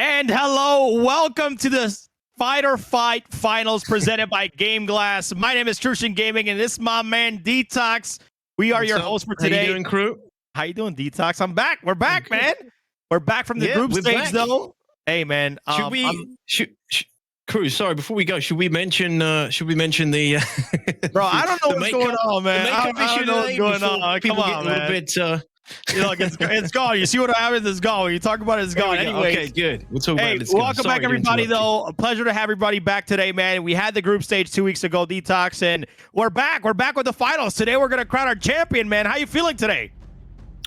And hello, welcome to the Fight or Fight Finals presented by Game Glass. My name is Trushin Gaming, and this is my man Detox. We are your hosts for today. How you doing, crew? How you doing, Detox? I'm back. We're back, man. We're back from the group stage, though. Hey, man. Crew, sorry, before we go, should we mention the Bro, I don't know what's going on, man. I don't know what's going on. Come on, man. You know, it's gone. You see what happens? It's gone. You talk about it, it's gone. Anyway, okay, good. We'll talk about it. Welcome back, everybody. Though, a pleasure to have everybody back today, man. We had the group stage 2 weeks ago, Detox, and we're back. We're back with the finals today. We're gonna crown our champion, man. How you feeling today?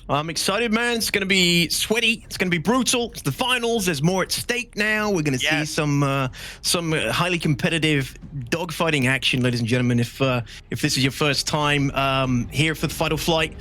I'm excited, man. It's going to be sweaty. It's going to be brutal. It's the finals. There's more at stake now. We're going to see some highly competitive dogfighting action, ladies and gentlemen. If this is your first time here for the Fight or Flight,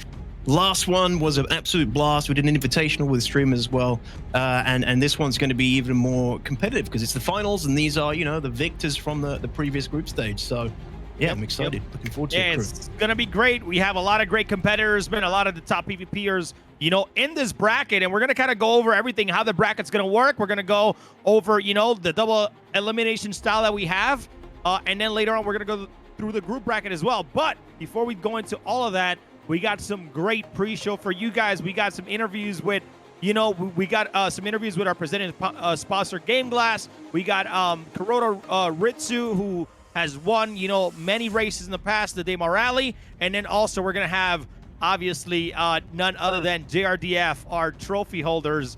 last one was an absolute blast. We did an invitational with streamers as well, and this one's going to be even more competitive because it's the finals, and these are, you know, the victors from the previous group stage. So. Yeah, I'm excited. Looking forward to it. It's going to be great. We have a lot of great competitors, been a lot of the top PvPers, you know, in this bracket, and we're going to kind of go over everything, how the bracket's going to work. We're going to go over, you know, the double elimination style that we have, and then later on, we're going to go through the group bracket as well. But before we go into all of that, we got some great pre-show for you guys. We got some interviews with, you know, we got some interviews with our presenting sponsor, Game Glass. We got Kuroda Ritsu, who has won, you know, many races in the past, the Borealis, and then also we're going to have, obviously, none other than JRDF, our trophy holders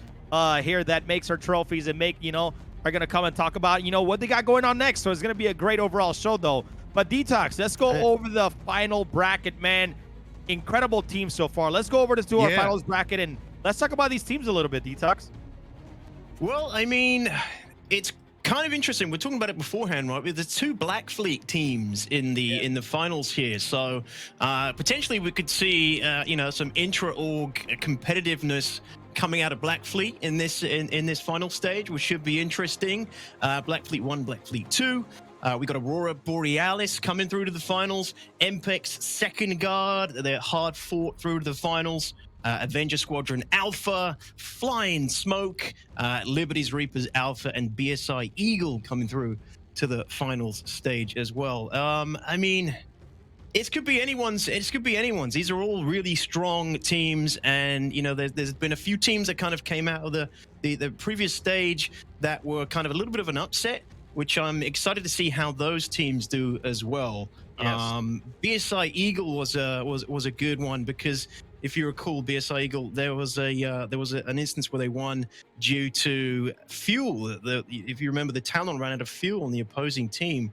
here that makes our trophies and make, you know, are going to come and talk about, you know, what they got going on next. So it's going to be a great overall show, though. But Detox, let's go over the final bracket, man. Incredible team so far. Let's go over to our finals bracket, and let's talk about these teams a little bit, Detox. Well, I mean, it's kind of interesting. We're talking about it beforehand, right? With the two Black Fleet teams in the finals here, so potentially we could see you know, some intra-org competitiveness coming out of Black Fleet in this final stage, which should be interesting. Black Fleet 1, Black Fleet 2. We got Aurora, Borealis coming through to the finals. MPeX Second Guard, they're hard fought through to the finals. Avenger Squadron Alpha, Flying Smoke, Liberty's Reapers Alpha, and BSI Eagle coming through to the finals stage as well. I mean, it could be anyone's. It could be anyone's. These are all really strong teams, and you know, there's been a few teams that kind of came out of the previous stage that were kind of a little bit of an upset, which I'm excited to see how those teams do as well. Yes. BSI Eagle was a good one because, if you recall, BSI Eagle, there was an instance where they won due to fuel. If you remember, the Talon ran out of fuel on the opposing team.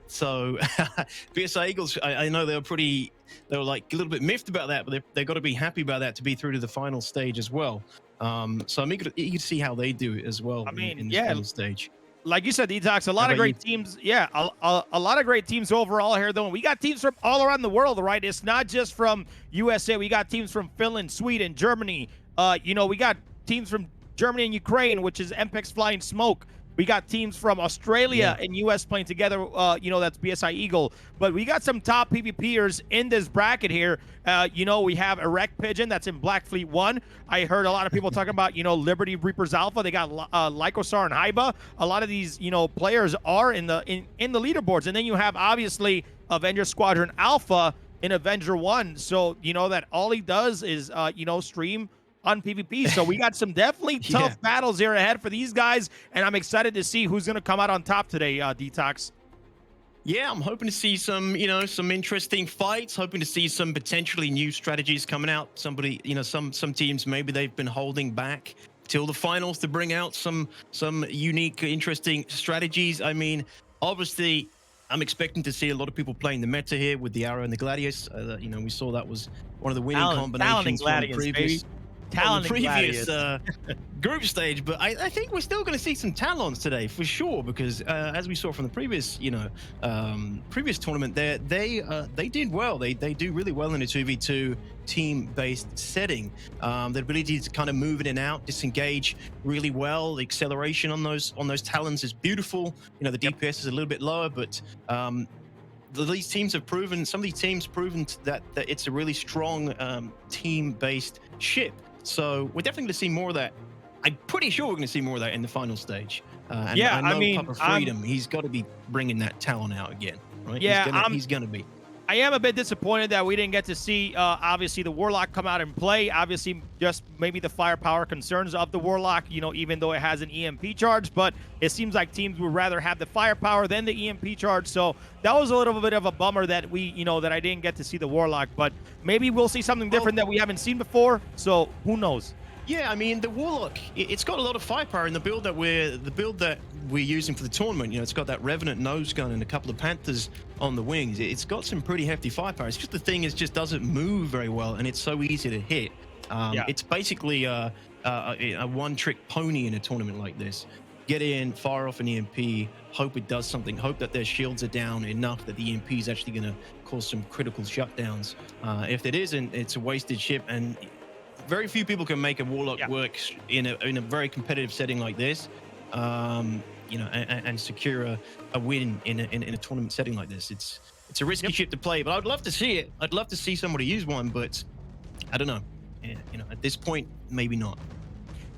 So BSI Eagles, I know they were like a little bit miffed about that, but they got to be happy about that to be through to the final stage as well. So I'm eager to see how they do it as well. I mean, in the final stage. Like you said, Detox, a lot of great teams. Yeah, a lot of great teams overall here, though. And we got teams from all around the world, right? It's not just from USA. We got teams from Finland, Sweden, Germany. You know, we got teams from Germany and Ukraine, which is MPeX Flying Smoke. We got teams from Australia and US playing together. You know, that's BSI Eagle. But we got some top PvPers in this bracket here. You know, we have Erect Pigeon, that's in Black Fleet 1. I heard a lot of people talking about, you know, Liberty Reapers Alpha. They got Lycosar and Haiba. A lot of these, you know, players are in the leaderboards. And then you have, obviously, Avenger Squadron Alpha in Avenger 1. So, you know, that all he does is, you know, stream on PvP. So we got some definitely tough battles here ahead for these guys, and I'm excited to see who's going to come out on top today, Detox. Yeah, I'm hoping to see some, you know, some interesting fights, hoping to see some potentially new strategies coming out. Somebody, you know, some teams, maybe they've been holding back till the finals to bring out some unique, interesting strategies. I mean, obviously, I'm expecting to see a lot of people playing the meta here with the Arrow and the Gladius. You know, we saw that was one of the winning combinations from the previous group stage, but I think we're still going to see some Talons today for sure, because as we saw from the previous, you know, previous tournament, they did well. They do really well in a 2v2 team-based setting. The ability to kind of move in and out, disengage really well. The acceleration on those Talons is beautiful. You know, the DPS is a little bit lower, but these teams have proven, some of these teams proven that it's a really strong team-based ship. So we're definitely going to see more of that I'm pretty sure we're going to see more of that in the final stage. And Yeah, I know I mean, Papa Freedom, he's got to be bringing that talent out again, right? Yeah, He's gonna be. I am a bit disappointed that we didn't get to see, obviously, the Warlock come out and play. Obviously, just maybe the firepower concerns of the Warlock, you know, even though it has an EMP charge. But it seems like teams would rather have the firepower than the EMP charge. So that was a little bit of a bummer that that I didn't get to see the Warlock. But maybe we'll see something different that we haven't seen before. So who knows? Yeah, I mean the Warlock, it's got a lot of firepower in the build that we're using for the tournament. You know, it's got that Revenant nose gun and a couple of Panthers on the wings. It's got some pretty hefty firepower. It's just the thing is just doesn't move very well, and it's so easy to hit. It's basically a one-trick pony in a tournament like this. Get in, fire off an EMP, hope it does something, hope that their shields are down enough that the EMP is actually going to cause some critical shutdowns. If it isn't, it's a wasted ship, and very few people can make a Warlock work in a very competitive setting like this, you know, and secure a win in a tournament setting like this. It's a risky ship to play, but I'd love to see it. I'd love to see somebody use one, but I don't know. You know, at this point, maybe not.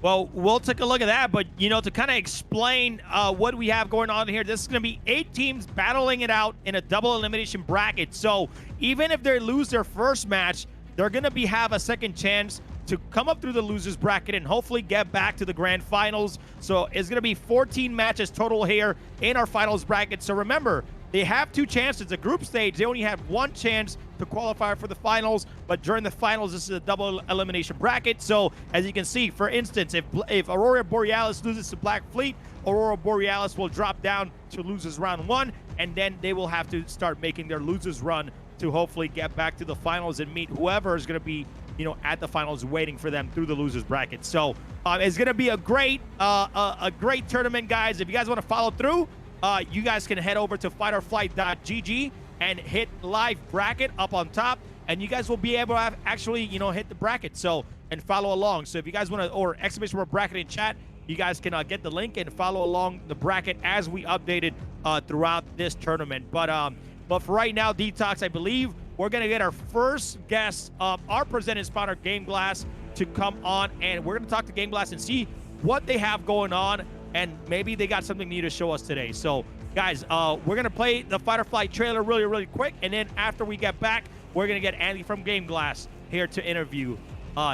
Well, we'll take a look at that, but, you know, to kind of explain what we have going on here, this is going to be 8 teams battling it out in a double elimination bracket. So even if they lose their first match, they're going to have a second chance to come up through the losers bracket and hopefully get back to the grand finals. So it's going to be 14 matches total here in our finals bracket. So remember, they have 2 chances. The group stage, they only have 1 chance to qualify for the finals, but during the finals, this is a double elimination bracket. So as you can see, for instance, if Aurora Borealis loses to Black Fleet, Aurora Borealis will drop down to losers round 1, and then they will have to start making their losers run to hopefully get back to the finals and meet whoever is going to be, you know, at the finals waiting for them through the losers bracket. So it's going to be a great tournament, guys. If you guys want to follow through, you guys can head over to fightorflight.gg and hit live bracket up on top, and you guys will be able to actually, you know, hit the bracket and follow along. So if you guys want to, or exclamation word bracket in chat, you guys can get the link and follow along the bracket as we updated throughout this tournament. But for right now, Detox, I believe we're going to get our first guest, our presenting sponsor, Game Glass, to come on, and we're going to talk to Game Glass and see what they have going on, and maybe they got something new to show us today. So, guys, we're going to play the Fight or Flight trailer really, really quick, and then after we get back, we're going to get Andy from Game Glass here to interview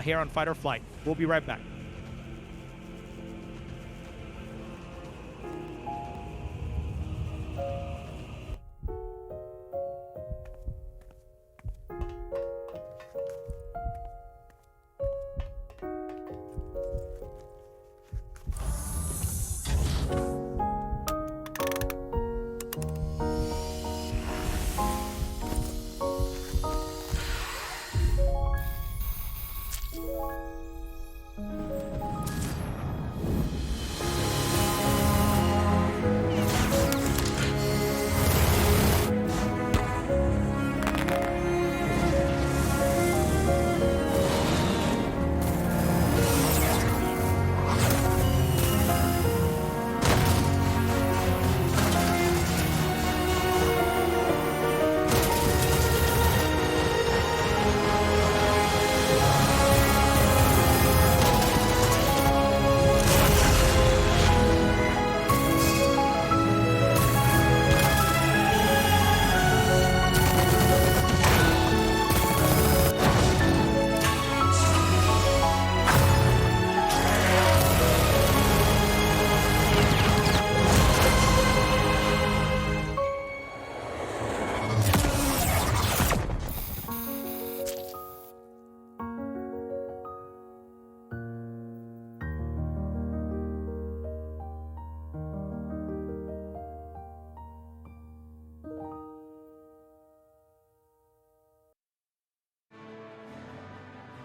here on Fight or Flight. We'll be right back.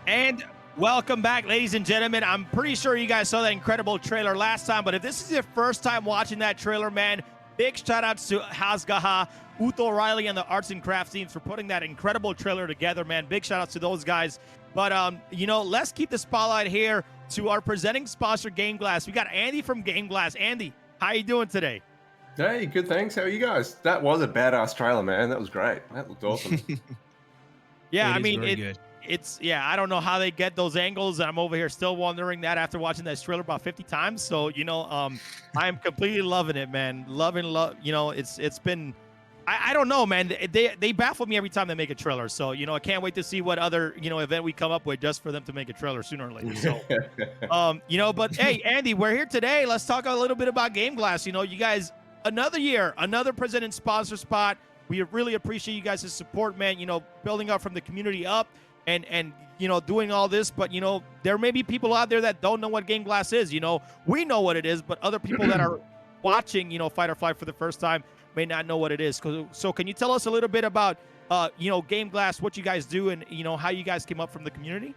And welcome back, ladies and gentlemen. I'm pretty sure you guys saw that incredible trailer last time, but if this is your first time watching that trailer, man, big shout outs to Hasgaha, Uto Riley, and the Arts and Crafts teams for putting that incredible trailer together, man. Big shout outs to those guys. But, you know, let's keep the spotlight here to our presenting sponsor, Game Glass. We got Andy from Game Glass. Andy, how you doing today? Hey, good, thanks. How are you guys? That was a badass trailer, man. That was great. That looked awesome. Yeah, I mean, it's I don't know how they get those angles. I'm over here still wondering that after watching that trailer about 50 times. So I am completely loving it, man. It's been. I don't know, man. They baffle me every time they make a trailer. So I can't wait to see what other event we come up with just for them to make a trailer sooner or later. So but hey, Andy, we're here today. Let's talk a little bit about Game Glass. You guys, another year, another president sponsor spot. We really appreciate you guys' support, man. Building up from the community up and doing all this. But there may be people out there that don't know what Game Glass is. We know what it is, but other people that are watching Fight or Flight for the first time may not know what it is. So can you tell us a little bit about Game Glass, what you guys do, and how you guys came up from the community?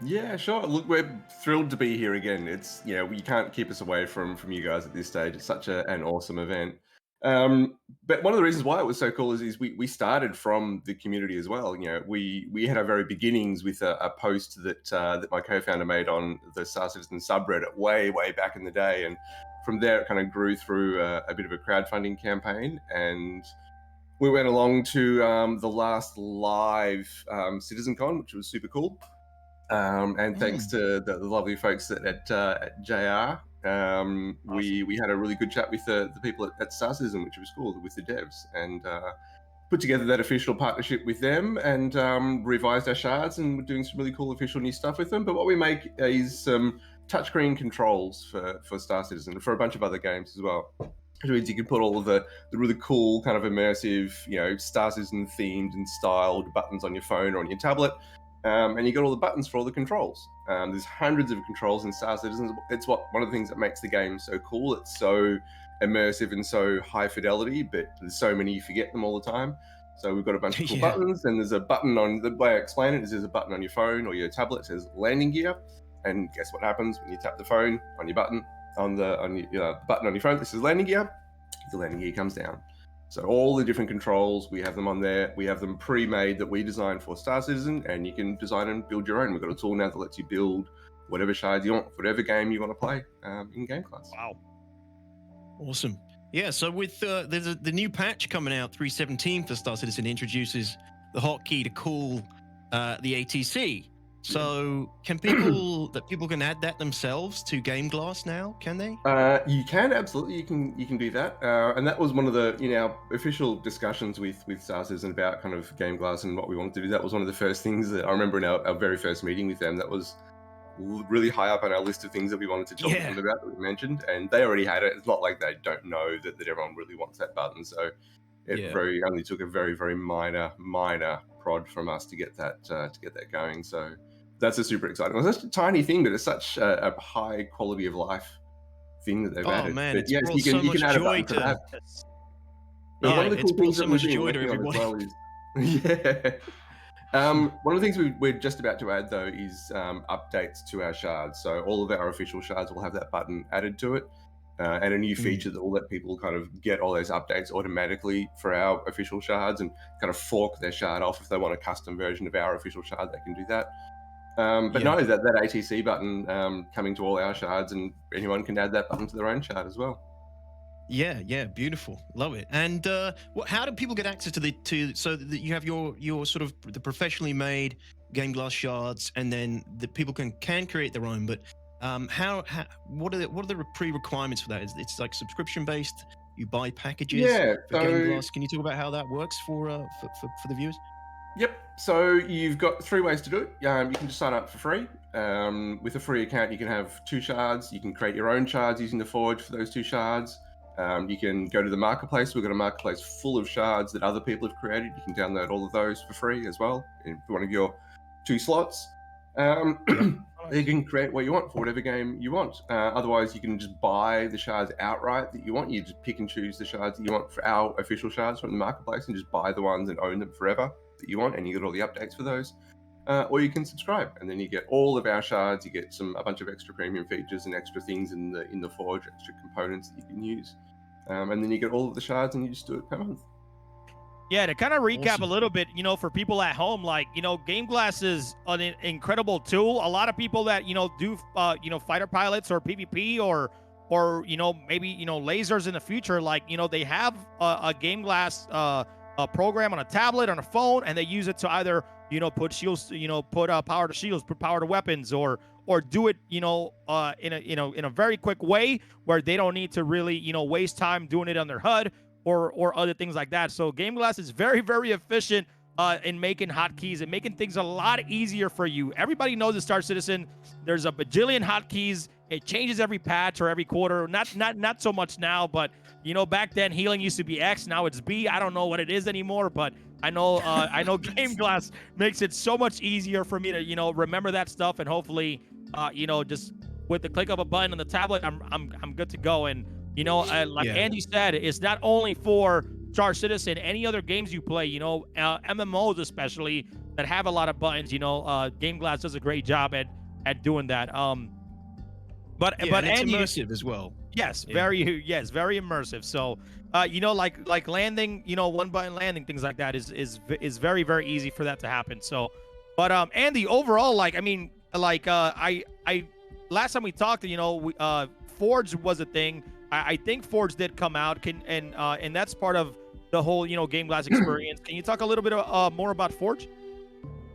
Yeah, sure. Look, we're thrilled to be here again. It's you can't keep us away from you guys at this stage. It's such an awesome event. But one of the reasons why it was so cool is we started from the community as well. We had our very beginnings with a post that my co-founder made on the StarCitizen subreddit way back in the day, and from there it kind of grew through a bit of a crowdfunding campaign, and we went along to the last live CitizenCon, which was super cool. And thanks to the lovely folks at JR, we had a really good chat with the people at StarCitizen, which was cool, with the devs, and put together that official partnership with them, and revised our shards, and we're doing some really cool official new stuff with them. But what we make is some touchscreen controls for StarCitizen and for a bunch of other games as well. Which means you can put all of the really cool kind of immersive, StarCitizen themed and styled buttons on your phone or on your tablet. And you got all the buttons for all the controls. There's hundreds of controls in StarCitizen. It's one of the things that makes the game so cool. It's so immersive and so high fidelity, but there's so many you forget them all the time. So we've got a bunch of cool buttons, and there's a button on, the way I explain it is there's a button on your phone or your tablet that says landing gear. And guess what happens when you tap the phone on your button, on your button on your phone that says landing gear? The landing gear comes down. So all the different controls, we have them on there. We have them pre-made that we designed for StarCitizen, and you can design and build your own. We've got a tool now that lets you build whatever shards you want, whatever game you want to play in Game Glass. Wow. Awesome. Yeah, so with there's the new patch coming out, 3.17 for StarCitizen, introduces the hotkey to call the ATC. So can people can add that themselves to Game Glass now? Can they? You can, absolutely. You can do that, and that was one of the our official discussions with StarCitizen about kind of Game Glass and what we wanted to do. That was one of the first things that I remember in our very first meeting with them. That was really high up on our list of things that we wanted to talk to them about, that we mentioned, and they already had it. It's not like they don't know that everyone really wants that button. So it only took a very minor prod from us to get that going. So that's a super exciting. It's such a tiny thing, but it's such a high quality of life thing that they've added. Man, but it's yes, brought you can add a button to that. Yeah, one of the it's cool brought things so that much we've been joy to working on as everybody. well is one of the things we're just about to add, though, is updates to our shards. So all of our official shards will have that button added to it, and a new feature that will let people kind of get all those updates automatically for our official shards, and kind of fork their shard off if they want a custom version of our official shard. They can do that. But no, that ATC button coming to all our shards, and anyone can add that button to their own shard as well. Yeah, beautiful, love it. And how do people get access to so that you have your sort of the professionally made Game Glass shards, and then the people can create their own? But what are the pre-requirements for that? It's like subscription based. You buy packages for Game Glass. Can you talk about how that works for the viewers? Yep. So you've got 3 ways to do it. You can just sign up for free. With a free account, you can have 2 shards. You can create your own shards using the Forge for those 2 shards. You can go to the marketplace. We've got a marketplace full of shards that other people have created. You can download all of those for free as well in one of your 2 slots. You can create what you want for whatever game you want. Otherwise, you can just buy the shards outright that you want. You just pick and choose the shards that you want for our official shards from the marketplace, and just buy the ones and own them forever that you want, and you get all the updates for those. Or you can subscribe, and then you get all of our shards. You get a bunch of extra premium features and extra things in the Forge, extra components that you can use, and then you get all of the shards, and you just do it per month. Yeah, to kind of recap a little bit, for people at home, like, Game Glass is an incredible tool. A lot of people that, do, fighter pilots or PvP or maybe, lasers in the future, like, they have a Game Glass program on a tablet, on a phone, and they use it to either put shields, put power to shields, put power to weapons, or do it in a very quick way where they don't need to really waste time doing it on their HUD or other things like that. So Game Glass is very, very efficient in making hotkeys and making things a lot easier for you. Everybody knows the StarCitizen. There's a bajillion hotkeys. It changes every patch or every quarter. Not so much now, but back then healing used to be X. Now it's B. I don't know what it is anymore, but I know Game Glass makes it so much easier for me to remember that stuff, and hopefully just with the click of a button on the tablet, I'm good to go. And Andy said, it's not only for StarCitizen, any other games you play, MMOs especially that have a lot of buttons, Game Glass does a great job at doing that. But it's immersive as well. Yes, very immersive. So like landing, one button landing, things like that is very, very easy for that to happen. So but Andy, overall, I last time we talked, Forge was a thing. I think Forge did come out, and that's part of the whole Game Glass experience. Can you talk a little bit more about Forge?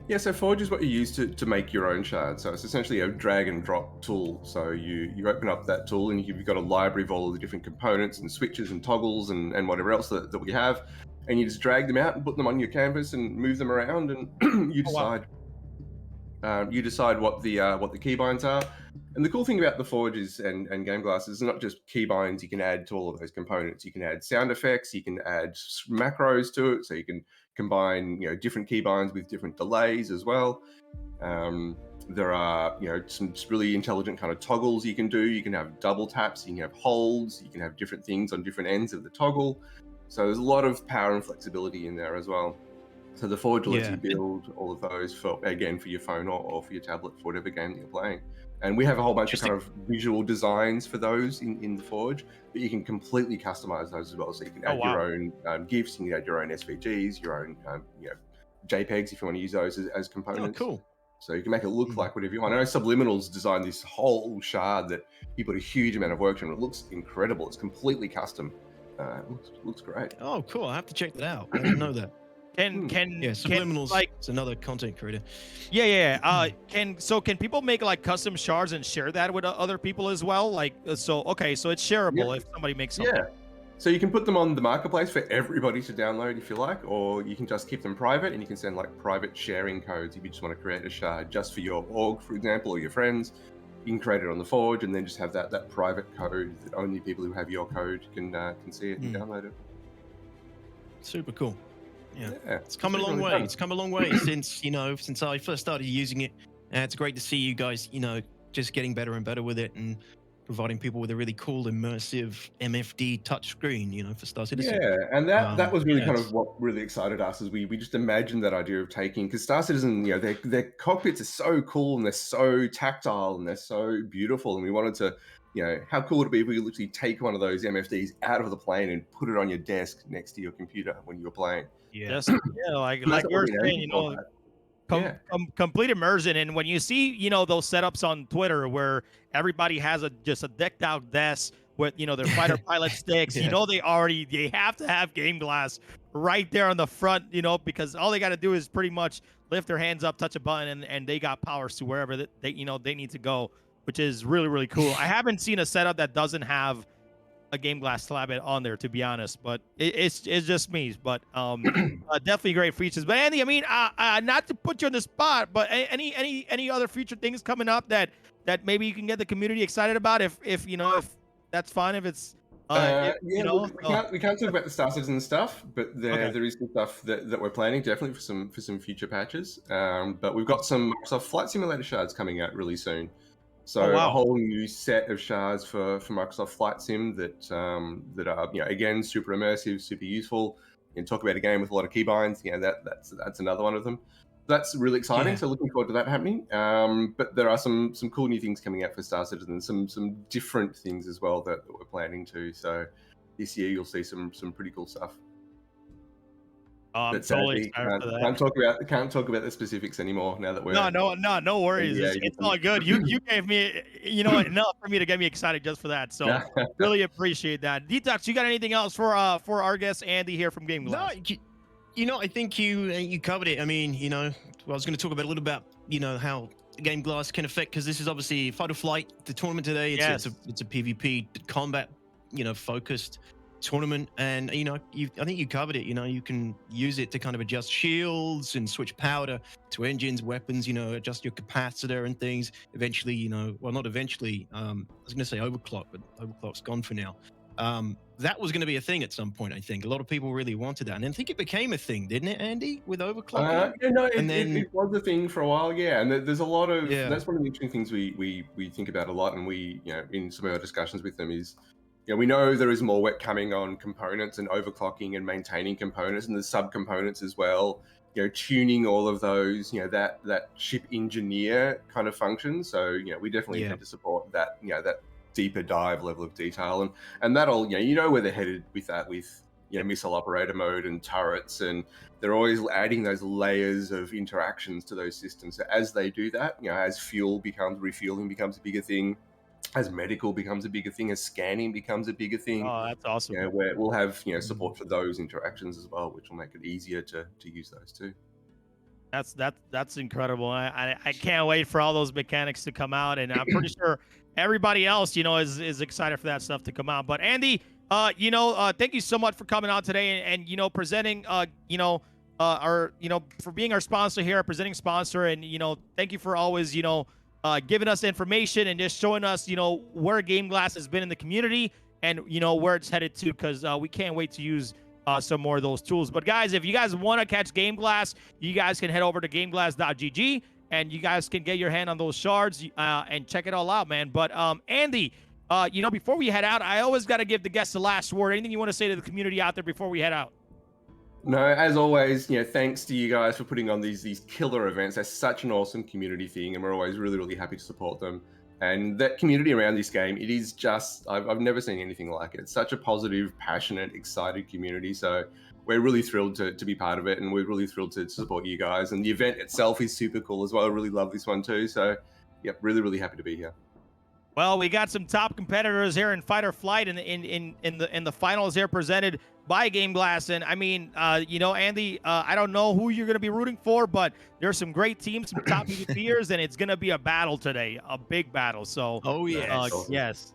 Yeah, so Forge is what you use to make your own shards. So it's essentially a drag and drop tool. So you open up that tool and you've got a library of all of the different components and switches and toggles and whatever else that we have, and you just drag them out and put them on your canvas and move them around, and you decide. You decide what the keybinds are. And the cool thing about the Forges and Game Glass is not just keybinds you can add to all of those components. You can add sound effects, you can add macros to it, so you can combine different keybinds with different delays as well. There are some really intelligent kind of toggles you can do. You can have double taps, you can have holds, you can have different things on different ends of the toggle. So there's a lot of power and flexibility in there as well. So the Forge lets you build all of those for your phone or for your tablet for whatever game that you're playing. And we have a whole bunch of kind of visual designs for those in the Forge, but you can completely customize those as well. So you can add your own GIFs, you can add your own SVGs, your own JPEGs if you want to use those as components. Oh, cool. So you can make it look like whatever you want. I know Subliminal's designed this whole shard that he put a huge amount of work into. It looks incredible. It's completely custom. It looks great. Oh, cool. I have to check that out. I didn't know that. Subliminals, it's another content creator. Can people make custom shards and share that with other people as well? So it's shareable if somebody makes something. Yeah. So you can put them on the marketplace for everybody to download if you like, or you can just keep them private and you can send private sharing codes if you just want to create a shard just for your org, for example, or your friends. You can create it on the Forge and then just have that private code that only people who have your code can see it and download it. Super cool. Yeah, it's come a long way. It's come a long way since I first started using it. It's great to see you guys, just getting better and better with it and providing people with a really cool, immersive MFD touchscreen, for StarCitizen. Yeah, and that was really kind of what really excited us, is we just imagined that idea of taking, because StarCitizen, their cockpits are so cool and they're so tactile and they're so beautiful, and we wanted to, how cool would it be if we could literally take one of those MFDs out of the plane and put it on your desk next to your computer when you were playing. Like you're saying, complete immersion. And when you see, those setups on Twitter where everybody has just a decked out desk with, their fighter pilot sticks, they have to have Game Glass right there on the front, because all they got to do is pretty much lift their hands up, touch a button, and they got powers to wherever they need to go, which is really, really cool. I haven't seen a setup that doesn't have a Game Glass slab on there, to be honest, but it's just me. But definitely great features. But Andy, I mean, not to put you on the spot, but any other future things coming up that maybe you can get the community excited about, if that's fine, if it's we can't talk about the StarCitizen stuff, but there is some stuff that we're planning definitely for some future patches. But we've got some Microsoft Flight Simulator shards coming out really soon. So a whole new set of shards for Microsoft Flight Sim that are again super immersive, super useful. You can talk about a game with a lot of keybinds. That's another one of them. That's really exciting. Yeah. So looking forward to that happening. But there are some cool new things coming out for StarCitizen, some different things as well that we're planning to. So this year you'll see some pretty cool stuff. I'm totally excited for that. Can't talk about the specifics anymore now that we're no worries. It's all good. You gave me enough for me to get me excited just for that. So really appreciate that. Detox, you got anything else for our guest Andy here from Game Glass? No, I think you covered it. I mean, I was going to talk about a little about, how Game Glass can affect, because this is obviously Fight or Flight, the tournament today. Yes. It's a PvP combat, focused tournament, and I think you covered it. You can use it to kind of adjust shields and switch power to engines, weapons. Adjust your capacitor and things. Eventually, well, not eventually. I was going to say overclock, but overclock's gone for now. That was going to be a thing at some point. I think a lot of people really wanted that, and I think it became a thing, didn't it, Andy? With overclocking. It was a thing for a while, yeah. And there's a lot of that's one of the interesting things we think about a lot, and we in some of our discussions with them is. We know there is more work coming on components and overclocking and maintaining components, and the sub-components as well. Tuning all of those. That chip engineer kind of function. So we definitely intend to support that. That deeper dive level of detail, and that'll where they're headed with that, with missile operator mode and turrets, and they're always adding those layers of interactions to those systems. So as they do that, as refueling becomes a bigger thing. As medical becomes a bigger thing, as scanning becomes a bigger thing. Oh, that's awesome. Where we'll have support for those interactions as well, which will make it easier to use those too. That's incredible. I can't wait for all those mechanics to come out, and I'm pretty sure everybody else is excited for that stuff to come out. But Andy, thank you so much for coming on today and presenting our for being our sponsor here, our presenting sponsor, and thank you for always giving us information and just showing us, where Game Glass has been in the community and, where it's headed to, because we can't wait to use some more of those tools. But guys, if you guys want to catch Game Glass, you guys can head over to gameglass.gg and you guys can get your hand on those shards and check it all out, man. But Andy, before we head out, I always got to give the guests the last word. Anything you want to say to the community out there before we head out? No, as always, thanks to you guys for putting on these killer events. That's such an awesome community thing, and we're always really, really happy to support them. And that community around this game, it is just, I've never seen anything like it. It's such a positive, passionate, excited community. So we're really thrilled to be part of it, and we're really thrilled to support you guys. And the event itself is super cool as well. I really love this one too. So, yep, really, really happy to be here. Well, we got some top competitors here in Fight or Flight in the finals here, presented by Game Glass. And I mean, Andy, I don't know who you're going to be rooting for, but there's some great teams, some top PvPers, and it's going to be a battle today, a big battle. So, awesome. Yes.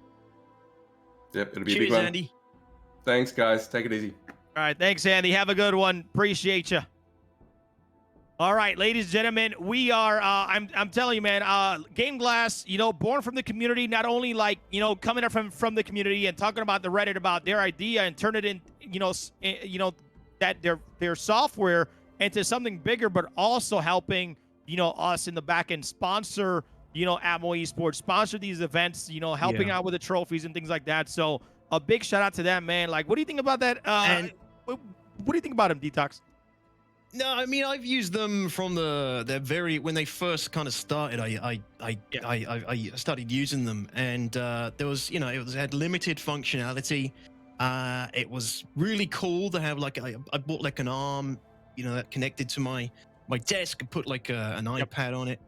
Yep, it'll be a big one. Andy. Thanks, guys. Take it easy. All right, thanks, Andy. Have a good one. Appreciate you. All right, ladies and gentlemen, we are, I'm telling you, man, Game Glass, born from the community, not only coming up from the community and talking about the Reddit about their idea and turn it in, that their software into something bigger, but also helping, us in the back end sponsor, Atmo Esports, sponsor these events, helping out with the trophies and things like that. So a big shout out to them, man. Like, what do you think about that? What do you think about him, Detox? No, I mean, I've used them from when they first kind of started. I started using them, and there was, it had limited functionality. It was really cool to have I bought like an arm, that connected to my desk and put like an iPad on it,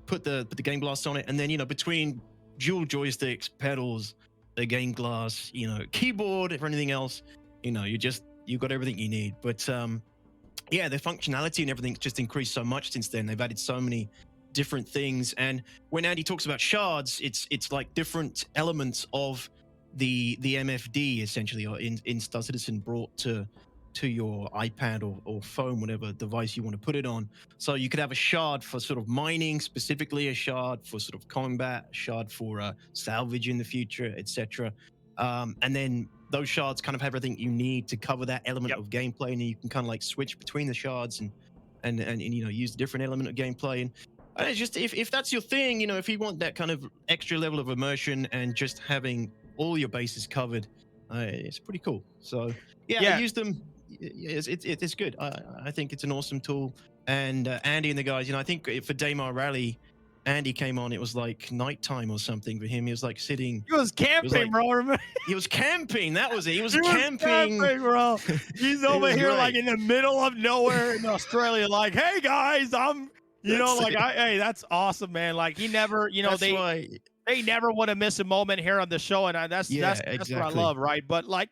put the Game Glass on it, and then between dual joysticks, pedals, the Game Glass, keyboard, or anything else, you've got everything you need. But the functionality and everything's just increased so much since then. They've added so many different things. And when Andy talks about shards, it's like different elements of the MFD essentially, or in StarCitizen, brought to your iPad or phone, whatever device you want to put it on. So you could have a shard for sort of mining, specifically a shard for sort of combat, a shard for salvage in the future, etc. And then those shards kind of have everything you need to cover that element of gameplay, and you can kind of like switch between the shards and use a different element of gameplay. And it's just if that's your thing, if you want that kind of extra level of immersion and just having all your bases covered, it's pretty cool. So I use them. It's good. I think it's an awesome tool. And Andy and the guys, I think for Daymar Rally, Andy came on, it was like nighttime or something for him. He was like sitting. He was camping, bro. Remember? He was camping. That was it. He was camping, bro. He's over here like in the middle of nowhere in Australia. Like, hey guys, I'm, hey, that's awesome, man. Like he never, That's why They never want to miss a moment here on the show, and that's Yeah, that's what I exactly. love, right? But like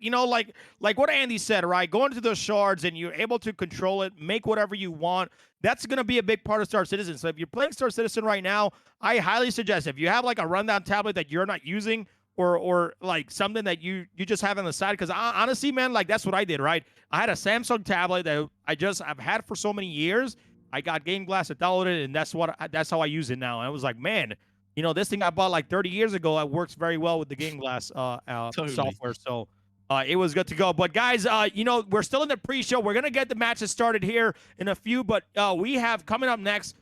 like what Andy said, right? Going to those shards and you're able to control it, make whatever you want. That's going to be a big part of Star Citizen. So if you're playing Star Citizen right now, I highly suggest if you have like a rundown tablet that you're not using, or like something that you just have on the side. Because honestly, man, like that's what I did, right? I had a Samsung tablet that I've had for so many years. I got Game Glass, I downloaded it, and that's how I use it now. And I was like, man, this thing I bought like 30 years ago, it works very well with the Game Glass Totally. software. So it was good to go. But guys, we're still in the pre-show. We're gonna get the matches started here in a few, but we have coming up next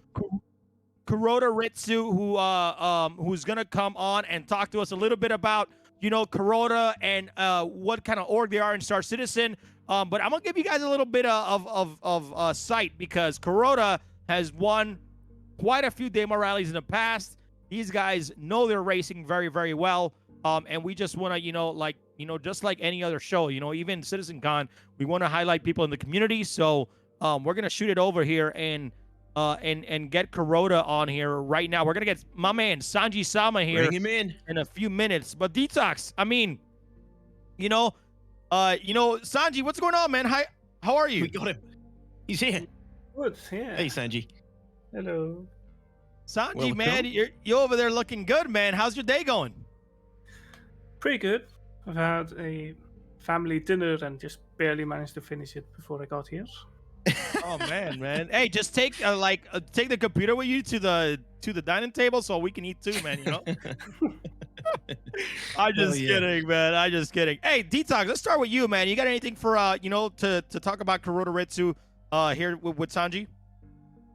Kuroda Ritsu, who's gonna come on and talk to us a little bit about Kuroda and what kind of org they are in Star Citizen. But I'm gonna give you guys a little bit of sight, because Kuroda has won quite a few demo rallies in the past. These guys know their racing very, very well. And we just want to, just like any other show, even CitizenCon, we want to highlight people in the community. So we're gonna shoot it over here and get Kuroda on here right now. We're gonna get my man Sanji Sama here Bring him in a few minutes. But Detox, I mean, Sanji, what's going on, man? Hi, how are you? We got him. He's here. Good, yeah. Hey, Sanji. Hello. Sanji, Welcome. man, you're over there looking good, man. How's your day going? Pretty good. I've had a family dinner and just barely managed to finish it before I got here. Oh man. Hey, just take take the computer with you to the dining table so we can eat too, man. I'm just kidding, man. I'm just kidding. Hey, Detox, let's start with you, man. You got anything for to talk about Kuroda Ritsu here with Sanji?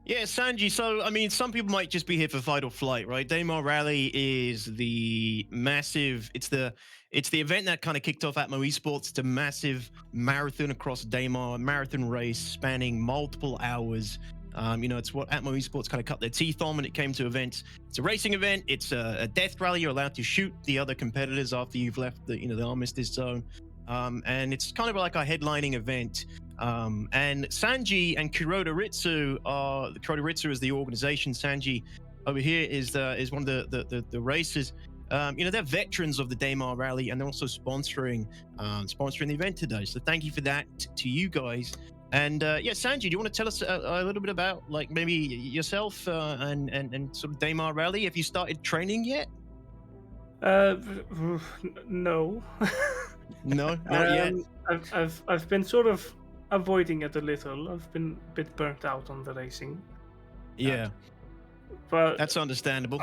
Yeah, Sanji. So, I mean, some people might just be here for fight or flight, right? Daymar Rally is the massive. It's the event that kind of kicked off Atmo Esports. It's a massive marathon across Daymar, marathon race spanning multiple hours. It's what Atmo Esports kind of cut their teeth on when it came to events. It's a racing event. It's a death rally. You're allowed to shoot the other competitors after you've left the armistice zone. And it's kind of like a headlining event. And Sanji and Kuroda Ritsu is the organization. Sanji over here is one of the racers. They're veterans of the Daymar Rally, and they're also sponsoring the event today. So thank you for that to you guys. And Sanji, do you want to tell us a little bit about like maybe yourself and sort of Daymar Rally? Have you started training yet? No. No, not yet. I've been sort of avoiding it a little. I've been a bit burnt out on the racing. Yeah, but that's understandable.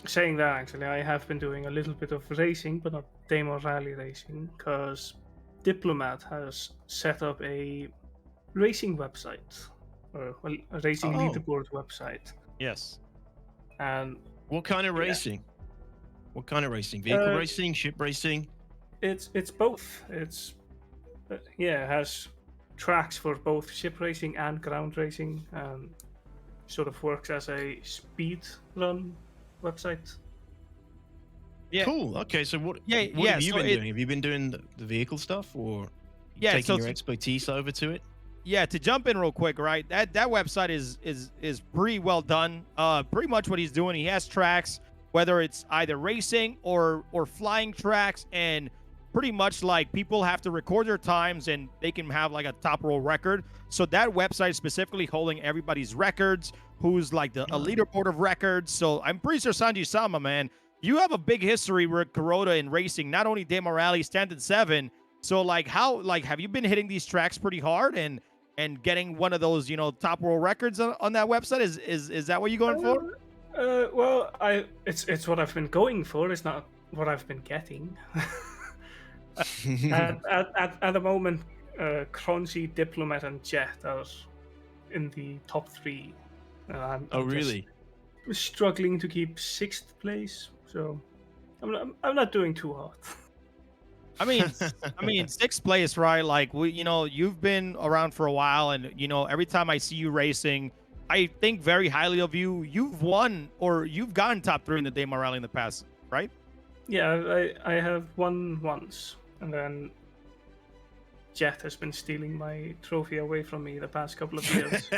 Saying that, actually, I have been doing a little bit of racing, but not Daymar Rally racing, because Diplomat has set up a racing website, or a racing leaderboard website. Yes. And what kind of racing? What kind of racing? Vehicle racing, ship racing? It's both. It has tracks for both ship racing and ground racing, and sort of works as a speed run website. Yeah. Cool. Okay. So what have you been doing? Have you been doing the vehicle stuff, or taking your expertise over to it? Yeah, to jump in real quick, right? That website is pretty well done. Pretty much what he's doing, he has tracks, whether it's either racing or flying tracks, and pretty much like people have to record their times and they can have like a top roll record. So that website is specifically holding everybody's records, who's like a leaderboard of records. So I'm pretty sure Sanji Sama, man, you have a big history with Kuroda in racing, not only Daymar Rally, Stand 7. So have you been hitting these tracks pretty hard and getting one of those, top world records on that website? Is that what you're going for? Well, it's what I've been going for. It's not what I've been getting. At the moment, Crunchy, Diplomat, and Jet are in the top 3. I'm really? Struggling to keep 6th place, so I'm not doing too hard. I mean, 6th place, right? Like you've been around for a while, and every time I see you racing, I think very highly of you. You've won, or you've gotten top 3 in the Daymar Rally in the past, right? Yeah, I have won once, and then Jet has been stealing my trophy away from me the past couple of years.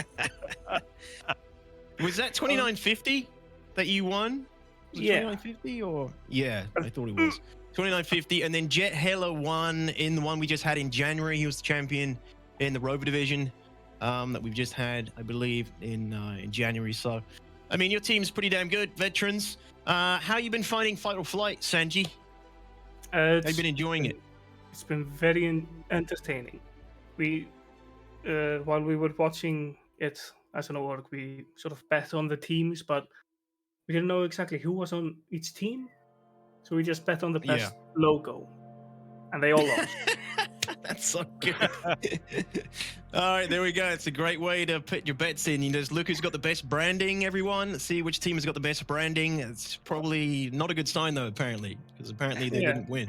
Was that 2950 that you won? Was it Yeah. 2950 or yeah, I thought it was 2950, and then Jet Hella won in the one we just had in January. He was the champion in the Rover division that we've just had, I believe, in January. So, I mean, your team's pretty damn good, veterans. How you been finding Fight or Flight, Sanji? Have you been enjoying it? It's been very entertaining. We, while we were watching it as an org, we sort of bet on the teams, but we didn't know exactly who was on each team. So we just bet on the best logo, and they all lost. That's so good. All right, there we go. It's a great way to put your bets in. You just look who's got the best branding, everyone. See which team has got the best branding. It's probably not a good sign, though, apparently, because apparently they didn't win.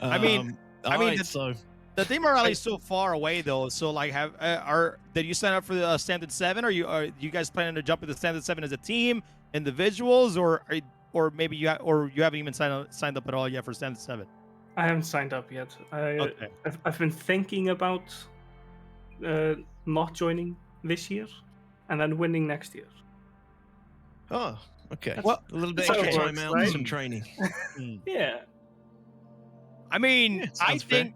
The team are really so far away, though. So, like, did you sign up for the Standard 7? Are you guys planning to jump into Standard 7 as a team, individuals, or maybe you haven't even signed up at all yet for Standard 7? I haven't signed up yet. I've been thinking about not joining this year and then winning next year. Oh, okay. Well, a little bit extra time out, right? Some training. Yeah. I mean, Yeah,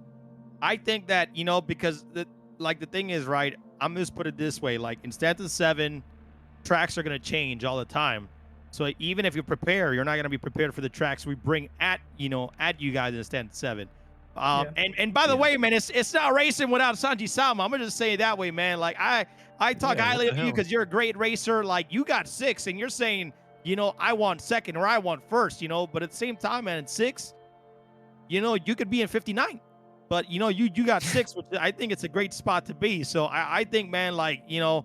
I think that, because the thing is, right, I'm just put it this way, like in Standard 7, tracks are going to change all the time. So even if you prepare, you're not going to be prepared for the tracks we bring at you guys in Standard 7. And by the way, man, it's not racing without Sanji Sama. I'm going to just say it that way, man. Like I talk highly of you because you're a great racer. Like you got 6 and you're saying, I want second or I want first, but at the same time, man, in 6, you could be in 59. But you got 6, which I think it's a great spot to be. So I think, man, like, you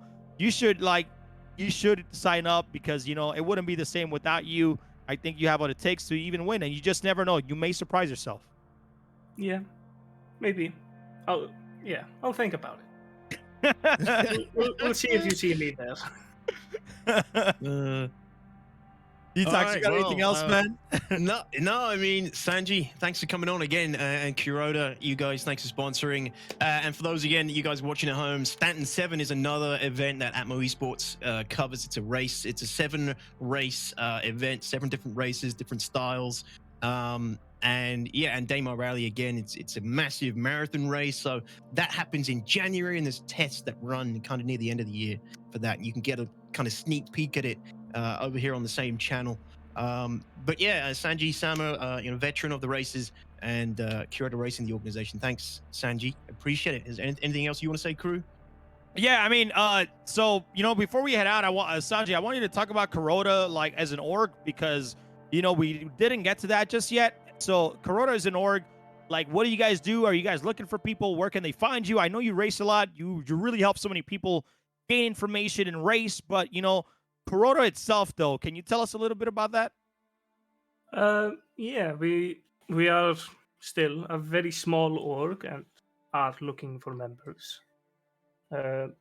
should sign up because it wouldn't be the same without you. I think you have what it takes to even win, and you just never know. You may surprise yourself. Yeah, maybe. I'll think about it. we'll see if you see me there. You got anything else, man? No. I mean, Sanji, thanks for coming on again, and Kuroda, you guys, thanks for sponsoring. And for those again, you guys watching at home, Stanton 7 is another event that Atmo Esports covers. It's a race. It's a 7-race event, 7 different races, different styles. And Daymar Rally again. It's a massive marathon race. So that happens in January, and there's tests that run kind of near the end of the year for that. And you can get a kind of sneak peek at it over here on the same channel. But yeah, Sanji Sama, veteran of the races and curator racing the organization. Thanks, Sanji. Appreciate it. Is anything else you want to say, crew? Yeah, I mean, so before we head out, Sanji, I want you to talk about Kuroda like as an org because we didn't get to that just yet. So Kuroda is an org. Like, what do you guys do? Are you guys looking for people? Where can they find you? I know you race a lot. You really help so many people gain information and race, but Kuroda itself, though, can you tell us a little bit about that? Yeah, we are still a very small org and are looking for members. You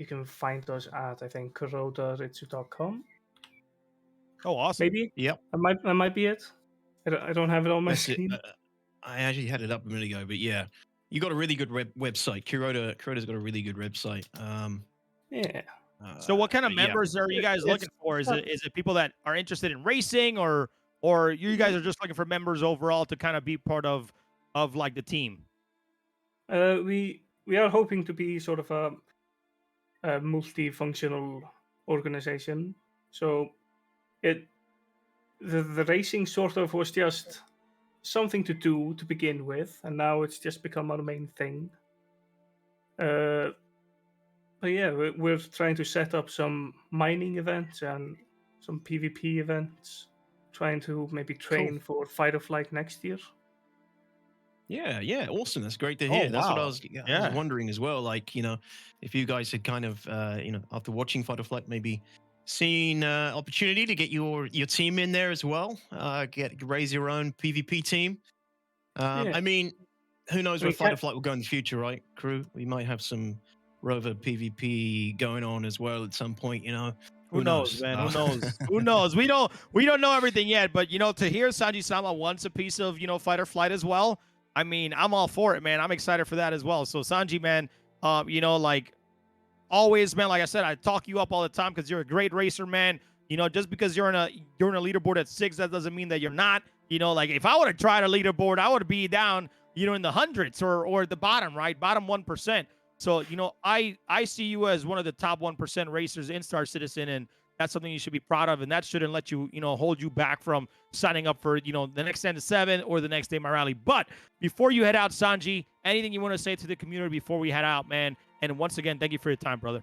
can find us at, I think, kurodaritsu.com. Oh, awesome. Maybe? Yep. That might be it. I don't have it on my screen. I actually had it up a minute ago, but yeah. You got a really good website. Kuroda's got a really good website. Yeah. So what kind of members are you guys looking for? Is it people that are interested in racing or you guys are just looking for members overall to kind of be part of like the team? We are hoping to be sort of a multifunctional organization. So the racing sort of was just something to do to begin with, and now it's just become our main thing. But yeah, we're trying to set up some mining events and some PvP events, trying to maybe train for Fight or Flight next year. Yeah, awesome. That's great to hear. Oh, That's wow. what I was wondering as well. Like, if you guys had kind of, after watching Fight or Flight, maybe seen opportunity to get your team in there as well, raise your own PvP team. I mean, who knows where Fight or Flight will go in the future, right, crew? We might have some Rover PvP going on as well at some point, Who knows, man? Who knows? Who knows? We don't know everything yet, but to hear Sanji Sama wants a piece of Fight or Flight as well. I mean, I'm all for it, man. I'm excited for that as well. So Sanji, man, like always, man. Like I said, I talk you up all the time because you're a great racer, man. You know, just because you're in a leaderboard at 6, that doesn't mean that you're not. You know, like if I would have tried a leaderboard, I would be down, you know, in the hundreds or at the bottom, right? Bottom 1%. So, you know, I see you as one of the top 1% racers in StarCitizen, and that's something you should be proud of, and that shouldn't let you, you know, hold you back from signing up for, you know, the next 10 to 7 or the next day my rally. But before you head out, Sanji, anything you want to say to the community before we head out, man? And once again, thank you for your time, brother.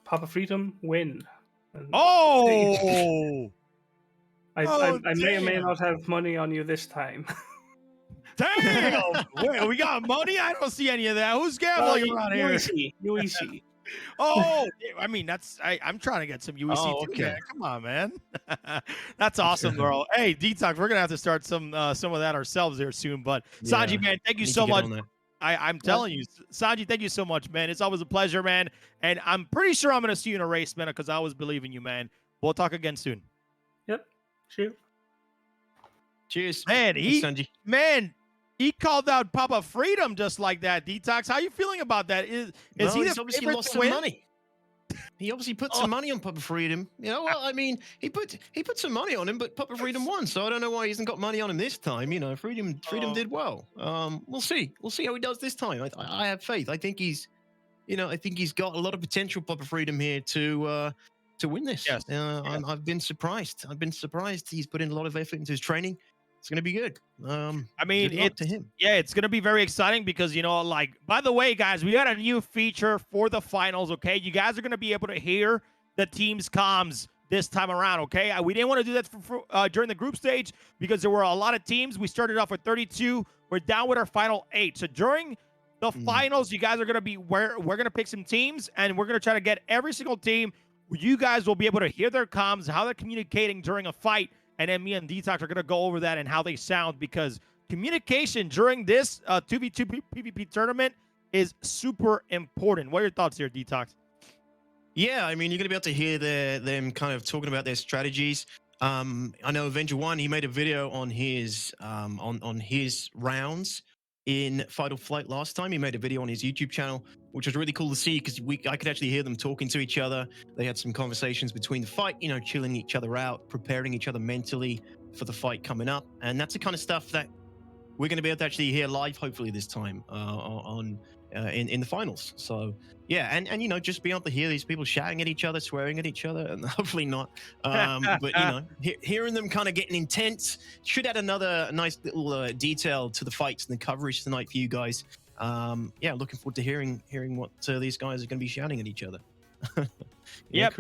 Papa Freedom win. And Oh, I may or may not have money on you this time. damn! Wait, we got money? I don't see any of that. Who's gambling around here? UEC. Oh, I mean, I'm trying to get some UEC Oh, too, okay. man. Come on, man. That's awesome, bro. Hey, Detox, we're gonna have to start some of that ourselves here soon. But Sanji, Yeah, man, thank you need so to get much. on that. I'm telling you, Sanji, thank you so much, man. It's always a pleasure, man. And I'm pretty sure I'm gonna see you in a race, man, because I always believe in you, man. We'll talk again soon. Yep. Sure. Cheers. Man, Thanks, Sanji. he called out Papa Freedom just like that. Detox, how you feeling about that? Is Well, he he's the obviously favorite lost to some win? money. He obviously put some money on Papa Freedom. You know, well, I mean, he put some money on him, but Papa Freedom won. So I don't know why he hasn't got money on him this time. You know, Freedom did well. We'll see. We'll see how he does this time. I have faith. I think he's got a lot of potential, Papa Freedom, here to win this. Yes. I've been surprised. He's put in a lot of effort into his training. It's going to be good. I mean, good luck to him. Yeah, it's going to be very exciting because, you know, like, by the way, guys, we got a new feature for the finals, okay? You guys are going to be able to hear the team's comms this time around, okay? We didn't want to do that during the group stage because there were a lot of teams. We started off with 32. We're down with our final 8. So during the finals, you guys are going to be we're going to pick some teams, and we're going to try to get every single team. You guys will be able to hear their comms, how they're communicating during a fight. And then me and Detox are going to go over that and how they sound, because communication during this 2v2 PvP tournament is super important. What are your thoughts here, Detox? Yeah, I mean, you're going to be able to hear them kind of talking about their strategies. I know Avenger 1, he made a video on his on his rounds in Fatal Flight last time. He made a video on his YouTube channel, which was really cool to see because I could actually hear them talking to each other. They had some conversations between the fight, you know, chilling each other out, preparing each other mentally for the fight coming up. And that's the kind of stuff that we're going to be able to actually hear live, hopefully this time in the finals. So yeah, and you know, just being able to hear these people shouting at each other, swearing at each other, and hopefully not, but you know, hearing them kind of getting intense should add another nice little detail to the fights and the coverage tonight for you guys. Yeah, looking forward to hearing what these guys are going to be shouting at each other. Yep.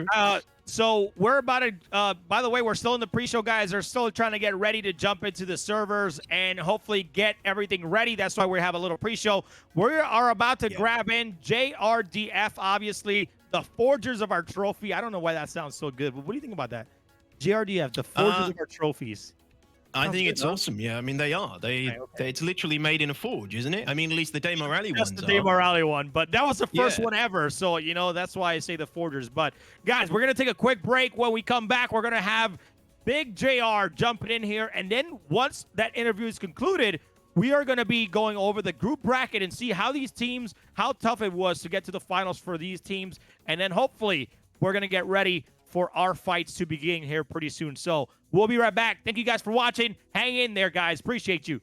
So we're about to, by the way, we're still in the pre-show, guys. They're still trying to get ready to jump into the servers and hopefully get everything ready. That's why we have a little pre-show. We are about to grab in JRDF, obviously, the forgers of our trophy. I don't know why that sounds so good, but what do you think about that? JRDF, the forgers of our trophies. I think it's awesome. Yeah, I mean, they are. It's literally made in a forge, isn't it? I mean, at least the Demo Rally ones. Just the Demo Rally one, but that was the first one ever. So, you know, that's why I say the forgers. But, guys, we're going to take a quick break. When we come back, we're going to have Big JR jumping in here. And then once that interview is concluded, we are going to be going over the group bracket and see how these teams, how tough it was to get to the finals for these teams. And then hopefully we're going to get ready for our fights to begin here pretty soon. So we'll be right back. Thank you guys for watching. Hang in there, guys. Appreciate you.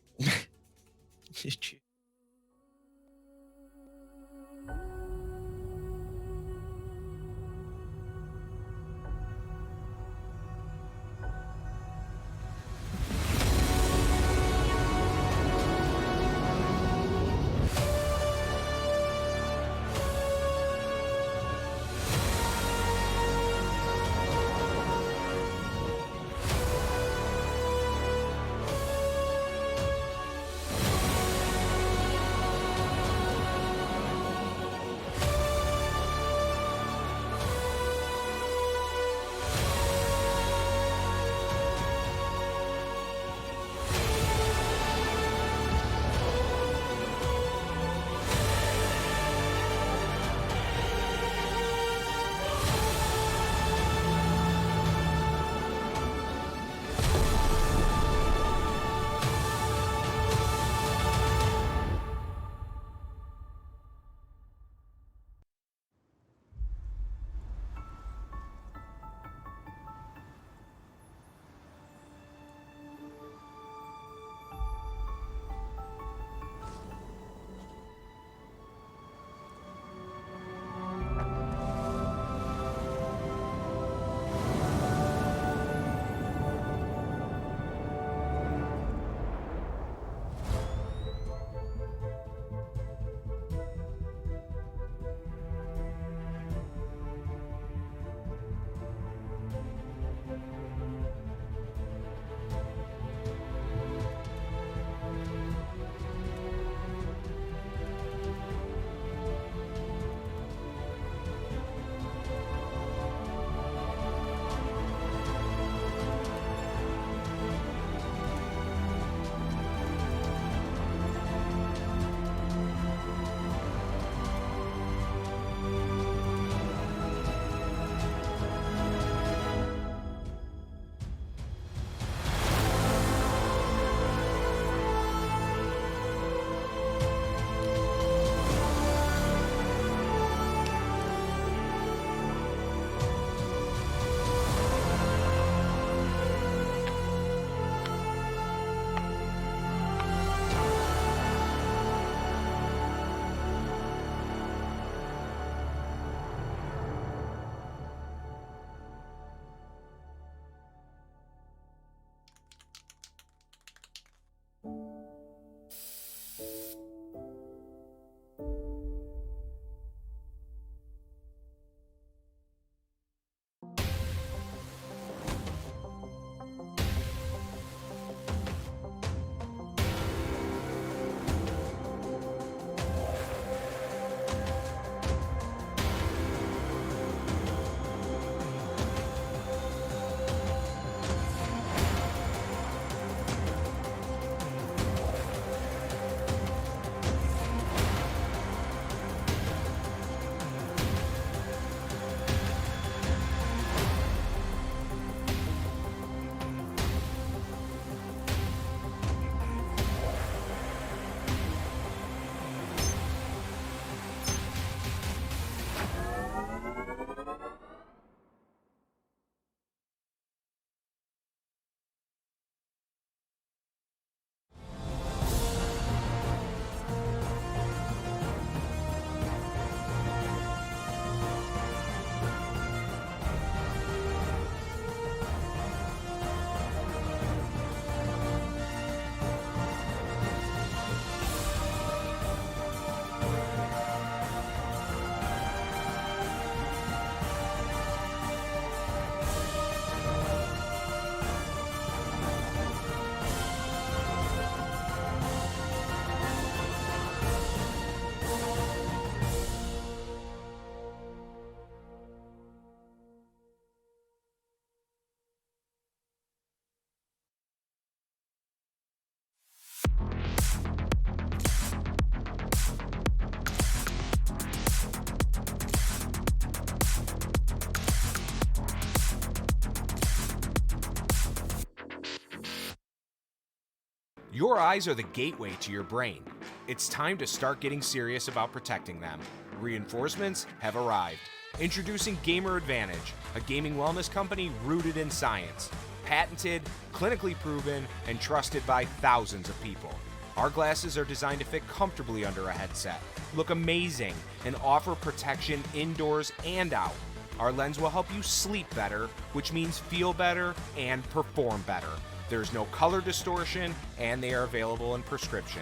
Your eyes are the gateway to your brain. It's time to start getting serious about protecting them. Reinforcements have arrived. Introducing Gamer Advantage, a gaming wellness company rooted in science. Patented, clinically proven, and trusted by thousands of people. Our glasses are designed to fit comfortably under a headset, look amazing, and offer protection indoors and out. Our lens will help you sleep better, which means feel better and perform better. There's no color distortion, and they are available in prescription.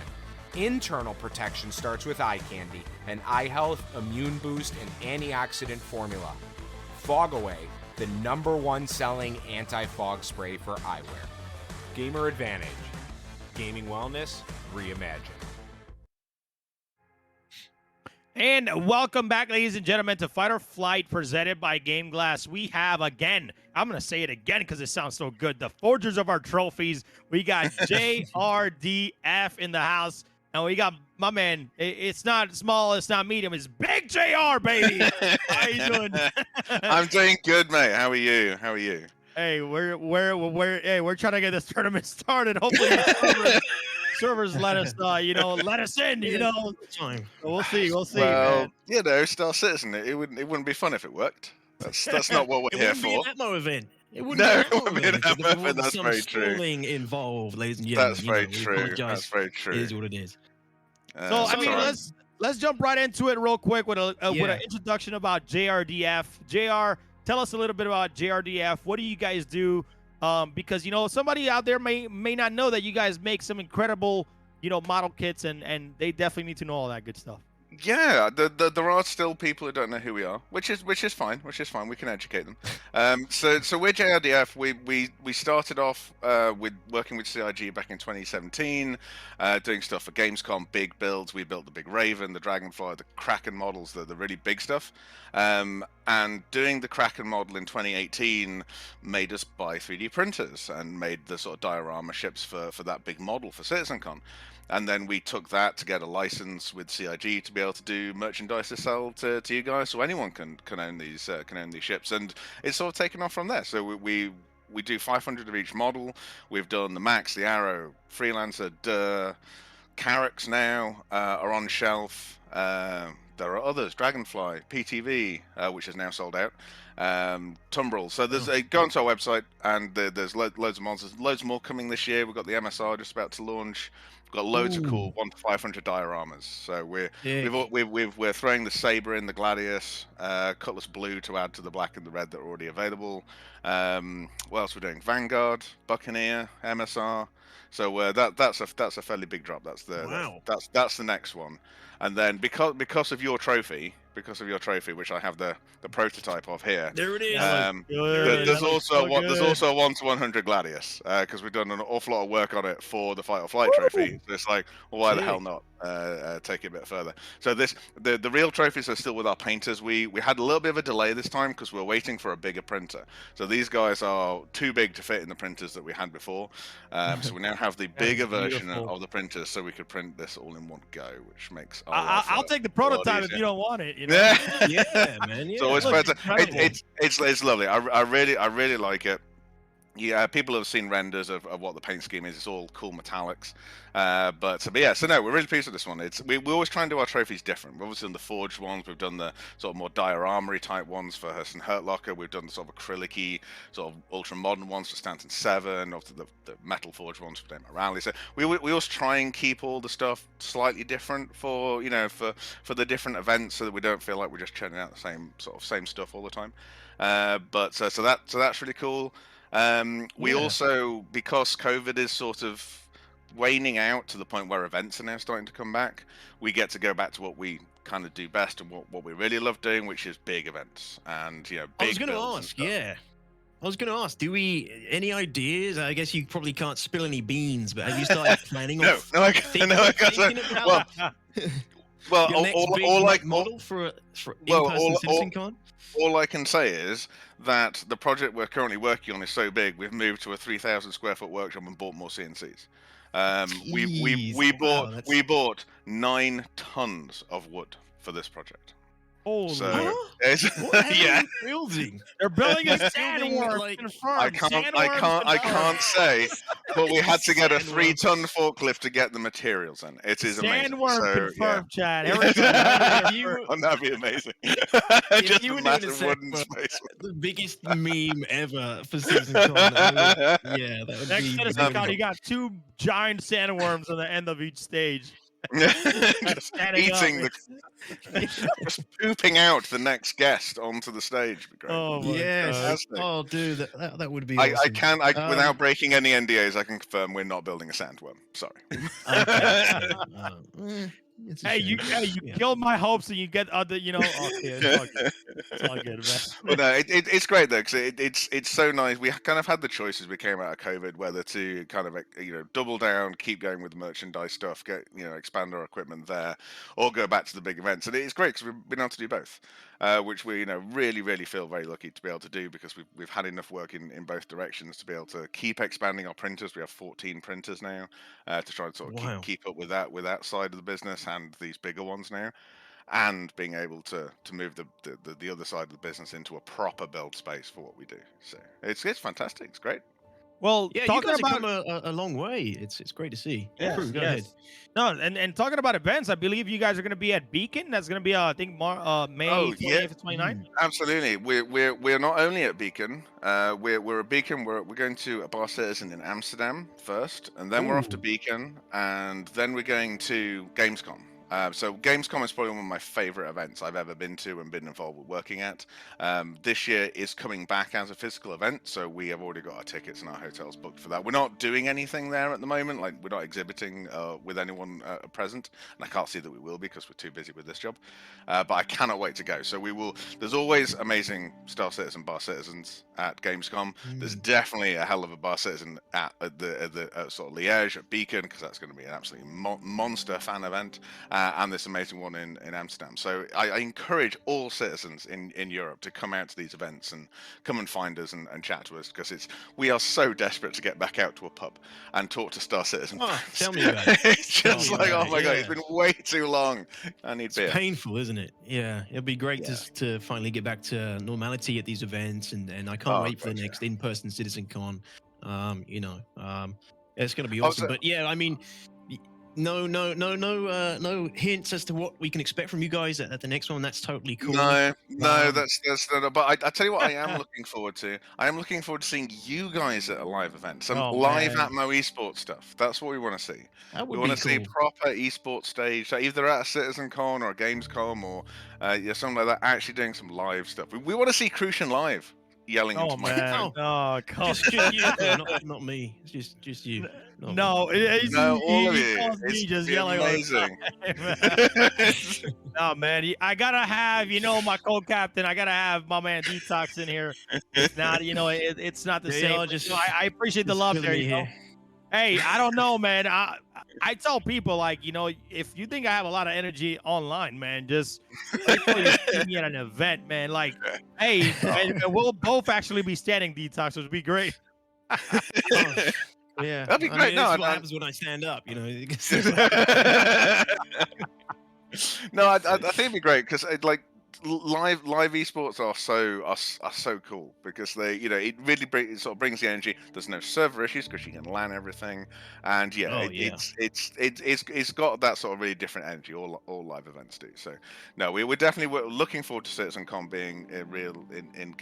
Internal protection starts with eye candy, an eye health, immune boost, and antioxidant formula. Fog Away, the #1 selling anti-fog spray for eyewear. Gamer Advantage. Gaming wellness reimagined. And welcome back, ladies and gentlemen, to Fight or Flight presented by Game Glass. We have, again, I'm going to say it again because it sounds so good, the forgers of our trophies. We got JRDF in the house, and we got my man. It's not small, it's not medium, it's Big JR, baby. How you doing? I'm doing good, mate. How are you? How are you? Hey, we're trying to get this tournament started. Hopefully, servers let us, let us in. So we'll see. We'll see. Well, Man. StarCitizen. It wouldn't be fun if it worked. That's not what we're here for. It wouldn't be an Atmo event. It wouldn't be an Atmo event. That's very true. Involved, ladies and gentlemen. That's very true. That's very true. It is what it is. So I mean, let's jump right into it real quick with an introduction about JRDF. JR, tell us a little bit about JRDF. What do you guys do? Because somebody out there may not know that you guys make some incredible model kits, and they definitely need to know all that good stuff. Yeah, there are still people who don't know who we are, which is fine. We can educate them. So we're JRDF. We started off with working with CIG back in 2017, doing stuff for Gamescom, big builds. We built the big Raven, the Dragonfly, the Kraken models, the really big stuff. And doing the Kraken model in 2018 made us buy 3D printers and made the sort of diorama ships for that big model for CitizenCon. And then we took that to get a license with CIG to be able to do merchandise to sell to you guys, so anyone can own these ships, and it's sort of taken off from there. So we do 500 of each model. We've done the Max, the Arrow, Freelancer, Carrax now are on shelf. There are others, Dragonfly, PTV, which is now sold out, Tumbrel. So there's go onto our website, and there's loads of monsters, loads more coming this year. We've got the MSR just about to launch. We've got loads of cool 1 to 500 dioramas. So we're throwing the Saber in, the Gladius, Cutlass Blue to add to the black and the red that are already available. What else we're doing? Vanguard, Buccaneer, MSR. So that's a fairly big drop. That's the next one. And then because of your trophy, which I have the prototype of here. There it is. There's also a 1 to 100 Gladius because we've done an awful lot of work on it for the Fight or Flight trophy. So it's like, well, why the hell not take it a bit further? So the real trophies are still with our painters. We had a little bit of a delay this time because we were waiting for a bigger printer. So these guys are too big to fit in the printers that we had before. So we now have the bigger version of the printers, so we could print this all in one go, which makes I'll take the prototype if you don't want it. Yeah, man. Yeah. It's always better. It's lovely. I really like it. Yeah, people have seen renders of what the paint scheme is. It's all cool metallics. So no, we're really pleased with this one. We always try and do our trophies different. We've obviously done the forged ones. We've done the sort of more diorama type ones for Hearst and Hurtlocker. We've done the sort of acrylic-y, sort of ultra modern ones for Stanton 7. Obviously the metal forged ones for Dame Rally. So we always try and keep all the stuff slightly different for for the different events, so that we don't feel like we're just churning out the same stuff all the time. So that's really cool. We also, because COVID is sort of waning out to the point where events are now starting to come back, we get to go back to what we kind of do best and what we really love doing, which is big events and big. I was going to ask, do we any ideas? I guess you probably can't spill any beans, but have you started planning? I can't. Well, your next model for in-person CitizenCon? All I can say is that the project we're currently working on is so big, we've moved to a 3,000 square foot workshop and bought more CNCs. We bought 9 tons of wood for this project. Holy. So Huh? it's, What yeah. are you building? They're building a Building, sandworm. like- Confirmed. I Sandworms can't say, but we had to get a Sandworm. 3-ton forklift to get the materials in. It is amazing. Sandworm So, confirmed, Chad. yeah. Here we go. If you, Wouldn't that be amazing? if Just you a were doing a massive wooden sandworm, space. the biggest meme ever for CitizenCon. I mean, yeah, that would Next be. CitizenCon, brilliant. you got 2 giant sandworms on the end of each stage. Just Standing up. eating just pooping out the next guest onto the stage. Would be great. Oh my Yes. god. Fantastic. Oh, dude, that would be I awesome. can, Um, without breaking any NDAs, I can confirm we're not building a sandworm. Sorry. It's a Hey, you shame. Yeah. killed my hopes and you get other, you know. Okay, it's all good, man. But no, it's great though, because it's so nice. We kind of had the choices. We came out of COVID whether to kind of double down, keep going with the merchandise stuff, expand our equipment there, or go back to the big events. And it's great because we've been able to do both, which we really feel very lucky to be able to do, because we've had enough work in both directions to be able to keep expanding our printers. We have 14 printers now to try and sort of Wow. keep up with that side of the business and these bigger ones now. And being able to move the other side of the business into a proper build space for what we do. So it's fantastic. It's great. Well, Yeah, you talking guys about have come a long way. It's great to see. yes, Prue, go yes. ahead. No, and talking about events, I believe you guys are going to be at Beacon. That's going to be I think May Oh, 28th yeah. to 29th. Absolutely. We're not only at Beacon. We're at Beacon. We're going to a Bar Citizen in Amsterdam first, and then we're off to Beacon, and then we're going to Gamescom. So Gamescom is probably one of my favorite events I've ever been to and been involved with working at. This year is coming back as a physical event, so we have already got our tickets and our hotels booked for that. We're not doing anything there at the moment, like we're not exhibiting with anyone present, and I can't see that we will because we're too busy with this job. But I cannot wait to go. So we will. There's always amazing Star Citizen Bar Citizens at Gamescom. There's definitely a hell of a Bar Citizen at sort of Liège at Beacon, because that's going to be an absolutely monster fan event. And this amazing one in Amsterdam. So I encourage all citizens in Europe to come out to these events and come and find us and chat to us, because we are so desperate to get back out to a pub and talk to Star Citizen. Oh, tell me about it. It's just Tell me like, about oh my it, god, yeah. it's been way too long. I need It's beer. painful, isn't it? Yeah, it'll be great to finally get back to normality at these events, and I can't wait for the next in-person CitizenCon. It's going to be awesome. But yeah, I mean, no hints as to what we can expect from you guys at the next one. That's totally cool. No, that's not. But I tell you what, I am looking forward to. I am looking forward to seeing you guys at a live event, some live man. Atmo esports stuff. That's what we want to see. That We would want to be see cool. proper esports stage, so either at a CitizenCon or a Gamescom or something like that. Actually doing some live stuff. We want to see Crucian live yelling Oh into my man. Oh, come Just you, not me. It's just you. No, all of you. calls me It's just been yelling all the amazing. time. No, man, I gotta have my co-captain. I gotta have my man Detox in here. It's not, it's not the They same. are just- I appreciate the just love filling there. me You know? here. Hey, I don't know, man. I tell people, like, if you think I have a lot of energy online, man, just wait till you see me at an event, man. Like, hey, and we'll both actually be standing Detox, which would be great. Yeah, That'd be I great. mean, No, that's what I- happens when I stand up. No, I think it'd be great because live esports are so cool because they it really it sort of brings the energy. There's no server issues because you can LAN everything, and it's got that sort of really different energy. All live events do. So no, we're definitely looking forward to CitizenCon being real in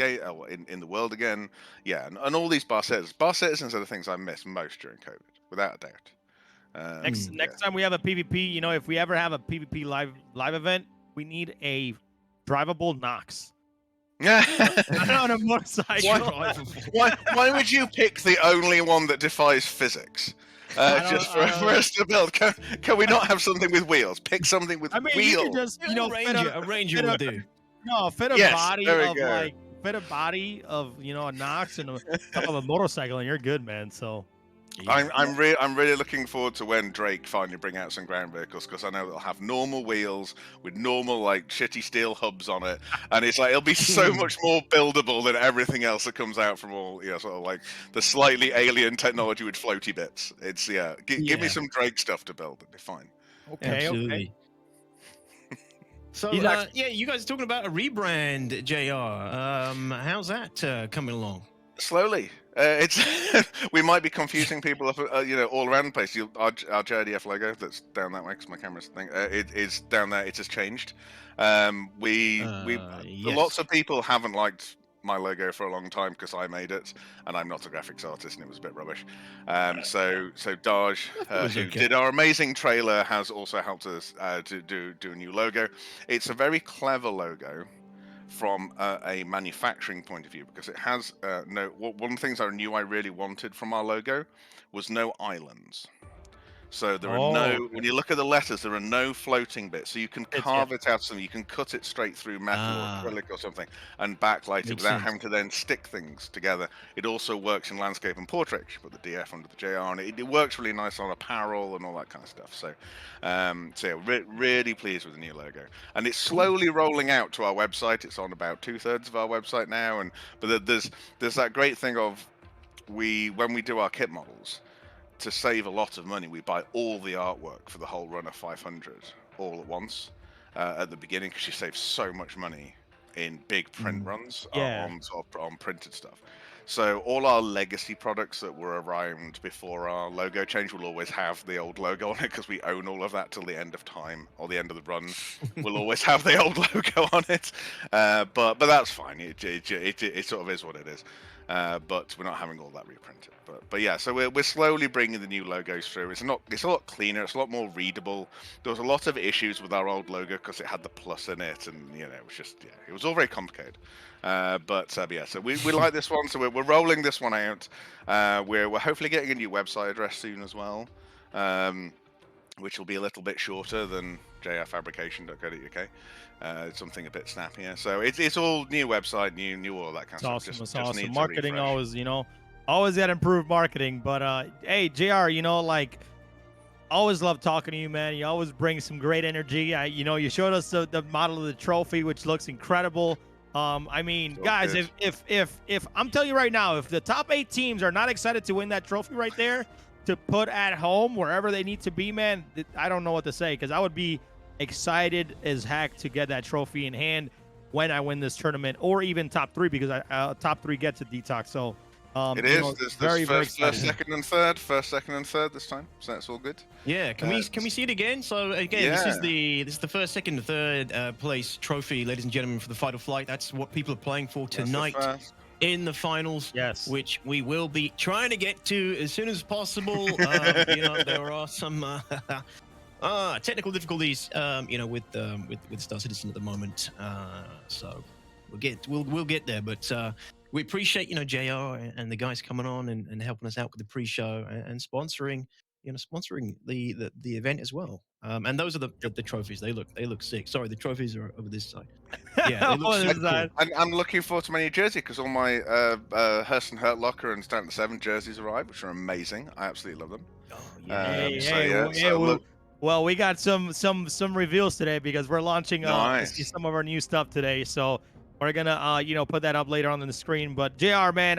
the world again. Yeah, and all these bar citizens are the things I miss most during COVID, without a doubt. Next time we have a PvP, if we ever have a PvP live event, we need a drivable Nox. Yeah. On a motorcycle. Why would you pick the only one that defies physics? Just for us to build. Can we not have something with wheels? Pick something with I mean, wheels. you can just, a ranger will do. fit a Yes, body there we of go. fit a body of a Nox and top of a motorcycle, and you're good, man. So I'm really looking forward to when Drake finally bring out some ground vehicles, because I know they'll have normal wheels with normal shitty steel hubs on it, and it's it'll be so much more buildable than everything else that comes out from all sort of the slightly alien technology with floaty bits. It's give me some Drake stuff to build, it'll be fine. okay. Absolutely. So He's actually- yeah, you guys are talking about a rebrand, JR. How's that coming along? Slowly. It's we might be confusing people up, all around the place. Our JRDF logo that's down that way because my camera's thing. It is down there. It has changed. Yes. Lots of people haven't liked my logo for a long time because I made it, and I'm not a graphics artist, and it was a bit rubbish. So Daj, was who okay. did our amazing trailer, has also helped us to do a new logo. It's a very clever logo from a manufacturing point of view because it has one of the things I knew I really wanted from our logo was no islands. So there are no, when you look at the letters, there are no floating bits. So you can carve it out, you can cut it straight through metal or acrylic or something and backlight it without having to then stick things together. It also works in landscape and portrait. You put the DF under the JR, and it works really nice on apparel and all that kind of stuff. So, yeah, really pleased with the new logo, and it's slowly rolling out to our website. It's on about 2/3 of our website now, but there's that great thing of when we do our kit models. To save a lot of money, we buy all the artwork for the whole run of 500 all at once at the beginning because you save so much money in big print runs on printed stuff. So all our legacy products that were around before our logo change will always have the old logo on it because we own all of that till the end of time or the end of the run. We'll always have the old logo on it, but that's fine. It sort of is what it is. But we're not having all that reprinted. But yeah, so we're slowly bringing the new logos through. It's a lot cleaner. It's a lot more readable. There was a lot of issues with our old logo because it had the plus in it, and it was just it was all very complicated. But yeah, so we like this one. So we're rolling this one out. We're hopefully getting a new website address soon as well, which will be a little bit shorter than jrfabrication.co.uk. Something a bit snappier. So it's all new website, new all that kind of stuff. It's awesome. Marketing always, always got to improve marketing. But hey, JR, always love talking to you, man. You always bring some great energy. You showed us the model of the trophy, which looks incredible. I mean, so guys, good. if I'm telling you right now, if the top 8 teams are not excited to win that trophy right there, to put at home wherever they need to be, man, I don't know what to say because I would be excited as heck to get that trophy in hand when I win this tournament, or even top 3 because top 3 gets a detox. So it is. There's first, second, and third. First, second, and third this time. So that's all good. Yeah. Can we see it again? So again, this is the first, second, and third place trophy, ladies and gentlemen, for the Fight or Flight. That's what people are playing for tonight in the finals. Yes. Which we will be trying to get to as soon as possible. There are some. Technical difficulties, with StarCitizen at the moment. So we'll get there. But we appreciate, JR and the guys coming on and helping us out with the pre-show and sponsoring the event as well. And those are the trophies. They look sick. Sorry, the trophies are over this side. Yeah, they look super cool. And I'm looking forward to my new jersey because all my Hearst and Hurt Locker and Stanton 7 jerseys arrived, which are amazing. I absolutely love them. Oh yeah. Well, we got some reveals today because we're launching some of our new stuff today. So we're gonna put that up later on the screen. But JR, man,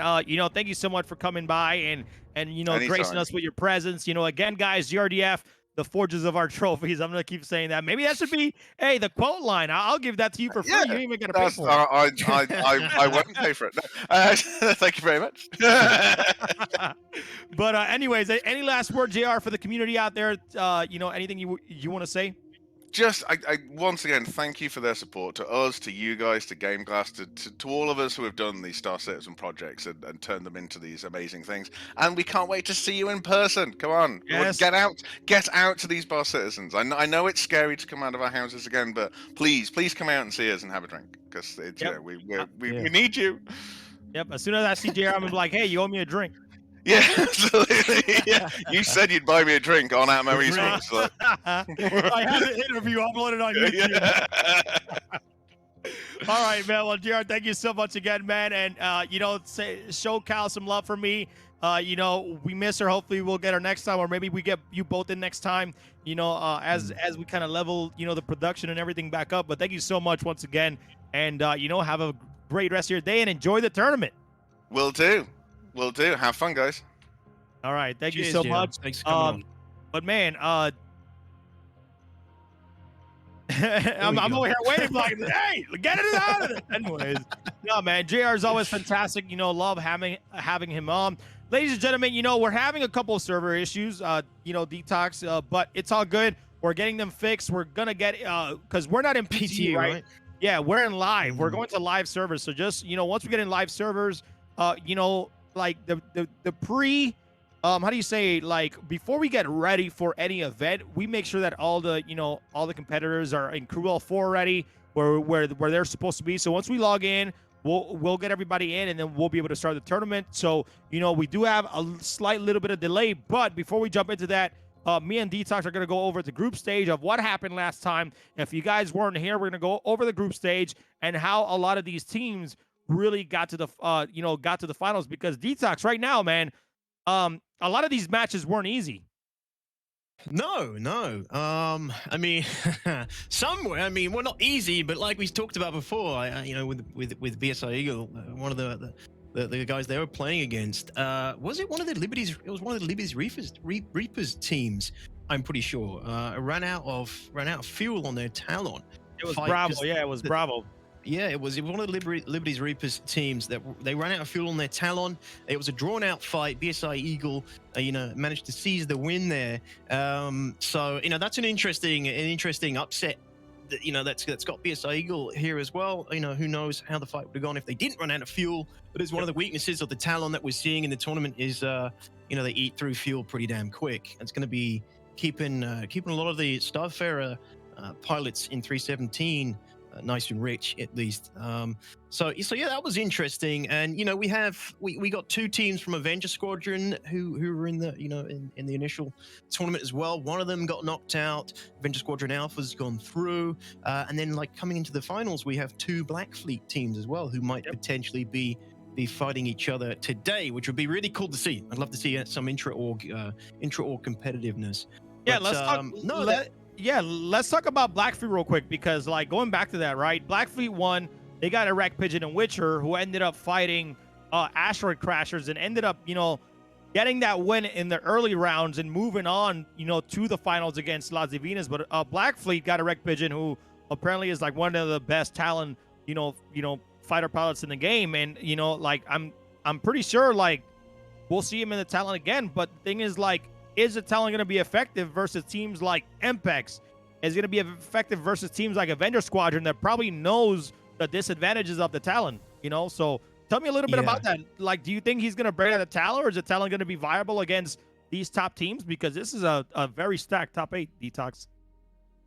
thank you so much for coming by and Anytime. gracing us with your presence. Again, guys, JRDF, the forges of our trophies. I'm gonna keep saying that. Maybe that should be the quote line. I'll give that to you for free. You ain't even gonna pay for it. I won't pay for it. Thank you very much. But anyways, any last word, JR, for the community out there? Anything you want to say? Just, I once again, thank you for their support to us, to you guys, to Game Glass, to all of us who have done these StarCitizen projects and turned them into these amazing things. And we can't wait to see you in person. Come on, yes. Get out to these Bar Citizens. I know it's scary to come out of our houses again, but please come out and see us and have a drink because we need you. Yep. As soon as I see JR, I'm gonna be like, hey, you owe me a drink. Yeah, absolutely. Yeah. You said you'd buy me a drink on Atmo Esports. So. I have an interview uploaded on YouTube. Yeah. All right, man. Well, JR, thank you so much again, man. And, show Cal some love for me. We miss her. Hopefully we'll get her next time, or maybe we get you both in next time, as we kind of level, the production and everything back up. But thank you so much once again. And, have a great rest of your day and enjoy the tournament. Will do. Will do. Have fun, guys. All right. Thank you so much. Thanks for coming on. But man, I'm over here waiting, like, hey, get it out of it. Anyways, no, man, JR is always fantastic. Love having him on. Ladies and gentlemen, we're having a couple of server issues, Detox, but it's all good. We're getting them fixed. We're gonna get because we're not in PTU, right? Yeah, we're in live. We're going to live servers. So just once we get in live servers, like the pre. How do you say, like, before we get ready for any event, we make sure that all the competitors are in crew L4 already, where they're supposed to be. So once we log in, we'll get everybody in, and then we'll be able to start the tournament. So we do have a slight little bit of delay, but before we jump into that, me and Detox are going to go over the group stage of what happened last time. If you guys weren't here, we're going to go over the group stage and how a lot of these teams really got to the finals, because Detox right now, man, a lot of these matches weren't easy. No. I mean, somewhere. I mean, well, not easy, but like we talked about before, with BSI Eagle, one of the guys they were playing against, was it one of the Liberties? It was one of the Liberties Reapers teams. I'm pretty sure. Ran out of fuel on their Talon. It was Bravo. Yeah, it was Bravo. Yeah, it was one of the Liberties Reapers teams that they ran out of fuel on their Talon. It was a drawn-out fight. BSI Eagle, managed to seize the win there. So that's an interesting upset. That's got BSI Eagle here as well. Who knows how the fight would have gone if they didn't run out of fuel. But it's one of the weaknesses of the Talon that we're seeing in the tournament is, they eat through fuel pretty damn quick. It's going to be keeping a lot of the Starfarer pilots in 317. Nice and rich, at least. So yeah, that was interesting. And we got two teams from Avenger Squadron who were in the in the initial tournament as well. One of them got knocked out. Avenger Squadron Alpha's gone through, and then coming into the finals, we have two Black Fleet teams as well who might potentially be fighting each other today, which would be really cool to see. I'd love to see some intra-org competitiveness. Yeah, but, let's talk. Yeah, let's talk about Black Fleet real quick, because going back to that, right? Black Fleet won. They got a Wreck Pigeon and Witcher, who ended up fighting Asteroid Crashers and ended up, getting that win in the early rounds and moving on, to the finals against Las Divinas. But Black Fleet got a Wreck Pigeon, who apparently is one of the best talent, fighter pilots in the game. And I'm pretty sure we'll see him in the talent again. But the thing is is the talent going to be effective versus teams like MPeX? Is going to be effective versus teams like Avenger Squadron that probably knows the disadvantages of the talent? So tell me a little bit about that. Do you think he's going to break out the talent, or is the talent going to be viable against these top teams? Because this is a very stacked top 8, Detox.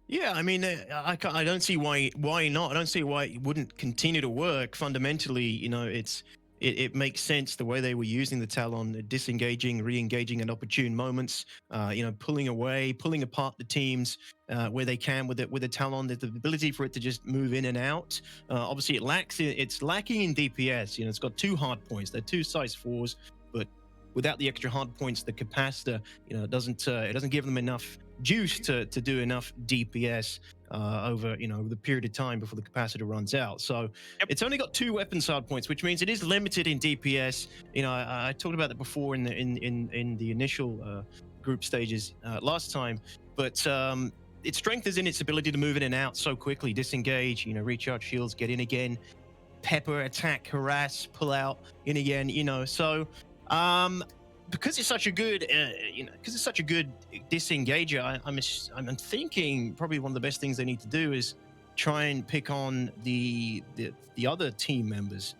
Yeah, I mean, I don't see why not. I don't see why it wouldn't continue to work. Fundamentally, it makes sense the way they were using the Talon, disengaging, re-engaging at opportune moments, pulling away, pulling apart the teams where they can with the Talon. There's the ability for it to just move in and out. Obviously, it's lacking in DPS. It's got 2 hard points. They're 2 size 4s, but without the extra hard points, the capacitor, it doesn't give them enough juice to do enough DPS over the period of time before the capacitor runs out. So it's only got 2 weapons hard points, which means it is limited in DPS. I talked about that before in the initial group stages last time, but its strength is in its ability to move in and out so quickly, disengage, recharge shields, get in again, pepper, attack, harass, pull out, in again. So because it's such a good, disengager, I'm thinking probably one of the best things they need to do is try and pick on the other team members'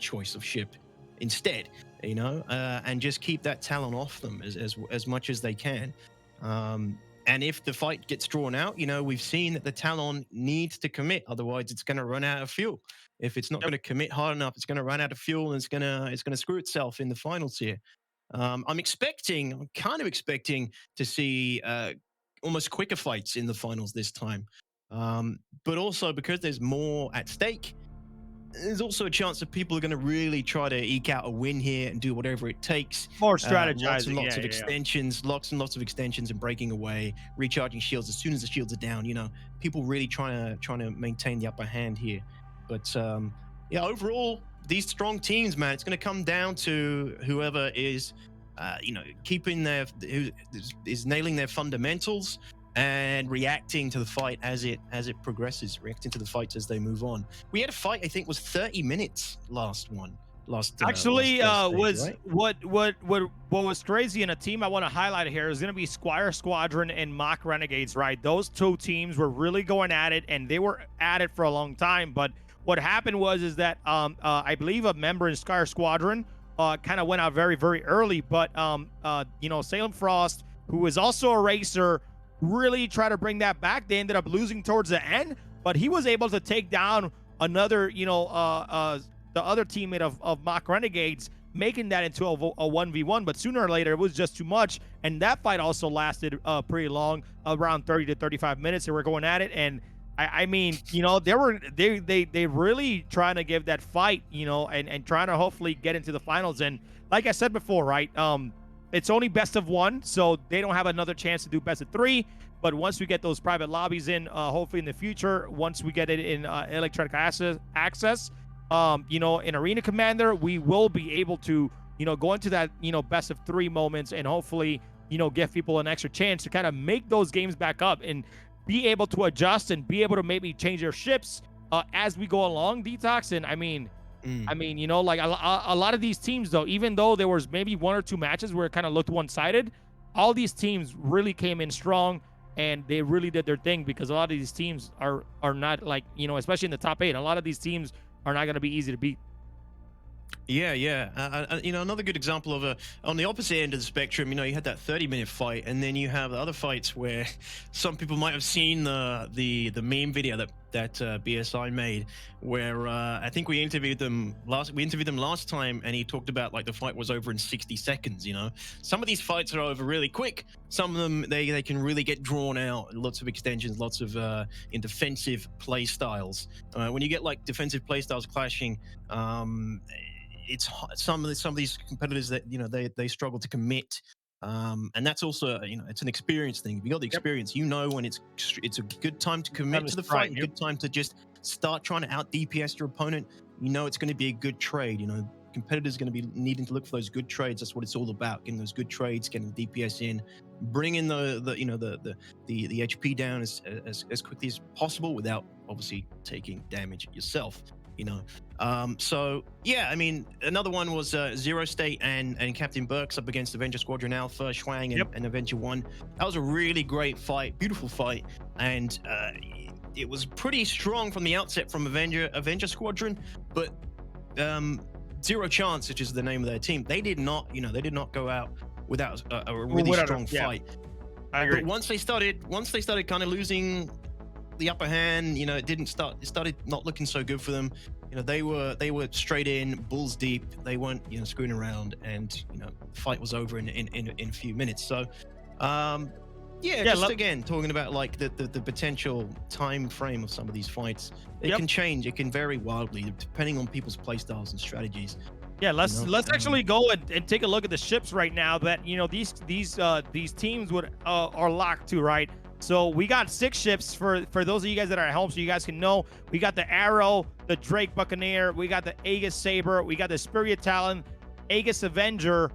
choice of ship instead, and just keep that Talon off them as much as they can. And if the fight gets drawn out, we've seen that the Talon needs to commit, otherwise it's going to run out of fuel. If it's not going to commit hard enough, it's going to run out of fuel, and it's going to screw itself in the finals here. I'm kind of expecting to see almost quicker fights in the finals this time. But also because there's more at stake, there's also a chance that people are going to really try to eke out a win here and do whatever it takes. More strategizing. Lots and lots of extensions, lots and lots of extensions and breaking away, recharging shields as soon as the shields are down. People really trying to maintain the upper hand here. But overall, these strong teams, man, it's going to come down to whoever is, who is nailing their fundamentals and reacting to the fight as it progresses, reacting to the fights as they move on. We had a fight, I think, was 30 minutes last Actually, last stage, was right? what was crazy in a team I want to highlight here is going to be Squadron and Mach Renegades, right? Those two teams were really going at it, and they were at it for a long time. But what happened is that I believe a member in Squadron kind of went out very, very early. But you know, Salem Frost, who is also a racer, really tried to bring that back. They ended up losing towards the end, but he was able to take down another, you know, the other teammate of Mach Renegades, making that into a 1v1. But sooner or later, it was just too much, and that fight also lasted pretty long, around 30 to 35 minutes. They were going at it, and I mean, you know, they really trying to give that fight, you know, and trying to hopefully get into the finals. And like I said before, right, it's only best of one, so they don't have another chance to do best of three. But once we get those private lobbies in, hopefully in the future, once we get it in electronic access, you know, in Arena Commander, we will be able to, you know, go into that, you know, best of three moments, and hopefully, you know, give people an extra chance to kind of make those games back up and be able to adjust and be able to maybe change their ships as we go along, Detox. And I mean, you know, like a lot of these teams, though, even though there was maybe one or two matches where it kind of looked one-sided, all these teams really came in strong, and they really did their thing, because a lot of these teams are not, like, you know, especially in the top 8, a lot of these teams are not going to be easy to beat. Yeah. You know, another good example of on the opposite end of the spectrum, you know, you had that 30-minute fight, and then you have the other fights where some people might have seen the meme video that BSI made, where I think we interviewed them last time, and he talked about, like, the fight was over in 60 seconds. You know, some of these fights are over really quick. Some of them they can really get drawn out, lots of extensions, lots of in defensive play styles. When you get, like, defensive play styles clashing, it's some of these competitors that, you know, they struggle to commit, and that's also, you know, it's an experience thing. If you got the experience, you know when it's a good time to commit to the fight, a good time to just start trying to out DPS your opponent. You know it's going to be a good trade. You know, competitors are going to be needing to look for those good trades. That's what it's all about: getting those good trades, getting DPS in, bringing the you know the HP down as quickly as possible without obviously taking damage yourself. You know, so yeah, I mean, another one was Zero State and Captain Burks up against Avenger Squadron Alpha, Schwang and Avenger 1. That was a really great fight, beautiful fight, and it was pretty strong from the outset from Avenger Squadron, but Zero Chance, which is the name of their team, they did not go out without a really strong fight. I agree. But once they started kind of losing the upper hand, you know, it started not looking so good for them. You know, they were straight in, balls deep. They weren't, you know, screwing around, and, you know, the fight was over in a few minutes. So again, talking about, like, the potential time frame of some of these fights, it can change, it can vary wildly depending on people's play styles and strategies. Yeah, let's actually go and take a look at the ships right now that, you know, these teams are locked to, right? So we got 6 ships for those of you guys that are at home, so you guys can know. We got the Arrow, the Drake Buccaneer, we got the Aegis Saber, we got the Spirit Talon, Aegis Avenger,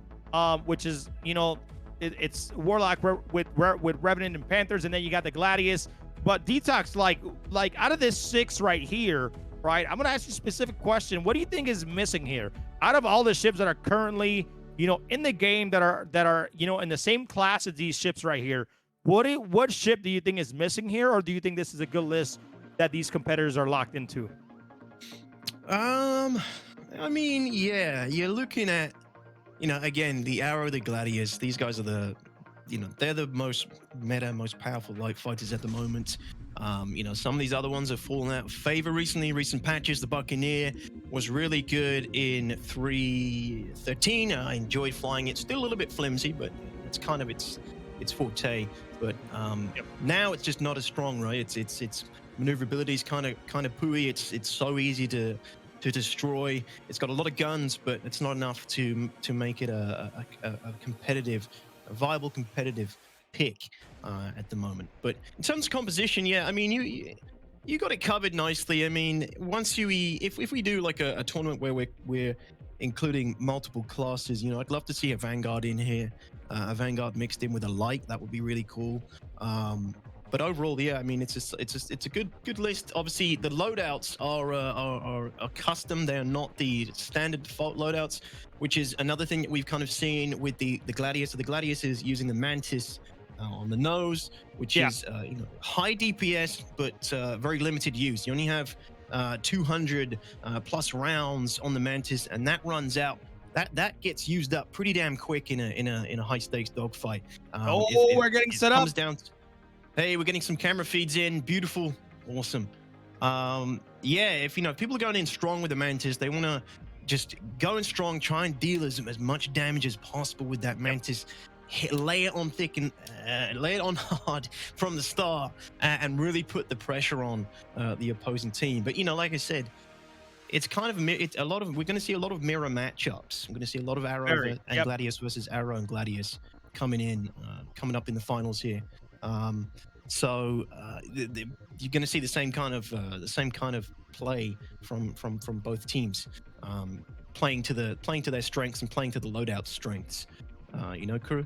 which is, you know, it's Warlock with Revenant and Panthers, and then you got the Gladius. But Detox, like out of this 6 right here, right? I'm gonna ask you a specific question. What do you think is missing here? Out of all the ships that are currently, you know, in the game that are you know, in the same class as these ships right here, what ship do you think is missing here, or do you think this is a good list that these competitors are locked into? I mean, yeah, you're looking at, you know, again, the Arrow, the Gladius. These guys are they're the most meta, most powerful light fighters at the moment. You know, some of these other ones have fallen out of favor recently. Recent patches, the Buccaneer was really good in 3.13. I enjoyed flying it. Still a little bit flimsy, but it's kind of its forte. But now it's just not as strong, right? Its maneuverability is kind of pooey. It's so easy to destroy. It's got a lot of guns, but it's not enough to make it a viable competitive pick at the moment. But in terms of composition, yeah, I mean, you got it covered nicely. I mean, once if we do like a tournament where we're including multiple classes, you know, I'd love to see a Vanguard in here, a Vanguard mixed in with a light. That would be really cool. But overall, yeah, I mean, it's a good list. Obviously, the loadouts are custom. They are not the standard default loadouts, which is another thing that we've kind of seen with the Gladius. So the Gladius is using the Mantis on the nose, which is high DPS but very limited use. You only have 200 plus rounds on the Mantis, and that runs out. That gets used up pretty damn quick in a high stakes dogfight. We're getting set up. Hey, we're getting some camera feeds in. Beautiful, awesome. Yeah, if people are going in strong with the Mantis, they want to just go in strong, try and deal as much damage as possible with that Mantis. Lay it on thick and lay it on hard from the start, and really put the pressure on the opposing team. But like I said, it's kind of we're going to see a lot of mirror matchups. We're going to see a lot of Arrow and Gladius versus Arrow and Gladius coming up in the finals here. So you're going to see the same kind of play from both teams, playing to their strengths and playing to the loadout strengths. Crew.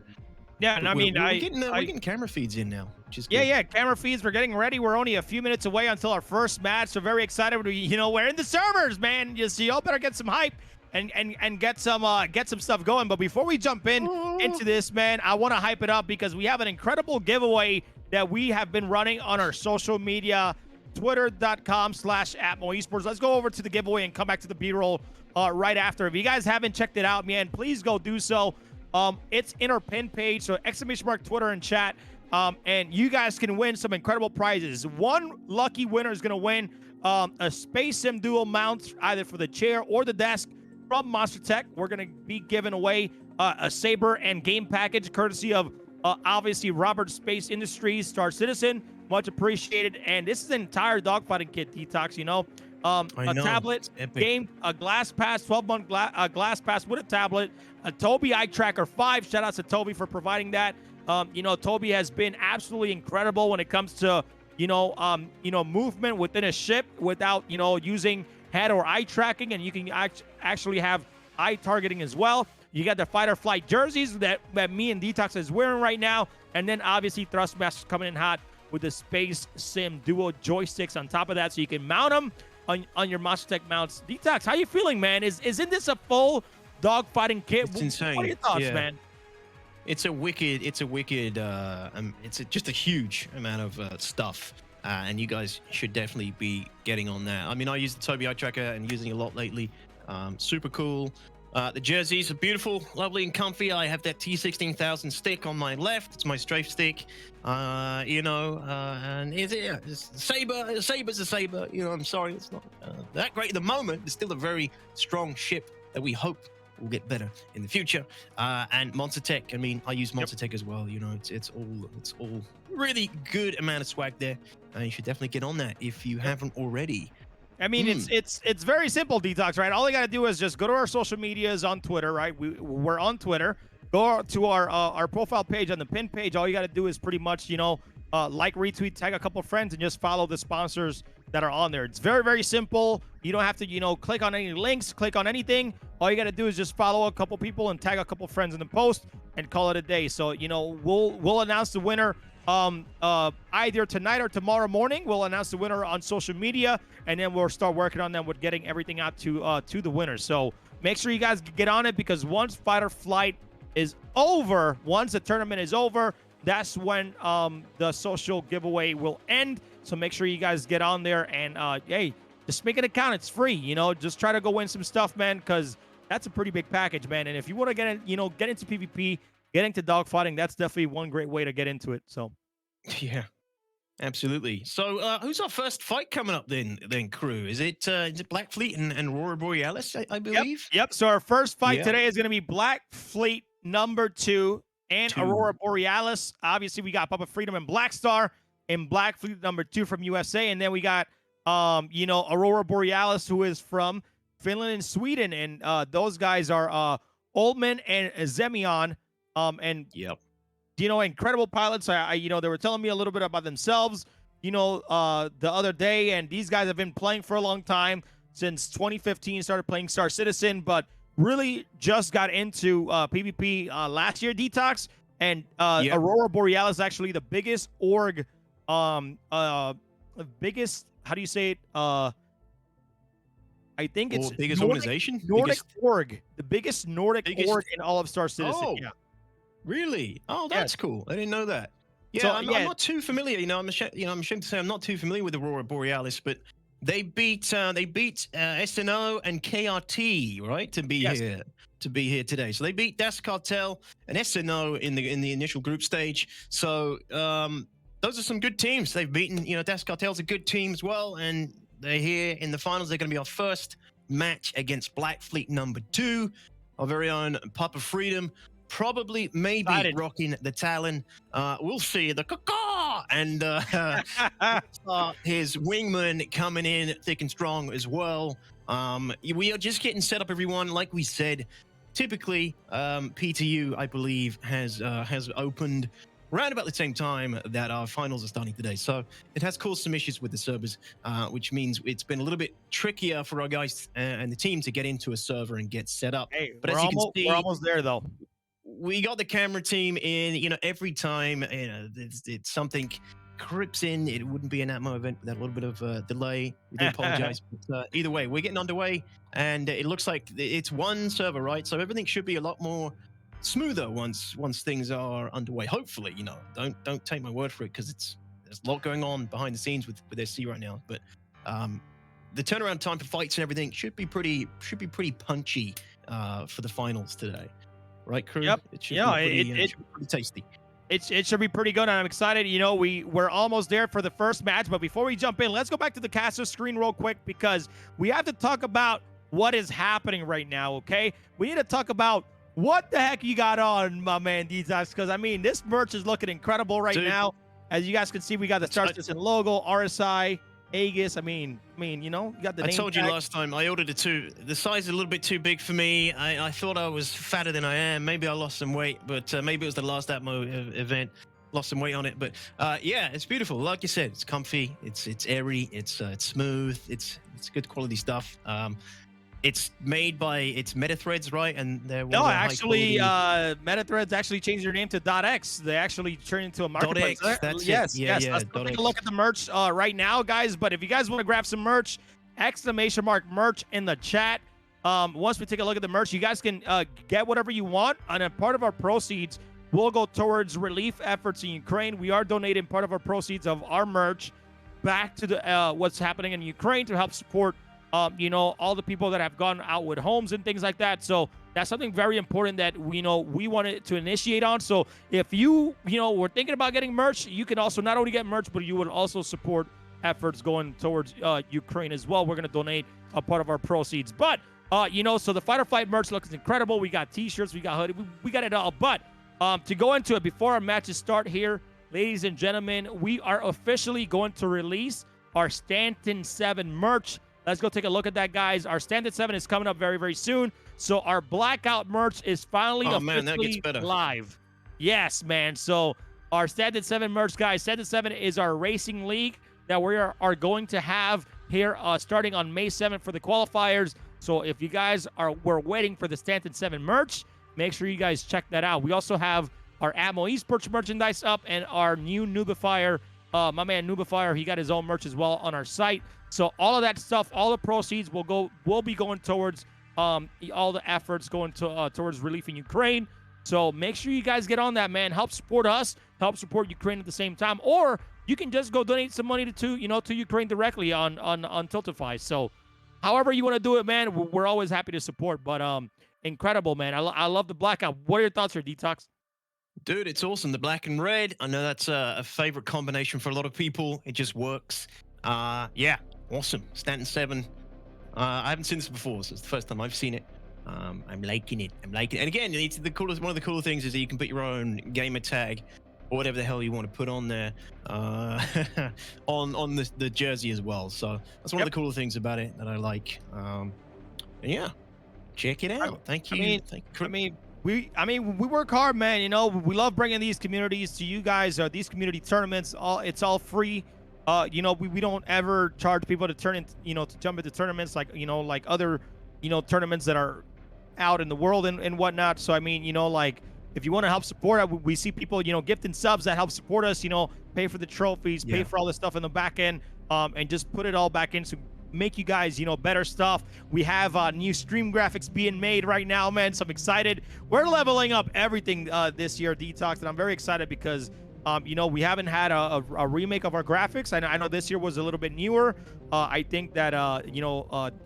Yeah, and we're getting camera feeds in now, which is good. Yeah, camera feeds. We're getting ready. We're only a few minutes away until our first match, so very excited. We're in the servers, man. You all better get some hype and get some stuff going. But before we jump into this, man, I want to hype it up because we have an incredible giveaway that we have been running on our social media, twitter.com/@MoEsports. Let's go over to the giveaway and come back to the B-roll right after. If you guys haven't checked it out, man, please go do so. It's in our pin page, so ! Twitter and chat, and you guys can win some incredible prizes. One lucky winner is going to win a Space Sim Dual mount, either for the chair or the desk from Monster Tech. We're going to be giving away a Saber and game package, courtesy of obviously Robert Space Industries, StarCitizen. Much appreciated. And this is an entire dogfighting kit, Detox, a tablet, game, a glass pass, 12-month glass pass with a tablet, a Toby Eye Tracker 5. Shout out to Toby for providing that. Toby has been absolutely incredible when it comes to, movement within a ship without, using head or eye tracking, and you can actually have eye targeting as well. You got the fighter flight jerseys that me and Detox is wearing right now, and then obviously Thrustmasters coming in hot with the Space Sim Duo joysticks on top of that, so you can mount them on your Monster Tech mounts. Detox, how you feeling, man? Isn't this a full dogfighting kit? It's insane. What are your thoughts, man? It's just a huge amount of stuff, and you guys should definitely be getting on that. I mean, I use the Toby Eye Tracker and using it a lot lately. Super cool. The jerseys are beautiful, lovely, and comfy. I have that T16000 stick on my left. It's my strafe stick. And it's Saber. Saber's a Saber. I'm sorry, it's not that great at the moment. It's still a very strong ship that we hope will get better in the future. And Monster Tech. I mean, I use Monster Tech as well. It's all really good amount of swag there. You should definitely get on that if you haven't already. I mean, it's very simple, Detox, right? All you got to do is just go to our social medias on Twitter, right? We're on Twitter. Go to our profile page on the pin page. All you got to do is pretty much, like, retweet, tag a couple friends, and just follow the sponsors that are on there. It's very, very simple. You don't have to, click on any links, click on anything. All you got to do is just follow a couple people and tag a couple friends in the post and call it a day. So, we'll announce the winner either tonight or tomorrow morning. We'll announce the winner on social media, and then we'll start working on them with getting everything out to the winners. So make sure you guys get on it, because once Fighter Flight is over, once the tournament is over, that's when the social giveaway will end. So make sure you guys get on there and hey, just make an account. It's free. Just try to go win some stuff, man, because that's a pretty big package, man. And if you want to get into PvP, get into dogfighting, that's definitely one great way to get into it. So yeah, absolutely. So who's our first fight coming up then crew? Is it Black Fleet and Aurora Borealis, I believe? Yep. So our first fight today is going to be Black Fleet #2 and Aurora Borealis. Obviously, we got Papa Freedom and Black Star in Black Fleet #2 from USA, and then we got Aurora Borealis, who is from Finland and Sweden, and those guys are Oldman and Zemion. And incredible pilots. They were telling me a little bit about themselves, the other day, and these guys have been playing for a long time, since 2015, started playing StarCitizen, but really just got into PvP last year, Detox. And Aurora Borealis is actually the biggest org biggest, how do you say it? I think it's biggest Nordic, organization? Nordic Biggest- org, the biggest Nordic Biggest- org in all of StarCitizen. Oh. Yeah. Really? Oh, that's cool. I didn't know that. Yeah, So, I'm not too familiar. I'm ashamed to say I'm not too familiar with Aurora Borealis, but they beat SNO and KRT, right, to be here today. So they beat Das Cartel and SNO in the initial group stage. So those are some good teams. They've beaten, Das Cartel's a good team as well, and they're here in the finals. They're going to be our first match against Black Fleet number 2, our very own Papa Freedom. Probably, maybe rocking the Talon. We'll see the caw and his wingman coming in thick and strong as well. We are just getting set up, everyone. Like we said, typically PTU, I believe, has opened around about the same time that our finals are starting today. So it has caused some issues with the servers, which means it's been a little bit trickier for our guys and the team to get into a server and get set up. Hey, but as you can see, we're almost there though. We got the camera team in. Every time it's something creeps in, it wouldn't be an Atmo event without a little bit of delay. We do apologize, but either way, we're getting underway, and it looks like it's one server, right? So everything should be a lot more smoother once things are underway. Hopefully, don't take my word for it, because there's a lot going on behind the scenes with SC right now. But the turnaround time for fights and everything should be pretty punchy for the finals today. Right, crew? Yep. It should be pretty tasty. It should be pretty good, and I'm excited. We're almost there for the first match, but before we jump in, let's go back to the caster screen real quick, because we have to talk about what is happening right now, okay? We need to talk about what the heck you got on, my man, Detox, because, this merch is looking incredible right now. As you guys can see, we got the StarCitizen logo, RSI, Aegis. You got the name I told you tag. last time I ordered it too. The size is a little bit too big for me. I thought I was fatter than I am. Maybe I lost some weight, but maybe it was the last Atmo event. Lost some weight on it, but yeah, it's beautiful. Like you said, it's comfy. It's airy. It's smooth. It's good quality stuff. It's made by MetaThreads, right? And they're No, actually, MetaThreads actually changed their name to .x. They actually turned into a marketplace. That's yes, it. Yeah, yes. yeah, Let's go take a look at the merch right now, guys. But if you guys want to grab some merch, !merch in the chat. Once we take a look at the merch, you guys can get whatever you want, and a part of our proceeds will go towards relief efforts in Ukraine. We are donating part of our proceeds of our merch back to the what's happening in Ukraine to help support all the people that have gone out with homes and things like that. So that's something very important that we wanted to initiate on. So if you were thinking about getting merch, you can also not only get merch, but you would also support efforts going towards Ukraine as well. We're going to donate a part of our proceeds. But, so the Fight or Flight merch looks incredible. We got T-shirts, we got hoodies, we got it all. But to go into it, before our matches start here, ladies and gentlemen, we are officially going to release our Stanton 7 merch. Let's go take a look at that, guys. Our Stanton 7 is coming up very, very soon. So our Blackout merch is finally officially live. Yes, man. So our Stanton 7 merch, guys. Stanton 7 is our racing league that we are going to have here starting on May 7th for the qualifiers. So if you guys were waiting for the Stanton 7 merch, make sure you guys check that out. We also have our Ammo Esports merchandise up, and our new Noobifier, my man Noobifier, he got his own merch as well on our site. So all of that stuff, all the proceeds will be going towards all the efforts going towards relief in Ukraine. So make sure you guys get on that, man. Help support us, help support Ukraine at the same time, or you can just go donate some money to Ukraine directly on Tiltify. So however you want to do it, man, we're always happy to support. But incredible, man. I love the Blackout. What are your thoughts here, Detox? Dude, it's awesome. The black and red. I know that's a favorite combination for a lot of people. It just works. Yeah, awesome. Stanton 7. I haven't seen this before, so it's the first time I've seen it. I'm liking it. And again, it's one of the cool things is that you can put your own gamer tag or whatever the hell you want to put on there on the jersey as well. So that's one of the cooler things about it that I like. And yeah, check it out. Thank you. We work hard, man. We love bringing these communities to you guys. These community tournaments, it's all free. We don't ever charge people to to jump into tournaments like other tournaments that are out in the world and whatnot. So if you want to help support, we see people, gifting subs that help support us, pay for the trophies, pay for all the stuff in the back end, and just put it all back in to make you guys, better stuff. We have new stream graphics being made right now, man. So I'm excited. We're leveling up everything this year, Detox, and I'm very excited because we haven't had a remake of our graphics. I know this year was a little bit newer. I think that,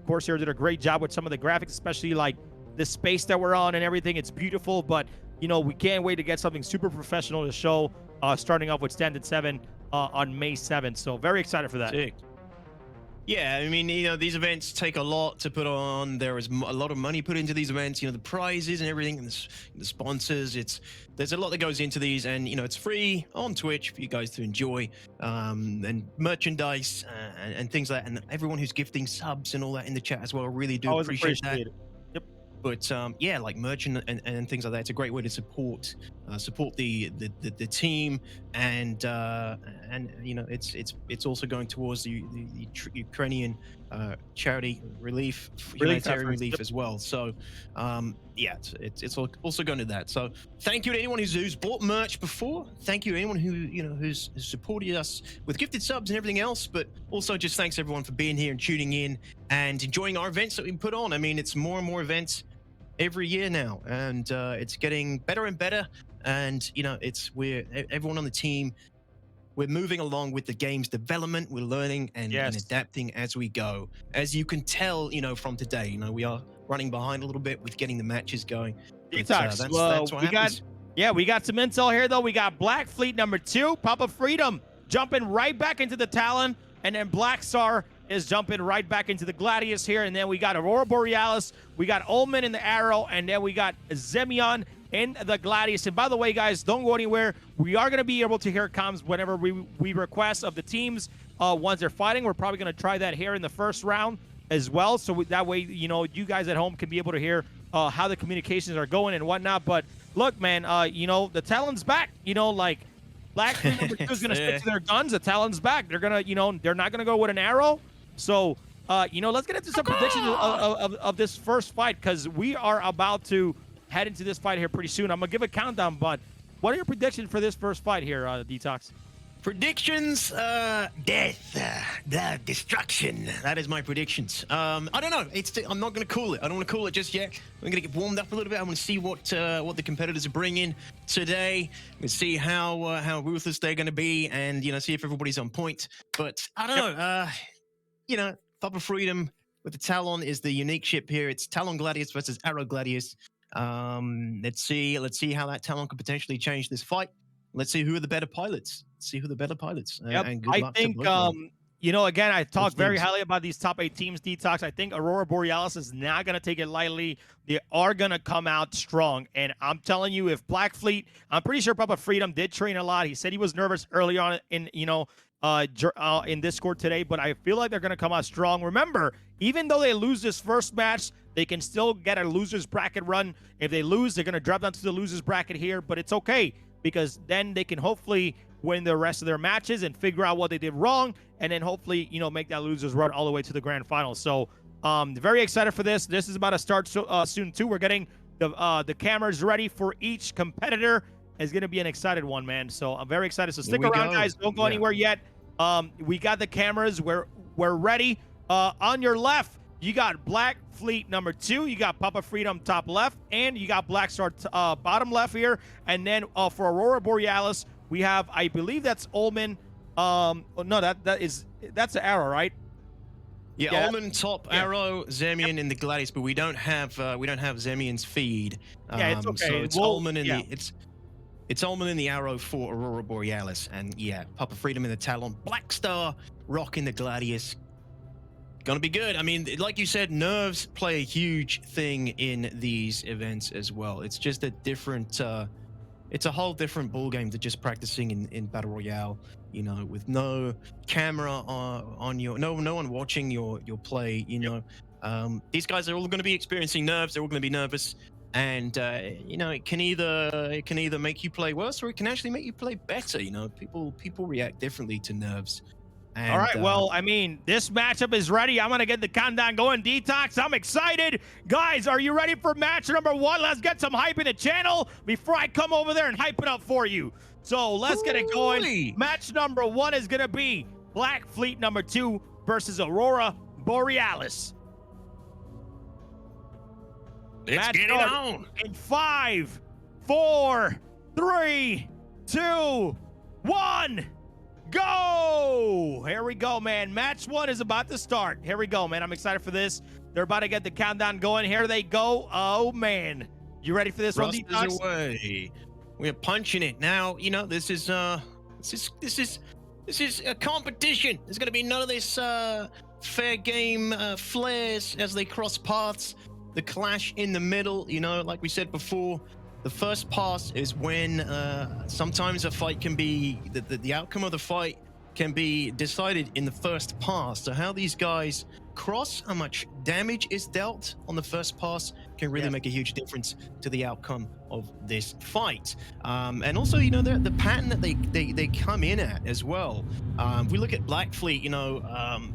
Corsair did a great job with some of the graphics, especially like the space that we're on and everything. It's beautiful, but, we can't wait to get something super professional to show, starting off with Standard 7 on May 7th. So very excited for that. Sick. Yeah, I mean, these events take a lot to put on. There is a lot of money put into these events, the prizes and everything, and the sponsors. There's a lot that goes into these, and, it's free on Twitch for you guys to enjoy, and merchandise and things like that. And everyone who's gifting subs and all that in the chat as well, really do appreciate that. Yep. But yeah, like merch and things like that. It's a great way to support the team, and it's also going towards the Ukrainian charity relief, humanitarian relief as well. So yeah, it's also going to that. So thank you to anyone who's bought merch before. Thank you to anyone who who's supported us with gifted subs and everything else. But also just thanks everyone for being here and tuning in and enjoying our events that we put on. I mean, it's more and more events every year now, and it's getting better and better. And we're everyone on the team, we're moving along with the game's development. We're learning and adapting as we go. As you can tell, from today, we are running behind a little bit with getting the matches going. That's what happens. We got some intel here though. We got Black Fleet number 2, Papa Freedom, jumping right back into the Talon, and then Black Star is jumping right back into the Gladius here. And then we got Aurora Borealis, we got Ullman in the Arrow, and then we got Zemion in the Gladius. And by the way, guys, don't go anywhere. We are going to be able to hear comms whenever we request of the teams once they're fighting. We're probably going to try that here in the first round as well. So that way, you guys at home can be able to hear how the communications are going and whatnot. But look, man, the Talon's back. Like Black Fleet number 2 is going to stick to their guns. The Talon's back. They're going to, they're not going to go with an arrow. So, let's get into some predictions of this first fight, because we are about to head into this fight here pretty soon. I'm going to give a countdown, but what are your predictions for this first fight here, Detox? Predictions, death, destruction. That is my predictions. I don't know. I'm not going to call it. I don't want to call it just yet. We're going to get warmed up a little bit. I want to see what the competitors are bringing today. We'll see how ruthless they're going to be, and see if everybody's on point. But I don't know. Papa Freedom with the Talon is the unique ship here. It's Talon Gladius versus Arrow Gladius. Let's see how that Talon could potentially change this fight. Let's see who are the better pilots. And good luck to both of them. Again, I talk very highly about these top 8 teams, Detox. I think Aurora Borealis is not going to take it lightly. They are going to come out strong. And I'm telling you, if Black Fleet, I'm pretty sure Papa Freedom did train a lot. He said he was nervous early on in Discord today, but I feel like they're going to come out strong. Remember, even though they lose this first match, they can still get a loser's bracket run. If they lose, they're going to drop down to the loser's bracket here, but it's okay, because then they can hopefully win the rest of their matches and figure out what they did wrong, and then hopefully, make that loser's run all the way to the grand final. So, very excited for this. This is about to start soon too. We're getting the cameras ready for each competitor. It's going to be an excited one, man. So I'm very excited. So stick around, guys. Don't go anywhere yet. We got the cameras. We're ready. On your left, you got Black Fleet number 2. You got Papa Freedom top left, and you got Black Star bottom left here. And then for Aurora Borealis, we have, I believe that's Ullman. No, that's the Arrow, right? Yeah, Ullman top, Arrow, Zemion in the Gladius, but we don't have Zemion's feed. It's okay. So it's Ullman in the It's Ullman in the Arrow for Aurora Borealis, and Papa Freedom in the Talon, Black Star rocking the Gladius. Gonna be good. I mean, like you said, nerves play a huge thing in these events as well. It's just a different, it's a whole different ball game to just practicing in Battle Royale. With no camera on your, no one watching your play. These guys are all going to be experiencing nerves. They're all going to be nervous. And it can either make you play worse, or it can actually make you play better. People react differently to nerves, And, All right, well, I mean, this matchup is ready. I'm going to get the countdown going. Detox, I'm excited. Guys, are you ready for match number 1? Let's get some hype in the channel before I come over there and hype it up for you. So let's get it going. Match number 1 is going to be Black Fleet number 2 versus Aurora Borealis. let's get it on. In 5, 4, 3, 2, 1. Go! Here we go, man. Match 1 is about to start. Here we go, man. I'm excited for this. They're about to get the countdown going. Here they go. Oh, man. You ready for this one, Thrusters away. We're punching it now. You know, this is a competition. There's gonna be none of this fair game flares as they cross paths. The clash in the middle. You know, like we said before. The first pass is when sometimes a fight can be, the outcome of the fight can be decided in the first pass. So how these guys cross, how much damage is dealt on the first pass can really make a huge difference to the outcome of this fight. And also, you know, the pattern that they come in at as well. If we look at Black Fleet, you know,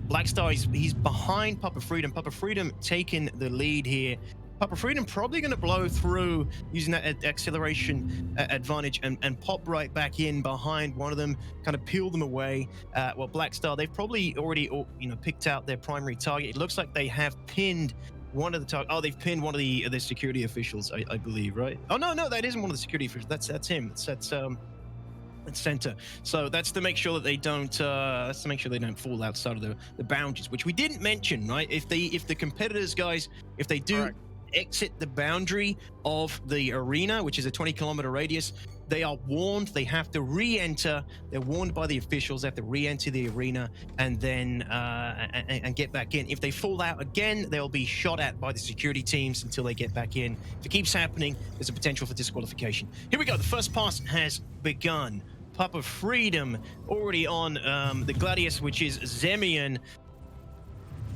Black Star, he's behind Papa Freedom. Papa Freedom taking the lead here. Papa Freedom probably going to blow through using that acceleration advantage and pop right back in behind one of them, kind of peel them away. Well, Black Star, they've probably already, you know, picked out their primary target. It looks like they have pinned one of the target. Oh, they've pinned one of the security officials, I believe, right? Oh no, that isn't one of the security officials. That's him. That's center. So that's to make sure that they don't. That's to make sure they don't fall outside of the boundaries, which we didn't mention, right? If the competitors, guys, if they do. Exit the boundary of the arena, which is a 20-kilometer radius, they are warned. They have to re-enter. They're warned by the officials. They have to re-enter the arena and then and get back in. If they fall out again, they'll be shot at by the security teams until they get back in. If it keeps happening, there's a potential for disqualification. Here we go. The first pass has begun. Papa Freedom already on the Gladius, which is Zemian.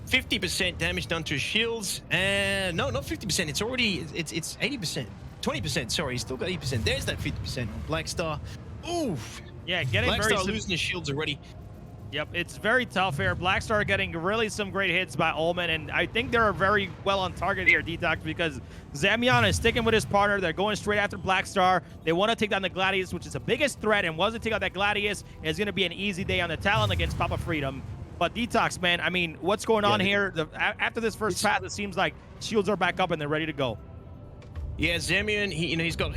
50% damage done to his shields. And no, not 50%. It's already, it's 80%. 20%, sorry. He's still got 80%. There's that 50% on Black Star. Oof. Yeah, getting Black very Star losing his shields already. Yep, it's very tough here. Black Star getting really some great hits by Ullman, and I think they're very well on target here, Detox, because Zamian is sticking with his partner. They're going straight after Black Star. They want to take down the Gladius, which is the biggest threat, and once they take out that Gladius, it's going to be an easy day on the Talon against Papa Freedom. But Detox, man, I mean, what's going on here? After this first pass, it seems like shields are back up and they're ready to go. Yeah, Zemian, he's done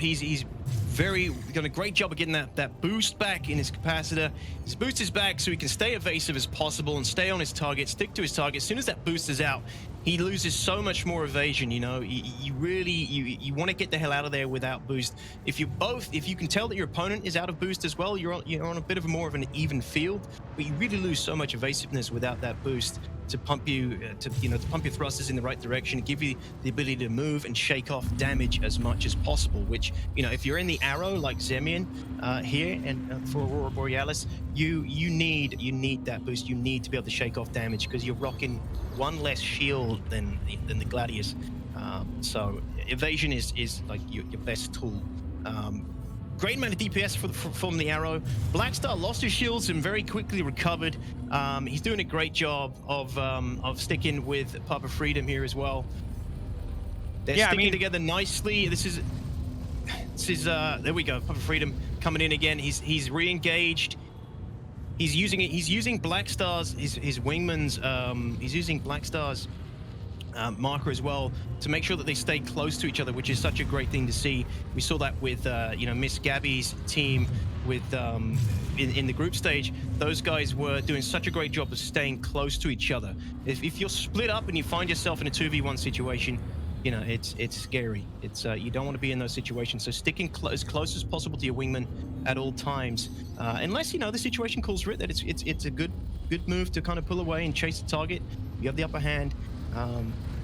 a great job of getting that boost back in his capacitor. His boost is back so he can stay evasive as possible and stay on his target, stick to his target. As soon as that boost is out, he loses so much more evasion. You know, you want to get the hell out of there without boost. If you can tell that your opponent is out of boost as well, you're on a bit of more of an even field, but you really lose so much evasiveness without that boost to pump you to pump your thrusters in the right direction, give you the ability to move and shake off damage as much as possible. Which, you know, if you're in the arrow like Zemian here and for Aurora Borealis, you need that boost. You need to be able to shake off damage because you're rocking one less shield than the Gladius. So evasion is like your best tool. Great amount of DPS from the arrow. Black Star lost his shields and very quickly recovered. He's doing a great job of sticking with Papa Freedom here as well. They're sticking together nicely. This is there we go. Papa Freedom coming in again. He's re-engaged. He's using Black Star's his wingman's. He's using Black Star's marker as well to make sure that they stay close to each other, which is such a great thing to see. We saw that with Miss Gabby's team with in the group stage. Those guys were doing such a great job of staying close to each other. If you're split up and you find yourself in a 2v1 situation, you know, it's scary. It's you don't want to be in those situations. So sticking as close as possible to your wingman at all times, unless the situation calls for it, that it's a good move to kind of pull away and chase the target. You have the upper hand.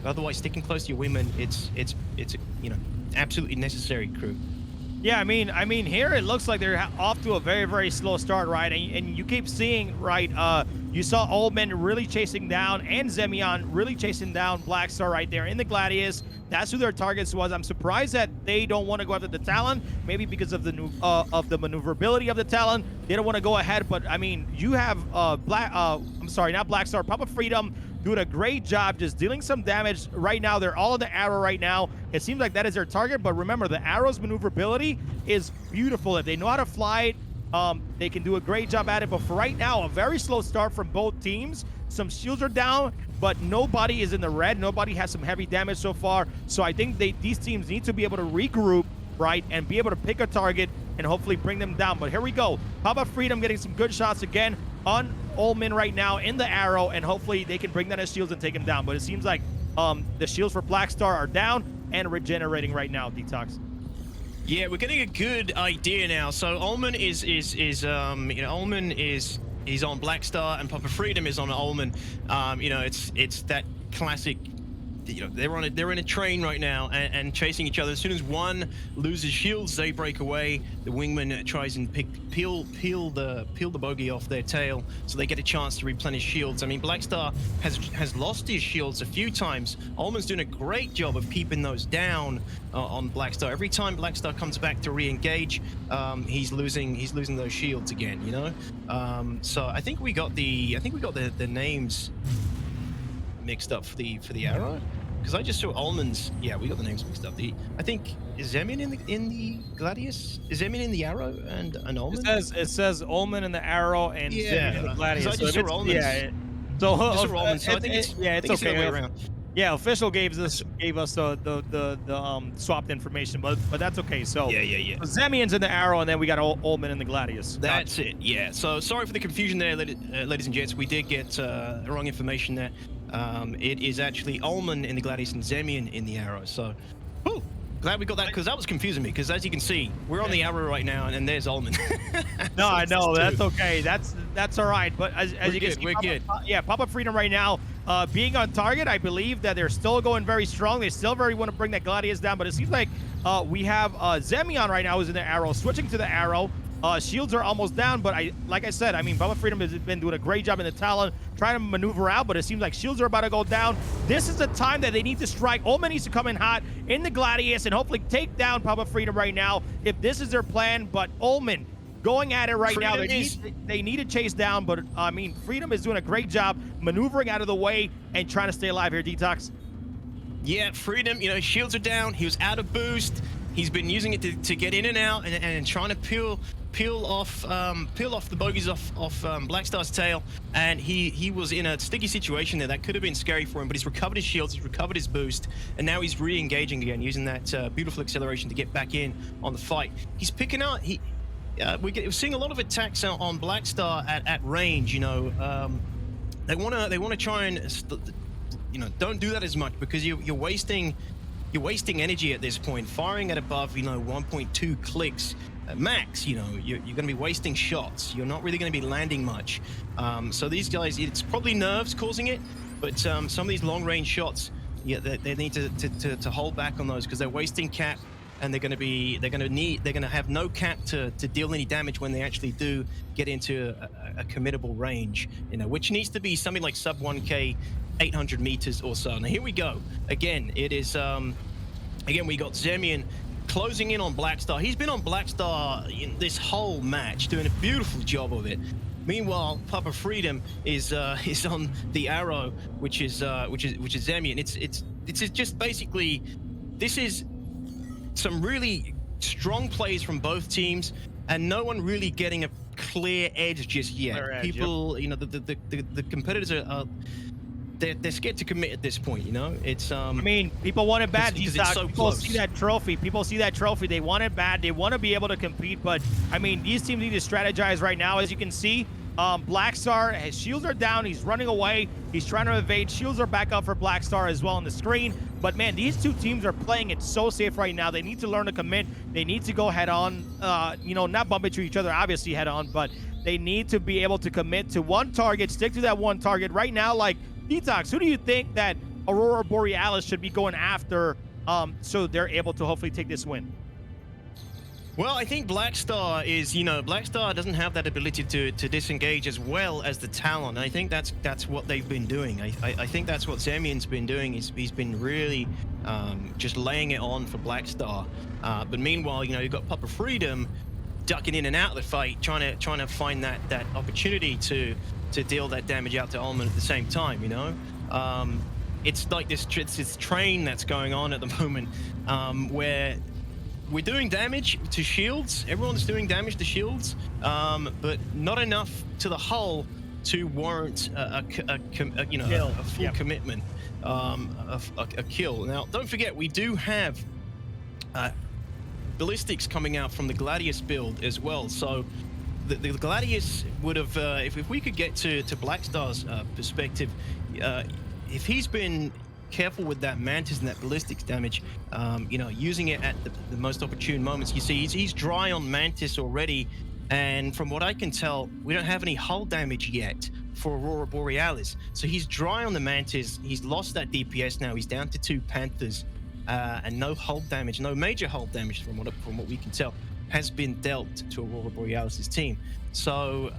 Otherwise, sticking close to your wingman, it's absolutely necessary, crew. Yeah, I mean, here it looks like they're off to a very, very slow start, right? And you keep seeing, right, You saw Oldman really chasing down, and Zemion really chasing down Blackstar right there in the Gladius. That's who their targets was. I'm surprised that they don't want to go after the Talon, maybe because of the maneuverability of the Talon. They don't want to go ahead, but I mean, you have I'm sorry, not Blackstar, Papa Freedom doing a great job just dealing some damage right now. They're all in the arrow right now. It seems like that is their target, but remember, the arrow's maneuverability is beautiful. If they know how to fly it, they can do a great job at it. But for right now, a very slow start from both teams. Some shields are down, but nobody is in the red. Nobody has some heavy damage so far. So I think these teams need to be able to regroup, right, and be able to pick a target and hopefully bring them down. But here we go. Papa Freedom getting some good shots again on Ullman right now in the arrow, and hopefully they can bring down his shields and take him down. But it seems like the shields for Blackstar are down and regenerating right now, Detox. Yeah, we're getting a good idea now. So Ullman is Ullman is on Blackstar, and Papa Freedom is on Ullman. You know, it's that classic. You know, they're in a train right now and chasing each other. As soon as one loses shields, they break away. The wingman tries and peel the bogey off their tail, so they get a chance to replenish shields. I mean, Blackstar has lost his shields a few times. Ullman's doing a great job of keeping those down on Blackstar. Every time Blackstar comes back to re-engage, he's losing those shields again. You know, so I think we got the names mixed up for the arrow, because I just saw Ullman's. Yeah, we got the names mixed up. I think, is Zemion in the Gladius? Is Zemion in the arrow and Ullman? It says Ullman in the arrow and Zemion in the Gladius. I just saw Ullman's. Yeah, so I think it's okay. the other way around. Yeah, official gave us the swapped information, but that's okay. So yeah. So Zemion's in the arrow, and then we got Ullman in the Gladius. That's it. Yeah. So sorry for the confusion there, ladies and gents. We did get wrong information there. It is actually Ullman in the Gladius and Zemion in the arrow. So, glad we got that, because that was confusing me. Because as you can see, we're on the arrow right now, and there's Ullman. No, I know that's okay. That's all right. But as you can see, we're good. Yeah, Papa Freedom right now, being on target. I believe that they're still going very strong. They still very want to bring that Gladius down. But it seems like we have Zemion right now who's in the arrow, switching to the arrow. Shields are almost down, but like I said, I mean, Papa Freedom has been doing a great job in the Talon, trying to maneuver out, but it seems like shields are about to go down. This is the time that they need to strike. Ullman needs to come in hot in the Gladius and hopefully take down Papa Freedom right now, if this is their plan. But Ullman going at it right now. They need to chase down, but I mean, Freedom is doing a great job maneuvering out of the way and trying to stay alive here, Detox. Yeah, Freedom, you know, shields are down. He was out of boost. He's been using it to get in and out and trying to peel off the bogeys off Blackstar's tail, and he was in a sticky situation there that could have been scary for him, but he's recovered his shields, he's recovered his boost, and now he's re-engaging again, using that beautiful acceleration to get back in on the fight. He's picking out. We're seeing a lot of attacks on Blackstar at range. You know, they want to try and you know, don't do that as much, because you're wasting energy at this point. Firing at above, you know, 1.2 clicks max, you know, you're going to be wasting shots. You're not really going to be landing much. So these guys, it's probably nerves causing it, but some of these long-range shots, yeah, they need to hold back on those, because they're wasting cap, and they're going to have no cap to deal any damage when they actually do get into a committable range, you know, which needs to be something like sub 1k, 800 meters or so. Now here we go. Again, it is again, we got Zemion closing in on Blackstar. He's been on Blackstar in this whole match, doing a beautiful job of it. Meanwhile, Papa Freedom is on the arrow, which is Zemion. It's just basically, this is some really strong plays from both teams, and no one really getting a clear edge just yet. People, you know, the competitors are they're scared to commit at this point, you know? It's I mean, people want it bad. Because it's so people close. see that trophy. People see that trophy. They want it bad. They want to be able to compete. But I mean, these teams need to strategize right now. As you can see, Blackstar, his shields are down. He's running away. He's trying to evade. Shields are back up for Blackstar as well on the screen. But man, these two teams are playing it so safe right now. They need to learn to commit. They need to go head on. You know, not bump into each other, obviously head on, but they need to be able to commit to one target. Stick to that one target right now. Like, Detox, who do you think that Aurora Borealis should be going after so they're able to hopefully take this win? Well, I think Blackstar is, Blackstar doesn't have that ability to disengage as well as the Talon. I think that's what they've been doing. I think that's what Zemian's been doing. He's been really just laying it on for Blackstar. But meanwhile, you've got Papa Freedom ducking in and out of the fight, trying to find that opportunity to deal that damage out to Ullman at the same time. It's like this train that's going on at the moment, where we're doing damage to shields. Everyone's doing damage to shields, but not enough to the hull to warrant a full commitment, a kill. Now, don't forget, we do have ballistics coming out from the Gladius build as well. So the Gladius would have, if we could get to Blackstar's perspective, if he's been careful with that Mantis and that ballistics damage, using it at the most opportune moments. You see, he's dry on Mantis already, and from what I can tell, we don't have any hull damage yet for Aurora Borealis. So he's dry on the Mantis. He's lost that DPS now. He's down to 2 Panthers, and no hull damage, no major hull damage from what we can tell has been dealt to Aurora Borealis' team. So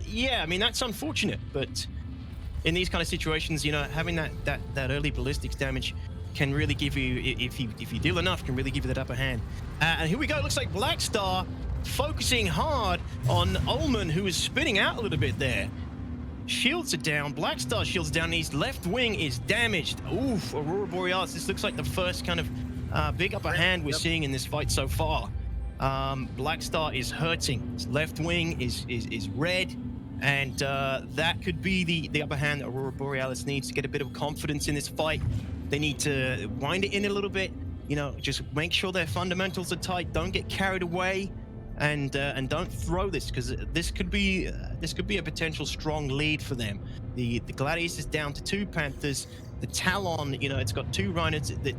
yeah, I mean, that's unfortunate, but in these kind of situations, having that early ballistics damage can really give you, if you deal enough, can really give you that upper hand. And here we go. It looks like Blackstar focusing hard on Ullman, who is spinning out a little bit there. Shields are down. Blackstar shields down. His left wing is damaged. Oof, Aurora Borealis. This looks like the first kind of big upper hand we're seeing in this fight so far. Blackstar is hurting. His left wing is red. And that could be the upper hand that Aurora Borealis needs to get a bit of confidence in this fight. They need to wind it in a little bit, just make sure their fundamentals are tight. Don't get carried away, and don't throw this, because this could be a potential strong lead for them. The Gladius is down to 2 Panthers. The Talon, it's got 2 Rhinos. The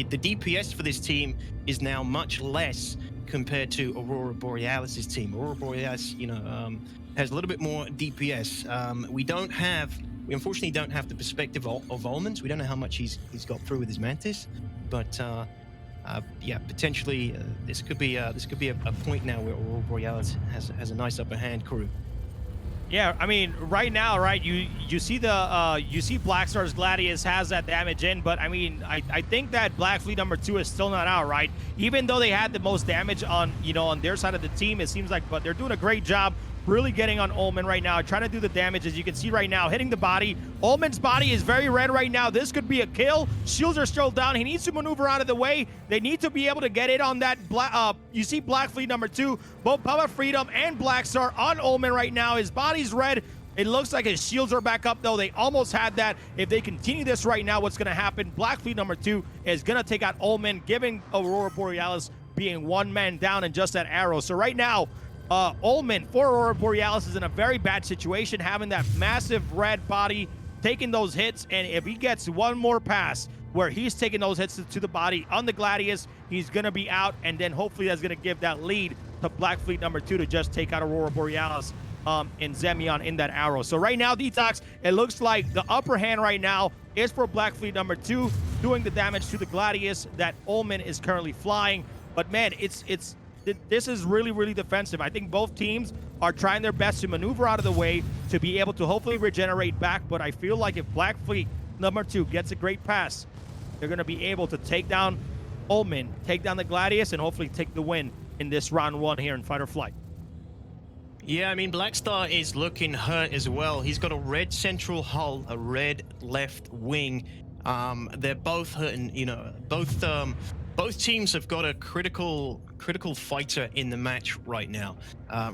DPS for this team is now much less compared to Aurora Borealis' team. Aurora Borealis, has a little bit more DPS. We unfortunately don't have the perspective of Ullman's. We don't know how much he's got through with his Mantis, but yeah, potentially this could be a point now where Aurora Borealis has a nice upper hand, Kuru. Yeah, I mean, right now, right, you see Blackstar's Gladius has that damage in, but I mean, I think that Black Fleet number 2 is still not out, right? Even though they had the most damage on on their side of the team, it seems like, but they're doing a great job really getting on Ullman right now, trying to do the damage, as you can see right now, hitting the body. Ullman's body is very red right now. This could be a kill. Shields are still down. He needs to maneuver out of the way. They need to be able to get it on that you see Black Fleet number 2, both Papa Freedom and Blackstar on Ullman right now. His body's red. It looks like his shields are back up, though. They almost had that. If they continue this right now, what's going to happen? Black Fleet number 2 is going to take out Ullman, giving Aurora Borealis being 1 man down in just that arrow. So right now, Ullman for Aurora Borealis is in a very bad situation, having that massive red body, taking those hits, and if he gets one more pass where he's taking those hits to the body on the Gladius, he's going to be out, and then hopefully that's going to give that lead to Black Fleet number 2 to just take out Aurora Borealis and Zemian in that arrow. So right now, Detox, it looks like the upper hand right now is for Black Fleet number 2, doing the damage to the Gladius that Ullman is currently flying. But man, this is really, really defensive. I think both teams are trying their best to maneuver out of the way to be able to hopefully regenerate back, but I feel like if Black Fleet number 2 gets a great pass, they're going to be able to take down Ullman, take down the Gladius, and hopefully take the win in this round 1 here in Fight or Flight. Yeah, I mean, Blackstar is looking hurt as well. He's got a red central hull, a red left wing. They're both hurting, both teams have got a critical fighter in the match right now.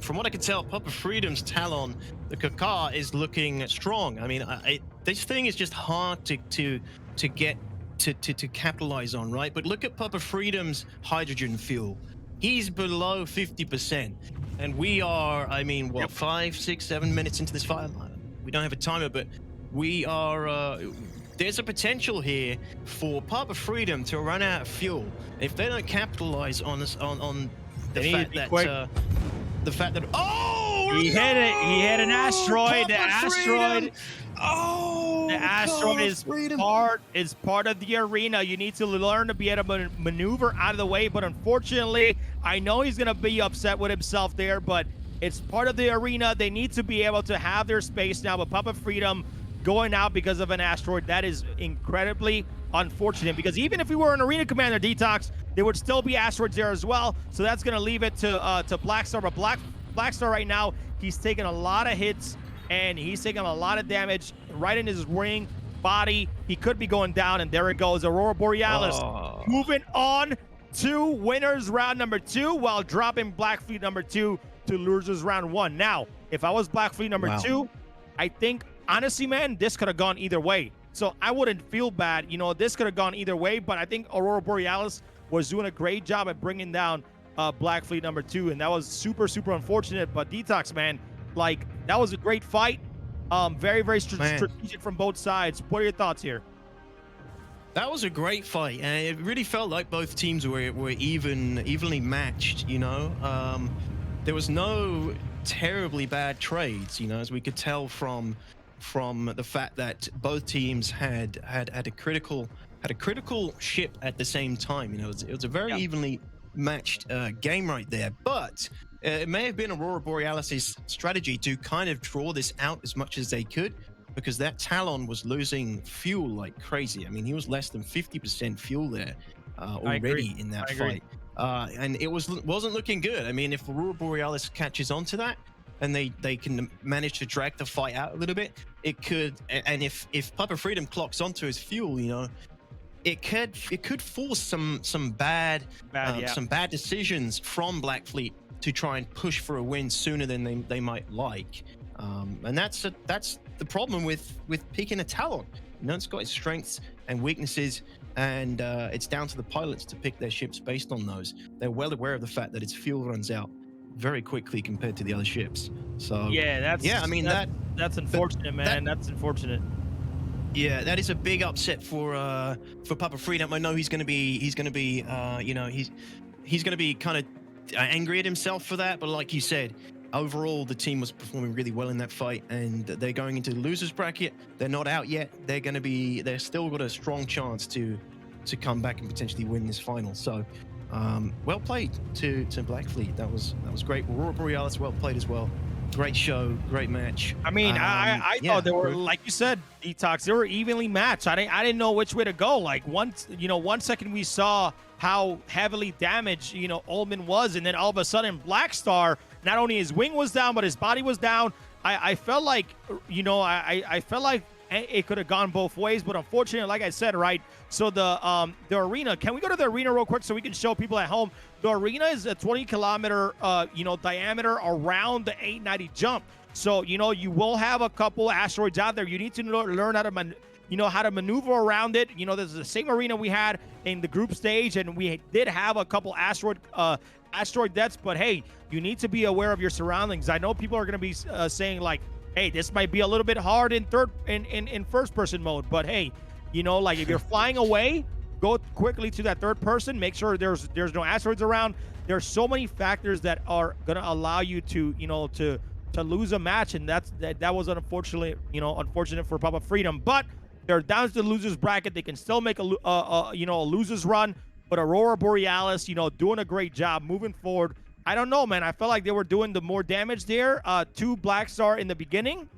From what I can tell, Papa Freedom's Talon, the Kakar, is looking strong. I mean, this thing is just hard to get to capitalize on, right? But look at Papa Freedom's hydrogen fuel. He's below 50%, and we are, I mean, what, 5, 6, 7 minutes into this fight? We don't have a timer, but we are. There's a potential here for Papa Freedom to run out of fuel. If they don't capitalize on this, on the fact that oh, he hit it. He hit an asteroid. The asteroid. Oh, the asteroid is part of the arena. You need to learn to be able to maneuver out of the way. But unfortunately, I know he's gonna be upset with himself there, but it's part of the arena. They need to be able to have their space now. But Papa Freedom going out because of an asteroid, that is incredibly unfortunate, because even if we were an arena commander, Detox, there would still be asteroids there as well. So that's going to leave it to Blackstar. But Blackstar right now, he's taking a lot of hits and he's taking a lot of damage right in his ring, body. He could be going down, and there it goes. Aurora Borealis moving on to winners round number 2 while dropping Black Fleet number 2 to losers round 1. Now, if I was Black Fleet number 2, I think, honestly, man, this could have gone either way. So I wouldn't feel bad. You know, this could have gone either way, but I think Aurora Borealis was doing a great job at bringing down Black Fleet number 2, and that was super, super unfortunate. But Detox, man, like, that was a great fight. Very, very strategic from both sides. What are your thoughts here? That was a great fight, and it really felt like both teams were evenly matched, you know. There was no terribly bad trades, you know, as we could tell from the fact that both teams had a critical ship at the same time. You know, it was a very evenly matched game right there. But it may have been Aurora Borealis' strategy to kind of draw this out as much as they could, because that Talon was losing fuel like crazy. I mean, he was less than 50% fuel there already in that fight. And it wasn't looking good. I mean, if Aurora Borealis catches on to that, and they can manage to drag the fight out a little bit, it could. And if Papa Freedom clocks onto his fuel, you know, it could force some bad decisions from Black Fleet to try and push for a win sooner than they might like. And that's the problem with picking a Talon. You know, it's got its strengths and weaknesses, and it's down to the pilots to pick their ships based on those. They're well aware of the fact that its fuel runs out very quickly compared to the other ships. So that's unfortunate, man. That's unfortunate. Yeah, that is a big upset for Papa Freedom. I know he's going to be you know, he's going to be kind of angry at himself for that, but like you said, overall the team was performing really well in that fight, and they're going into the losers bracket. They're not out yet. They're still got a strong chance to come back and potentially win this final. So well played to Black Fleet. That was great. Aurora Borealis, well played as well. Great show, great match. I mean, I thought they were, like you said, Detox, they were evenly matched. I didn't know which way to go. Like, one second we saw how heavily damaged, you know, Ullman was, and then all of a sudden Black Star, not only his wing was down, but his body was down. I felt like, you know, I felt like it could have gone both ways, but unfortunately, like I said, right, so the arena, can we go to the arena real quick so we can show people at home? The arena is a 20-kilometer diameter around the 890 jump. So, you know, you will have a couple asteroids out there. You need to learn how to maneuver around it. You know, this is the same arena we had in the group stage, and we did have a couple asteroid deaths, but hey, you need to be aware of your surroundings. I know people are going to be saying, like, hey, this might be a little bit hard in first person mode, but hey, you know, like, if you're flying away, go quickly to that third person. Make sure there's no asteroids around. There's so many factors that are gonna allow you to, you know, to lose a match, and that was unfortunately, you know, unfortunate for Papa Freedom. But they're down to the losers bracket. They can still make a losers run. But Aurora Borealis, you know, doing a great job moving forward. I don't know, man. I felt like they were doing the more damage there to Black Star in the beginning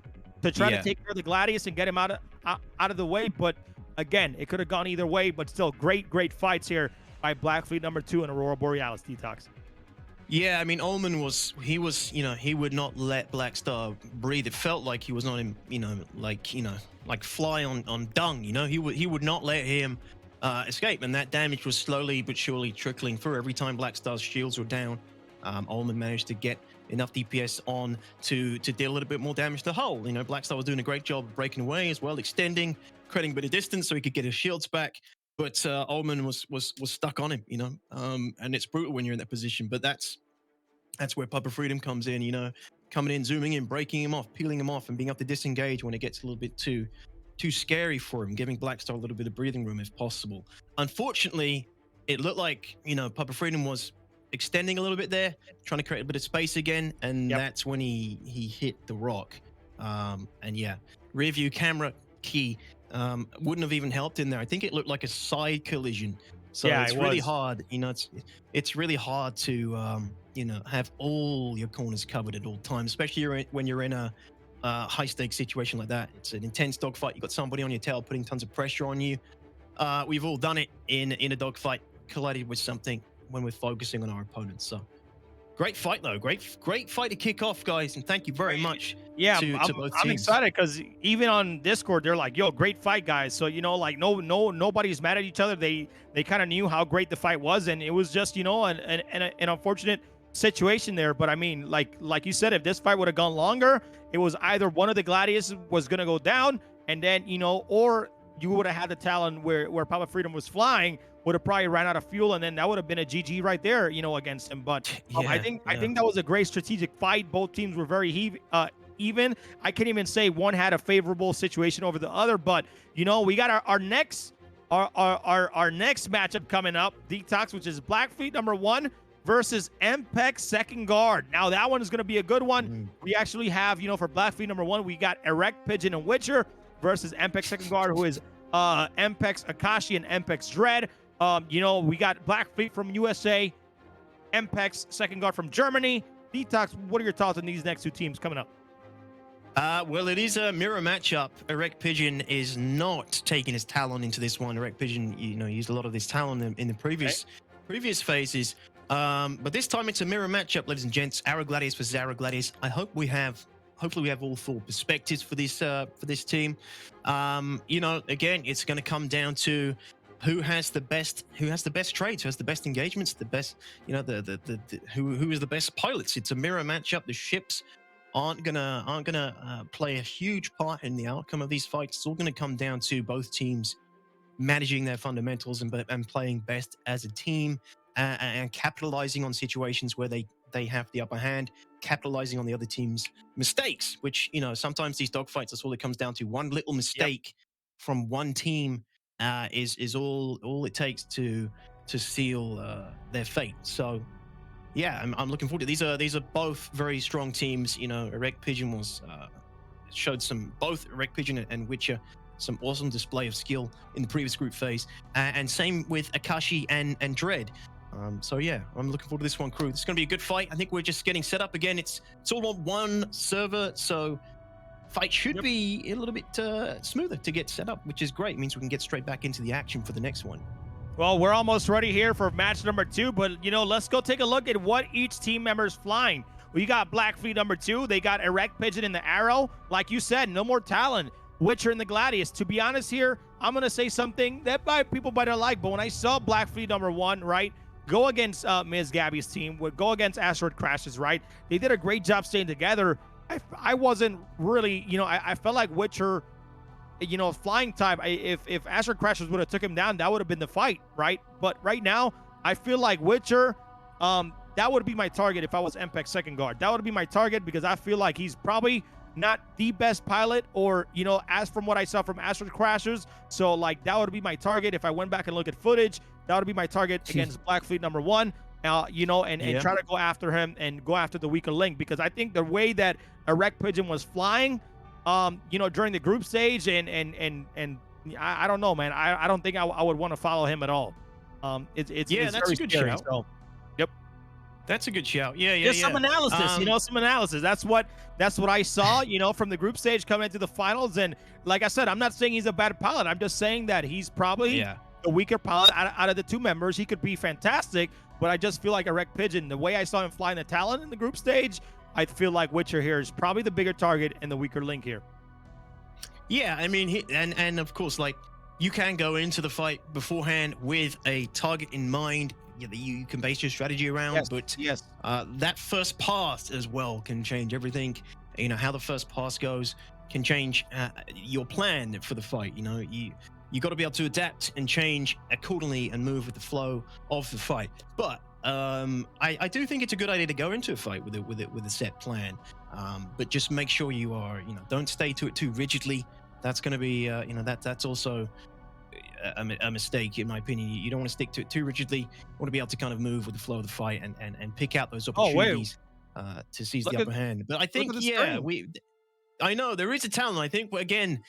to try to take care of the Gladius and get him out of the way. But again, it could have gone either way. But still, great fights here by Black Fleet number 2 and Aurora Borealis. Detox. Yeah, I mean, Ullman he would not let Black Star breathe. It felt like he was not in, like fly on dung. You know, he would not let him escape, and that damage was slowly but surely trickling through. Every time Black Star's shields were down, Ullman managed to get enough DPS on to deal a little bit more damage to hull. You know, Black Star was doing a great job of breaking away as well, extending, creating a bit of distance so he could get his shields back. But Ullman was stuck on him, you know, and it's brutal when you're in that position. But that's where Papa Freedom comes in, you know, coming in, zooming in, breaking him off, peeling him off, and being able to disengage when it gets a little bit too scary for him, giving Black Star a little bit of breathing room if possible. Unfortunately, it looked like, you know, Papa Freedom was extending a little bit there, trying to create a bit of space again, and that's when he hit the rock. And yeah, rear view camera key wouldn't have even helped in there. I think it looked like a side collision. So Yeah, it's it really was. hard, it's really hard to have all your corners covered at all times, especially when you're in a high stakes situation like that. It's an intense dogfight. You've got somebody on your tail putting tons of pressure on you. We've all done it in a dogfight, collided with something when we're focusing on our opponents. So great fight though, great fight to kick off, guys, and thank you very much. Yeah, to both I'm teams. excited because even on Discord, they're like, "Yo, great fight, guys!" So like nobody's mad at each other. They kind of knew how great the fight was, and it was just an unfortunate situation there. But I mean, like you said, if this fight would have gone longer, it was either one of the Gladius was gonna go down, and then or you would have had the Talon where Papa Freedom was flying, would have probably ran out of fuel, and then that would have been a GG right there, against him. But I think that was a great strategic fight. Both teams were very even. I can't even say one had a favorable situation over the other, but we got our next matchup coming up, Detox, which is Black Fleet number 1 versus MPeX second guard. Now that one is going to be a good one. We actually have, for Black Fleet number 1, we got Erect Pigeon and Witcher versus MPeX second guard, who is MPeX Akashi and MPeX Dread. We got Black Fleet from USA, MPeX second guard from Germany. Detox, what are your thoughts on these next two teams coming up? Well, it is a mirror matchup. Erect Pigeon is not taking his Talon into this one. Erect Pigeon, used a lot of this Talon in the previous phases. But this time it's a mirror matchup, ladies and gents. Arrow Gladius versus Arrow Gladius. Hopefully we have all full perspectives for this team. Again, it's going to come down to who has the best trades, who has the best engagements, the best, who is the best pilots. It's a mirror matchup. The ships aren't gonna play a huge part in the outcome of these fights. It's all gonna come down to both teams managing their fundamentals and playing best as a team, and capitalizing on situations where they have the upper hand, capitalizing on the other team's mistakes, which sometimes these dogfights, that's all it comes down to. One little mistake from one team is all it takes to seal their fate. So yeah, I'm looking forward to these are both very strong teams. Erect Pigeon showed both Erect Pigeon and Witcher some awesome display of skill in the previous group phase, and same with Akashi and Dread. So yeah, I'm looking forward to this one, crew. It's going to be a good fight. I think we're just getting set up again. It's all on one server, so fight should be a little bit smoother to get set up, which is great. It means we can get straight back into the action for the next one. Well, we're almost ready here for match number 2, but let's go take a look at what each team member is flying. We got Black Fleet number 2. They got Erect Pigeon in the Arrow. Like you said, no more Talon. Witcher in the Gladius. To be honest here, I'm going to say something that people might not like, but when I saw Black Fleet number 1, right, go against Ms. Gabby's team, would go against Asteroid Crashes, right, they did a great job staying together. I wasn't really, I felt like Witcher, flying time, if Asteroid Crashes would have took him down, that would have been the fight, right? But right now, I feel like Witcher, that would be my target if I was MPeX second guard. That would be my target because I feel like he's probably not the best pilot, or as from what I saw from Asteroid Crashers. So like that would be my target if I went back and look at footage. That would be my target against Black Fleet number 1. And try to go after him and go after the weaker link, because I think the way that Erect Pigeon was flying, during the group stage, and I don't know, man. I don't think I would want to follow him at all. It's that's very a good scary, shout. so. Yep. That's a good shout. Yeah. Just some analysis, some analysis. That's what I saw, from the group stage coming into the finals. And like I said, I'm not saying he's a bad pilot. I'm just saying that he's probably the weaker pilot out of the two members. He could be fantastic, but I just feel like Erect Pigeon, the way I saw him flying the Talon in the group stage, I feel like Witcher here is probably the bigger target and the weaker link here. Yeah, I mean, and of course, like, you can go into the fight beforehand with a target in mind that you can base your strategy around, but that first pass as well can change everything. How the first pass goes can change your plan for the fight. You got to be able to adapt and change accordingly and move with the flow of the fight. But I do think it's a good idea to go into a fight with a set plan, but just make sure you are, don't stay to it too rigidly. That's going to be, that's also a mistake, in my opinion. You don't want to stick to it too rigidly. You want to be able to kind of move with the flow of the fight and pick out those opportunities to seize the upper hand. But I think, I know there is a Talon. I think again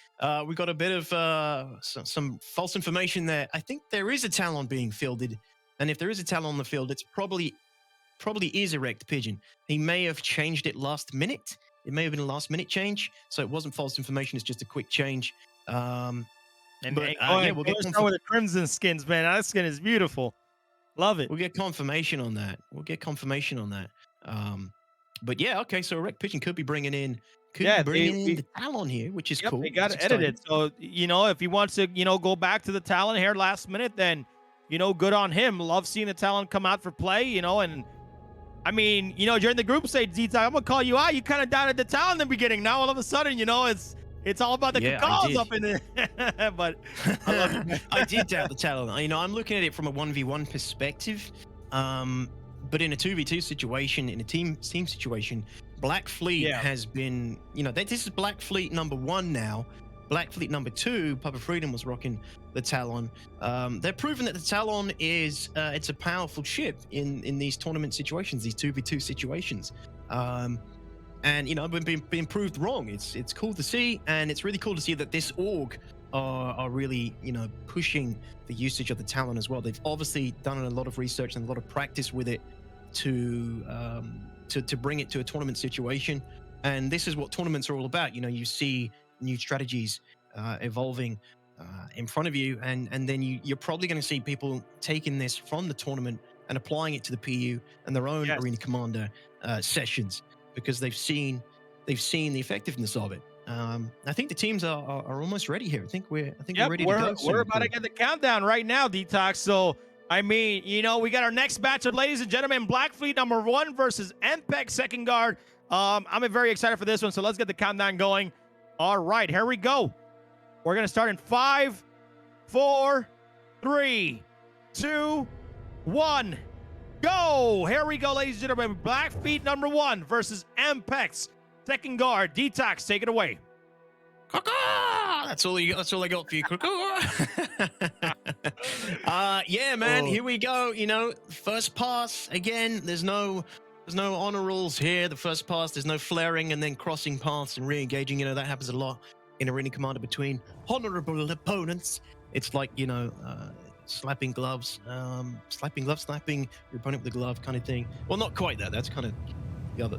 we got a bit of some false information there. I think there is a Talon being fielded, and if there is a Talon on the field, it's probably is Erect Pigeon. He may have changed it last minute. It may have been a last minute change, so it wasn't false information. It's just a quick change. And But, yeah, we'll go get start with the crimson skins, man. That skin is beautiful. Love it. We'll get confirmation on that. But yeah, okay. So Erect Pigeon could be bringing in, the Talon here, which is cool. They got It's to edit exciting. it. So, if he wants to, go back to the Talon here last minute, then, good on him. Love seeing the Talon come out for play, and I mean, during the group stage, Z-Talk, I'm going to call you out. You kind of doubted the Talon in the beginning. Now, all of a sudden, it's all about the calls up in there. But I love it, man. I did doubt the Talon. I'm looking at it from a 1v1 perspective. But in a 2v2 situation, in a team situation, Black Fleet has been, this is Black Fleet number 1 now. Black Fleet number 2, Papa Freedom was rocking the Talon. They're proving that the Talon is it's a powerful ship in these tournament situations, these 2v2 situations. And been proved wrong. It's cool to see, and it's really cool to see that this org are really pushing the usage of the Talon as well. They've obviously done a lot of research and a lot of practice with it to bring it to a tournament situation. And this is what tournaments are all about. You see new strategies evolving in front of you, and then you're probably going to see people taking this from the tournament and applying it to the PU and their own Arena Commander sessions, because they've seen the effectiveness of it. I think the teams are almost ready here. I think we're ready to go. We're about to get the countdown right now, Detox. So I mean, we got our next matchup, ladies and gentlemen. Black Fleet number 1 versus MPeX second guard. I'm very excited for this one, so let's get the countdown going. All right, here we go. We're gonna start in 5, 4, 3, 2, 1, go. Here we go, ladies and gentlemen. Black Fleet number 1 versus MPeX second guard. Detox, take it away. That's all I got for you. Yeah, man. Here we go. First pass again. There's no honor rules here. The first pass, there's no flaring and then crossing paths and re-engaging. That happens a lot in Arena Commander between honorable opponents. It's like slapping gloves, slapping your opponent with a glove kind of thing. Well, not quite that. That's kind of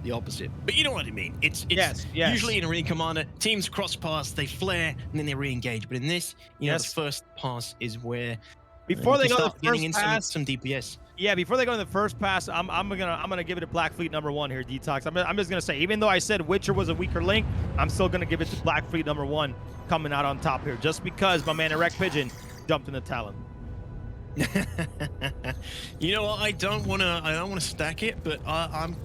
the opposite, but you know what I mean. It's yes. Usually in Arena Commander, teams cross pass, they flare, and then they re-engage. But in this, the first pass is where before they go start the first getting pass, some DPS. Yeah, before they go in the first pass, I'm gonna give it to Black Fleet number 1 here, Detox. I'm just gonna say, even though I said Witcher was a weaker link, I'm still gonna give it to Black Fleet number 1 coming out on top here, just because my man Erect Pigeon jumped in the Talon. You know what? I don't want to stack it, but I'm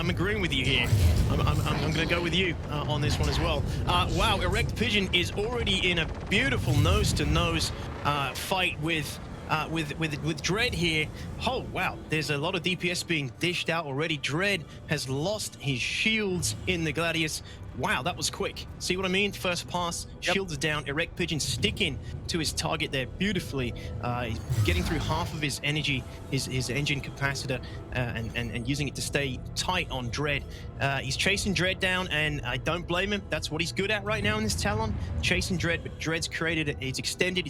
agreeing with you here. I'm going to go with you on this one as well. Wow, Erect Pigeon is already in a beautiful nose-to-nose fight with Dread here. Oh wow, there's a lot of DPS being dished out already. Dread has lost his shields in the Gladius. Wow, that was quick. See what I mean? First pass, shields down. Erect Pigeon sticking to his target there beautifully. He's getting through half of his energy, his engine capacitor, and using it to stay tight on Dread. He's chasing Dread down, and I don't blame him. That's what he's good at right now in this Talon, chasing Dread. But Dread's created he's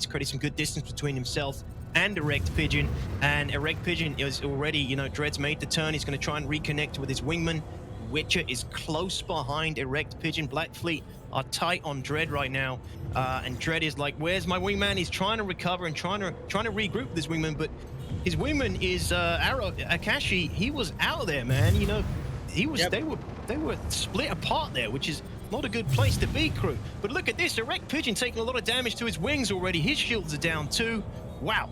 created some good distance between himself and Erect Pigeon. And Erect Pigeon is already, Dread's made the turn. He's going to try and reconnect with his wingman. Witcher is close behind Erect Pigeon. Black Fleet are tight on Dread right now, and Dread is like, "Where's my wingman?" He's trying to recover and trying to regroup with his wingman, but his wingman is Akashi. He was out there, man. He was. They were split apart there, which is not a good place to be, crew. But look at this, Erect Pigeon taking a lot of damage to his wings already. His shields are down too. Wow.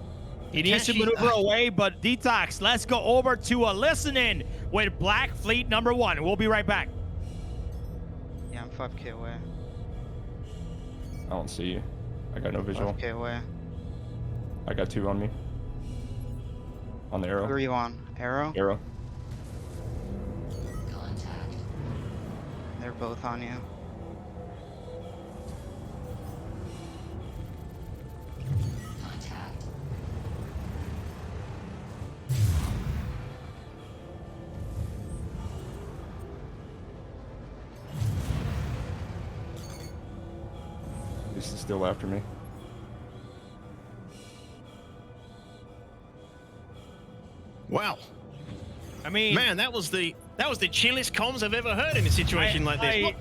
He needs to maneuver away, but Detox, let's go over to a listen-in with Black Fleet number 1. We'll be right back. Yeah, I'm 5k away. I don't see you. I got no visual. 5k away. I got 2 on me. On the arrow. Who are you on? Arrow? Arrow. They're both on you. still after me. Wow. I mean, Man, that was the chillest comms I've ever heard in a situation like this.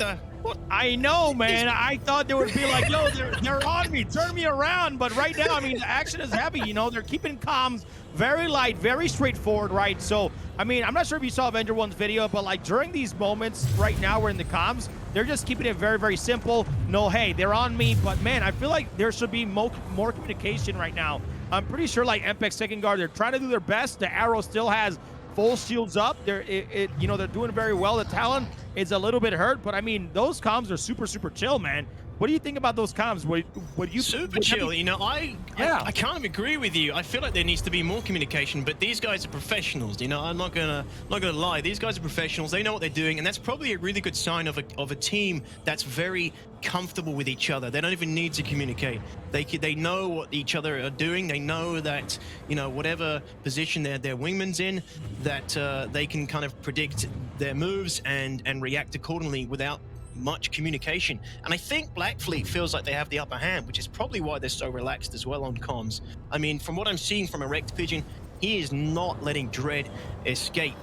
What? I know, man. I thought they would be like, yo, they're on me, turn me around. But right now, I mean, the action is heavy. You know, they're keeping comms very light, very straightforward, right? So, I mean, I'm not sure if you saw Avenger 1's video, but like during these moments right now, we're in the comms. They're just keeping it very, very simple. No, hey, they're on me. But man, I feel like there should be more communication right now. I'm pretty sure like MPeX second guard, they're trying to do their best. The Arrow still has full shields up. They're doing very well. The Talon is a little bit hurt, but I mean, those comms are super, super chill, man. What do you think about those comms? Would you super chill? You know, I kind of agree with you. I feel like there needs to be more communication, but these guys are professionals. You know, I'm not gonna lie. These guys are professionals. They know what they're doing, and that's probably a really good sign of a team that's very comfortable with each other. They don't even need to communicate. They know what each other are doing. They know that, you know, whatever position their wingman's in, that they can kind of predict their moves and react accordingly without much communication. And I think Black Fleet feels like they have the upper hand, which is probably why they're so relaxed as well on comms. I mean, from what I'm seeing from Erect Pigeon, he is not letting Dread escape.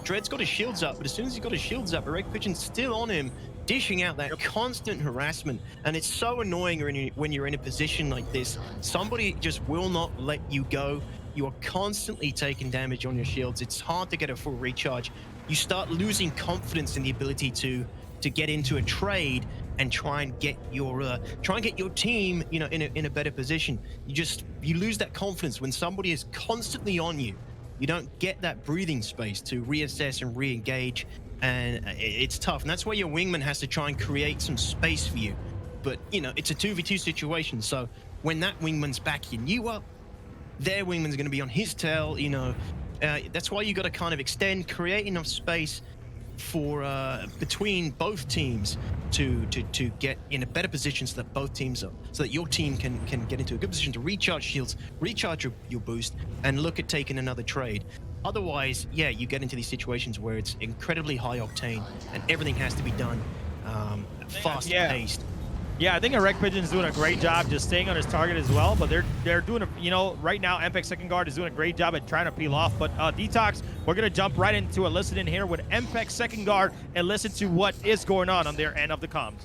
Dread's got his shields up, but as soon as he's got his shields up, Erect Pigeon's still on him, dishing out that constant harassment. And it's so annoying when you're in a position like this. Somebody just will not let you go. You are constantly taking damage on your shields. It's hard to get a full recharge. You start losing confidence in the ability to get into a trade and try and get your team, you know, in a better position. You lose that confidence when somebody is constantly on you. You don't get that breathing space to reassess and re-engage, and it's tough. And that's where your wingman has to try and create some space for you. But you know, it's a 2v2 situation, so when that wingman's backing you up, their wingman's going to be on his tail. You know, that's why you got to kind of create enough space for between both teams to get in a better position, so that both teams are, so that your team can get into a good position to recharge shields, recharge your boost, and look at taking another trade. Otherwise, yeah, you get into these situations where it's incredibly high octane and everything has to be done fast paced. Yeah, I think Erect Pigeon's doing a great job just staying on his target as well, but they're doing right now MPeX second guard is doing a great job at trying to peel off. But Detox, we're gonna jump right into a listen in here with MPeX second guard and listen to what is going on their end of the comms.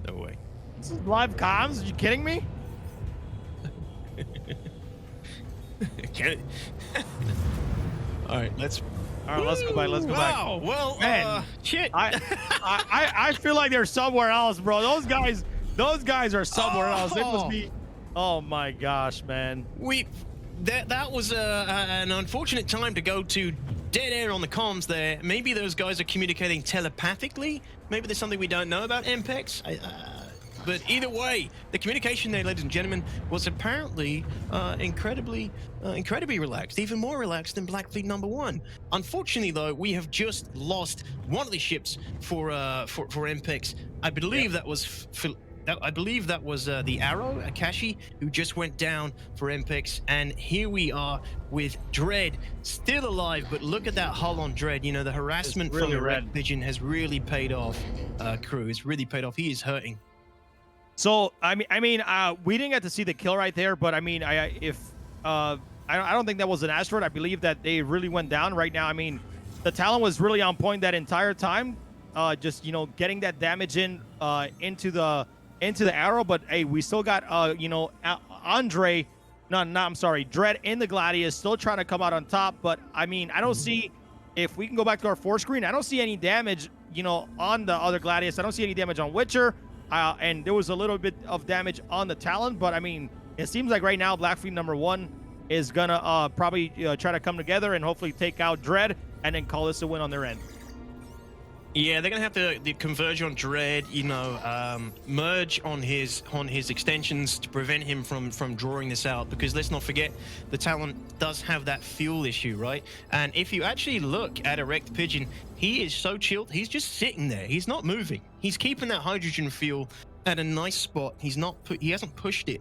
No way. This is live comms? Are you kidding me? All right, let's go back. Let's go back. Wow. Well, man, shit. I feel like they're somewhere else, bro. Those guys are somewhere else. It must be. Oh my gosh, man. That was an unfortunate time to go to dead air on the comms there. Maybe those guys are communicating telepathically. Maybe there's something we don't know about MPeX. But either way, the communication there, ladies and gentlemen, was apparently incredibly relaxed, even more relaxed than Black Fleet number 1. Unfortunately, though, we have just lost one of the ships for MPeX. I believe that was the Arrow, Akashi, who just went down for MPeX. And here we are with Dread still alive, but look at that hull on Dread. You know, the harassment from the Red Pigeon has really paid off, crew. It's really paid off. He is hurting. So I mean, we didn't get to see the kill right there, but I mean, I don't think that was an asteroid. I believe that they really went down right now. I mean, the Talon was really on point that entire time, just getting that damage into the Arrow. But hey, we still got Dread in the Gladius still trying to come out on top. But I mean, I don't see, if we can go back to our 4 screen, I don't see any damage on the other Gladius. I don't see any damage on Witcher. And there was a little bit of damage on the Talon, but I mean, it seems like right now Black Fleet number 1 is gonna probably try to come together and hopefully take out Dread and then call this a win on their end. Yeah, they're gonna have to converge on Dread, merge on his extensions to prevent him from drawing this out. Because let's not forget, the Talon does have that fuel issue, right? And if you actually look at Erect Pigeon, he is so chilled. He's just sitting there. He's not moving. He's keeping that hydrogen fuel at a nice spot. He hasn't pushed it.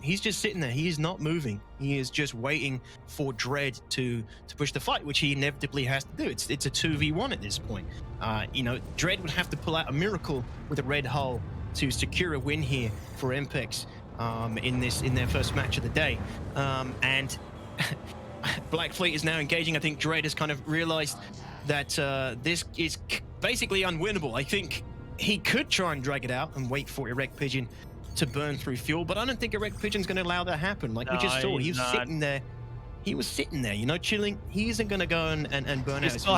He's just sitting there. He is not moving. He is just waiting for Dread to push the fight, which he inevitably has to do. It's a 2v1 at this point. Dread would have to pull out a miracle with a red hull to secure a win here for MPeX in their first match of the day. And Black Fleet is now engaging. I think Dread has kind of realized that this is basically unwinnable. I think he could try and drag it out and wait for Erect Pigeon to burn through fuel, but I don't think Erect Pigeon's going to allow that to happen. Like we just saw, he was sitting there. He was sitting there, chilling. He isn't going to go and burn out. He still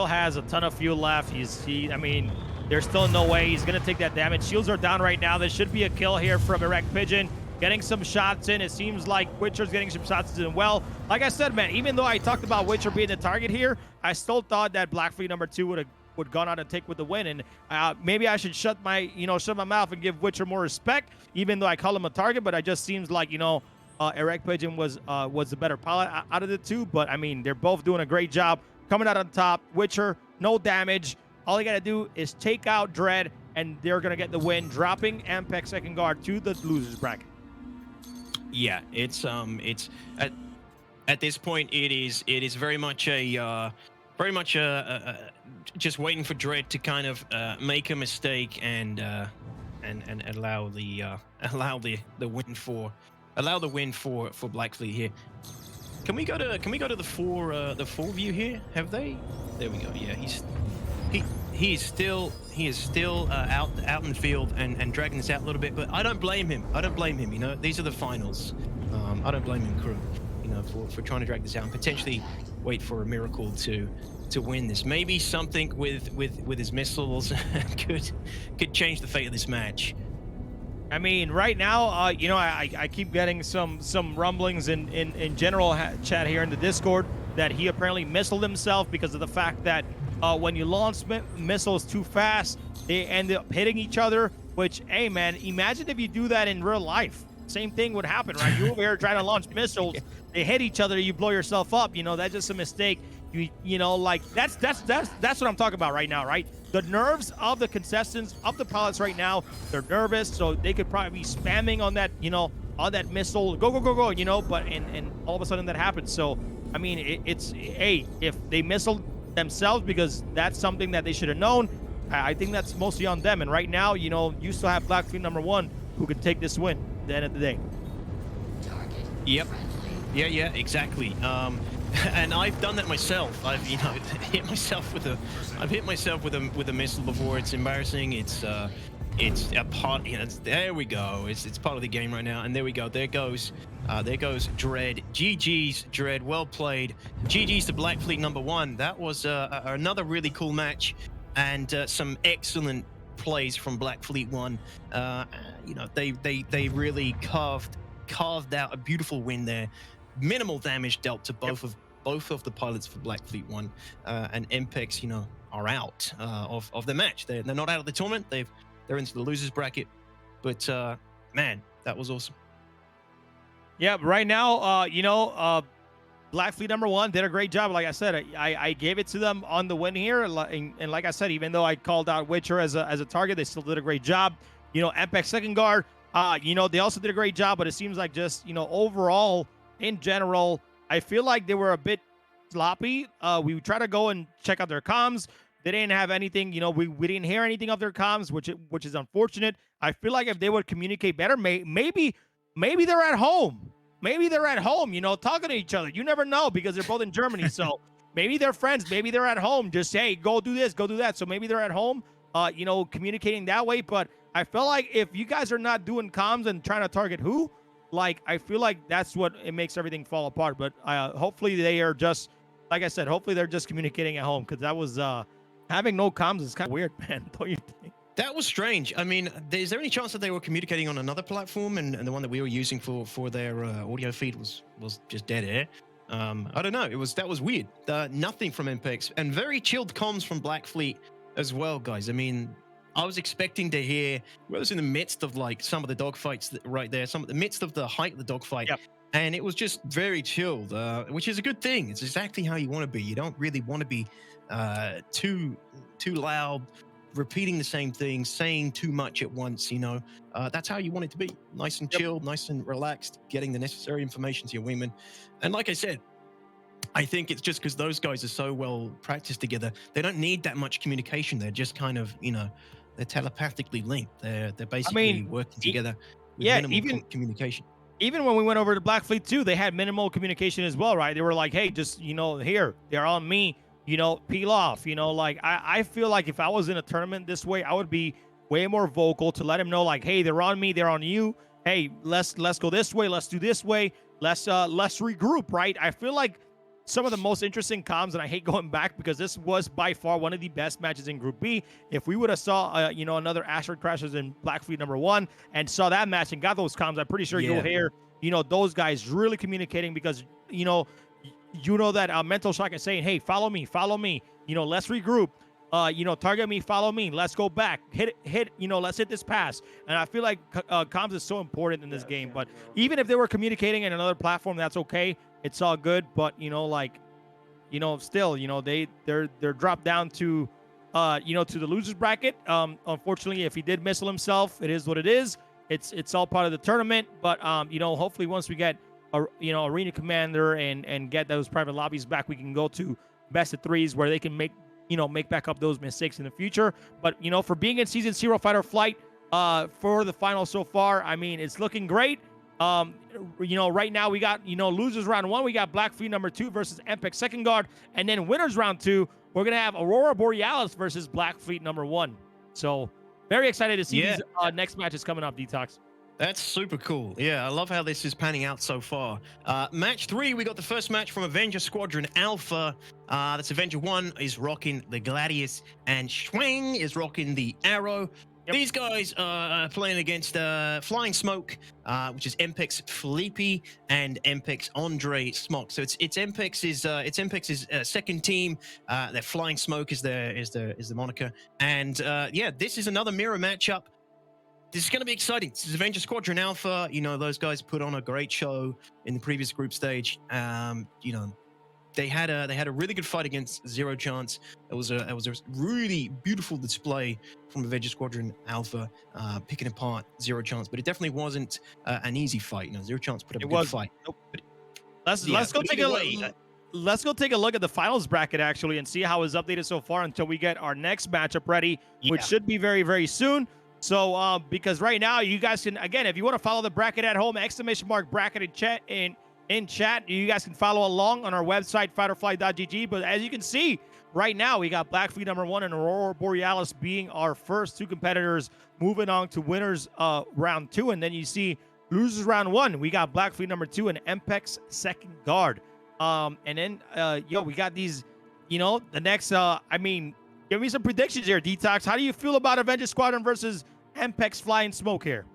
has a ton of fuel left. I mean, there's still no way he's going to take that damage. Shields are down right now. There should be a kill here from Erect Pigeon. Getting some shots in. It seems like Witcher's getting some shots in well. Like I said, man, even though I talked about Witcher being the target here, I still thought that Black Fleet number 2 would gone out and take with the win, and maybe I should shut my mouth and give Witcher more respect, even though I call him a target. But it just seems like Erect Pigeon was the better pilot out of the two. But I mean, they're both doing a great job coming out on top. Witcher, no damage. All you gotta do is take out Dread, and they're gonna get the win, dropping MPeX second guard to the losers bracket. Yeah, it's at this point it is very much just waiting for Dread to kind of make a mistake and allow the win for Black Fleet here. Can we go to the four view here? Have they? There we go. Yeah, he is still out in the field and dragging this out a little bit, but I don't blame him. These are the finals. I don't blame him, crew. For trying to drag this out and potentially wait for a miracle to win this. Maybe something with his missiles could change the fate of this match. I mean, right now, I keep getting some rumblings in general chat here in the Discord that he apparently missiled himself because of the fact that when you launch missiles too fast, they end up hitting each other. Which, hey man, imagine if you do that in real life. Same thing would happen, right? You're over here trying to launch missiles, they hit each other, you blow yourself up. That's just a mistake. Like that's what I'm talking about right now, right? The nerves of the contestants, of the pilots right now, they're nervous, so they could probably be spamming on that, on that missile, go, but and all of a sudden that happens. So, I mean, hey, if they missiled themselves because that's something that they should have known, I think that's mostly on them. And right now, you still have Black Fleet number 1 who could take this win at the end of the day. Yep. Yeah, exactly. And I've done that myself. I've hit myself with a missile before. It's embarrassing. It's a part. There we go. It's part of the game right now. And there we go. There goes Dread. GG's Dread. Well played. GG's to Black Fleet number 1. That was another really cool match, and some excellent plays from Black Fleet 1. They really carved out a beautiful win there. Minimal damage dealt to both of the pilots for Black Fleet 1, and MPeX, are out of the match. They're not out of the tournament. They're into the losers bracket. But man, that was awesome. Yeah, right now, Black Fleet number 1 did a great job. Like I said, I gave it to them on the win here, and like I said, even though I called out Witcher as a target, they still did a great job. MPeX second guard, they also did a great job, but it seems like just overall, in general, I feel like they were a bit sloppy. We tried to go and check out their comms. They didn't have anything. We didn't hear anything of their comms, which is unfortunate. I feel like if they would communicate better, maybe they're at home. Maybe they're at home, talking to each other. You never know, because they're both in Germany. So maybe they're friends. Maybe they're at home. Just say, hey, go do this, go do that. So maybe they're at home, communicating that way. But I feel like if you guys are not doing comms and trying to target who, I feel like that's what it makes everything fall apart. But hopefully they are just, like I said, hopefully they're just communicating at home, because that was having no comms is kind of weird, man. Don't you think? That was strange. I mean, is there any chance that they were communicating on another platform, and the one that we were using for their audio feed was just dead air? I don't know. That was weird. Nothing from MPeX and very chilled comms from Black Fleet as well, guys. I mean, I was expecting to hear, well, it was in the midst of like some of the dogfights right there, some of the midst of the height of the dogfight. Yep. And it was just very chilled, which is a good thing. It's exactly how you want to be. You don't really want to be too loud, repeating the same thing, saying too much at once. You know, that's how you want it to be. Nice and chilled, nice and relaxed, getting the necessary information to your wingman. And like I said, I think it's just because those guys are so well practiced together. They don't need that much communication. They're just kind of, you know, they're telepathically linked. They're basically working together with minimal communication. Even when we went over to Black Fleet 2, they had minimal communication as well, right? They were like, hey, just, you know, here, they're on me, you know, peel off, you know, like I feel like if I was in a tournament this way, I would be way more vocal to let them know, like, hey, they're on me, they're on you. Hey, let's go this way, let's do this way, let's regroup, right? I feel like some of the most interesting comms, and I hate going back because this was by far one of the best matches in Group B. If we would have saw, you know, another Asteroid Crashers in Black Fleet #1 and saw that match and got those comms, I'm pretty sure you'll hear, you know, those guys really communicating because, you know that Mental Shock is saying, hey, follow me, you know, let's regroup. You know, target me, follow me, let's go back, hit, you know, let's hit this pass. And I feel like comms is so important in this game. But even if they were communicating in another platform, that's okay. It's all good. But, you know, like, you know, still, you know, they're dropped down to, you know, to the losers bracket. Unfortunately, if he did missile himself, it is what it is. It's all part of the tournament. But, you know, hopefully once we get, you know, Arena Commander and get those private lobbies back, we can go to best of threes where they can make back up those mistakes in the future. But, you know, for being in Season 0 Fighter Flight for the final so far, I mean, it's looking great. You know, right now we got, you know, losers round 1. We got Black Fleet #2 versus MPeX Second Guard. And then winners round 2, we're going to have Aurora Borealis versus Black Fleet #1. So very excited to see these next matches coming up, Detox. That's super cool. Yeah, I love how this is panning out so far. Match 3, we got the first match from Avenger Squadron Alpha. That's Avenger 1 is rocking the Gladius, and Schwang is rocking the Arrow. Yep. These guys are playing against Flying Smoke, which is MPeX Felipe and MPeX Andre Smok. So it's MPex's second team. Their Flying Smoke is the moniker, and yeah, this is another mirror matchup. This is going to be exciting. This is Avenger Squadron Alpha. You know, those guys put on a great show in the previous group stage. You know, they had a really good fight against Zero Chance. It was a really beautiful display from Avenger Squadron Alpha, picking apart Zero Chance. But it definitely wasn't an easy fight. You know, Zero Chance put up a good fight. Nope. Let's go take a look. Let's go take a look at the finals bracket actually and see how it's updated so far until we get our next matchup ready, which should be very, very soon. So, because right now you guys can, again, if you want to follow the bracket at home, !bracket in chat, you guys can follow along on our website, fighterfly.gg. But as you can see, right now we got Black Fleet #1 and Aurora Borealis being our first 2 competitors moving on to winners round 2. And then you see losers round 1. We got Black Fleet #2 and MPeX Second Guard. And then, we got these, you know, the next, I mean, give me some predictions here, Detox. How do you feel about Avenger Squadron versus MPeX Flying Smoke here?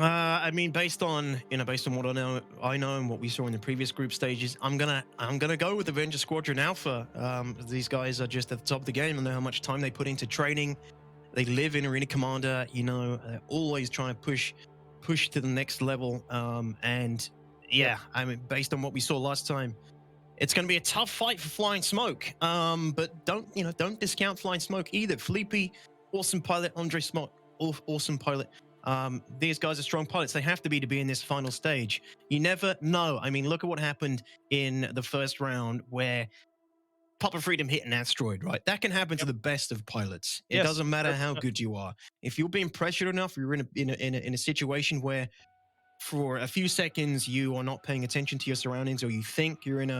I mean, based on what I know and what we saw in the previous group stages, I'm gonna go with Avenger Squadron Alpha. These guys are just at the top of the game. I know how much time they put into training. They live in Arena Commander. You know, they're always trying to push to the next level. And yeah, I mean, based on what we saw last time, it's going to be a tough fight for Flying Smoke. But don't discount Flying Smoke either. Felipe, awesome pilot. Andre Smok, awesome pilot. These guys are strong pilots. They have to be in this final stage. You never know. I mean, look at what happened in the first round where Papa Freedom hit an asteroid, right? That can happen to the best of pilots. It doesn't matter how good you are. If you're being pressured enough, you're in a situation where for a few seconds you are not paying attention to your surroundings, or you think your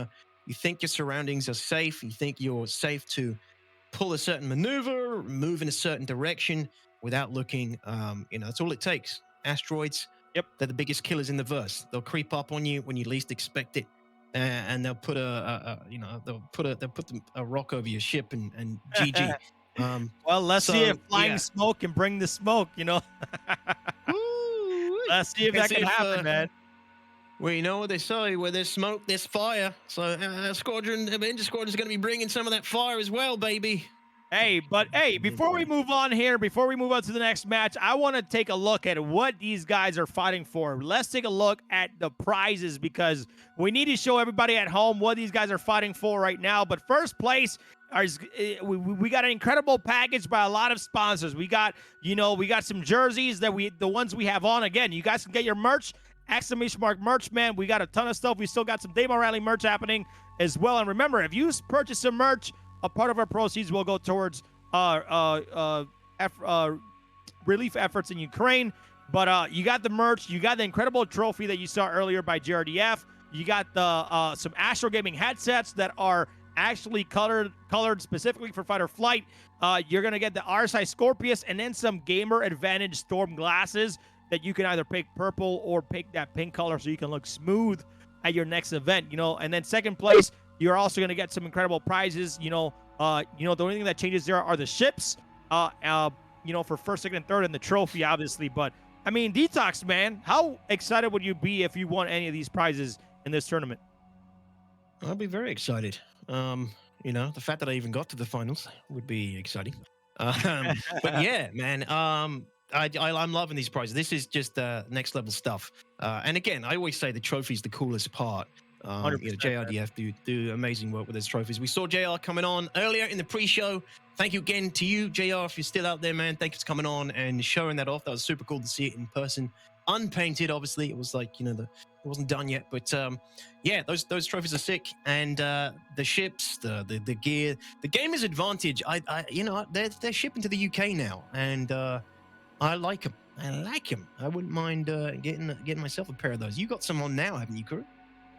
surroundings are safe, you think you're safe to pull a certain maneuver, move in a certain direction without looking. That's all it takes. Asteroids, they're the biggest killers in the verse. They'll creep up on you when you least expect it, and they'll put a rock over your ship and GG. Well, let's see if Flying Smoke can bring the smoke, you know. Let's see if that can happen, man. Well, you know what they say, where there's smoke, there's fire. So Avenger Squadron is going to be bringing some of that fire as well, baby. Hey, but hey, before we move on here, before we move on to the next match, I want to take a look at what these guys are fighting for. Let's take a look at the prizes because we need to show everybody at home what these guys are fighting for right now. But first place, we got an incredible package by a lot of sponsors. We got, we got some jerseys that the ones we have on. Again, you guys can get your merch, ! merch, man. We got a ton of stuff. We still got some Demo Rally merch happening as well. And remember, if you purchase some merch, a part of our proceeds will go towards relief efforts in Ukraine. But you got the merch. You got the incredible trophy that you saw earlier by JRDF. You got the some Astro Gaming headsets that are actually colored specifically for fight or flight. You're going to get the RSI Scorpius and then some Gamer Advantage Storm glasses that you can either pick purple or pick that pink color so you can look smooth at your next event, And then second place, you're also going to get some incredible prizes. The only thing that changes there are the ships, for first, second, and third, and the trophy, obviously. But, I mean, Detox, man, how excited would you be if you won any of these prizes in this tournament? I'd be very excited. The fact that I even got to the finals would be exciting. But yeah, man, I'm loving these prizes. This is just next level stuff. And again, I always say the trophy's the coolest part. JRDF do amazing work with those trophies. We saw JR coming on earlier in the pre-show. Thank you again to you, JR, if you're still out there, man. Thank you for coming on and showing that off. That was super cool to see it in person. Unpainted, obviously. It was like, it wasn't done yet. But yeah, those trophies are sick. And the ships, the gear, the Gamers Advantage, they're shipping to the UK now. And I like them. I wouldn't mind getting myself a pair of those. You got some on now, haven't you, Kuro?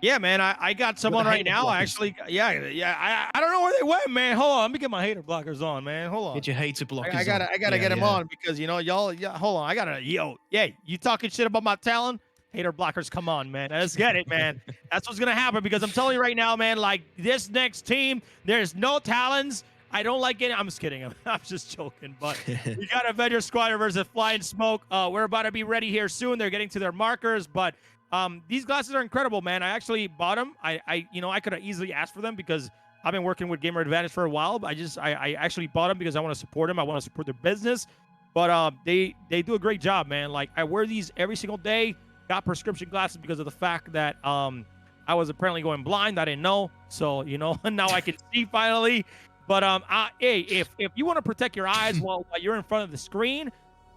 Yeah, man, I got someone right now. Actually, yeah. I don't know where they went, man. Hold on, let me get my hater blockers on, man. Hold on. Get your hater blockers. I gotta get them on because y'all. Yeah, hold on. You talking shit about my talent? Hater blockers, come on, man. Let's get it, man. That's what's gonna happen because I'm telling you right now, man. Like this next team, there's no talons. I don't like it. I'm just kidding. I'm just joking. But we got Avenger Squadron versus Flying Smoke. We're about to be ready here soon. They're getting to their markers, but. These glasses are incredible, man. I actually bought them. I could have easily asked for them because I've been working with Gamer Advantage for a while. But I actually bought them because I want to support them. I want to support their business. But they do a great job, man. Like I wear these every single day. Got prescription glasses because of the fact that I was apparently going blind. I didn't know. So now I can see finally. But hey, if you want to protect your eyes while you're in front of the screen,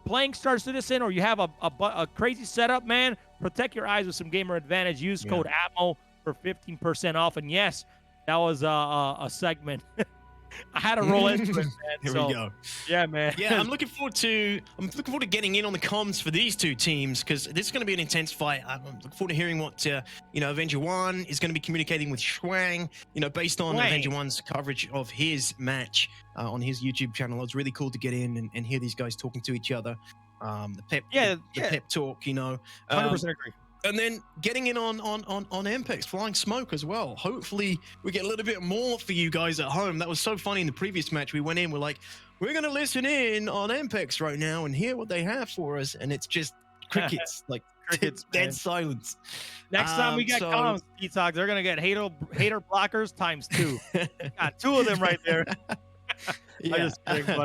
playing StarCitizen, or you have a crazy setup, man, protect your eyes with some Gamer Advantage. Use code ATMO for 15% off. And yes, that was a segment. I had to roll into it, man. Here we go. Yeah, man. Yeah, I'm looking forward to getting in on the comms for these two teams because this is going to be an intense fight. I'm looking forward to hearing what Avenger One is going to be communicating with Schwang. Based on Avenger One's coverage of his match on his YouTube channel. It was really cool to get in and hear these guys talking to each other. The pep talk. 100% agree. And then getting in on MPeX, Flying Smoke as well. Hopefully we get a little bit more for you guys at home. That was so funny in the previous match. We went in, we're like, we're going to listen in on MPeX right now and hear what they have for us. And it's just crickets, like crickets, dead silence. Next time we get comms, Detox, they're going to get hater blockers times 2. Got 2 of them right there. Yeah. I'm just kidding,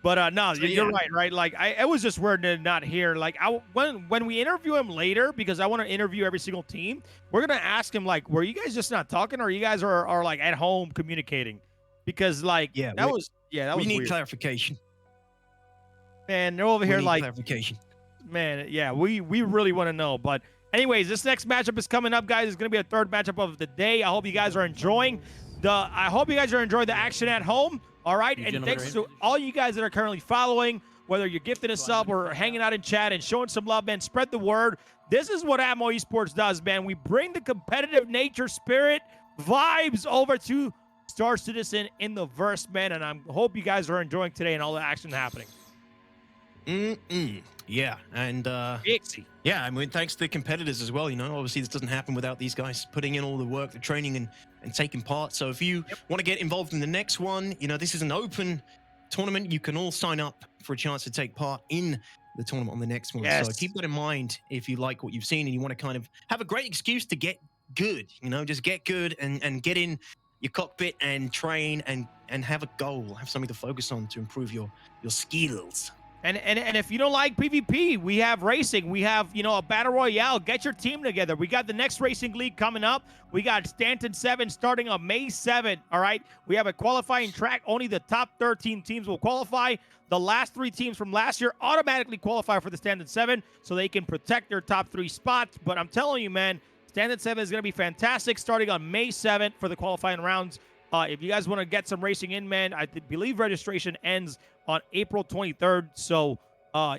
But no, so, you're right? Like, it was just weird to not hear. Like, when we interview him later, because I want to interview every single team, we're gonna ask him like, were you guys just not talking, or you guys are like at home communicating? Because like, that was we need weird. Clarification. Man, they're over here like clarification. Man, yeah, we really want to know. But anyways, this next matchup is coming up, guys. It's gonna be a third matchup of the day. I hope you guys are enjoying the action at home. All right, and thanks to all you guys that are currently following, whether you're gifting a sub or hanging out in chat and showing some love, man, spread the word. This is what Atmo Esports does, man. We bring the competitive nature, spirit, vibes over to StarCitizen in the verse, man, and I hope you guys are enjoying today and all the action happening. Yeah, and yeah, I mean, thanks to the competitors as well. Obviously this doesn't happen without these guys putting in all the work, the training, and taking part. So if you want to get involved in the next one, this is an open tournament. You can all sign up for a chance to take part in the tournament on the next one. Yes. So keep that in mind if you like what you've seen and you want to kind of have a great excuse to get good. You know, just get good and get in your cockpit and train and have a goal, have something to focus on to improve your skills. And if you don't like PvP, we have racing. We have, you know, a battle royale. Get your team together. We got the next racing league coming up. We got Stanton 7 starting on May 7th. All right. We have a qualifying track. Only the top 13 teams will qualify. The last 3 teams from last year automatically qualify for the Stanton 7, so they can protect their top 3 spots. But I'm telling you, man, Stanton 7 is going to be fantastic starting on May 7th for the qualifying rounds. If you guys want to get some racing in, man, I believe registration ends on April 23rd. So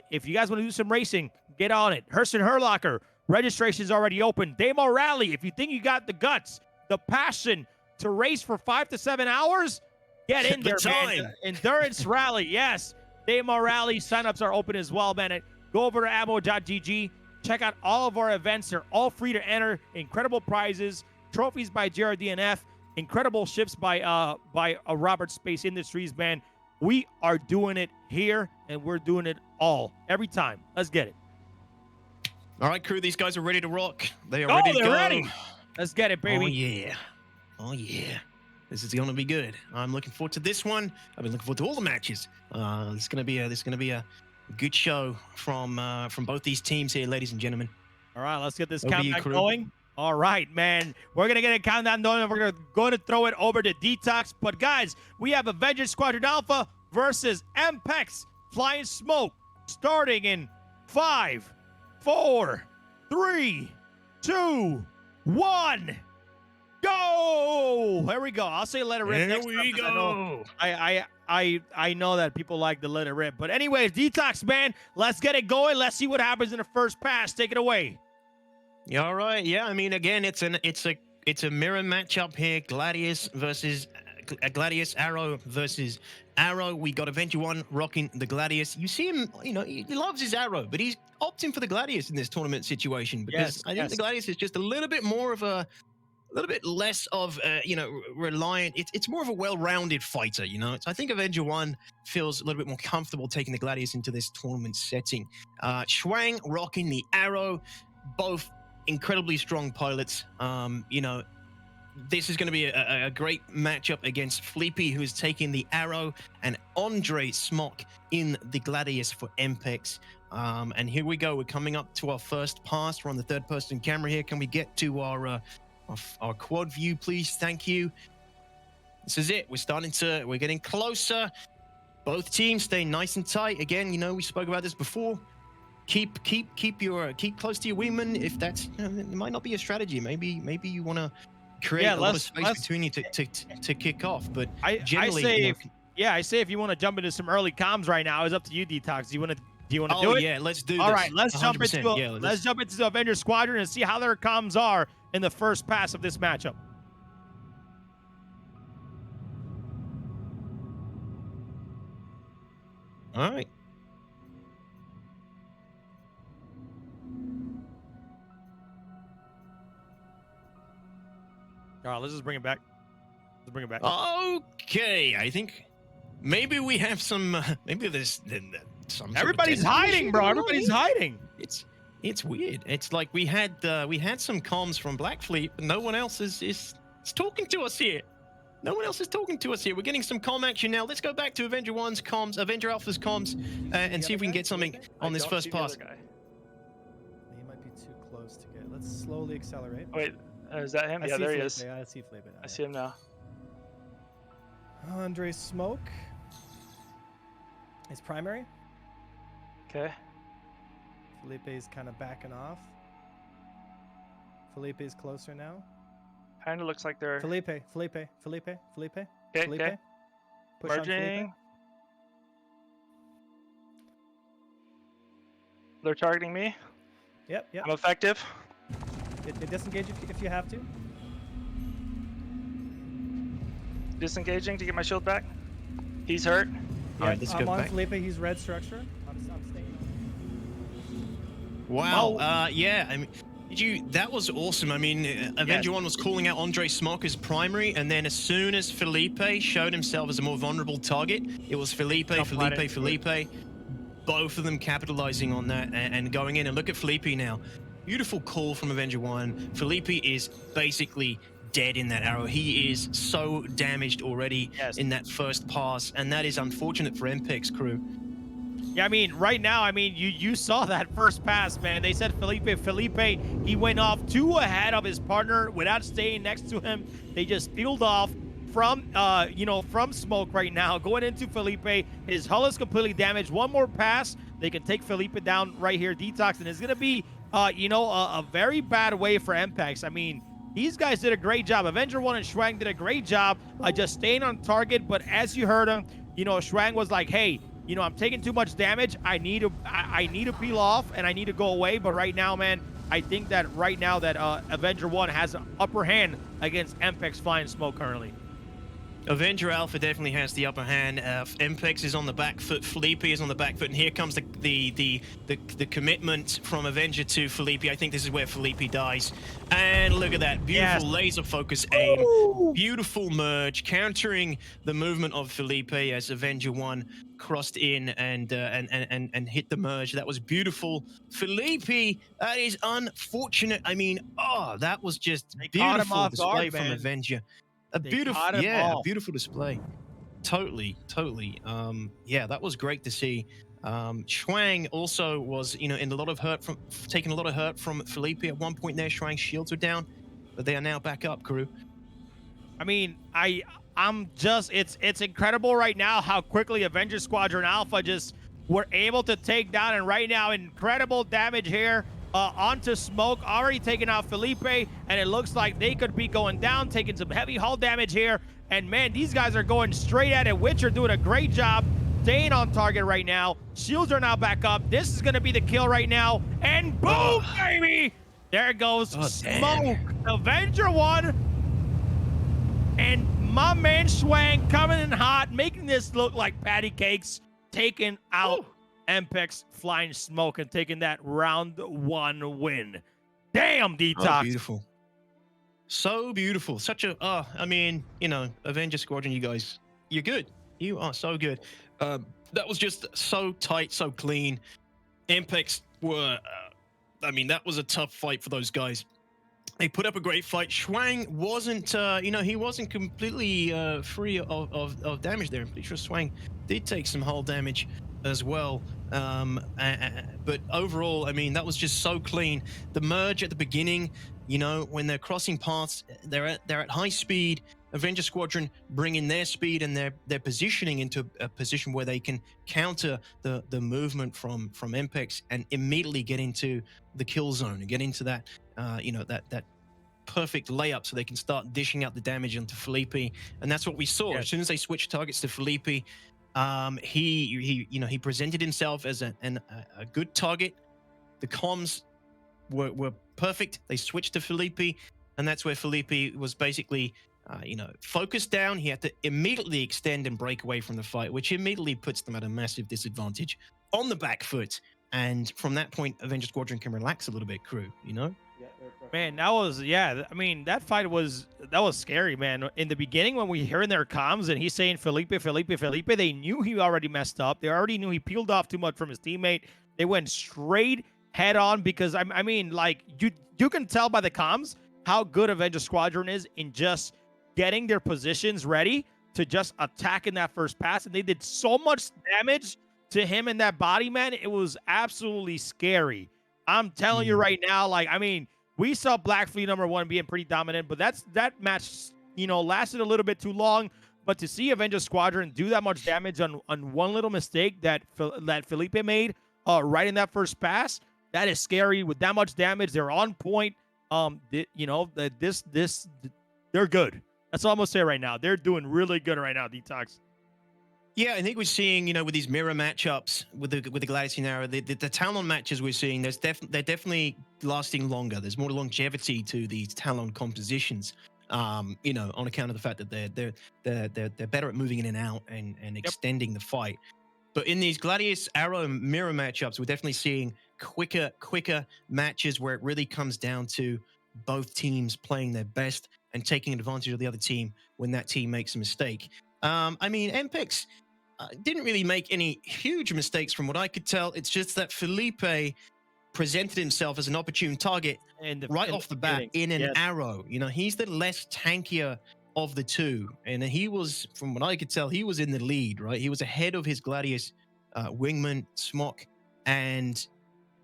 if you guys want to do some racing, get on it. Hurston Herlocker, registration is already open. Demo Rally, if you think you got the guts, the passion to race for 5 to 7 hours, get in there, man. Endurance Rally, yes. Demo Rally signups are open as well, man. Go over to ammo.gg. Check out all of our events. They're all free to enter. Incredible prizes, trophies by JRDF. Incredible ships by Robert Space Industries, man. We are doing it here, and we're doing it all every time. Let's get it. All right, crew. These guys are ready to rock. They are ready to go. Ready. Let's get it, baby. Oh yeah, oh yeah. This is gonna be good. I'm looking forward to this one. I've been looking forward to all the matches. This is gonna be a good show from both these teams here, ladies and gentlemen. All right, let's get this Over to you, countdown crew. going. All right, man. We're going to get a countdown going, and we're going to throw it over to Detox. But, guys, we have Avenger Squadron Alpha versus MPeX Flying Smoke starting in 5, 4, 3, 2, 1. Go! Here we go. I'll say let it rip. Here next we time, 'cause go. I know that people like to let it rip. But anyways, Detox, man, let's get it going. Let's see what happens in the first pass. Take it away. Yeah, all right. Yeah, I mean, again, it's a mirror matchup here. Gladius versus Gladius. Arrow versus Arrow. We got Avenger 1 rocking the Gladius. You see him, you know, he loves his Arrow, but he's opting for the Gladius in this tournament situation because I think the Gladius is just a little bit more of a little bit less of, you know, reliant. It's more of a well-rounded fighter, you know. So I think Avenger 1 feels a little bit more comfortable taking the Gladius into this tournament setting. Schwang rocking the Arrow, both incredibly strong pilots. You know, this is going to be a great matchup against Fleepy, who is taking the Arrow, and Andre Smock in the Gladius for MPeX. And here we go. We're coming up to our first pass. We're on the third-person camera here. Can we get to our quad view, please? Thank you. This is it. We're getting closer. Both teams stay nice and tight. Again, you know, we spoke about this before. Keep close to your wingman. If that's, you know, it might not be a strategy. Maybe you want to create a lot of space between you to kick off. But generally, I say if you want to jump into some early comms right now, it's up to you, Detox. Do you want to do Oh it? yeah, let's do this. All right, let's jump 100%. into let's jump into the Avenger Squadron and see how their comms are in the first pass of this matchup. All right. All right, let's just bring it back. Let's bring it back. Okay, I think maybe we have some. Maybe there's some. Everybody's hiding, bro. Everybody's hiding. It's weird. It's like we had some comms from Black Fleet, but no one else is talking to us here. No one else is talking to us here. We're getting some comm action now. Let's go back to Avenger 1's comms, Avenger Alpha's comms, and see if we can get something on this first pass. He might be too close to get. Let's slowly accelerate. Wait, is that him? Yeah, there he is. I see Felipe now. I see him now. Andre Smoke. His primary. Okay. Felipe's kind of backing off. Felipe's closer now. Kind of looks like they're Felipe. Okay, Felipe. okay. Push on Felipe. Merging. They're targeting me. Yep. I'm effective. Disengage if you have to. Disengaging to get my shield back. He's hurt. All right, let's I'm go on back. Felipe. He's red structure. I'm staying. Wow. Yeah. I mean, that was awesome. I mean, Avenger 1 was calling out Andre Smock as primary, and then as soon as Felipe showed himself as a more vulnerable target, it was Felipe. both of them capitalizing on that and going in. And look at Felipe now. Beautiful call from Avenger 1. Felipe is basically dead in that arrow. He is so damaged already in that first pass, and that is unfortunate for MPeX crew. Yeah, I mean, right now, I mean, you saw that first pass, man. They said Felipe, he went off 2 ahead of his partner without staying next to him. They just peeled off from, from smoke right now, going into Felipe. His hull is completely damaged. One more pass, they can take Felipe down right here, Detox, and it's going to be, a very bad way for MPeX. I mean, these guys did a great job. Avenger 1 and Schwang did a great job just staying on target, but as you heard him, Schwang was like, hey, I'm taking too much damage. I need to peel off and I need to go away. But right now, man, I think that right now that Avenger 1 has an upper hand against MPeX Flying Smoke currently. Avenger Alpha definitely has the upper hand. MPeX is on the back foot. Felipe is on the back foot, and here comes the commitment from Avenger to Felipe. I think this is where Felipe dies. And look at that beautiful laser focus aim, beautiful merge, countering the movement of Felipe as Avenger 1 crossed in and hit the merge. That was beautiful. Felipe, that is unfortunate. I mean, that was just beautiful display from Avenger. A beautiful display. Totally. Yeah, that was great to see. Schwang also was, in a lot of hurt taking a lot of hurt from Felipe at one point there. Schwang's shields were down, but they are now back up, crew. I mean, it's incredible right now how quickly Avenger Squadron Alpha just were able to take down, and right now incredible damage here. Onto smoke, already taking out Felipe, and it looks like they could be going down, taking some heavy hull damage here. And man, these guys are going straight at it. Witcher doing a great job staying on target right now. Shields are now back up. This is going to be the kill right now. And boom, baby! There goes smoke. Avenger 1. And my man Schwang coming in hot, making this look like patty cakes, taking out MPeX Flying Smoke and taking that round 1 win. Damn, Detox. Oh, beautiful. So beautiful. Such a, I mean, Avenger Squadron, you guys, you're good. You are so good. That was just so tight, so clean. MPeX were, that was a tough fight for those guys. They put up a great fight. Schwang wasn't, he wasn't completely free of damage there. I'm pretty sure Schwang did take some hull damage as well. But overall, that was just so clean. The merge at the beginning, when they're crossing paths, they're at high speed. Avenger Squadron bringing their speed and their positioning into a position where they can counter the movement from MPeX and immediately get into the kill zone and get into that that perfect layup so they can start dishing out the damage onto Felipe. And that's what we saw. As soon as they switched targets to Felipe, he presented himself as a good target. The comms were perfect. They switched to Felipe, and that's where Felipe was basically focused down. He had to immediately extend and break away from the fight, which immediately puts them at a massive disadvantage on the back foot. And from that point, Avenger Squadron can relax a little bit, crew, Man, that was, that fight was scary, man. In the beginning, when we hear in their comms and he's saying Felipe, they knew he already messed up. They already knew he peeled off too much from his teammate. They went straight head on because, you can tell by the comms how good Avenger Squadron is in just getting their positions ready to just attack in that first pass. And they did so much damage to him in that body, man. It was absolutely scary. I'm telling you right now, we saw Black Fleet #1 being pretty dominant, but that match, lasted a little bit too long. But to see Avenger Squadron do that much damage on one little mistake that Felipe made right in that first pass, that is scary. With that much damage, they're on point. They're good. That's all I'm gonna say right now. They're doing really good right now, Detox. Yeah, I think we're seeing, with these mirror matchups with the Gladiator scenario, the Talon matches we're seeing, they're definitely lasting longer. There's more longevity to these Talon compositions, on account of the fact that they're better at moving in and out and extending the fight. But in these Gladius Arrow mirror matchups, we're definitely seeing quicker matches where it really comes down to both teams playing their best and taking advantage of the other team when that team makes a mistake. MPeX, didn't really make any huge mistakes from what I could tell. It's just that Felipe presented himself as an opportune target And right off the bat in an arrow. You know, he's the less tankier of the two, and he was, from what I could tell, he was in the lead, right? He was ahead of his Gladius wingman Smock, and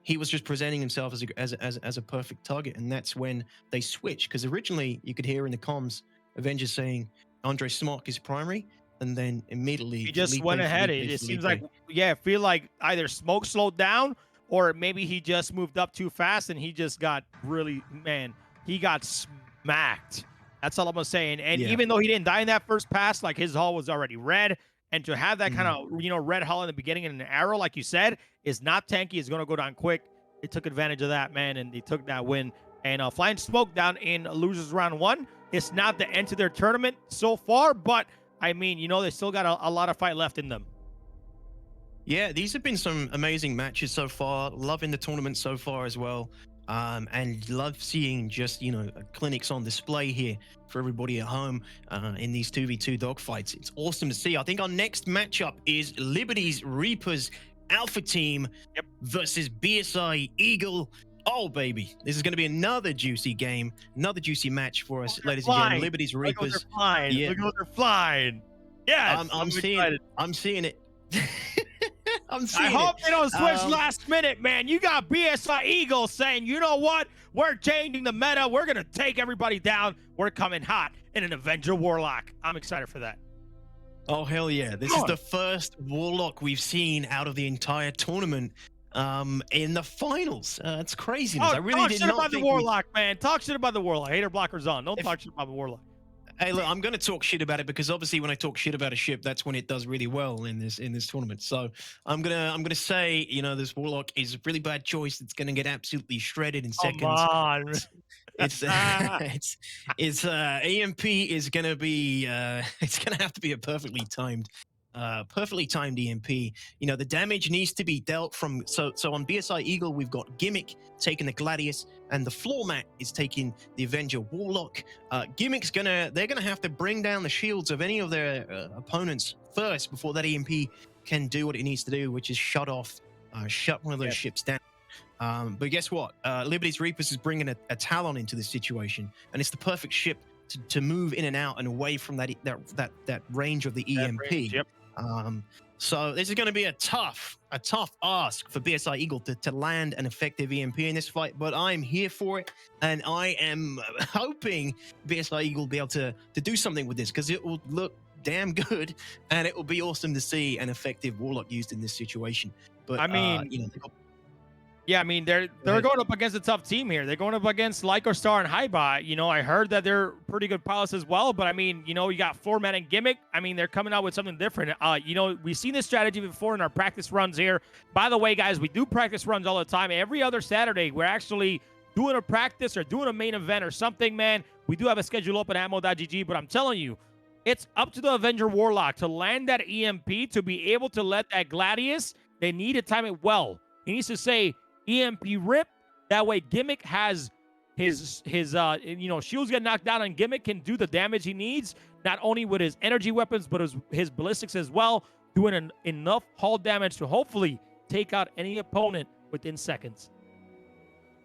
he was just presenting himself as a perfect target. And that's when they switched, because originally you could hear in the comms Avenger saying Andre Smock is primary, and then immediately he just went ahead. It seems like, yeah, I feel like either Smoke slowed down, or maybe he just moved up too fast and he just got really, man, he got smacked. That's all I'm gonna say. And even though he didn't die in that first pass, like his hull was already red, and to have that kind of red hull in the beginning and an arrow, like you said, is not tanky. It's gonna go down quick. They took advantage of that, man, and they took that win. And flying Smoke down in losers round 1. It's not the end to their tournament so far, but I mean, they still got a lot of fight left in them. Yeah, these have been some amazing matches so far. Loving the tournament so far as well. And love seeing just, clinics on display here for everybody at home in these 2v2 dogfights. It's awesome to see. I think our next matchup is Liberty's Reapers Alpha Team versus BSI Eagle. Oh, baby. This is going to be another juicy game, another juicy match for us, ladies and gentlemen. Liberty's Reapers. Look how they're flying. Yeah, I'm seeing it. I'm seeing it. I hope they don't switch last minute, man. You got BSI Eagle saying, you know what? We're changing the meta. We're going to take everybody down. We're coming hot in an Avenger Warlock. I'm excited for that. Oh, hell yeah. This is the first Warlock we've seen out of the entire tournament in the finals. It's craziness. I really did not about the Warlock, man. Talk shit about the Warlock. Hater blockers on. Don't talk shit about the Warlock. Hey, look, I'm going to talk shit about it because obviously when I talk shit about a ship, that's when it does really well in this tournament. So I'm gonna say, this Warlock is a really bad choice. It's going to get absolutely shredded in seconds. Come on. It's EMP is going to be it's going to have to be a perfectly timed EMP. The damage needs to be dealt from. So on BSI Eagle, we've got Gimmick taking the Gladius, and the floor mat is taking the Avenger Warlock. Gimmick's they're gonna have to bring down the shields of any of their opponents first before that EMP can do what it needs to do, which is shut one of those ships down. But guess what? Liberty's Reapers is bringing a Talon into this situation, and it's the perfect ship to move in and out and away from that range of the EMP. So this is going to be a tough ask for BSI Eagle to land an effective EMP in this fight, but I'm here for it, and I am hoping BSI Eagle will be able to do something with this, because it will look damn good, and it will be awesome to see an effective Warlock used in this situation. But I mean, they're going up against a tough team here. They're going up against Lycostar and Highbot. I heard that they're pretty good pilots as well, but I mean, you got Floormat and Gimmick. I mean, they're coming out with something different. We've seen this strategy before in our practice runs here. By the way, guys, we do practice runs all the time. Every other Saturday, we're actually doing a practice or doing a main event or something, man. We do have a schedule up at ammo.gg, but I'm telling you, it's up to the Avenger Warlock to land that EMP, to be able to let that Gladius. They need to time it well. He needs to say EMP rip. That way Gimmick has his shields get knocked down, and Gimmick can do the damage he needs, not only with his energy weapons, but his ballistics as well, doing enough hull damage to hopefully take out any opponent within seconds.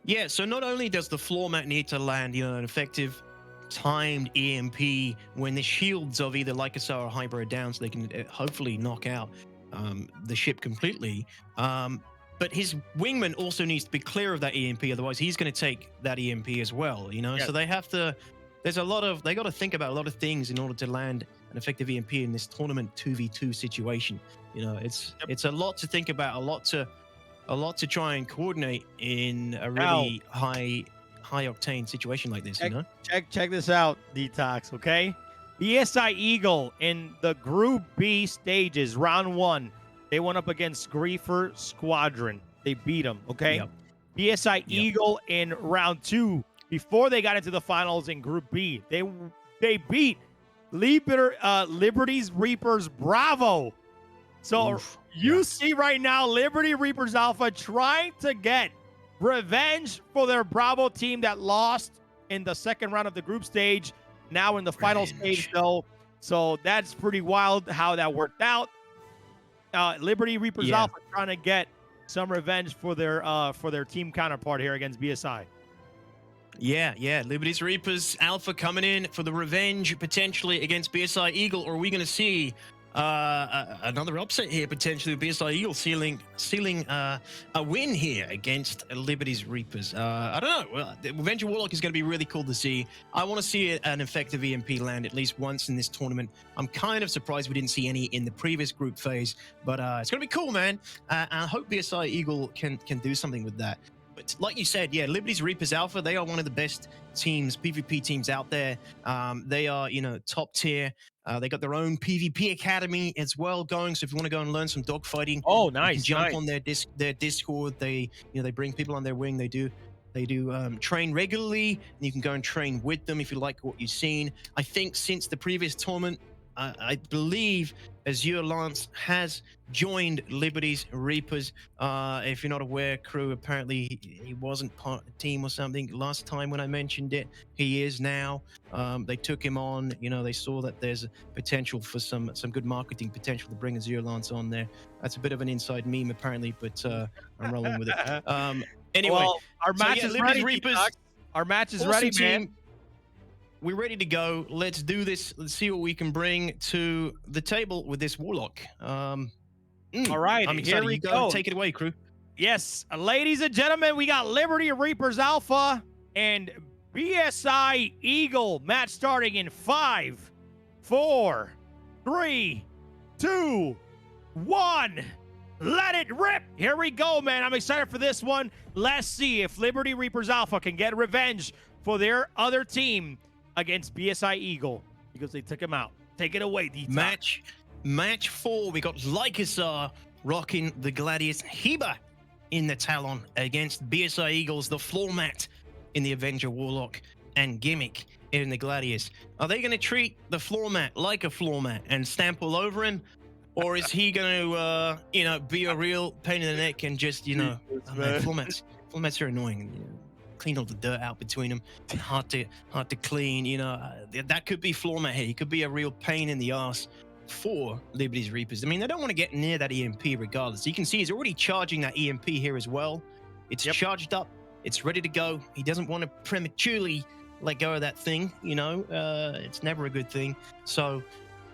Yeah, so not only does the floor mat need to land, an effective timed EMP when the shields of either Lycosar or Hybrid are down, so they can hopefully knock out the ship completely. But his wingman also needs to be clear of that EMP, otherwise he's going to take that EMP as well, Yes. So they have to, they got to think about a lot of things in order to land an effective EMP in this tournament 2v2 situation. It's a lot to think about, a lot to try and coordinate in a really high octane situation like this, Check this out, Detox, okay? BSI Eagle in the Group B stages, round 1. They went up against Griefer Squadron. They beat them, okay? Yep. BSI Eagle in round 2. Before they got into the finals in Group B, they beat Liberty's Reapers Bravo. So you see right now Liberty Reapers Alpha trying to get revenge for their Bravo team that lost in the second round of the group stage. Now in the final stage, though. So that's pretty wild how that worked out. Liberty Reapers Yeah. Alpha trying to get some revenge for their team counterpart here against BSI. Yeah. Liberty's Reapers Alpha coming in for the revenge potentially against BSI Eagle, or are we going to see another upset here potentially with BSI Eagle sealing a win here against Liberty's Reapers? I don't know. Well, the Avenger Warlock is going to be really cool to see. I want to see an effective EMP land at least once in this tournament. I'm kind of surprised we didn't see any in the previous group phase, but it's going to be cool, man. I hope BSI Eagle can do something with that. But like you said, yeah, Liberty's Reapers Alpha, they are one of the best teams, PvP teams out there. They are, top tier. They got their own PvP academy as well going. So if you want to go and learn some dogfighting, Oh, you nice. can jump nice. on their Discord. They bring people on their wing. They do train regularly, and you can go and train with them if you like what you've seen. I think since the previous tournament, I believe Azure Lance has joined Liberty's Reapers. If you're not aware, crew, apparently he wasn't part of the team or something last time when I mentioned it. He is now. They took him on. They saw that there's a potential for some good marketing potential to bring Azure Lance on there. That's a bit of an inside meme apparently, but I'm rolling with it. Anyway, Well, our match is Liberty's ready. Reapers, Detox. Our match is awesome ready, team. man. We're ready to go. Let's do this. Let's see what we can bring to the table with this Warlock. All right, I'm here excited. we You go. Take it away, crew. Yes, ladies and gentlemen, we got Liberty Reapers Alpha and BSI Eagle match starting in 5, 4, 3, 2, 1. Let it rip. Here we go, man. I'm excited for this one. Let's see if Liberty Reapers Alpha can get revenge for their other team against BSI Eagle because they took him out. Take it away, Detox. Match 4. We got Lycasar rocking the Gladius, Heba in the Talon against BSI Eagles, the floor mat in the Avenger Warlock, and Gimmick in the Gladius. Are they going to treat the floor mat like a floor mat and stamp all over him? Or is he going to, be a real pain in the neck and just, floor mats are annoying. Clean all the dirt out between them. Hard to clean. That could be floor mat here. He could be a real pain in the ass for Liberty's Reapers. I mean, they don't want to get near that EMP regardless. You can see he's already charging that EMP here as well. It's charged up. It's ready to go. He doesn't want to prematurely let go of that thing. It's never a good thing. So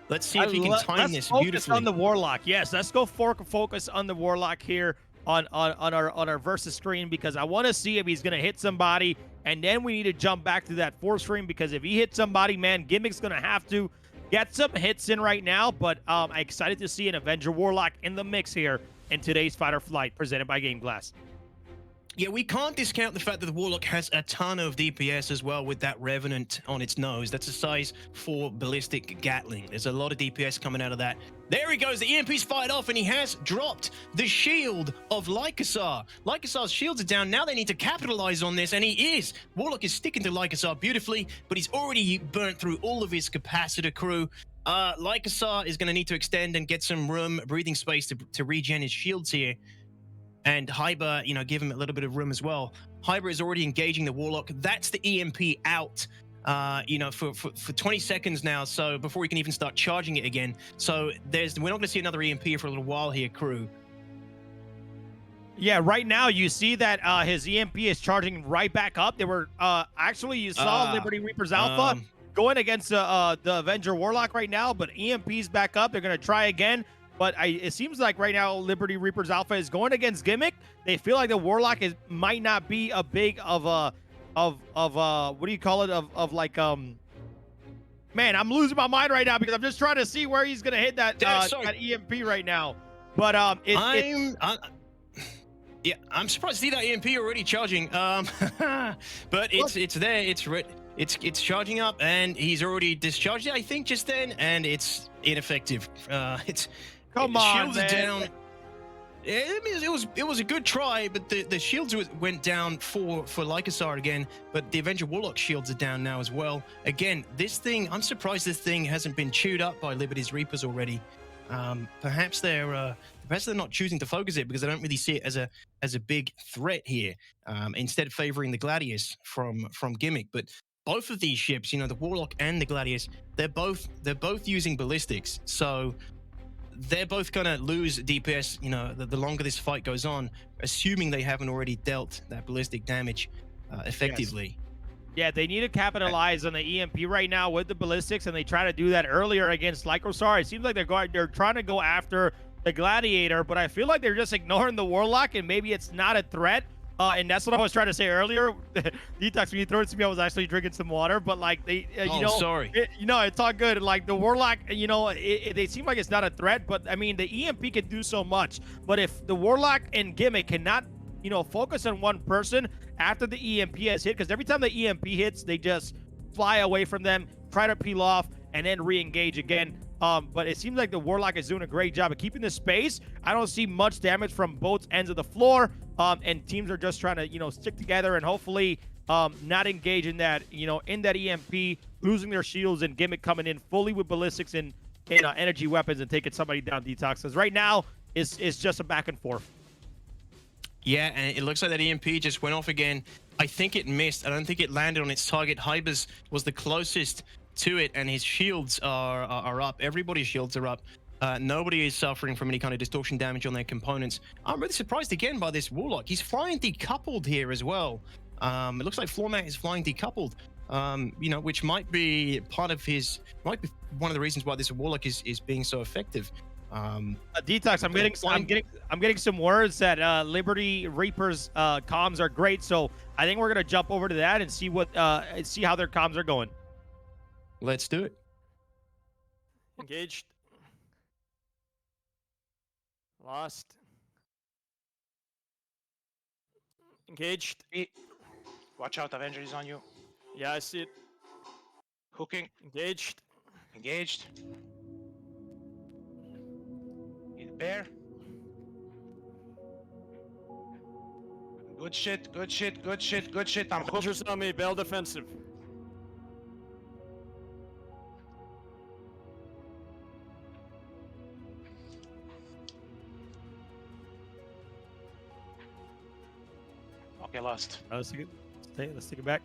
let's see if he can time this beautifully. Let's focus on the Warlock. Yes, let's go focus on the Warlock here on our versus screen because I want to see if he's going to hit somebody, and then we need to jump back to that fourth screen because if he hits somebody, man, Gimmick's going to have to get some hits in right now, but I'm excited to see an Avenger Warlock in the mix here in today's Fight or Flight presented by Game Glass. Yeah, we can't discount the fact that the Warlock has a ton of DPS as well with that Revenant on its nose. That's a size 4 ballistic Gatling. There's a lot of DPS coming out of that. There he goes. The EMP's fired off, and he has dropped the shield of Lycasar. Lycasar's shields are down. Now they need to capitalize on this, and he is. Warlock is sticking to Lycasar beautifully, but he's already burnt through all of his capacitor crew. Lycasar is going to need to extend and get some room, breathing space to regen his shields here. And Hyber, give him a little bit of room as well. Hyber is already engaging the Warlock. That's the EMP out, for 20 seconds now. So before he can even start charging it again. So we're not going to see another EMP for a little while here, crew. Yeah, right now you see that his EMP is charging right back up. They were actually you saw Liberty Reapers Alpha going against the Avenger Warlock right now, but EMP's back up. They're going to try again. But it seems like right now Liberty Reapers Alpha is going against Gimmick. They feel like the Warlock might not be a big of what do you call it? Man, I'm losing my mind right now because I'm just trying to see where he's gonna hit that EMP right now. But I'm surprised to see that EMP already charging. But it's there. It's charging up, and he's already discharged it, I think, just then, and it's ineffective. Come on, shields are down. It was a good try, but the shields went down for Lycasar again. But the Avenger Warlock shields are down now as well. Again, this thing, I'm surprised this thing hasn't been chewed up by Liberty's Reapers already. Perhaps they're not choosing to focus it because they don't really see it as a big threat here. Instead, favoring the Gladius from Gimmick, but. Both of these ships, the Warlock and the Gladius, they're both using ballistics. So they're both gonna lose DPS, you know, the longer this fight goes on, assuming they haven't already dealt that ballistic damage effectively. Yeah, they need to capitalize on the EMP right now with the ballistics, and they try to do that earlier against Lycosar. It seems like they're trying to go after the Gladiator, but I feel like they're just ignoring the Warlock, and maybe it's not a threat. And that's what I was trying to say earlier. Detox, when you throw it to me, I was actually drinking some water, but like they, you know, sorry. It's all good. Like the Warlock, you know, they seem like it's not a threat, but I mean, the EMP can do so much. But if the Warlock and Gimmick cannot, you know, focus on one person after the EMP has hit, because every time the EMP hits, they just fly away from them, try to peel off, and then re-engage again. But it seems like the Warlock is doing a great job of keeping the space. I don't see much damage from both ends of the floor, and teams are just trying to, you know, stick together and hopefully not engage in that, you know, in that EMP, losing their shields, and Gimmick coming in fully with ballistics and energy weapons and taking somebody down. Detox, because right now it's just a back and forth. Yeah, and it looks like that EMP just went off again. I think it missed. I don't think it landed on its target. Hybers was the closest to it, and his shields are up. Everybody's shields are up. Nobody is suffering from any kind of distortion damage on their components. I'm really surprised again by this Warlock. He's flying decoupled here as well. It looks like Floormat is flying decoupled, you know, which might be part of his, might be one of the reasons why this Warlock is being so effective. Detox, I'm getting some words that Liberty Reaper's comms are great, so I think we're gonna jump over to that and see what see how their comms are going. Let's do it. Engaged. Lost. Engaged. Watch out, Avenger is on you. Yeah, I see it. Hooking. Engaged. Engaged. Bear. Good shit, good shit, good shit, good shit. I'm hooked. Avengers on me, bail defensive. Okay, lost. Let's take it back.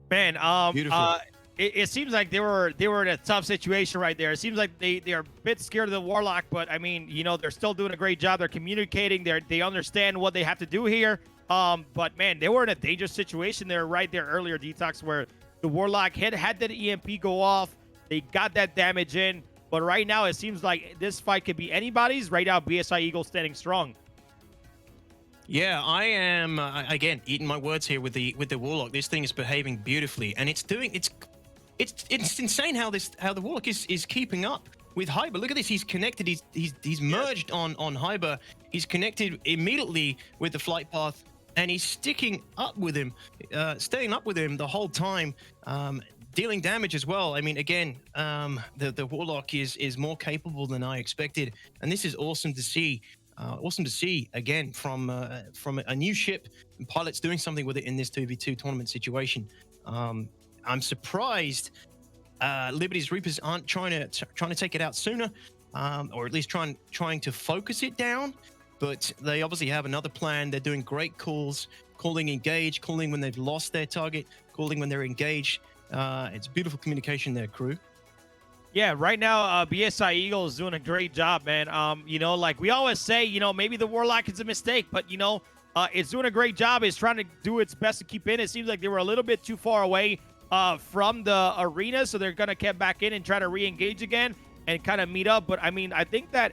Man, Beautiful. It seems like they were in a tough situation right there. It seems like they are a bit scared of the Warlock, but I mean, you know, they're still doing a great job. They're communicating. They understand what they have to do here. But man, they were in a dangerous situation there right there earlier, Detox, where the Warlock had that EMP go off. They got that damage in, but right now it seems like this fight could be anybody's. Right now, BSI Eagle standing strong. Yeah, I am again eating my words here with the Warlock. This thing is behaving beautifully, and it's insane how the Warlock is keeping up with Hyber. Look at this. He's connected. He's merged on Hyber. He's connected immediately with the flight path, and he's sticking up with him, staying up with him the whole time, dealing damage as well. I mean, again, the Warlock is more capable than I expected, and this is awesome to see. Awesome to see again from a new ship and pilots doing something with it in this 2v2 tournament situation. I'm surprised Liberty's Reapers aren't trying to take it out sooner, or at least trying to focus it down. But they obviously have another plan. They're doing great calls, calling engage, calling when they've lost their target, calling when they're engaged. It's beautiful communication there, crew. Yeah, right now, BSI Eagle is doing a great job, man. You know, like we always say, you know, maybe the Warlock is a mistake, but, you know, it's doing a great job. It's trying to do its best to keep in. It seems like they were a little bit too far away from the arena, so they're going to get back in and try to re-engage again and kind of meet up. But, I mean, I think that,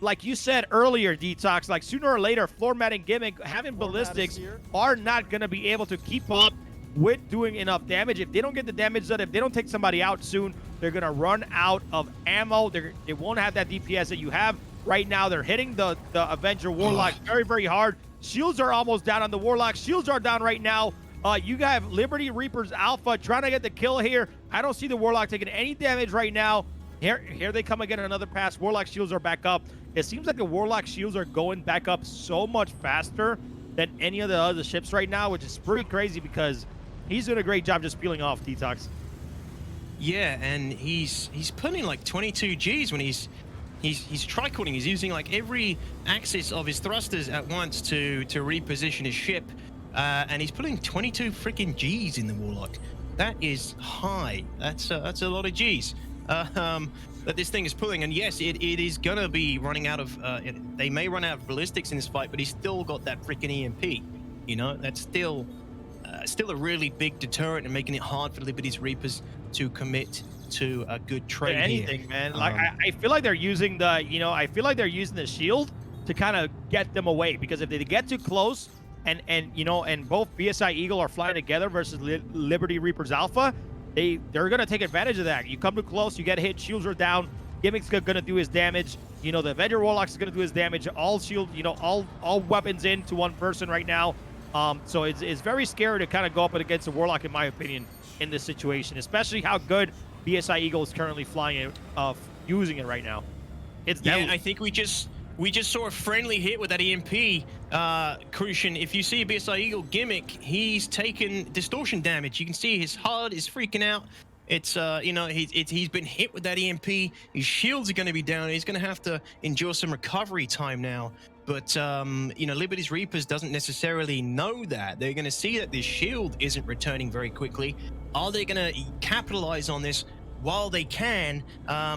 like you said earlier, Detox, like sooner or later, Floormat and Gimmick having ballistics are not going to be able to keep up with doing enough damage. If they don't get the damage done, if they don't take somebody out soon, they're going to run out of ammo. They won't have that DPS that you have right now. They're hitting the Avenger Warlock very, very hard. Shields are almost down on the Warlock. Shields are down right now. You have Liberty Reapers Alpha trying to get the kill here. I don't see the Warlock taking any damage right now. Here they come again, another pass. Warlock shields are back up. It seems like the Warlock shields are going back up so much faster than any of the other ships right now, which is pretty crazy because he's doing a great job just peeling off, Detox. Yeah, and he's putting like 22 Gs when he's tricording. He's using like every axis of his thrusters at once to reposition his ship, and he's putting 22 freaking Gs in the Warlock. That is high. That's a lot of Gs. that this thing is pulling. And yes, it is gonna be running out of. They may run out of ballistics in this fight, but he's still got that freaking EMP. You know, that's still a really big deterrent and making it hard for Liberty's Reapers to commit to a good trade anything, here. man. Like I feel like they're using the, I feel like they're using the shield to kind of get them away, because if they get too close and both BSI Eagle are flying together versus Liberty Reapers Alpha, they're gonna take advantage of that. You come too close, you get hit, shields are down, Gimmick's gonna do his damage. The Avenger Warlock is gonna do his damage. All shield, all weapons into one person right now. So it's very scary to kind of go up against a Warlock, in my opinion, in this situation, especially how good BSI Eagle is currently flying it, using it right now. It's deadly. Yeah, I think we just saw a friendly hit with that EMP. Crucian, if you see BSI Eagle Gimmick, he's taken distortion damage. You can see his HUD is freaking out. It's he's been hit with that EMP. His shields are going to be down. He's going to have to endure some recovery time now. But Liberty's Reapers doesn't necessarily know that. They're going to see that this shield isn't returning very quickly. Are they going to capitalize on this while they can,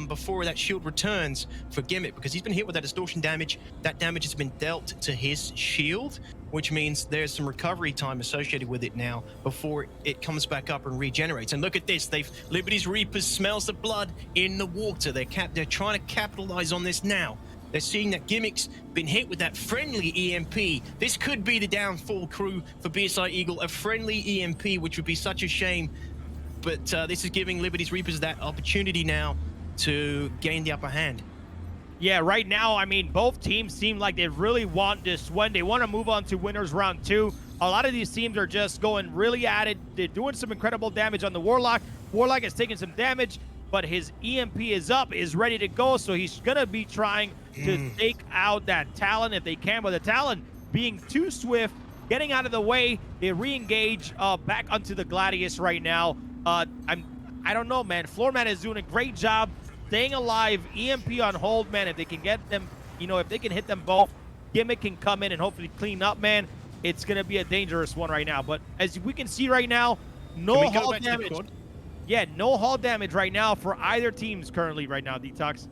before that shield returns for Gimmick? Because he's been hit with that distortion damage. That damage has been dealt to his shield, which means there's some recovery time associated with it now before it comes back up and regenerates. And look at this, Liberty's Reapers smells the blood in the water. They're trying to capitalize on this now. They're seeing that Gimmick's been hit with that friendly EMP. This could be the downfall crew for BSI Eagle, a friendly EMP, which would be such a shame. But this is giving Liberty's Reapers that opportunity now to gain the upper hand. Yeah, right now, I mean, both teams seem like they really want this win. They want to move on to winners round 2. A lot of these teams are just going really at it. They're doing some incredible damage on the Warlock. Warlock is taking some damage, but his EMP is up, is ready to go, so he's going to be trying to take out that Talon if they can, but the Talon being too swift, getting out of the way, they re-engage back onto the Gladius right now. I don't know, man. Floorman is doing a great job staying alive. EMP on hold, man. If they can get them, if they can hit them both, Gimmick can come in and hopefully clean up, man. It's going to be a dangerous one right now. But as we can see right now, no hull damage. Yeah, no hull damage right now for either teams currently right now, Detox.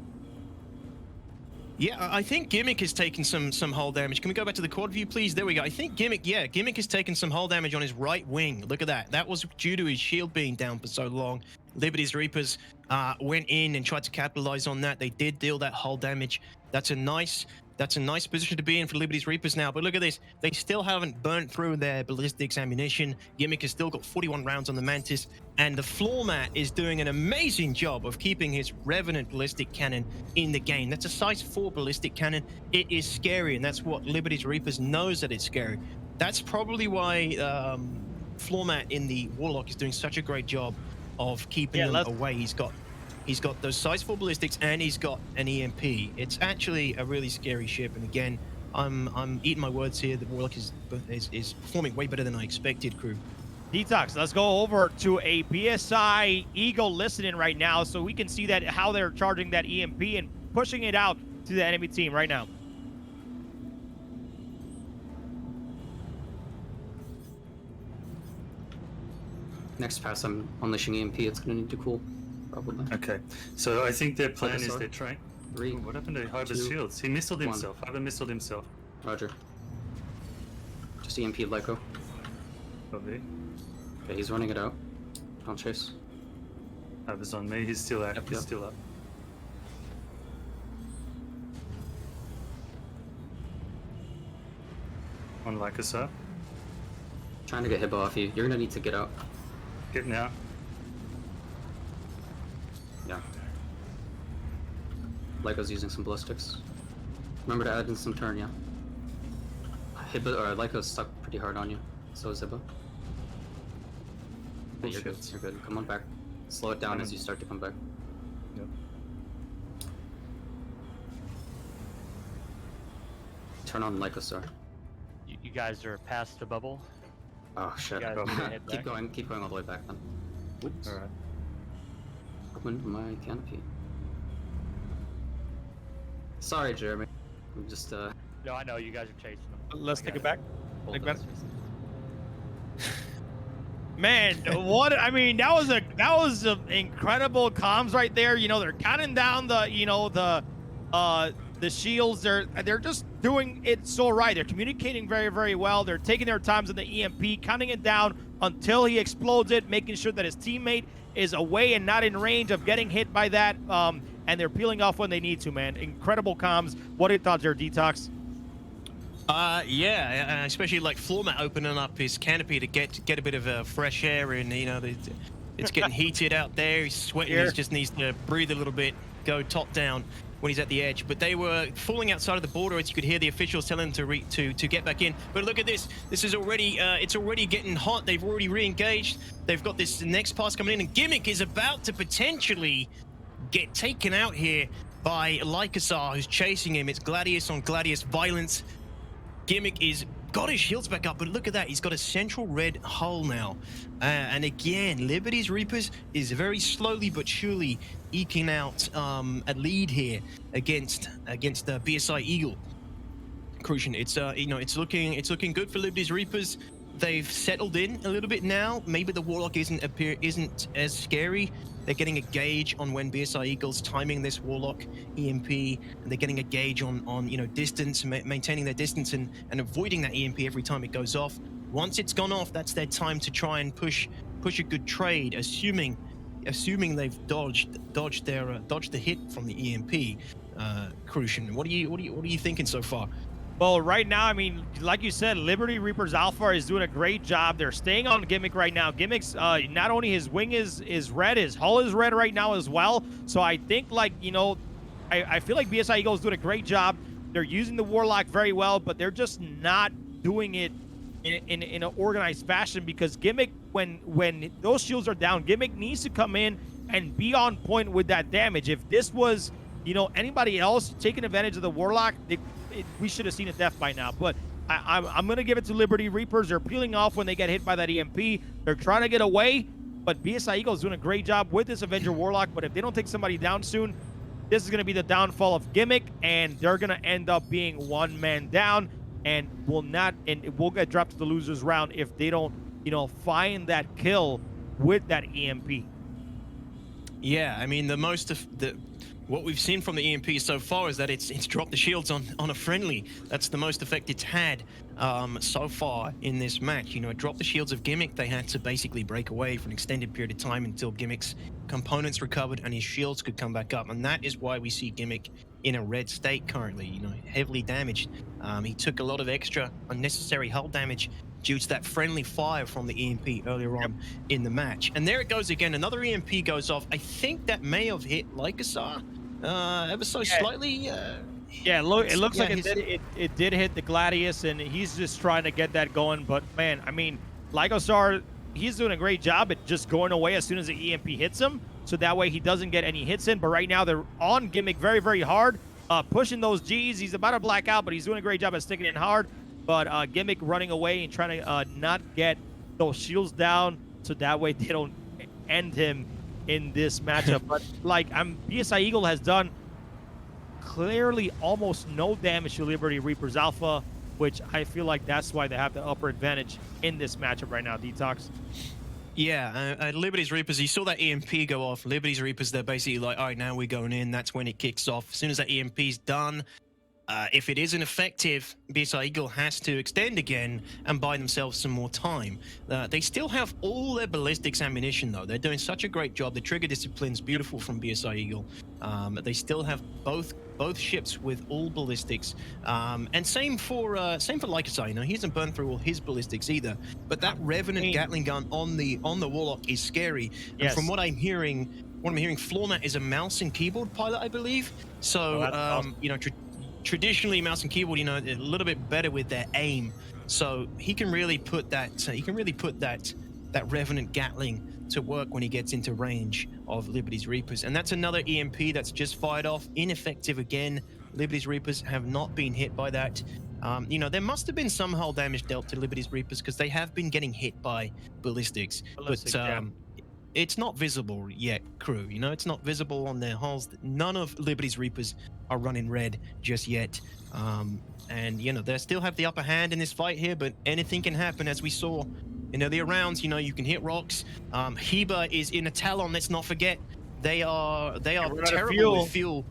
Yeah, I think Gimmick has taken some hull damage. Can we go back to the quad view, please? There we go. I think Gimmick has taken some hull damage on his right wing. Look at that. That was due to his shield being down for so long. Liberty's Reapers went in and tried to capitalize on that. They did deal that hull damage. That's a nice position to be in for Liberty's Reapers now. But look at this. They still haven't burnt through their ballistics ammunition. Gimmick has still got 41 rounds on the Mantis. And the floor mat is doing an amazing job of keeping his Revenant ballistic cannon in the game. That's a size 4 ballistic cannon. It is scary, and that's what Liberty's Reapers knows that it's scary. That's probably why floor mat in the Warlock is doing such a great job of keeping them away. He's got those size 4 ballistics, and he's got an EMP. It's actually a really scary ship. And again, I'm eating my words here. The Warlock is performing way better than I expected, crew. Detox, let's go over to a BSI Eagle listening right now so we can see that how they're charging that EMP and pushing it out to the enemy team right now. Next pass, I'm unleashing EMP. It's going to need to cool, probably. Okay, so I think their plan is they're trying. 3. Ooh, what happened to Hyber's shields? He missiled himself. Hyber missiled himself. Roger. Just EMP Lyco. Lovely. Okay, he's running it out. Don't chase. Hyber's on me. He's still out. He's still up. One Lycos up. Trying to get Hibba off you. You're gonna need to get out. Getting out. Yeah. Lyco's using some ballistics. Remember to add in some turn, yeah? Hibba, or Lyco's stuck pretty hard on you. So is Hibba. Okay, you're good. You're good. Come on back. Slow it down as you start to come back. Yep. Turn on Lycostar. You guys are past the bubble. Oh shit. Keep going all the way back then. Oops. Alright. Open my canopy. Sorry, Jeremy. I'm just No, I know you guys are chasing them. Let's take it back. Take it back. Man, what I mean, that was a incredible comms right there. You know, they're counting down the the shields. They're just doing it so right. They're communicating very, very well. They're taking their times on the EMP, counting it down until he explodes it, making sure that his teammate is away and not in range of getting hit by that. And they're peeling off when they need to, man. Incredible comms. What are your thoughts there, Detox? Yeah, especially like Floormat opening up his canopy to get a bit of fresh air, and you know it's getting heated out there. He's sweating. He just needs to breathe a little bit, go top down when he's at the edge. But they were falling outside of the border, as you could hear the officials telling them to get back in. But look at this. This is already it's already getting hot. They've already re-engaged. They've got this next pass coming in, and Gimmick is about to potentially get taken out here by Lycosar, who's chasing him. It's Gladius on Gladius violence. Gimmick is got his shields back up, but look at that. He's got a central red hull now. And again, Liberty's Reapers is very slowly but surely eking out a lead here against the BSI Eagle. Crucian, it's it's looking good for Liberty's Reapers. They've settled in a little bit now. Maybe the Warlock isn't as scary. They're getting a gauge on when BSI Eagle's timing this Warlock EMP, and they're getting a gauge on distance, maintaining their distance and avoiding that EMP every time it goes off. Once it's gone off, that's their time to try and push a good trade, assuming they've dodged the hit from the EMP. Crucian, what are you thinking so far? Well, right now, I mean, like you said, Liberty Reapers Alpha is doing a great job. They're staying on Gimmick right now. Gimmick's not only his wing is red, his hull is red right now as well. So I think, like, I feel like BSI Eagle is doing a great job. They're using the Warlock very well, but they're just not doing it in an organized fashion, because Gimmick, when those shields are down, Gimmick needs to come in and be on point with that damage. If this was, anybody else taking advantage of the Warlock, we should have seen a death by now. But I'm going to give it to Liberty Reapers. They're peeling off when they get hit by that EMP. They're trying to get away, but BSI Eagle is doing a great job with this Avenger Warlock. But if they don't take somebody down soon, this is going to be the downfall of Gimmick, and they're going to end up being one man down, and will get dropped to the losers round if they don't, find that kill with that EMP. Yeah, I mean, what we've seen from the EMP so far is that it's dropped the shields on a friendly. That's the most effect it's had so far in this match. It dropped the shields of Gimmick. They had to basically break away for an extended period of time until Gimmick's components recovered and his shields could come back up. And that is why we see Gimmick in a red state currently, heavily damaged. He took a lot of extra unnecessary hull damage due to that friendly fire from the EMP earlier on in the match. And there it goes again. Another EMP goes off. I think that may have hit Lycosar ever so slightly. Yeah, it looks like it did hit the Gladius, and he's just trying to get that going. But man, I mean, Lycosar, he's doing a great job at just going away as soon as the EMP hits him, so that way he doesn't get any hits in. But right now they're on Gimmick very, very hard, pushing those Gs. He's about to black out, but he's doing a great job at sticking in hard. But Gimmick running away and trying to not get those shields down, so that way they don't end him in this matchup. But like, BSI Eagle has done clearly almost no damage to Liberty Reapers Alpha, which I feel like that's why they have the upper advantage in this matchup right now. Detox. Yeah, Liberty's Reapers, you saw that EMP go off. Liberty's Reapers, they're basically like, all right, now we're going in. That's when it kicks off. As soon as that EMP's done, if it isn't effective, BSI Eagle has to extend again and buy themselves some more time. They still have all their ballistics ammunition, though. They're doing such a great job. The trigger discipline's beautiful from BSI Eagle. They still have both ships with all ballistics, and same for Lycosar. He hasn't burned through all his ballistics either. But that Revenant Gatling gun on the Warlock is scary. And from what I'm hearing, Floormat is a mouse and keyboard pilot, I believe. So awesome. Traditionally, mouse and keyboard, a little bit better with their aim, so he can really put that that Revenant Gatling to work when he gets into range of Liberty's Reapers. And that's another EMP that's just fired off, ineffective again. Liberty's Reapers have not been hit by that. There must have been some hull damage dealt to Liberty's Reapers, because they have been getting hit by ballistics. It's not visible yet, crew. It's not visible on their hulls. None of Liberty's Reapers are running red just yet. And they still have the upper hand in this fight here, but anything can happen, as we saw You know, they're around. You know, you can hit rocks. Heba is in a Talon. Let's not forget. They are terrible with fuel.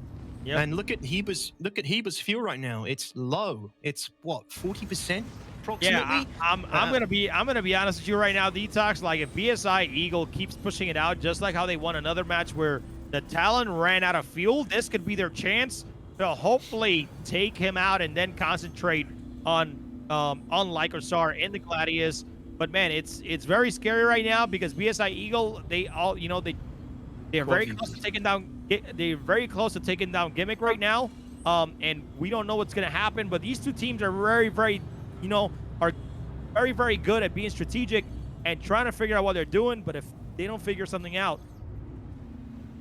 Yep. And look at Heber's fuel right now. It's low. It's what, 40% approximately. Yeah, I'm gonna be honest with you right now, Detox. Like if BSI Eagle keeps pushing it out, just like how they won another match where the Talon ran out of fuel, this could be their chance to hopefully take him out and then concentrate on Lycosar in the Gladius. But man, it's very scary right now because BSI Eagle, they're very close to taking down. They're very close to taking down Gimmick right now, and we don't know what's going to happen. But these two teams are very, very, are very, very good at being strategic and trying to figure out what they're doing. But if they don't figure something out,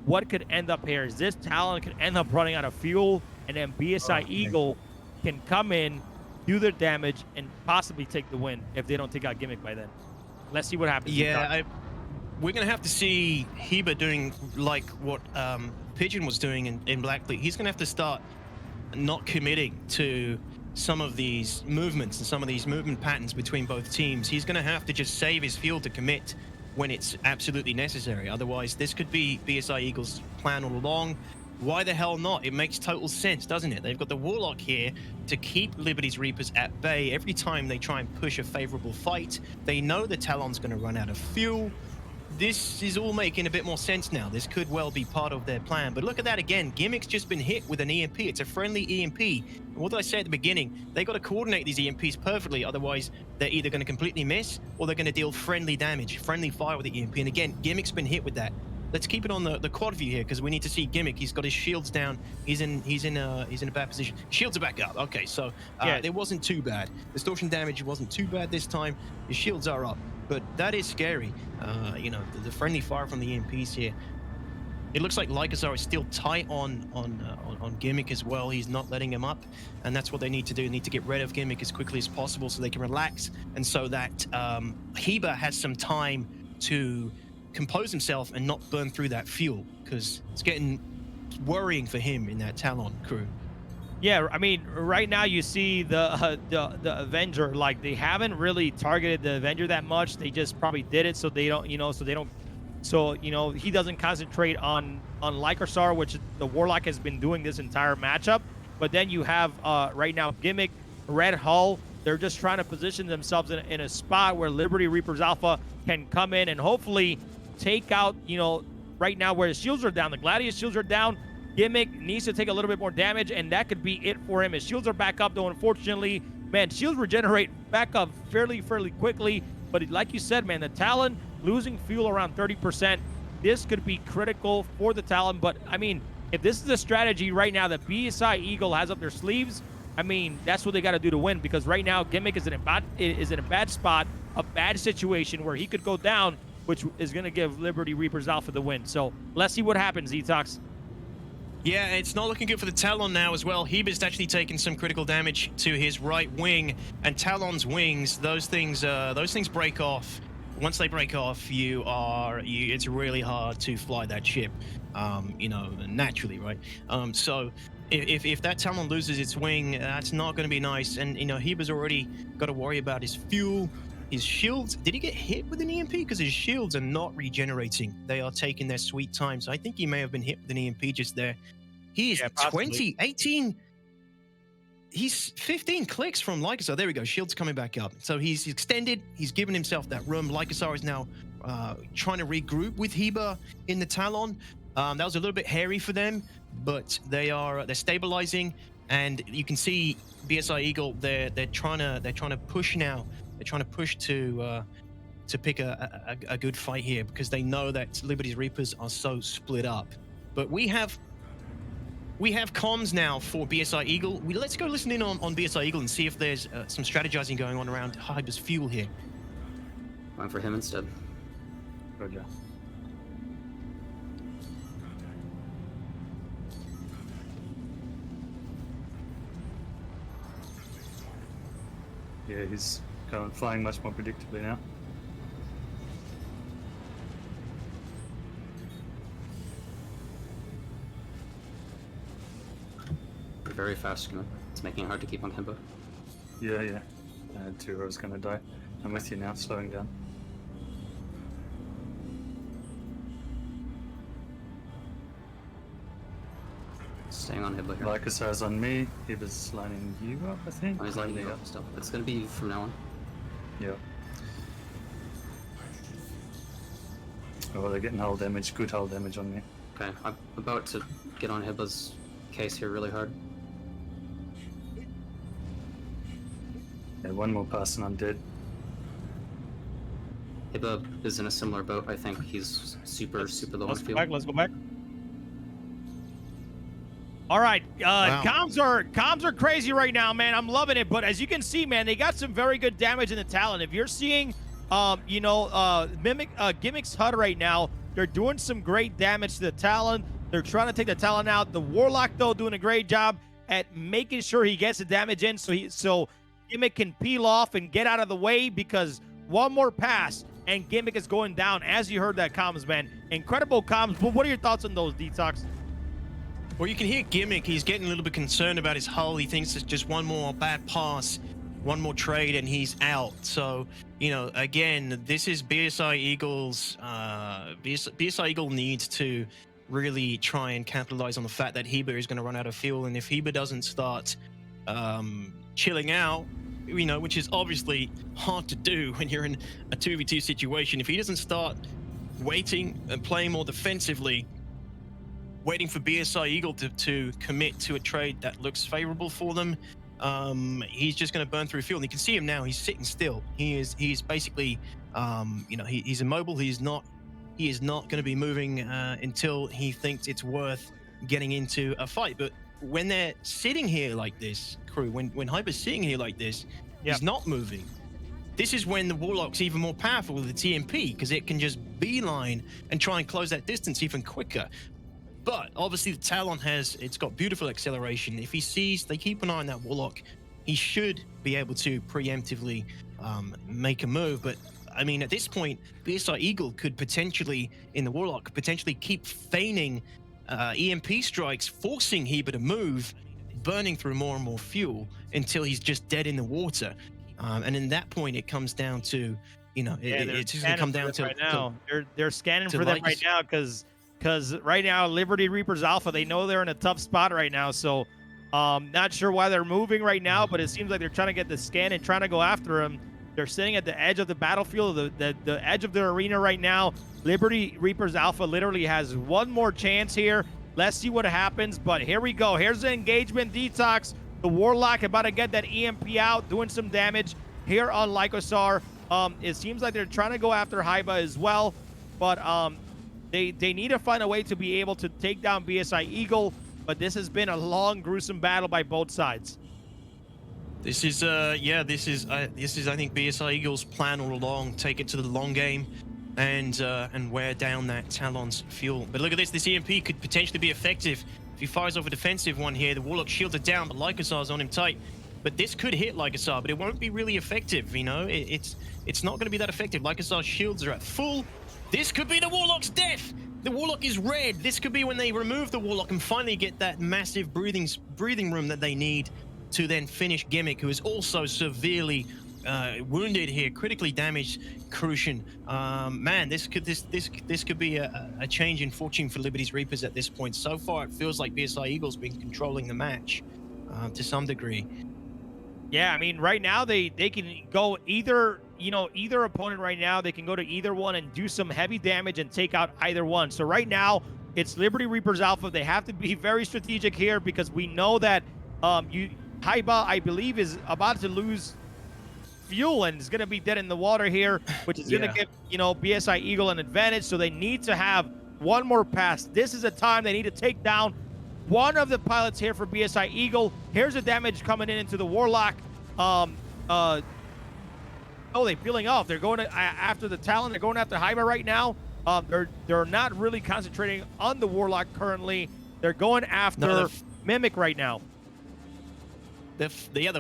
what could end up here is this Talon could end up running out of fuel, and then BSI Eagle can come in, do their damage, and possibly take the win if they don't take out Gimmick by then. Let's see what happens. Yeah, we're going to have to see Heba doing like what Pigeon was doing in Black Fleet. He's going to have to start not committing to some of these movements and some of these movement patterns between both teams. He's going to have to just save his fuel to commit when it's absolutely necessary. Otherwise, this could be BSI Eagle's plan all along. Why the hell not? It makes total sense, doesn't it? They've got the Warlock here to keep Liberty's Reapers at bay. Every time they try and push a favorable fight, they know the Talon's going to run out of fuel. This is all making a bit more sense now. This could well be part of their plan. But look at that again. Gimmick's just been hit with an EMP. It's a friendly EMP. And what did I say at the beginning? They got to coordinate these EMPs perfectly. Otherwise, they're either going to completely miss or they're going to deal friendly damage, friendly fire with the EMP. And again, Gimmick's been hit with that. Let's keep it on the quad view here because we need to see Gimmick. He's got his shields down. He's in a bad position. Shields are back up. Okay, so it wasn't too bad. Distortion damage wasn't too bad this time. His shields are up, but that is scary. The friendly fire from the EMPs here. It looks like Lycosar is still tight on Gimmick as well. He's not letting him up, and that's what they need to do. They need to get rid of Gimmick as quickly as possible so they can relax, and so that Heba has some time to compose himself and not burn through that fuel, because it's getting worrying for him in that Talon crew. Yeah, I mean, right now you see the Avenger, like they haven't really targeted the Avenger that much. They just probably did it so they don't, he doesn't concentrate on Lycosar, which the Warlock has been doing this entire matchup. But then you have right now Gimmick, Red Hull. They're just trying to position themselves in a spot where Liberty Reapers Alpha can come in and hopefully take out, right now where his shields are down, the Gladius shields are down. Gimmick needs to take a little bit more damage, and that could be it for him. His shields are back up, though, unfortunately. Man, shields regenerate back up fairly quickly. But like you said, man, the Talon losing fuel around 30%. This could be critical for the Talon. But, I mean, if this is a strategy right now that BSI Eagle has up their sleeves, I mean, that's what they got to do to win. Because right now, Gimmick is in a bad spot, a bad situation where he could go down, which is going to give Liberty Reapers Alpha the win. So let's see what happens, Etox. Yeah, it's not looking good for the Talon now as well. Heber's actually taken some critical damage to his right wing, and Talon's wings, those things break off. Once they break off, it's really hard to fly that ship, naturally, right? So if that Talon loses its wing, that's not going to be nice. And Heber's already got to worry about his fuel. His shields, did he get hit with an EMP? Because his shields are not regenerating. They are taking their sweet time. So I think he may have been hit with an EMP just there. He is 18. He's 15 clicks from Lycosar. There we go. Shields coming back up. So he's extended. He's given himself that room. Lycosar is now trying to regroup with Heba in the Talon. That was a little bit hairy for them, but they're stabilizing. And you can see BSI Eagle. They're trying to push now. They're trying to push to pick a good fight here because they know that Liberty's Reapers are so split up. But we have comms now for BSI Eagle. Let's go listen in on BSI Eagle and see if there's some strategizing going on around Hyber's fuel here. Going for him instead. Roger. Yeah, he's flying much more predictably now. They're very fast, it's making it hard to keep on tempo. Yeah. Two is gonna die. I'm with you now, slowing down. Staying on Hibba here. Lycosar's on me. Hibba's lining you up, I think. Oh, he's lining you up still. It's gonna be from now on. Yep. Oh, they're getting hull damage. Good hull damage on me. Okay, I'm about to get on Hibba's case here really hard. Yeah, one more pass and I'm dead. Hibba is in a similar boat. I think he's super low on Let's go fuel. back. Let's go back. All right, comms are crazy right now, man. I'm loving it. But as you can see, man, they got some very good damage in the Talon. If you're seeing, Gimmick's HUD right now, they're doing some great damage to the Talon. They're trying to take the Talon out. The Warlock, though, doing a great job at making sure he gets the damage in, so Gimmick can peel off and get out of the way, because one more pass and Gimmick is going down. As you heard that comms, man, incredible comms. But what are your thoughts on those, Detox? Well, you can hear Gimmick. He's getting a little bit concerned about his hull. He thinks it's just one more bad pass, one more trade, and he's out. So, you know, again, this is BSI Eagle's. BSI Eagle needs to really try and capitalize on the fact that Hibba is going to run out of fuel, and if Hibba doesn't start chilling out, you know, which is obviously hard to do when you're in a 2v2 situation, if he doesn't start waiting and playing more defensively, waiting for BSI Eagle to commit to a trade that looks favorable for them, he's just going to burn through fuel. And you can see him now. He's sitting still. He's basically, he's immobile. He is not going to be moving until he thinks it's worth getting into a fight. But when they're sitting here like this, crew, when Hyper's sitting here like this, he's not moving. This is when the Warlock's even more powerful with the TMP, because it can just beeline and try and close that distance even quicker. But obviously the Talon it's got beautiful acceleration. If he sees, they keep an eye on that Warlock, he should be able to preemptively make a move. But I mean, at this point, BSI Eagle could potentially, in the Warlock, potentially keep feigning EMP strikes, forcing Hibba to move, burning through more and more fuel until he's just dead in the water. And in that point, it comes down to, it's just gonna come down to right now. They're scanning to for them right now because right now Liberty Reapers Alpha, they know they're in a tough spot right now. So not sure why they're moving right now, but it seems like they're trying to get the scan and trying to go after him. They're sitting at the edge of the battlefield, the edge of the arena right now. Liberty Reapers Alpha literally has one more chance here. Let's see what happens, but here we go. Here's the engagement. Detox, the Warlock about to get that EMP out, doing some damage here on Lycosar. It seems like they're trying to go after Hibba as well, but they need to find a way to be able to take down BSI Eagle, but this has been a long, gruesome battle by both sides. This is I think BSI Eagle's plan all along. Take it to the long game and wear down that Talon's fuel. But look at this. This EMP could potentially be effective. If he fires off a defensive one here, the Warlock shielded down, but Lycosar's on him tight. But this could hit Lycosar, but it won't be really effective, you know? It's not going to be that effective. Lycosar's shields are at full. This could be the Warlock's death! The Warlock is red. This could be when they remove the Warlock and finally get that massive breathing room that they need to then finish Gimmick, who is also severely wounded here, critically damaged Crucian. Man, this could be a change in fortune for Liberty's Reapers at this point. So far, it feels like BSI Eagle's been controlling the match to some degree. Yeah, I mean, right now they can go either opponent right now. They can go to either one and do some heavy damage and take out either one. So right now, it's Liberty Reapers Alpha. They have to be very strategic here because we know that Hibba, I believe, is about to lose fuel and is going to be dead in the water here, which is going to give, BSI Eagle an advantage. So they need to have one more pass. This is a time they need to take down one of the pilots here for BSI Eagle. Here's the damage coming into the Warlock. They're peeling off. They're going after the Talon. They're going after Hibba right now. They're not really concentrating on the Warlock currently. They're going after Mimic right now. They're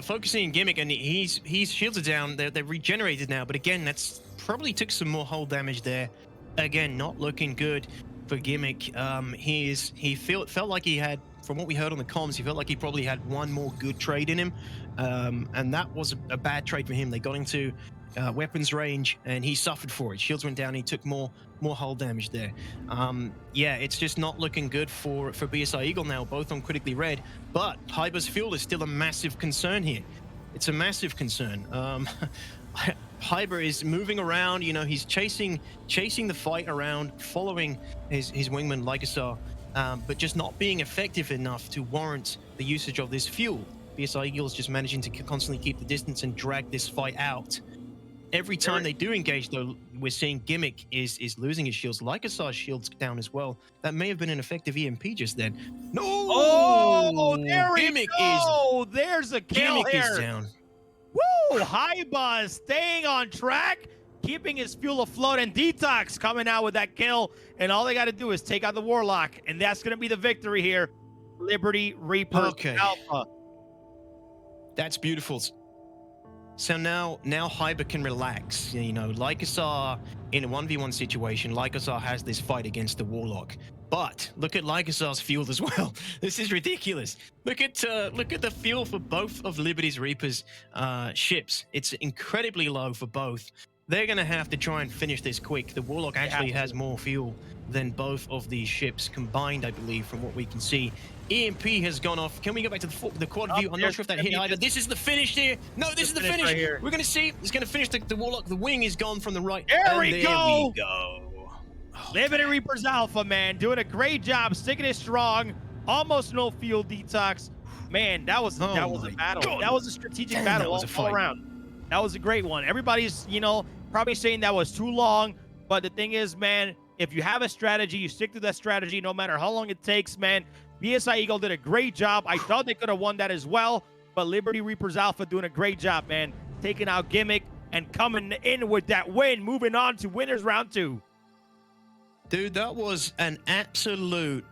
focusing on Gimmick, and he's shielded down. They're regenerated now, but again, that's probably took some more hull damage there. Again, not looking good for Gimmick. He felt like he had, from what we heard on the comms, he felt like he probably had one more good trade in him, and that was a bad trade for him. They got into weapons range, and he suffered for it. Shields went down. He took more hull damage there. Yeah, it's just not looking good for BSI Eagle now, both on critically red. But Hyber's fuel is still a massive concern here. It's a massive concern. Hyber is moving around. You know, he's chasing the fight around, following his wingman Lycosar, but just not being effective enough to warrant the usage of this fuel. BSI Eagle is just managing to constantly keep the distance and drag this fight out. Every time they do engage, though, we're seeing Gimmick is losing his shields. Lycosar's shields down as well. That may have been an effective EMP just then. No! Oh, there we Gimmick go! There's a kill Gimmick here. is down. Woo! Hyba staying on track, keeping his fuel afloat, and Detox coming out with that kill. And all they got to do is take out the Warlock, and that's going to be the victory here. Liberty Reaper Alpha. That's beautiful. So now Hyber can relax. You know, Lycosar in a 1v1 situation, Lycosar has this fight against the Warlock. But look at Lycosar's fuel as well. This is ridiculous. Look at the fuel for both of Liberty's Reaper's ships. It's incredibly low for both. They're gonna have to try and finish this quick. The Warlock actually has more fuel than both of these ships combined, I believe, from what we can see. EMP has gone off. Can we go back to the quad view? I'm not sure if that hit either. This is the finish here. No, this is the finish. Right here. We're going to see. It's going to finish the Warlock. The wing is gone from the right. There we go. Liberty Reaper's Alpha, man. Doing a great job. Sticking it strong. Almost no fuel detox. Man, that was a battle. God. That was a strategic battle all around. That was a great one. Everybody's, you know, probably saying that was too long. But the thing is, man, if you have a strategy, you stick to that strategy no matter how long it takes, man. BSI Eagle did a great job. I thought they could have won that as well, but Liberty Reaper's Alpha doing a great job, man. Taking out Gimmick and coming in with that win, moving on to winners round 2. Dude, that was an absolute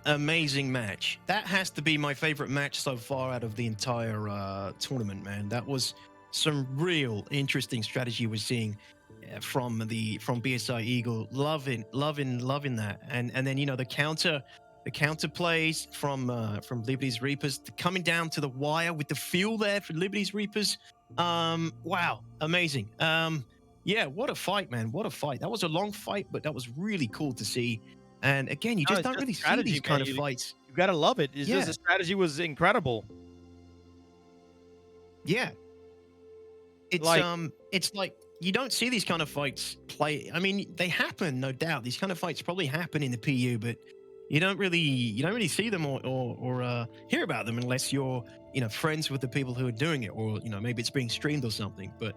amazing match. That has to be my favorite match so far out of the entire tournament, man. That was some real interesting strategy we're seeing from BSI Eagle. Loving that. And then, you know, the counter plays from Liberty's Reapers coming down to the wire with the fuel there for Liberty's Reapers. Wow, amazing. Yeah, what a fight, man. What a fight. That was a long fight, but that was really cool to see. And again, you just don't really see these kind of fights. You gotta love it. It's just the strategy was incredible. Yeah. It's like you don't see these kind of fights play. I mean, they happen, no doubt. These kind of fights probably happen in the PU, but you don't really see them or hear about them unless you're, you know, friends with the people who are doing it, or, you know, maybe it's being streamed or something. But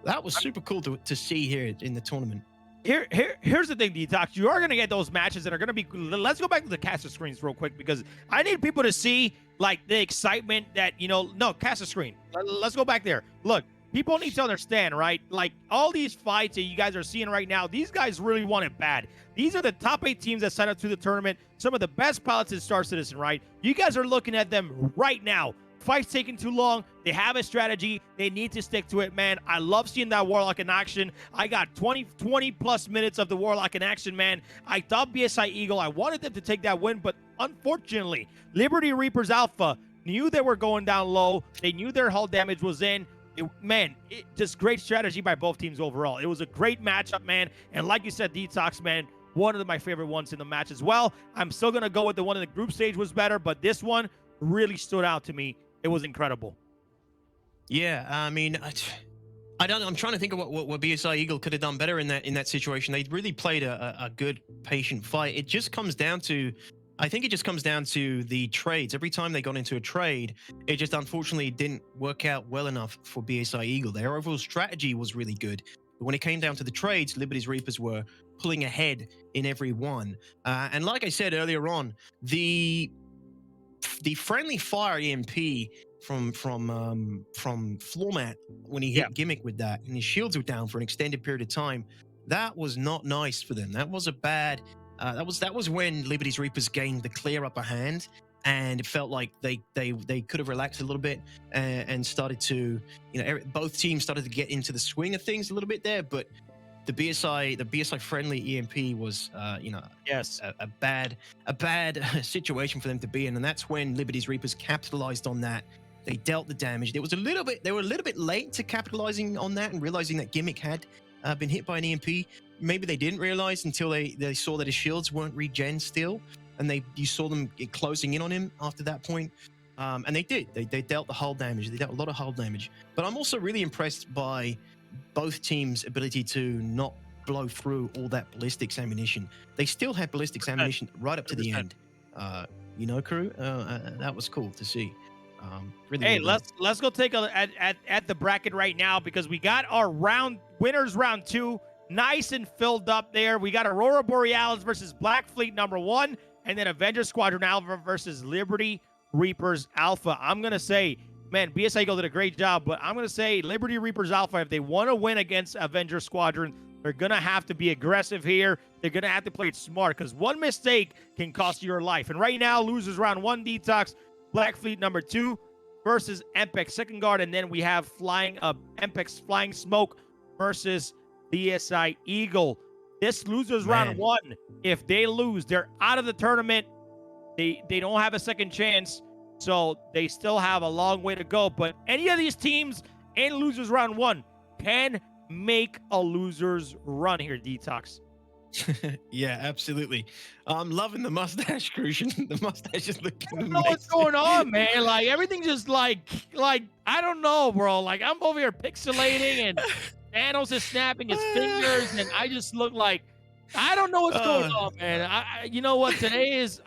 that was super cool to see here in the tournament. Here's the thing, Detox. You are going to get those matches that are going to be... Let's go back to the caster screens real quick, because I need people to see, like, the excitement that, you know... No, caster screen. Let's go back there. Look, people need to understand, right? Like, all these fights that you guys are seeing right now, these guys really want it bad. These are the top 8 teams that signed up to the tournament. Some of the best pilots in StarCitizen, right? You guys are looking at them right now. Fight's taking too long. They have a strategy. They need to stick to it, man. I love seeing that Warlock in action. I got 20 plus minutes of the Warlock in action, man. I thought BSI Eagle, I wanted them to take that win, but unfortunately, Liberty Reapers Alpha knew they were going down low. They knew their hull damage was in. Just great strategy by both teams overall. It was a great matchup, man. And like you said, Detox, man, one of my favorite ones in the match as well. I'm still going to go with the one in the group stage was better, but this one really stood out to me. It was incredible. Yeah, I mean, I don't know. I'm trying to think of what BSI Eagle could have done better in that situation. They really played a good, patient fight. It just comes down to, I think it just comes down to the trades. Every time they got into a trade, it just unfortunately didn't work out well enough for BSI Eagle. Their overall strategy was really good, but when it came down to the trades, Liberty's Reapers were pulling ahead in every one. And like I said earlier on, the friendly fire EMP from Floormat when he hit Gimmick with that, and his shields were down for an extended period of time, that was not nice for them. That was a bad. That was when Liberty's Reapers gained the clear upper hand, and it felt like they could have relaxed a little bit and started to, you know, both teams started to get into the swing of things a little bit there, but the BSI friendly EMP was, you know, a bad situation for them to be in, and that's when Liberty's Reapers capitalized on that They dealt the damage. They were a little bit late to capitalizing on that and realizing that Gimmick had been hit by an EMP. Maybe they didn't realize until they saw that his shields weren't regen still, and you saw them closing in on him after that point. And they did. They dealt the hull damage. They dealt a lot of hull damage. But I'm also really impressed by both teams' ability to not blow through all that ballistics ammunition. They still had ballistics ammunition right up to the end. You know, crew, that was cool to see. Really Hey, well done. let's go take a look at the bracket right now, because we got our winners round 2 nice and filled up there. We got Aurora Borealis versus Black Fleet #1, and then Avenger Squadron Alpha versus Liberty Reapers Alpha. I'm gonna say, man, BS Eagle did a great job, but I'm gonna say Liberty Reapers Alpha, if they want to win against Avenger Squadron, they're gonna have to be aggressive here. They're gonna have to play it smart, because one mistake can cost you your life. And right now, losers round 1 Detox, Black Fleet #2 versus MPeX Second Guard, and then we have MPeX Flying Smoke versus BSI Eagle. This losers round 1, if they lose, they're out of the tournament. They don't have a second chance, so they still have a long way to go. But any of these teams in losers round 1 can make a losers run here, Detox. Yeah, absolutely. I'm loving the mustache, Crucian. The mustache is looking I don't know what's going on, man. Like, everything just like I don't know, bro. Like, I'm over here pixelating, and Thanos is snapping his fingers, and I just look like I don't know what's going on, man. You know what? Today is,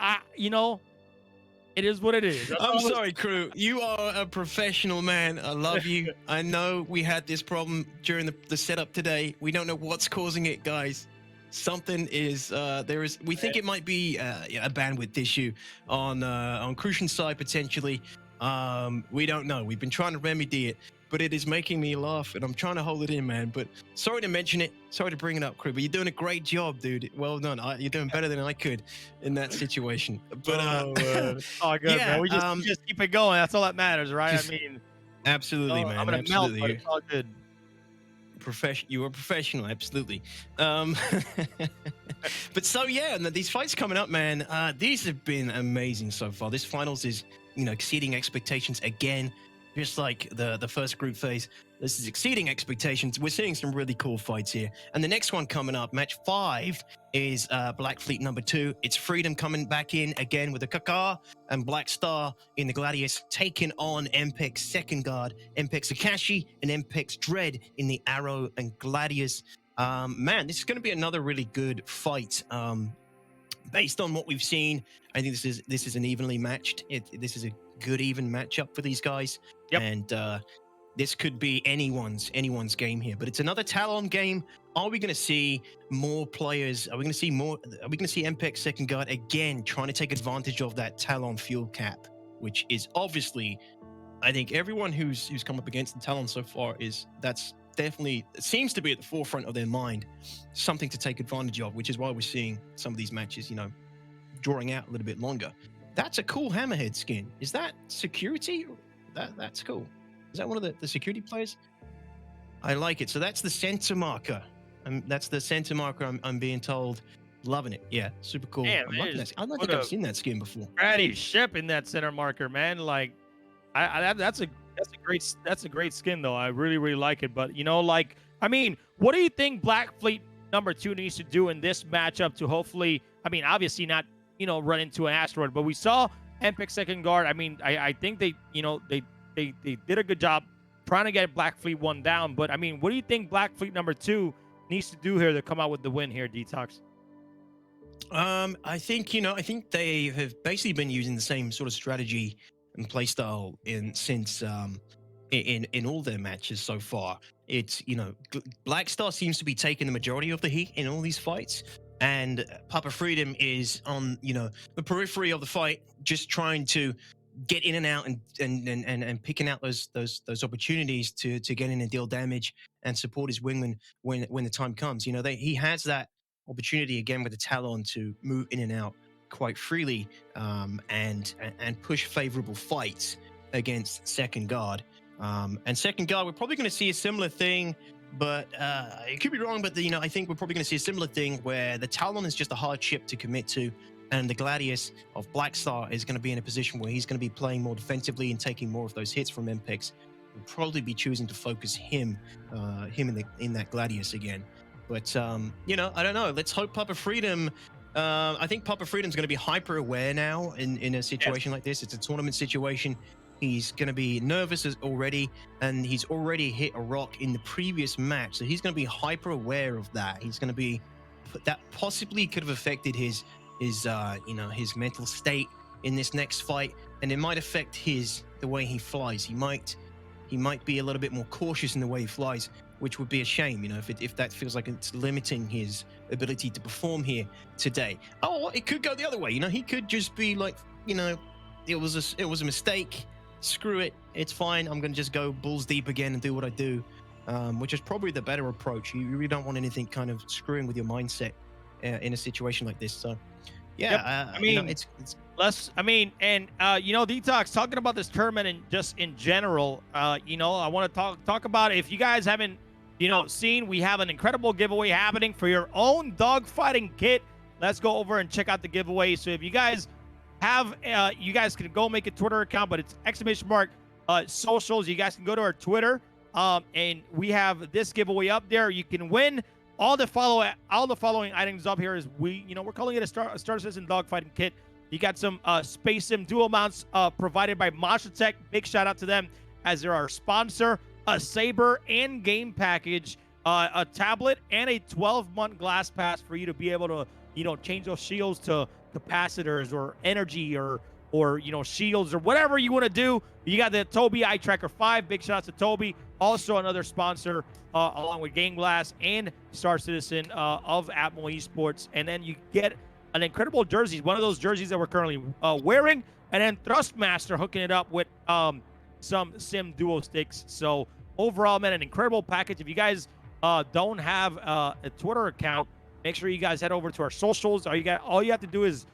it is what it is. I'm sorry, crew. You are a professional, man. I love you. I know we had this problem during the setup today. We don't know what's causing it, guys. Something is we think it might be a bandwidth issue on Crucian's side potentially. We don't know. We've been trying to remedy it, but it is making me laugh, and I'm trying to hold it in, man. But sorry to mention it, sorry to bring it up, crew. But you're doing a great job, dude. Well done. You're doing better than I could in that situation. But all good, yeah, man. We just keep it going. That's all that matters, right? I mean, absolutely, man. I'm gonna Absolutely. melt, but it's all good. You are a professional, absolutely. But so yeah, and these fights coming up, man, these have been amazing so far. This finals is, exceeding expectations again, just like the first group phase. This is exceeding expectations. We're seeing some really cool fights here. And the next one coming up, match 5, is Black Fleet #2. It's Freedom coming back in again with the Kakar, and Black Star in the Gladius taking on MPeX Second Guard, MPeX Akashi, and MPeX Dread in the Arrow and Gladius. Man, this is going to be another really good fight. Based on what we've seen, I think this is an evenly matched. This is a good even matchup for these guys. Yep. And this could be anyone's game here, but it's another Talon game. Are we going to see more players? Are we going to see MPeX Second Guard again trying to take advantage of that Talon fuel cap, which is obviously, I think everyone who's come up against the Talon so far that's definitely seems to be at the forefront of their mind, something to take advantage of, which is why we're seeing some of these matches, drawing out a little bit longer. That's a cool Hammerhead skin. Is that security? That's cool. Is that one of the security players? I like it. So that's the center marker. That's the center marker, I'm being told. Loving it. Yeah, super cool. Man, I'm liking that. I don't think I've seen that skin before. Ready ship in that center marker, man. Like, that's a great skin though. I really, really like it. But what do you think Black Fleet #2 needs to do in this matchup to hopefully, obviously not, run into an asteroid, but we saw MPeX Second Guard. I think they did a good job trying to get Black Fleet 1 down. But what do you think Black Fleet #2 needs to do here to come out with the win here, Detox? I think they have basically been using the same sort of strategy and playstyle in all their matches so far. It's Black Star seems to be taking the majority of the heat in all these fights, and Papa Freedom is on the periphery of the fight, just trying to get in and out and picking out those opportunities to get in and deal damage and support his wingman when the time comes. He has that opportunity again with the Talon to move in and out quite freely, and push favorable fights against Second Guard. And Second Guard, we're probably going to see a similar thing, but it could be wrong. But I think we're probably going to see a similar thing where the Talon is just a hard ship to commit to, and the Gladius of Black Star is going to be in a position where he's going to be playing more defensively and taking more of those hits from MPeX. We'll probably be choosing to focus him in that Gladius again. But you know, I don't know. Let's hope Papa Freedom. I think Papa Freedom's going to be hyper aware now in a situation like this. It's a tournament situation. He's going to be nervous already, and he's already hit a rock in the previous match, so he's going to be hyper aware of that. He's going to be that possibly could have affected his you know, his mental state in this next fight, and it might affect the way he flies. He might be a little bit more cautious in the way he flies, which would be a shame, you know, if that feels like it's limiting his ability to perform here today. Oh, it could go the other way, you know. He could just be like, you know, it was a mistake. Screw it, it's fine. I'm gonna just go balls deep again and do what I do, which is probably the better approach. You really don't want anything kind of screwing with your mindset in a situation like this. So, yeah, I mean, you know, it's less. I mean, and you know, Detox, talking about this tournament and just in general, you know, I want to talk about it. If you guys haven't, you know, seen, we have an incredible giveaway happening for your own dogfighting kit. Let's go over and check out the giveaway. So if you guys have, you guys can go make a Twitter account, but it's ! Socials. You guys can go to our Twitter, and we have this giveaway up there. You can win all the following items up here. We're calling it a StarCitizen dogfighting kit. You got some Space Sim dual mounts provided by Mashatech. Big shout out to them as they're our sponsor. A saber and game package, a tablet, and a 12-month glass pass for you to be able to, you know, change those shields to capacitors or energy or you know, shields or whatever you want to do. You got the Toby Eye Tracker 5. Big shout out to Toby, also another sponsor along with Game Glass and StarCitizen of Atmo Esports. And then you get an incredible jersey, one of those jerseys that we're currently wearing, and then Thrustmaster hooking it up with some Sim duo sticks. So overall, man, an incredible package. If you guys don't have a Twitter account, make sure you guys head over to our socials. All you have to do is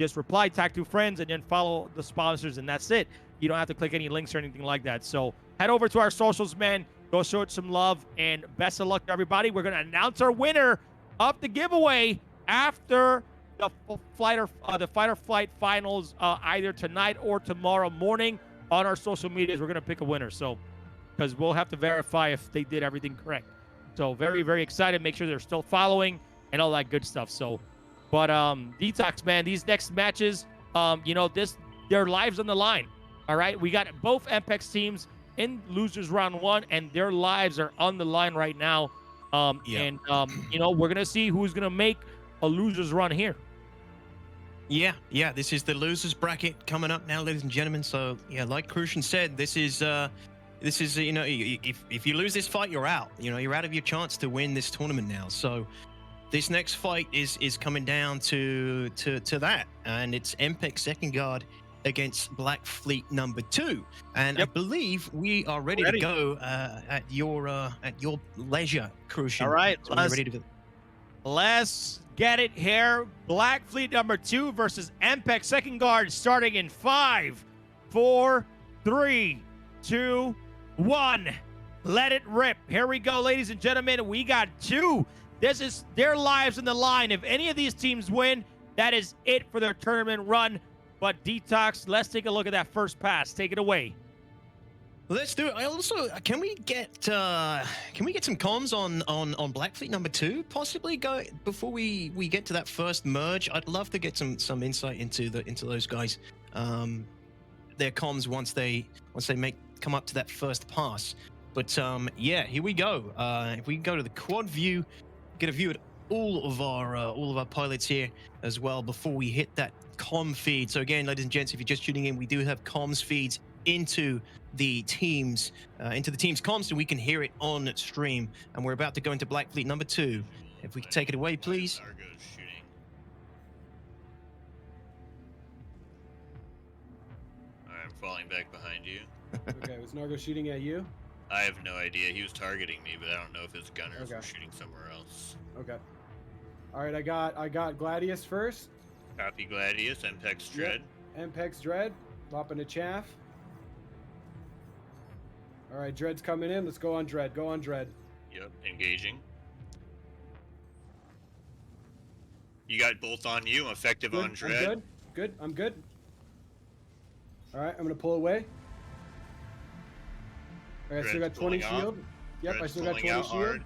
just reply, tag 2 friends, and then follow the sponsors, and that's it. You don't have to click any links or anything like that. So head over to our socials, man. Go show it some love, and best of luck to everybody. We're going to announce our winner of the giveaway after the fight or flight finals, either tonight or tomorrow morning on our social medias. We're going to pick a winner, so because we'll have to verify if they did everything correct. So very, very excited. Make sure they're still following and all that good stuff. So, but Detox, man, these next matches, you know, their lives on the line. All right, we got both MPeX teams in losers round 1, and their lives are on the line right now. And you know, we're gonna see who's gonna make a losers run here. Yeah, this is the losers bracket coming up now, ladies and gentlemen. So yeah, like Crucian said, this is you know, if you lose this fight, you're out. You know, you're out of your chance to win this tournament now. So this next fight is coming down to that, and it's MPeX second guard against Black Fleet number 2. And I believe we are ready to go at your leisure, Crucian. All right, so let's get it here. Black Fleet number 2 versus MPeX second guard, starting in 5, 4, 3, 2, 1. Let it rip. Here we go, ladies and gentlemen. We got 2. This is their lives on the line. If any of these teams win, that is it for their tournament run. But Detox, let's take a look at that first pass. Take it away. Let's do it. I also can we get some comms on Black Fleet number 2 possibly before we get to that first merge? I'd love to get some insight into those guys, their comms once they come up to that first pass. But yeah, here we go. If we can go to the quad view, get a view at all of our pilots here as well before we hit that comm feed. So again, ladies and gents, if you're just tuning in, we do have comms feeds into the team's comms, so we can hear it on stream. And we're about to go into Black Fleet number 2. If we can take it away, please. I'm falling back behind you. Okay, was Nargo shooting at you? I have no idea. He was targeting me, but I don't know if his gunners were shooting somewhere else. Okay. All right, I got Gladius first. Copy Gladius, MPeX Dread. Yep. MPeX Dread, lopping a chaff. All right, Dread's coming in. Let's go on Dread. Go on Dread. Yep, engaging. You got both on you, effective Good. on I'm Dread. good. Good. I'm good. All right, I'm gonna pull away. All right, I still got Dread's 20 pulling off. shield. Yep, I Dread's still got pulling 20 out shield. hard.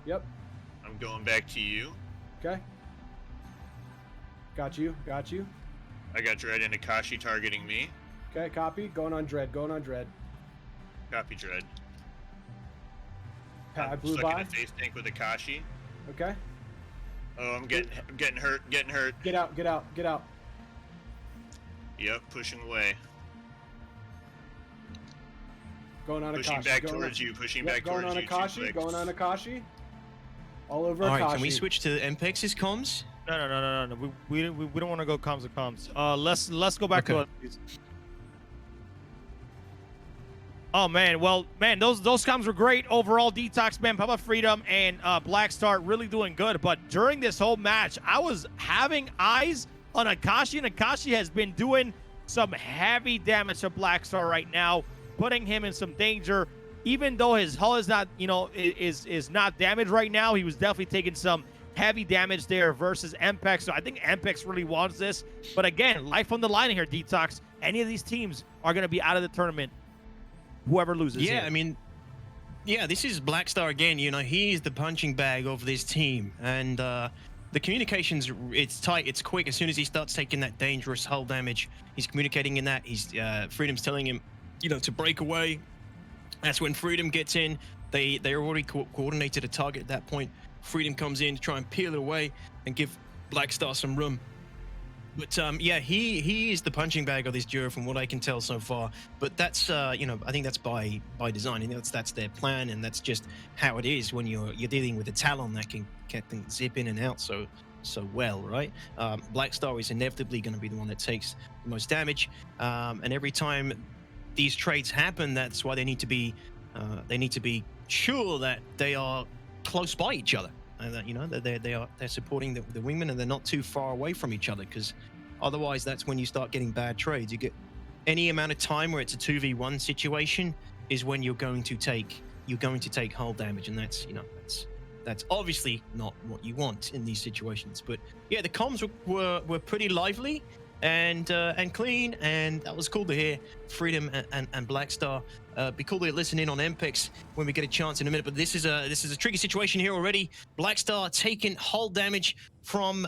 Yep. I'm going back to you. Okay. Got you. Got you. I got Dread and Akashi targeting me. Okay, copy. Going on Dread. Going on Dread. Copy, Dread. I I'm blew stuck by. in a face tank with Akashi. Okay. Oh, I'm getting hurt. Getting hurt. Get out. Get out. Get out. Yep, pushing away. Going on Pushing Akashi. back going towards on, you. Pushing yep, back going towards on you. Akashi. Going on Akashi. All over All Akashi. right, can we switch to MPEX's comms? No. We don't want to go comms to comms. Let's go back to it. Oh man, well man, those comms were great overall. Detox, man, Papa Freedom and Black Star really doing good. But during this whole match, I was having eyes on Akashi, and Akashi has been doing some heavy damage to Black Star right now, putting him in some danger. Even though his hull is not, is not damaged right now, he was definitely taking some heavy damage there versus MPeX. So I think MPeX really wants this. But again, life on the line here, Detox. Any of these teams are going to be out of the tournament. Whoever loses. Yeah, here. I mean, yeah, this is Black Star again. He is the punching bag of this team, and the communications, it's tight, it's quick. As soon as he starts taking that dangerous hull damage, he's communicating in that. He's Freedom's telling him, to break away. That's when Freedom gets in. They're already coordinated a target at that point. Freedom comes in to try and peel it away and give Black Star some room. But yeah, he is the punching bag of this duo from what I can tell so far. But that's I think that's by design. I think that's their plan, and that's just how it is when you're dealing with a Talon that can zip in and out so well, right? Black Star is inevitably going to be the one that takes the most damage, and every time these trades happen, that's why they need to be sure that they are close by each other. That they're supporting the wingmen, and they're not too far away from each other, because otherwise that's when you start getting bad trades. You get any amount of time where it's a 2v1 situation is when you're going to take hull damage, and that's obviously not what you want in these situations. But yeah, the comms were pretty lively and clean, and that was cool to hear. Freedom and Black Star. Be cool to listen in on MPeX when we get a chance in a minute. But this is a tricky situation here already. Black Star taking hull damage from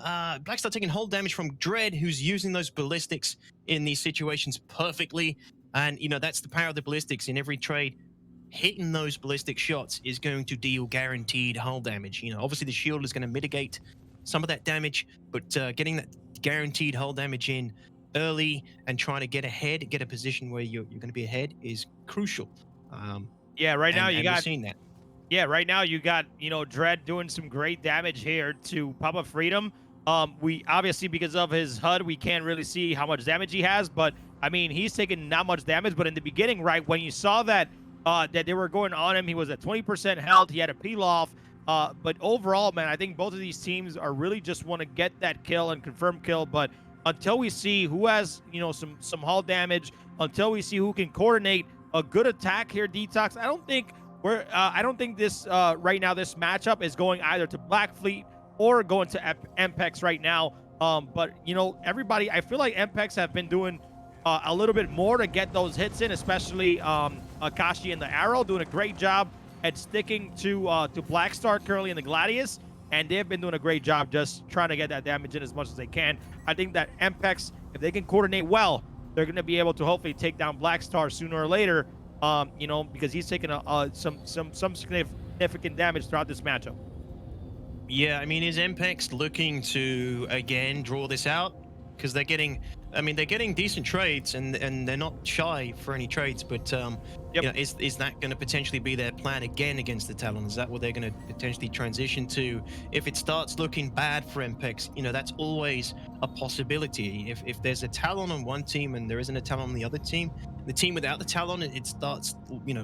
Dread, who's using those ballistics in these situations perfectly. And that's the power of the ballistics in every trade. Hitting those ballistic shots is going to deal guaranteed hull damage. Obviously the shield is going to mitigate some of that damage, but getting that guaranteed hull damage in early and trying to get ahead, get a position where you're going to be ahead is crucial. Yeah, right now you got we've seen that. Yeah, right now you got Dread doing some great damage here to Papa Freedom. We obviously, because of his HUD, we can't really see how much damage he has, but I mean he's taking not much damage. But in the beginning, right when you saw that that they were going on him, he was at 20% health. He had a peel off. But overall, man, I think both of these teams are really just want to get that kill and confirm kill. But until we see who has, some hull damage, until we see who can coordinate a good attack here, Detox, I don't think this right now this matchup is going either to Black Fleet or going to MPeX right now. But everybody, I feel like MPeX have been doing a little bit more to get those hits in, especially Akashi and the Arrow doing a great job at sticking to Black Star currently in the Gladius, and they've been doing a great job just trying to get that damage in as much as they can. I think that MPeX, if they can coordinate well, they're going to be able to hopefully take down Black Star sooner or later, because he's taking some significant damage throughout this matchup. Yeah, I mean, is MPeX looking to again draw this out? Because they're getting decent trades, and they're not shy for any trades. But is that going to potentially be their plan again against the Talon? Is that what they're going to potentially transition to? If it starts looking bad for MPeX, that's always a possibility. If there's a Talon on one team and there isn't a Talon on the other team, the team without the Talon, it starts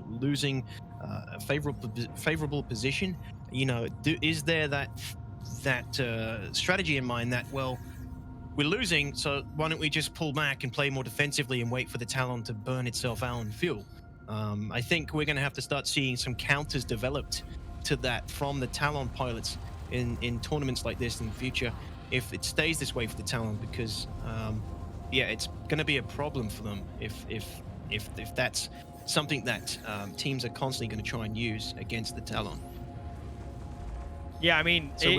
losing a favorable position. Is there that strategy in mind that, well, we're losing, so why don't we just pull back and play more defensively and wait for the Talon to burn itself out on fuel? I think we're going to have to start seeing some counters developed to that from the Talon pilots in tournaments like this in the future. if it stays this way for the Talon, because yeah, it's going to be a problem for them if that's something that teams are constantly going to try and use against the Talon. Yeah, I mean, So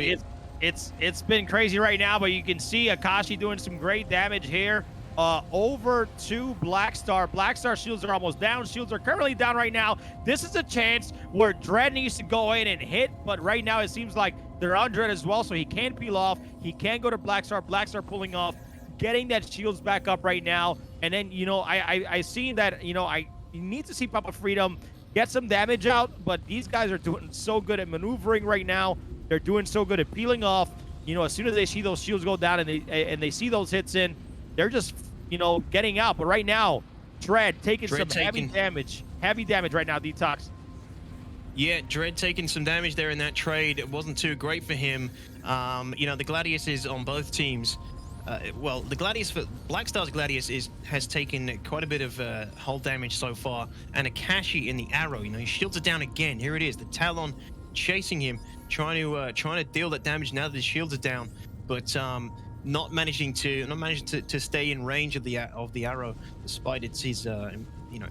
it's been crazy right now, but you can see Akashi doing some great damage here. Over to Blackstar. Blackstar shields are almost down. Shields are currently down right now. This is a chance where Dread needs to go in and hit, but right now it seems like they're on Dread as well, so he can't peel off. He can't go to Blackstar. Blackstar pulling off, getting that shields back up right now. And then, you know, I seen that, you know, I need to see Papa Freedom get some damage out, but these guys are doing so good at maneuvering right now. They're doing so good at peeling off. You know, as soon as they see those shields go down and they see those hits in, they're just, you know, getting out. But right now, Dread taking some heavy damage right now, Detox. Yeah, Dread taking some damage there in that trade. It wasn't too great for him. You know, the Gladius is on both teams. Well, the Gladius for Blackstar's Gladius has taken quite a bit of hull damage so far, and Akashi in the Arrow. You know, he shields it down again. Here it is, the Talon chasing him, trying to deal that damage now that his shields are down, but not managing to stay in range of the Arrow, despite his you know,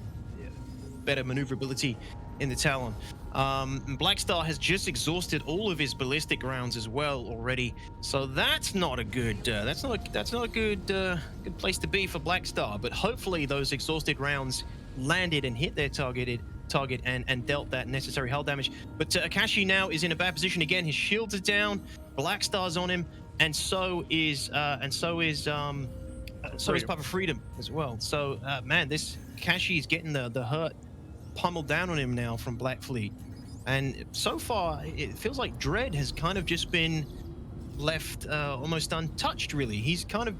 better maneuverability in the Talon. Blackstar has just exhausted all of his ballistic rounds as well already, so that's not a good that's not a good good place to be for Blackstar. But hopefully those exhausted rounds landed and hit their target and dealt that necessary hull damage. But Akashi now is in a bad position again. His shields are down, Blackstar's on him, and so is Papa Freedom as well. So man, this Akashi is getting the hurt pummeled down on him now from Black Fleet. And so far, it feels like Dread has kind of just been left almost untouched, really. He's kind of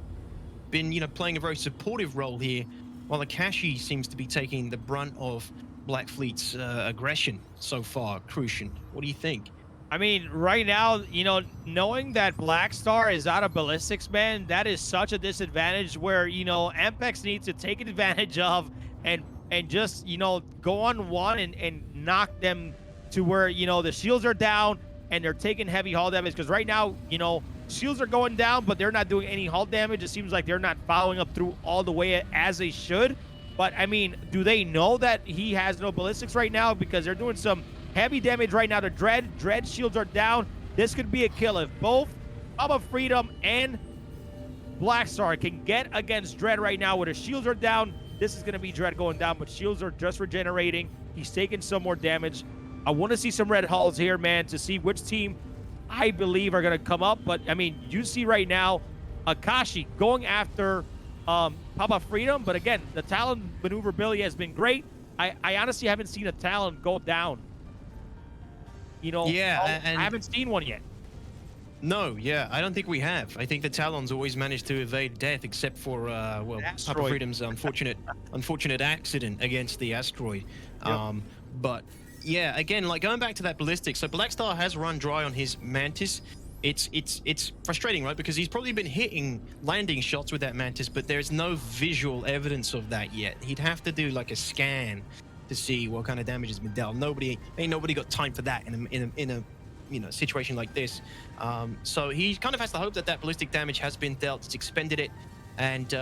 been, you know, playing a very supportive role here, while Akashi seems to be taking the brunt of Black Fleet's aggression so far. Crucian, what do you think? I mean, right now, you know, knowing that Blackstar is out of ballistics, man, that is such a disadvantage where, you know, MPeX needs to take advantage of and just, you know, go on one and knock them to where, you know, the shields are down and they're taking heavy hull damage. Because right now, you know, shields are going down, but they're not doing any hull damage. It seems like they're not following up through all the way as they should. But, I mean, do they know that he has no ballistics right now? Because they're doing some heavy damage right now to Dread. Dread shields are down. This could be a kill if both Papa Freedom and Blackstar can get against Dread right now where the shields are down. This is going to be Dread going down, but shields are just regenerating. He's taking some more damage. I want to see some red hulls here, man, to see which team I believe are going to come up. But, I mean, you see right now Akashi going after Papa Freedom. But, again, the Talon maneuverability has been great. I honestly haven't seen a Talon go down. You know, yeah, I haven't seen one yet. No, yeah, I don't think we have. I think the Talons always managed to evade death, except for well, Papa Freedom's unfortunate accident against the asteroid. Yep. But yeah, again, like going back to that ballistic. So Blackstar has run dry on his Mantis. It's frustrating, right? Because he's probably been hitting landing shots with that Mantis, but there's no visual evidence of that yet. He'd have to do like a scan to see what kind of damage has been dealt. Ain't nobody got time for that in a you know, situation like this. So he kind of has to hope that ballistic damage has been dealt. It's expended it, and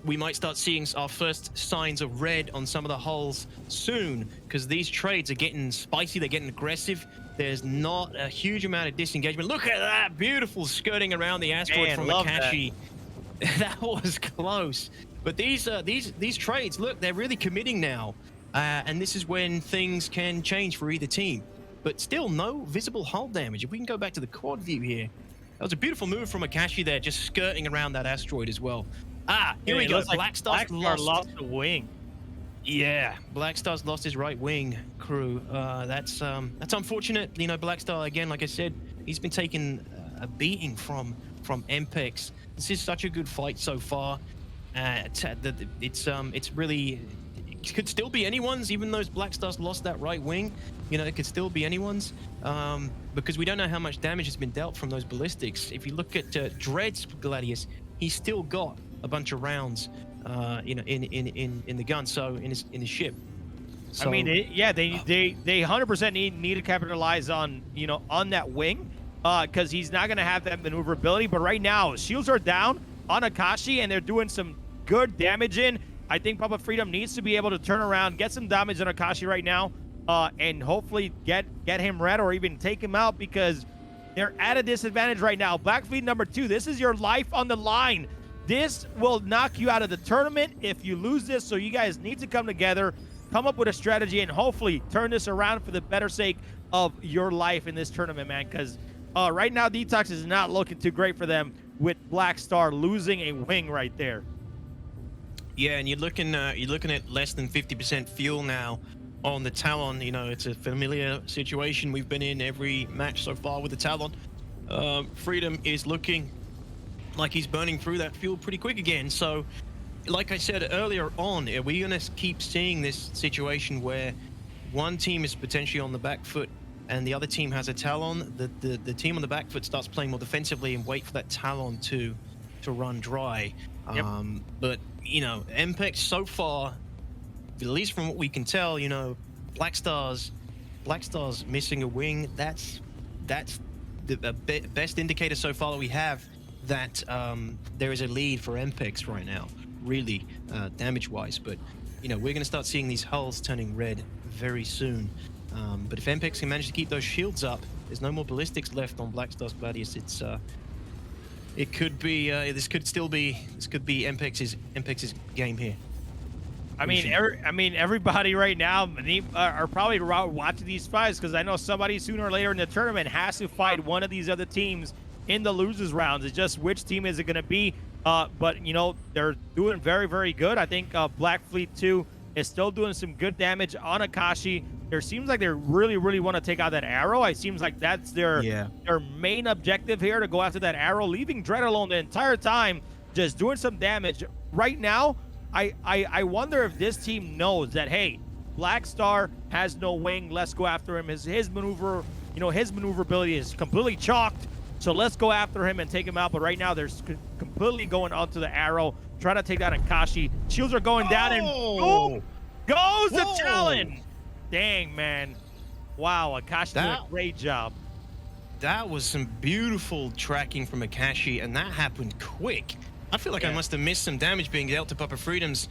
we might start seeing our first signs of red on some of the hulls soon, because these trades are getting spicy. They're getting aggressive. There's not a huge amount of disengagement. Look at that beautiful skirting around the asteroid from Akashi. That was close. But these trades, look, they're really committing now, and this is when things can change for either team. But still, no visible hull damage. If we can go back to the quad view here, that was a beautiful move from Akashi there, just skirting around that asteroid as well. Here we go. Blackstar's lost a wing. Yeah, Blackstar's lost his right wing, crew. That's unfortunate. You know, Blackstar, again, like I said, he's been taking a beating from MPeX. This is such a good fight so far. It's really, it could still be anyone's, even though Blackstar's lost that right wing. You know, it could still be anyone's, because we don't know how much damage has been dealt from those ballistics. If you look at Dread's Gladius, he's still got a bunch of rounds, you know, in the gun, so in his ship. So, I mean, they 100% need to capitalize on, you know, on that wing. because he's not going to have that maneuverability. But right now, shields are down on Akashi, and they're doing some good damage in. I think Papa Freedom needs to be able to turn around, get some damage on Akashi right now, and hopefully get him red or even take him out, because they're at a disadvantage right now. Black Fleet number 2, this is your life on the line. This will knock you out of the tournament if you lose this, so you guys need to come together, come up with a strategy, and hopefully turn this around for the better sake of your life in this tournament, man, because right now Detox is not looking too great for them with Black Star losing a wing right there. Yeah, and you're looking at less than 50% fuel now on the Talon. You know, it's a familiar situation we've been in every match so far with the Talon. Freedom is looking like he's burning through that fuel pretty quick again. So, like I said earlier on, are we going to keep seeing this situation where one team is potentially on the back foot and the other team has a Talon? The team on the back foot starts playing more defensively and wait for that Talon to run dry. Yep. But, you know, MPeX so far, at least from what we can tell, you know, Black Star's missing a wing. That's the best indicator so far that we have that there is a lead for MPeX right now, really, damage-wise. But, you know, we're going to start seeing these hulls turning red very soon. But if MPeX can manage to keep those shields up, there's no more ballistics left on Black Star's Gladius. It could be this could be MPex's game here. I mean, everybody right now are probably watching these fights, because I know somebody sooner or later in the tournament has to fight one of these other teams in the losers rounds. It's just which team is it going to be? But, you know, they're doing very, very good. I think Black Fleet 2 is still doing some good damage on Akashi. There seems like they really, really want to take out that arrow. It seems like that's their main objective here, to go after that arrow, leaving Dread alone the entire time, just doing some damage. Right now, I wonder if this team knows that, hey, Black Star has no wing. Let's go after him. His maneuver, you know, his maneuverability is completely chalked. So let's go after him and take him out. But right now, they're completely going onto the arrow, trying to take down Akashi. Shields are going down, and boom, goes the Talon. Dang, man. Wow, Akashi did a great job. That was some beautiful tracking from Akashi, and that happened quick. I feel like I must have missed some damage being dealt to Papa Freedom's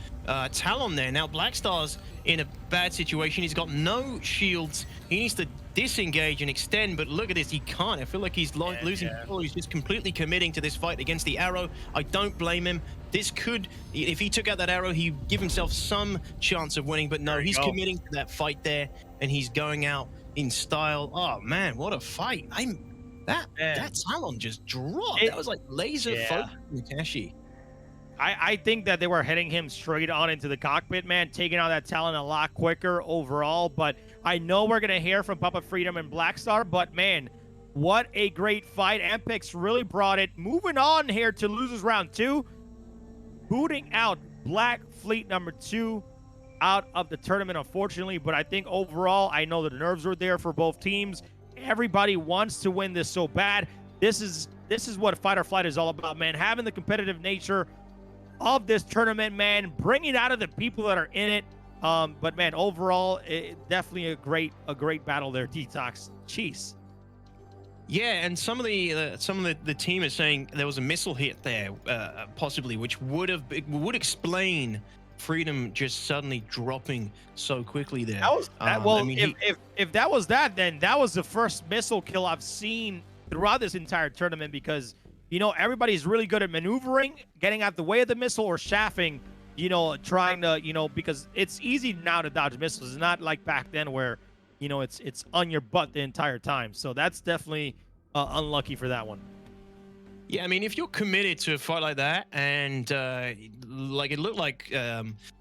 Talon there. Now, Black Star's in a bad situation. He's got no shields. He needs to disengage and extend, but look at this. He can't. I feel like he's losing control. He's just completely committing to this fight against the arrow. I don't blame him. This could, if he took out that arrow, he'd give himself some chance of winning, but no, he's committing to that fight there, and he's going out in style. Oh, man, what a fight. That Talon just dropped. That was like laser focus from Akashi. I think that they were heading him straight on into the cockpit, man, taking out that Talon a lot quicker overall. But I know we're going to hear from Papa Freedom and Black Star, but, man, what a great fight. MPeX really brought it. Moving on here to losers round 2, booting out Black Fleet number 2 out of the tournament, unfortunately. But I think overall, I know the nerves were there for both teams. Everybody wants to win this so bad. This is what Fight or Flight is all about, man. Having the competitive nature of this tournament, man, bringing out of the people that are in it. But, man, overall, definitely a great battle there, Detox. Jeez. Yeah, and some of the team is saying there was a missile hit there, possibly, which would explain Freedom just suddenly dropping so quickly there. That was well, I mean, if that was that, then that was the first missile kill I've seen throughout this entire tournament, because, you know, everybody's really good at maneuvering, getting out the way of the missile, or shaffing, you know, trying to, you know, because it's easy now to dodge missiles. It's not like back then where, you know, it's on your butt the entire time. So that's definitely unlucky for that one. Yeah, I mean, if you're committed to a fight like that, and like it looked like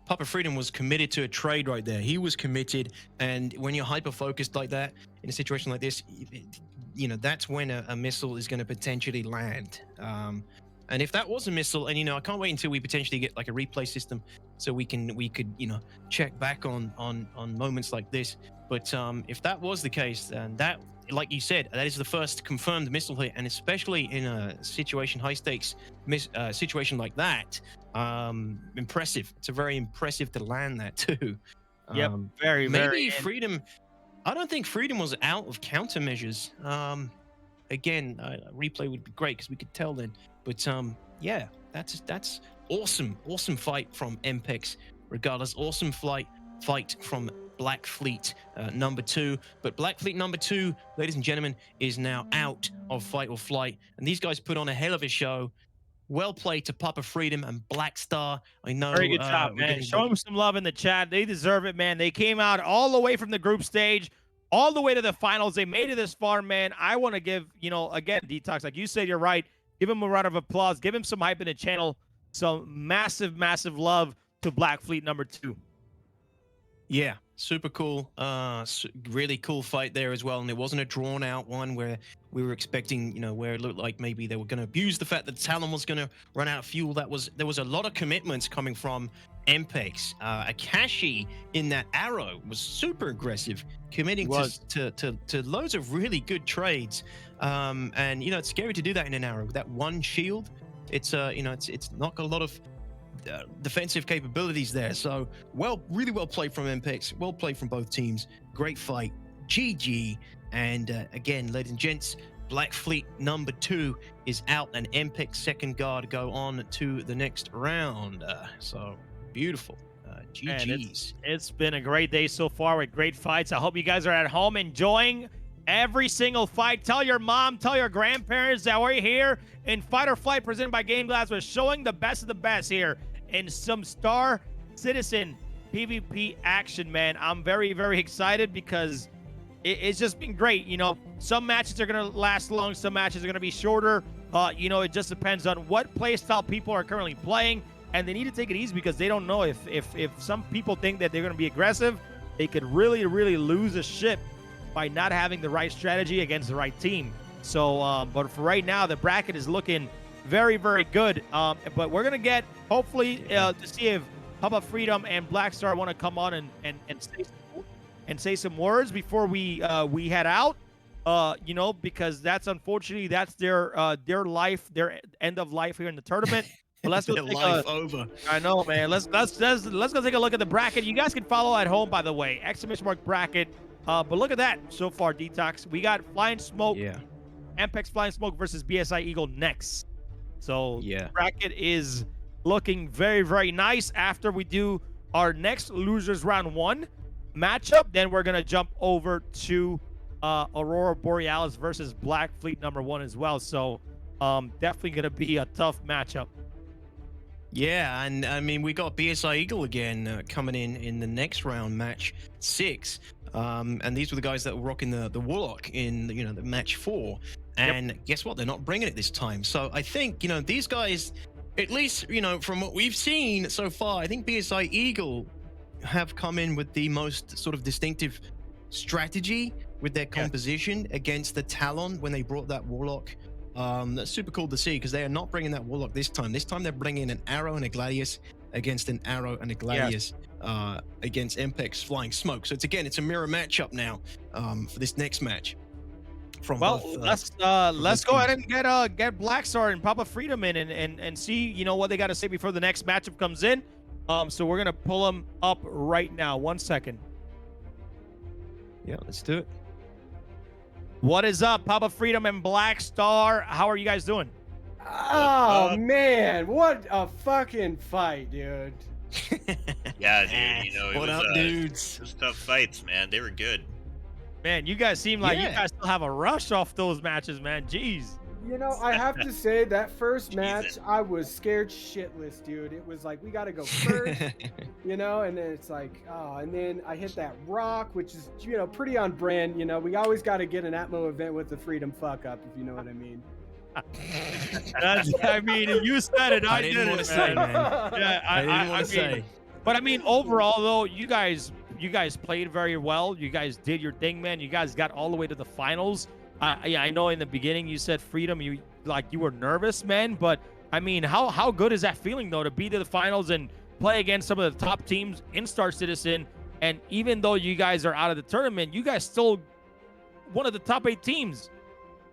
Papa Freedom was committed to a trade right there. He was committed, and when you're hyper-focused like that, in a situation like this, you know, that's when a missile is going to potentially land. And if that was a missile, and, you know, I can't wait until we potentially get like a replay system so we could, you know, check back on moments like this. But if that was the case, then that, like you said, that is the first confirmed missile hit, and especially in a situation, high stakes situation like that, impressive. It's a very impressive to land that too. Yep, very. Maybe Freedom. I don't think Freedom was out of countermeasures. again, replay would be great because we could tell then. But yeah, that's awesome fight from MPeX. Regardless, awesome fight from Black Fleet number 2. But Black Fleet number 2, ladies and gentlemen, is now out of Fight or Flight, and these guys put on a hell of a show. Well played to Papa Freedom and Black Star. I know. Very good job, man. Show them some love in the chat. They deserve it, man. They came out all the way from the group stage, all the way to the finals. They made it this far, man. I want to give, again, Detox, like you said, you're right. Give him a round of applause. Give him some hype in the channel. So massive, massive love to Black Fleet number 2. Yeah, super cool. Really cool fight there as well. And it wasn't a drawn out one where we were expecting, where it looked like maybe they were going to abuse the fact that Talon was going to run out of fuel. There was a lot of commitments coming from MPeX. Akashi in that arrow was super aggressive, committing to loads of really good trades. And it's scary to do that in an arrow. That one shield, it's not got a lot of defensive capabilities there. So really well played from MPeX. Well played from both teams. Great fight. GG. And again, ladies and gents, Black Fleet number 2 is out, and MPeX second guard go on to the next round. So beautiful. GG's. It's been a great day so far with great fights. I hope you guys are at home enjoying every single fight. Tell your mom, tell your grandparents that we're here in Fight or Flight presented by Game Glass. We're showing the best of the best here in some StarCitizen PvP action, man. I'm very, very excited because it's just been great. Some matches are going to last long. Some matches are going to be shorter. It just depends on what play style people are currently playing, and they need to take it easy because they don't know if some people think that they're going to be aggressive, they could really, really lose a ship by not having the right strategy against the right team. So, but for right now, the bracket is looking very, very good. But we're going to get, hopefully, to see if Papa Freedom and Black Star want to come on and say some words before we head out. Because that's unfortunately, that's their life, their end of life here in the tournament. But let's go take over. I know, man. Let's go take a look at the bracket. You guys can follow at home, by the way. ! Bracket. But look at that so far, Detox. We got Flying Smoke, MPeX Flying Smoke versus BSI Eagle next. So the bracket is looking very, very nice. After we do our next losers round 1 matchup, then we're gonna jump over to Aurora Borealis versus Black Fleet number 1 as well. So definitely gonna be a tough matchup. Yeah, and I mean, we got BSI Eagle again coming in the next round, match 6. And these were the guys that were rocking the Warlock in the match 4. And guess what? They're not bringing it this time. So I think, these guys, at least, from what we've seen so far, I think BSI Eagle have come in with the most sort of distinctive strategy with their composition against the Talon when they brought that Warlock. That's super cool to see because they are not bringing that Warlock this time. This time they're bringing an Arrow and a Gladius against an Arrow and a Gladius against MPeX Flying Smoke. So it's a mirror matchup now for this next match. Let's go ahead and get Black Star and Papa Freedom in and see what they got to say before the next matchup comes in. So we're gonna pull them up right now. 1 second. Yeah, let's do it. What is up, Papa Freedom and Black Star? How are you guys doing? Oh man, what a fucking fight, dude. Yeah, dude. It what was, up, dudes? It was tough fights, man. They were good. Man, you guys seem like you guys still have a rush off those matches, man. Jeez. I have to say that first match, I was scared shitless, dude. It was like, we got to go first, and then it's like, and then I hit that rock, which is, pretty on brand. We always got to get an Atmo event with the Freedom fuck up, if you know what I mean. You said it. I didn't want to say, man. Yeah, I didn't want to say. But I mean, overall, though, you guys played very well. You guys did your thing, man. You guys got all the way to the finals. I know in the beginning you said Freedom, you were nervous, man. But I mean, how good is that feeling though to be to the finals and play against some of the top teams in StarCitizen? And even though you guys are out of the tournament, you guys still one of the top 8 teams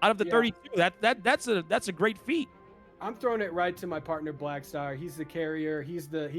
out of the 32. That's a great feat. I'm throwing it right to my partner Blackstar. He's the carrier. He's the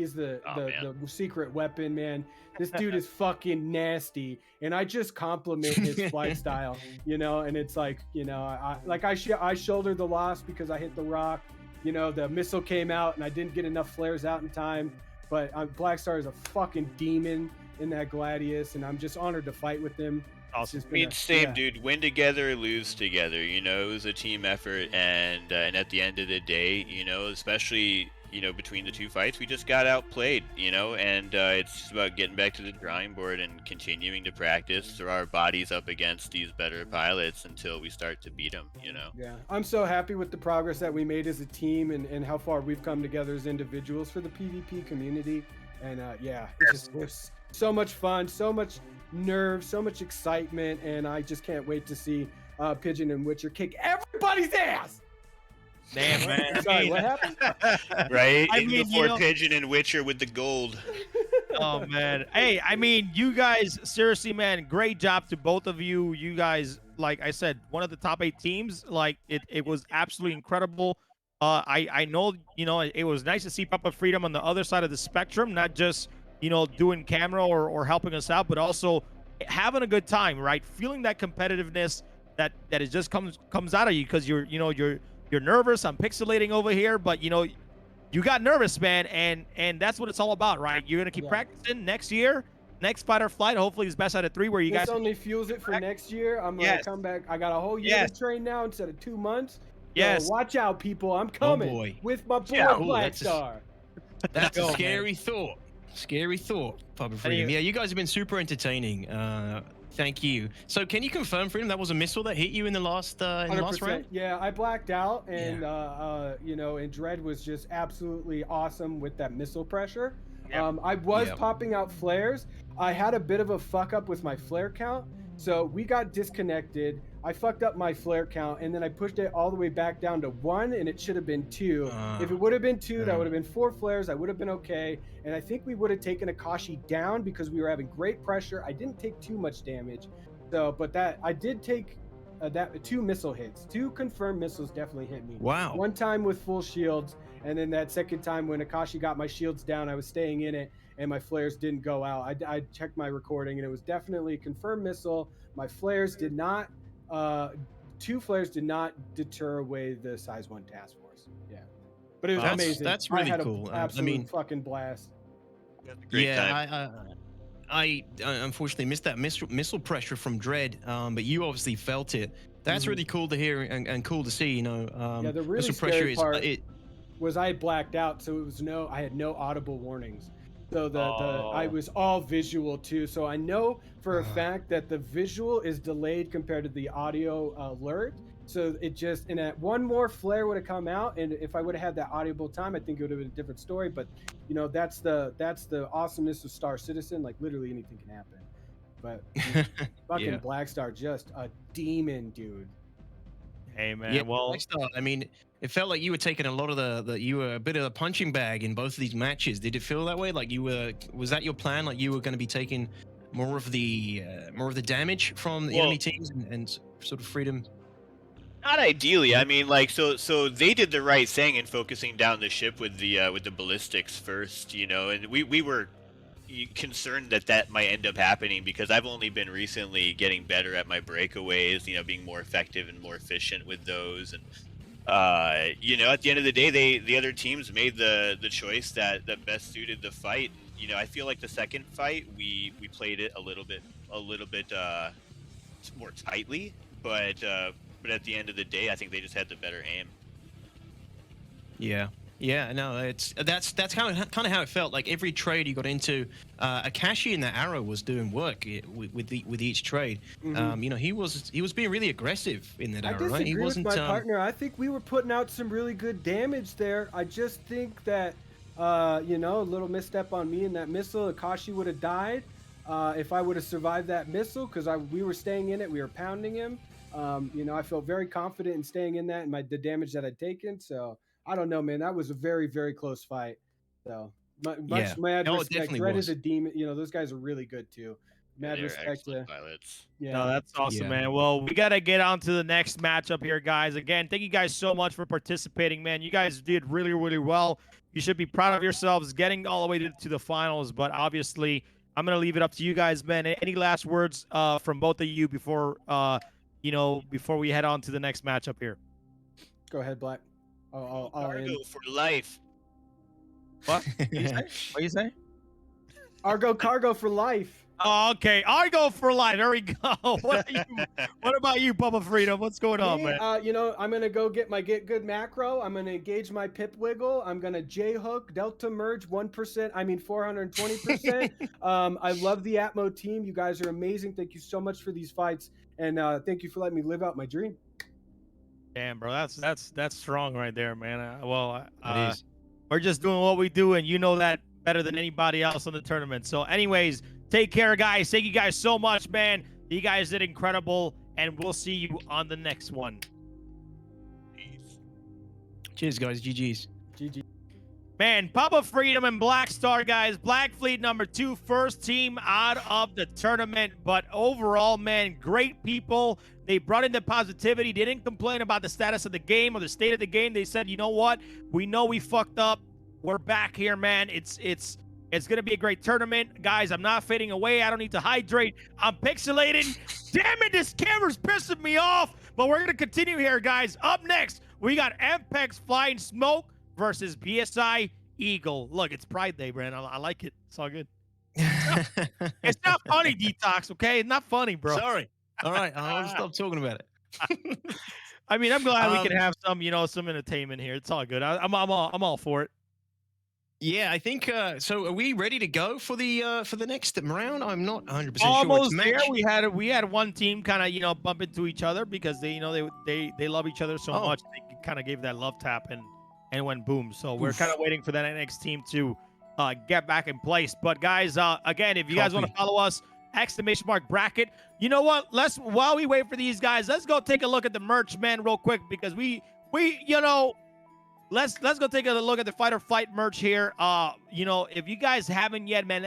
secret weapon, man. This dude is fucking nasty, and I just compliment his flight style, you know. And it's like, you know, I shouldered the loss because I hit the rock. You know, the missile came out, and I didn't get enough flares out in time. But Blackstar is a fucking demon in that Gladius, and I'm just honored to fight with him. Awesome. I mean, same, dude. Win together, lose together. You know, it was a team effort, and at the end of the day, you know, especially between the two fights, we just got outplayed. You know, and it's just about getting back to the drawing board and continuing to practice, throw our bodies up against these better pilots until we start to beat them. You know. Yeah, I'm so happy with the progress that we made as a team and how far we've come together as individuals for the PvP community. And yeah, it's just so much fun, so much nerve, so much excitement, and I just can't wait to see Pigeon and Witcher kick everybody's ass. Damn, man. Sorry, what happened? Right? I In mean, before you know- Pigeon and Witcher with the gold. Oh man. Hey, I mean, you guys, seriously, man, great job to both of you. You guys, like I said, one of the top 8 teams. Like it was absolutely incredible. I know, you know, it was nice to see Papa Freedom on the other side of the spectrum, not just, you know, doing camera or helping us out, but also having a good time, right? Feeling that competitiveness that it just comes out of you because you're nervous. I'm pixelating over here, but you know, you got nervous, man, and that's what it's all about, right? You're gonna keep practicing next year, next fight or flight. Hopefully, it's best out of 3 where you This guys only fuels it for next year. I'm gonna come back. I got a whole year to train now instead of 2 months. Yes. So watch out, people. I'm coming boy. with my boy Yeah, Blackstar. That's a go, scary thought. Scary thought, Papa Freedom. Yeah, you guys have been super entertaining. Thank you. So, can you confirm, Freedom, that was a missile that hit you in the last round? Yeah, I blacked out, and you know, and Dread was just absolutely awesome with that missile pressure. I was popping out flares. I had a bit of a fuck up with my flare count, so we got disconnected. I fucked up my flare count, and then I pushed it all the way back down to 1, and it should have been 2. If it would have been 2, that would have been 4 flares. I would have been okay, and I think we would have taken Akashi down because we were having great pressure. I didn't take too much damage, so but that I did take that 2 missile hits. 2 confirmed missiles definitely hit me. Wow. One time with full shields, and then that second time when Akashi got my shields down, I was staying in it, and my flares didn't go out. I checked my recording, and it was definitely a confirmed missile. My flares did not. 2 flares did not deter away the size 1 task force. Yeah, but it was amazing. That's really I had cool. An absolute fucking blast. Great time. I unfortunately missed that missile pressure from Dread, but you obviously felt it. That's really cool to hear and cool to see. You know, yeah, the really missile scary pressure part is was I blacked out, so it was I had no audible warnings. So I was all visual too. So I know for a fact that the visual is delayed compared to the audio alert. So it just, and that one more flare would have come out, and if I would have had that audible time, I think it would have been a different story. But you know, that's the awesomeness of StarCitizen. Like literally anything can happen. But fucking Blackstar, just a demon, dude. Hey man, yeah, well, I mean, it felt like you were taking a lot of you were a bit of a punching bag in both of these matches. Did it feel that way? Like was that your plan? Like you were going to be taking more of the damage from the enemy teams and sort of Freedom? Not ideally. I mean, like, so they did the right thing in focusing down the ship with the ballistics first, you know, and we were concerned that might end up happening because I've only been recently getting better at my breakaways, you know, being more effective and more efficient with those. And you know, at the end of the day, the other teams made the choice that best suited the fight. You know, I feel like the second fight we played it a little bit more tightly, but at the end of the day, I think they just had the better aim. Yeah, no, that's kind of how it felt. Like every trade you got into, Akashi and that arrow was doing work with each trade. You know, he was being really aggressive in that arrow. Right? He wasn't. With my partner. I think we were putting out some really good damage there. I just think that you know, a little misstep on me in that missile, Akashi would have died if I would have survived that missile because we were staying in it. We were pounding him. You know, I felt very confident in staying in that and the damage that I'd taken. So. I don't know, man. That was a very, very close fight. So much mad respect. Dread is a demon. You know, those guys are really good too. mad They're respect excellent to. pilots. Yeah. No, that's awesome, Yeah. man. Well, we got to get on to the next matchup here, guys. Again, thank you guys so much for participating, man. You guys did really, really well. You should be proud of yourselves getting all the way to the finals, but obviously, I'm going to leave it up to you guys, man. Any last words from both of you before, before we head on to the next matchup here? Go ahead, Black. I'll Cargo end. for life. What? What do you say? What do you say? Argo Cargo for life. Oh, okay. Argo for life. There we go. What about you, Bubba Freedom? What's going on, man? I'm gonna go get my get good macro. I'm gonna engage my pip wiggle. I'm gonna J hook delta merge 1%. I mean 420%. I love the Atmo team. You guys are amazing. Thank you so much for these fights, and thank you for letting me live out my dream. Damn, bro, that's strong right there, man. It is. We're just doing what we do, and you know that better than anybody else in the tournament. So, anyways, take care, guys. Thank you guys so much, man. You guys did incredible, and we'll see you on the next one. Cheers, guys. GG's. GG. Man, Papa Freedom and Black Star, guys. Black Fleet #2, first team out of the tournament. But overall, man, great people. They brought in the positivity. They didn't complain about the status of the game or the state of the game. They said, you know what? We know we fucked up. We're back here, man. It's going to be a great tournament. Guys, I'm not fading away. I don't need to hydrate. I'm pixelating. Damn it, this camera's pissing me off. But we're going to continue here, guys. Up next, we got MPeX Flying Smoke versus BSI Eagle. Look, it's Pride Day, Brand. I like it. It's all good. It's not funny, Detox, okay? It's not funny, bro. Sorry. All right, I'll stop talking about it. I mean, I'm glad we can have some, some entertainment here. It's all good. I'm all for it. Yeah, I think so. Are we ready to go for the next round? I'm not 100% sure. Almost It's there. match. We had one team kind of bump into each other because they love each other so much. They kind of gave that love tap and went boom. So we're kind of waiting for that next team to get back in place. But guys, again, if you guys want to follow us, !bracket. You know what? While we wait for these guys, let's go take a look at the merch, man, real quick, because let's go take a look at the Fight or Flight merch here. If you guys haven't yet, man,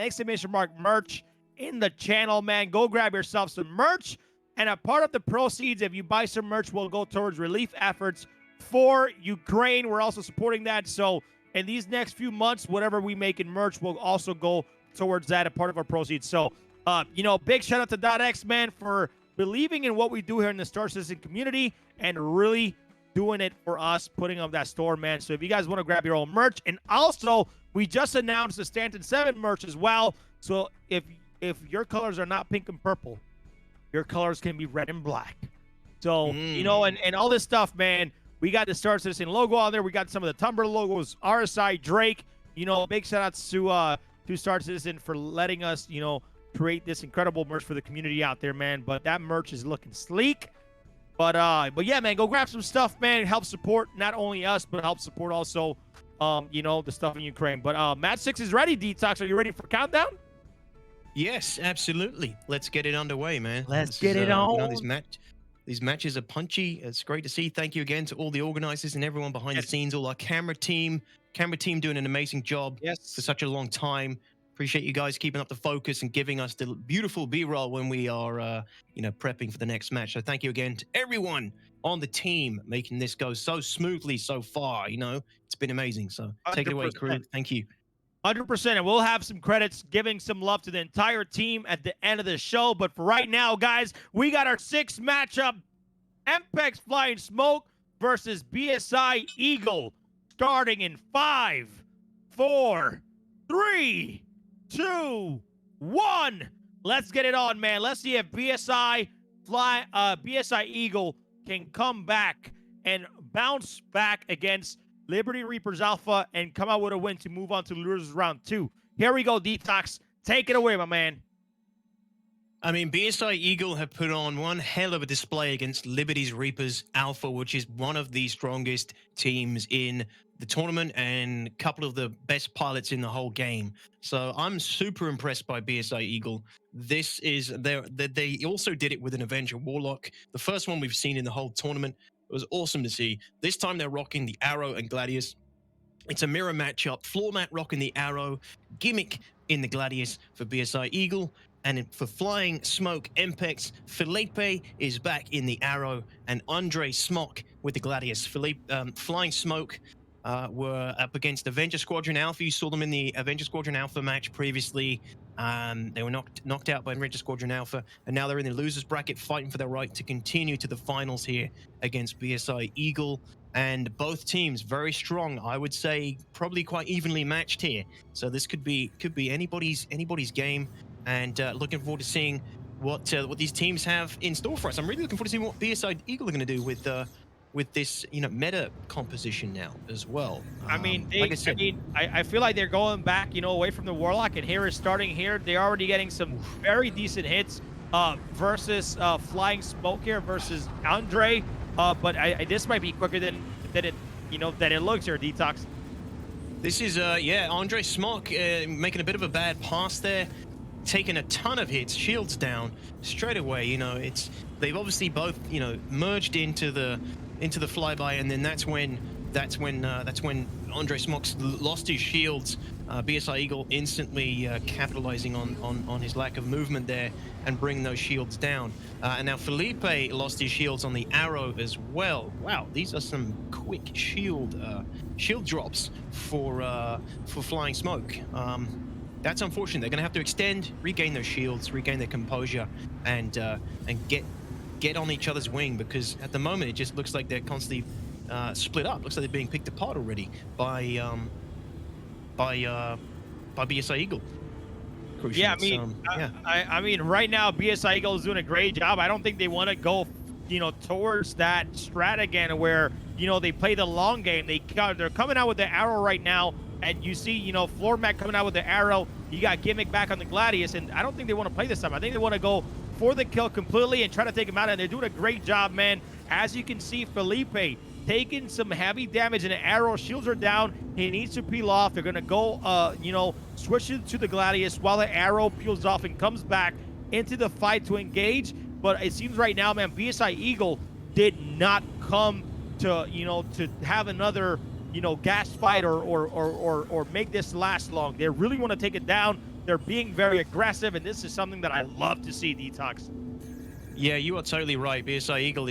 !merch in the channel, man. Go grab yourself some merch, and a part of the proceeds, if you buy some merch, will go towards relief efforts for Ukraine. We're also supporting that. So in these next few months, whatever we make in merch will also go towards that, a part of our proceeds. So, big shout out to .x, man, for believing in what we do here in the StarCitizen community and really doing it for us, putting up that store, man. So if you guys want to grab your own merch, and also we just announced the Stanton 7 merch as well. So if your colors are not pink and purple, your colors can be red and black. So, and all this stuff, man. We got the StarCitizen logo on there. We got some of the Tumblr logos, RSI, Drake. Big shout outs to StarCitizen for letting us, create this incredible merch for the community out there, man. But that merch is looking sleek. But yeah, man, go grab some stuff, man. Help support not only us, but help support also, the stuff in Ukraine. But Match 6 is ready, Detox. Are you ready for countdown? Yes, absolutely. Let's get it underway, man. Let's get it on. These matches are punchy. It's great to see. Thank you again to all the organizers and everyone behind the scenes, all our camera team doing an amazing job for such a long time. Appreciate you guys keeping up the focus and giving us the beautiful B-roll when we are, prepping for the next match. So thank you again to everyone on the team making this go so smoothly so far. It's been amazing. So take it away, crew. Thank you. 100%. And we'll have some credits giving some love to the entire team at the end of the show. But for right now, guys, we got our 6th matchup. MPeX Flying Smoke versus BSI Eagle. Starting in 5, 4, 3, 2, 1. Let's get it on, man. Let's see if BSI Eagle can come back and bounce back against Liberty Reapers Alpha and come out with a win to move on to losers round 2. Here we go, Detox. Take it away, my man. I mean, BSI Eagle have put on one hell of a display against Liberty's Reapers Alpha, which is one of the strongest teams in the tournament and a couple of the best pilots in the whole game. So I'm super impressed by BSI Eagle. This is they also did it with an Avenger Warlock, the first one we've seen in the whole tournament. It was awesome to see. This time they're rocking the Arrow and Gladius. It's a mirror matchup. Floor mat rocking the Arrow, Gimmick in the Gladius for BSI Eagle. And for Flying Smoke, MPeX, Felipe is back in the Arrow, and Andre Smock with the Gladius. Flying Smoke were up against Avenger Squadron Alpha. You saw them in the Avenger Squadron Alpha match previously. They were knocked out by Avenger Squadron Alpha, and now they're in the losers bracket fighting for their right to continue to the finals here against BSI Eagle. And both teams very strong. I would say probably quite evenly matched here. So this could be anybody's game. And looking forward to seeing what these teams have in store for us. I'm really looking forward to seeing what BSI Eagle are going to do with this meta composition now as well. I mean, like I said, I feel like they're going back, away from the Warlock, and here is starting here. They're already getting some very decent hits versus Flying Smoke here versus Andre. But this might be quicker than it looks here, Detox. This is Andre Smock making a bit of a bad pass there, taking a ton of hits, shields down straight away. They've obviously both merged into the flyby, and then that's when Andre Smock's lost his shields. BSI Eagle instantly capitalizing on his lack of movement there and bringing those shields down. And now Felipe lost his shields on the Arrow as well. Wow, these are some quick shield drops for Flying Smoke. That's unfortunate. They're going to have to extend, regain those shields, regain their composure, and get on each other's wing, because at the moment it just looks like they're constantly split up. Looks like they're being picked apart already by BSI Eagle. Crucial. Yeah, I mean, right now BSI Eagle is doing a great job. I don't think they want to go, towards that strat again where they play the long game. They're coming out with the Arrow right now. And you see, Floor Mat coming out with the Arrow. You got Gimmick back on the Gladius, and I don't think they want to play this time. I think they want to go for the kill completely and try to take him out, and they're doing a great job, man. As you can see, Felipe taking some heavy damage, and the Arrow shields are down. He needs to peel off. They're going to go, switch it to the Gladius while the Arrow peels off and comes back into the fight to engage. But it seems right now, man, BSI Eagle did not come to, to have another gas fight or make this last long. They really want to take it down. They're being very aggressive, and this is something that I love to see, Detox. Yeah, you are totally right. BSI Eagle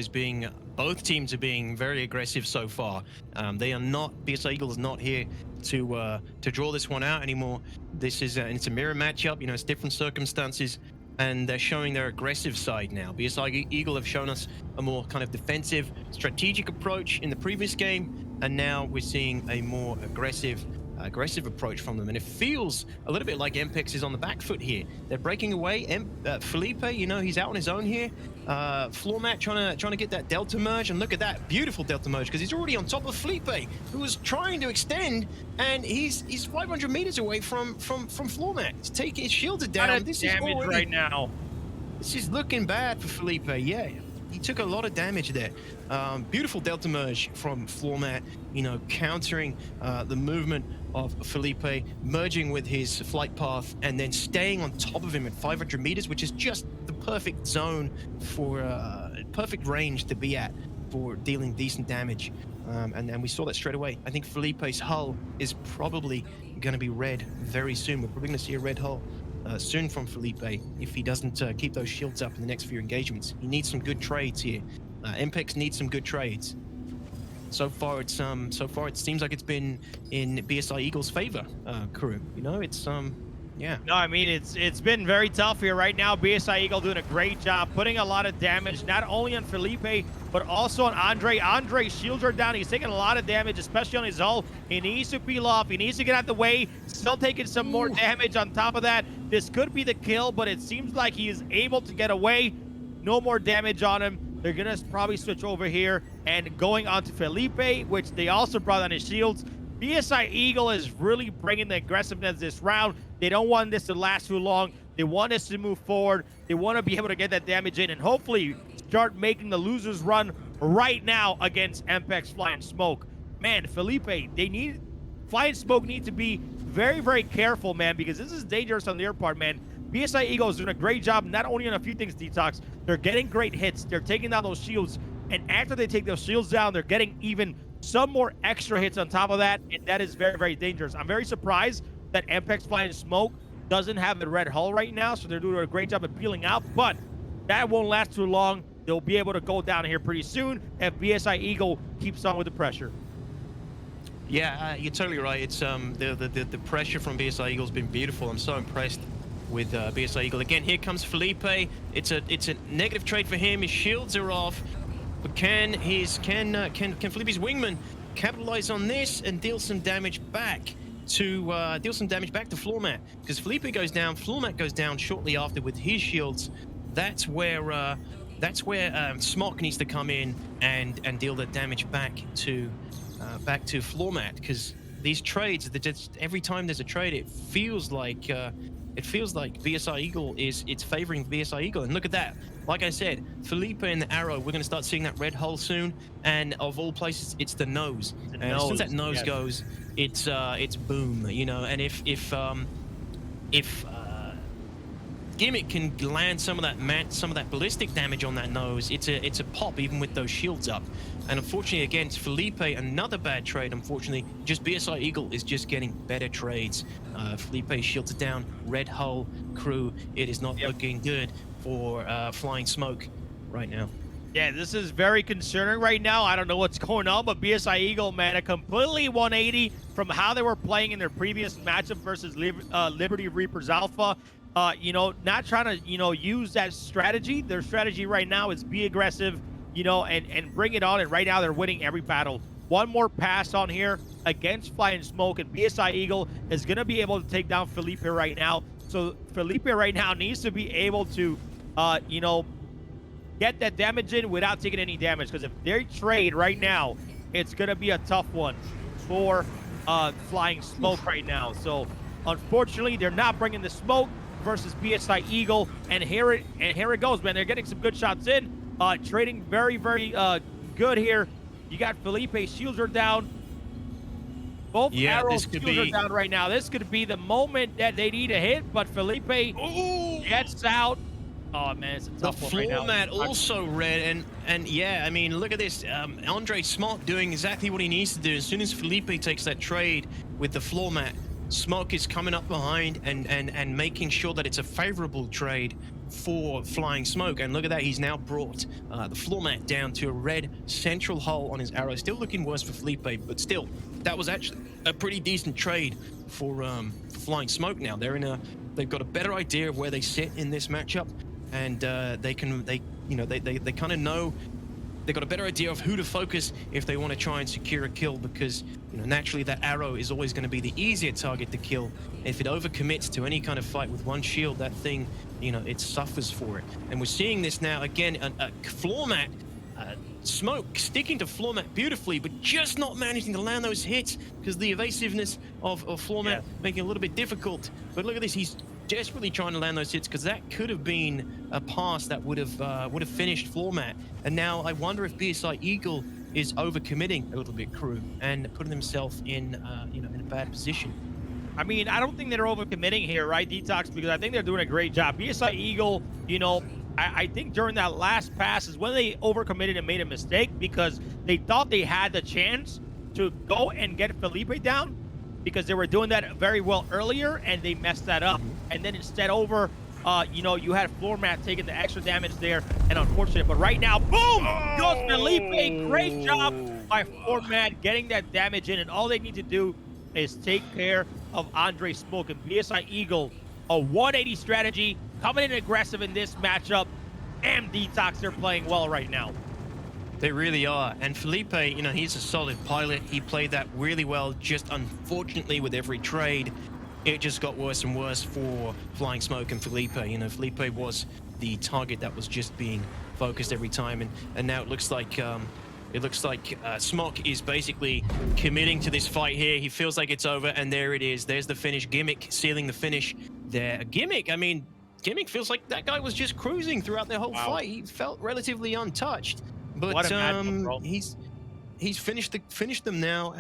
both teams are being very aggressive so far. BSI Eagle is not here to draw this one out anymore. This is it's a mirror matchup. It's different circumstances, and they're showing their aggressive side now. BSI Eagle have shown us a more kind of defensive, strategic approach in the previous game, and now we're seeing a more aggressive approach from them, and it feels a little bit like MPeX is on the back foot here. They're breaking away. Felipe, he's out on his own here. Floor Mat trying to get that Delta merge, and look at that beautiful Delta merge, because he's already on top of Felipe, who was trying to extend, and he's 500 meters away from Floor Mat. His shields are down. This is damage right now. This is looking bad for Felipe. Yeah, he took a lot of damage there. Beautiful Delta merge from Floor Mat, countering the movement of Felipe, merging with his flight path, and then staying on top of him at 500 meters, which is just the perfect zone for perfect range to be at for dealing decent damage. And we saw that straight away. I think Felipe's hull is probably going to be red very soon. We're probably going to see a red hull soon from Felipe if he doesn't keep those shields up in the next few engagements. He needs some good trades here. MPeX needs some good trades. So far it seems like it's been in BSI Eagle's favor, Kuru. Yeah. No, I mean, it's been very tough here right now. BSI Eagle doing a great job, putting a lot of damage, not only on Felipe, but also on Andre. Andre's shields are down. He's taking a lot of damage, especially on his hull. He needs to peel off. He needs to get out the way. Still taking some more damage on top of that. This could be the kill, but it seems like he is able to get away. No more damage on him. They're going to probably switch over here and going on to Felipe, which they also brought on his shields. BSI Eagle is really bringing the aggressiveness this round. They don't want this to last too long. They want us to move forward. They want to be able to get that damage in and hopefully start making the losers run right now against MPeX Flying Smoke. Man, Felipe, Flying Smoke need to be very, very careful, man, because this is dangerous on their part, man. BSI Eagle is doing a great job, not only on a few things, Detox. They're getting great hits. They're taking down those shields. And after they take those shields down, they're getting even some more extra hits on top of that. And that is very, very dangerous. I'm very surprised that MPeX Flying Smoke doesn't have the red hull right now, so they're doing a great job of peeling out, but that won't last too long. They'll be able to go down here pretty soon if BSI Eagle keeps on with the pressure. Yeah, you're totally right. It's the pressure from BSI Eagle's been beautiful. I'm so impressed with BSI Eagle. Again, here comes Felipe. It's a negative trade for him. His shields are off, but can Felipe's wingman capitalize on this and deal some damage back to floor mat? Because Felipe goes down, floor mat goes down shortly after with his shields. That's where Smok needs to come in and deal the damage back to floor mat, because these trades, every time there's a trade, it feels like BSI Eagle it's favoring BSI Eagle. And look at that. Like I said, Felipe and the arrow, we're going to start seeing that red hull soon. And of all places, it's the nose. And as soon as that nose goes, it's boom. You know, and if Gimmick can land some of that ballistic damage on that nose, it's a pop even with those shields up. And unfortunately against Felipe, another bad trade. Unfortunately, just BSI Eagle is just getting better trades. Felipe shields it down, red hull crew. It is not looking good for Flying Smoke right now. Yeah, this is very concerning right now. I don't know what's going on, but BSI Eagle, man, a completely 180 from how they were playing in their previous matchup versus Liberty Reapers Alpha. You know, not trying to, you know, use that strategy. Their strategy right now is be aggressive, you know, and bring it on. And right now they're winning every battle. One more pass on here against Flying Smoke, and BSI Eagle is going to be able to take down Felipe right now. So Felipe right now needs to be able to, you know, get that damage in without taking any damage. Because if they trade right now, it's going to be a tough one for Flying Smoke right now. So unfortunately, they're not bringing the smoke versus BSI Eagle, and here it goes, man. They're getting some good shots in, trading very, very good here. You got Felipe, shields are down. Both arrows shields are down right now. This could be the moment that they need a hit, but Felipe gets out. Oh man, it's a tough one right now. The floor mat also red, and yeah, I mean, look at this. Andre Smok doing exactly what he needs to do. As soon as Felipe takes that trade with the floor mat, Smok is coming up behind and making sure that it's a favorable trade for Flying Smoke. And look at that, he's now brought the floor mat down to a red central hull on his arrow. Still looking worse for Felipe, but still, that was actually a pretty decent trade for Flying Smoke. Now they've got a better idea of where they sit in this matchup, and they kind of know. They've got a better idea of who to focus if they want to try and secure a kill, because, you know, naturally that arrow is always going to be the easier target to kill. If it overcommits to any kind of fight with one shield, that thing, you know, it suffers for it. And we're seeing this now again, a floor mat, Smoke sticking to floor mat beautifully, but just not managing to land those hits because the evasiveness of floor mat making it a little bit difficult. But look at this, he's desperately trying to land those hits, because that could have been a pass that would have finished floor mat. And now I wonder if BSI Eagle is overcommitting a little bit, crew, and putting himself in in a bad position. I mean, I don't think they're overcommitting here, right, Detox? Because I think they're doing a great job. BSI Eagle, you know, I think during that last pass is when they overcommitted and made a mistake, because they thought they had the chance to go and get Felipe down, because they were doing that very well earlier and they messed that up. And then instead you know, you had floor mat taking the extra damage there, and unfortunate. But right now, boom, goes Felipe. Great job by floor mat getting that damage in, and all they need to do is take care of Andre Smoke. And BSI Eagle, a 180 strategy, coming in aggressive in this matchup. And Detox, they're playing well right now. They really are. And Felipe, you know, he's a solid pilot. He played that really well. Just unfortunately, with every trade, it just got worse and worse for Flying Smoke and Felipe. You know, Felipe was the target that was just being focused every time, and now it looks like Smok is basically committing to this fight here. He feels like it's over, and there it is. There's the finish. Gimmick sealing the finish there. Gimmick, I mean, Gimmick feels like that guy was just cruising throughout the whole fight. He felt relatively untouched, but what a matchup, bro. He's finished them now.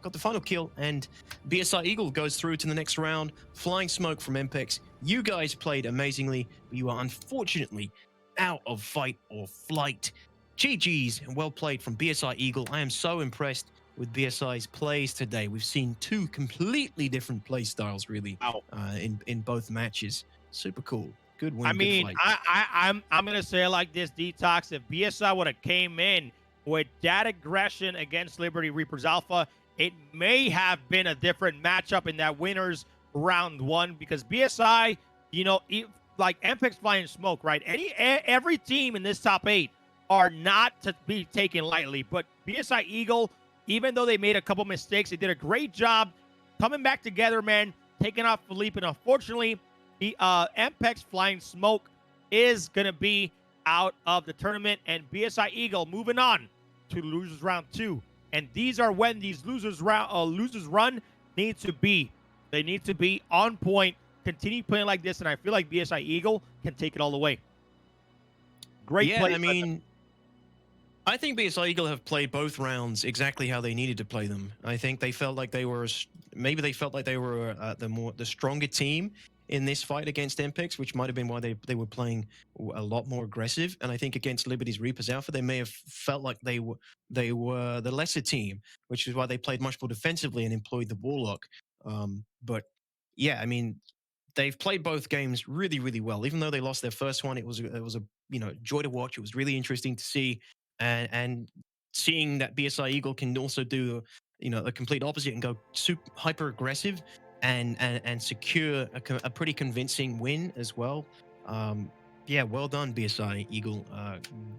Got the final kill, and BSI Eagle goes through to the next round. Flying Smoke from MPeX. You guys played amazingly, but you are unfortunately out of fight or flight. GG's and well played from BSI Eagle. I am so impressed with BSI's plays today. We've seen two completely different play styles, really, in both matches. Super cool. Good win. I good mean, fight. I'm gonna say it like this, Detox. If BSI would have came in with that aggression against Liberty Reapers Alpha, it may have been a different matchup in that winners round one, because BSI, like MPeX Flying Smoke, right? Every team in this top 8 are not to be taken lightly, but BSI Eagle, even though they made a couple mistakes, they did a great job coming back together, man, taking off Felipe, and unfortunately, the MPeX Flying Smoke is going to be out of the tournament, and BSI Eagle moving on to losers round 2. And these are when these losers run needs to be. They need to be on point, continue playing like this, and I feel like BSI Eagle can take it all the way. Great play. I mean, I think BSI Eagle have played both rounds exactly how they needed to play them. I think they felt like they were the stronger team in this fight against MPeX, which might have been why they were playing a lot more aggressive. And I think against Liberty's Reapers Alpha, they may have felt like they were the lesser team, which is why they played much more defensively and employed the Warlock. But yeah, I mean, they've played both games really, really well. Even though they lost their first one, it was a joy to watch. It was really interesting to see, and seeing that BSI Eagle can also do a complete opposite and go super hyper aggressive and secure a pretty convincing win as well. Yeah, well done, BSI Eagle.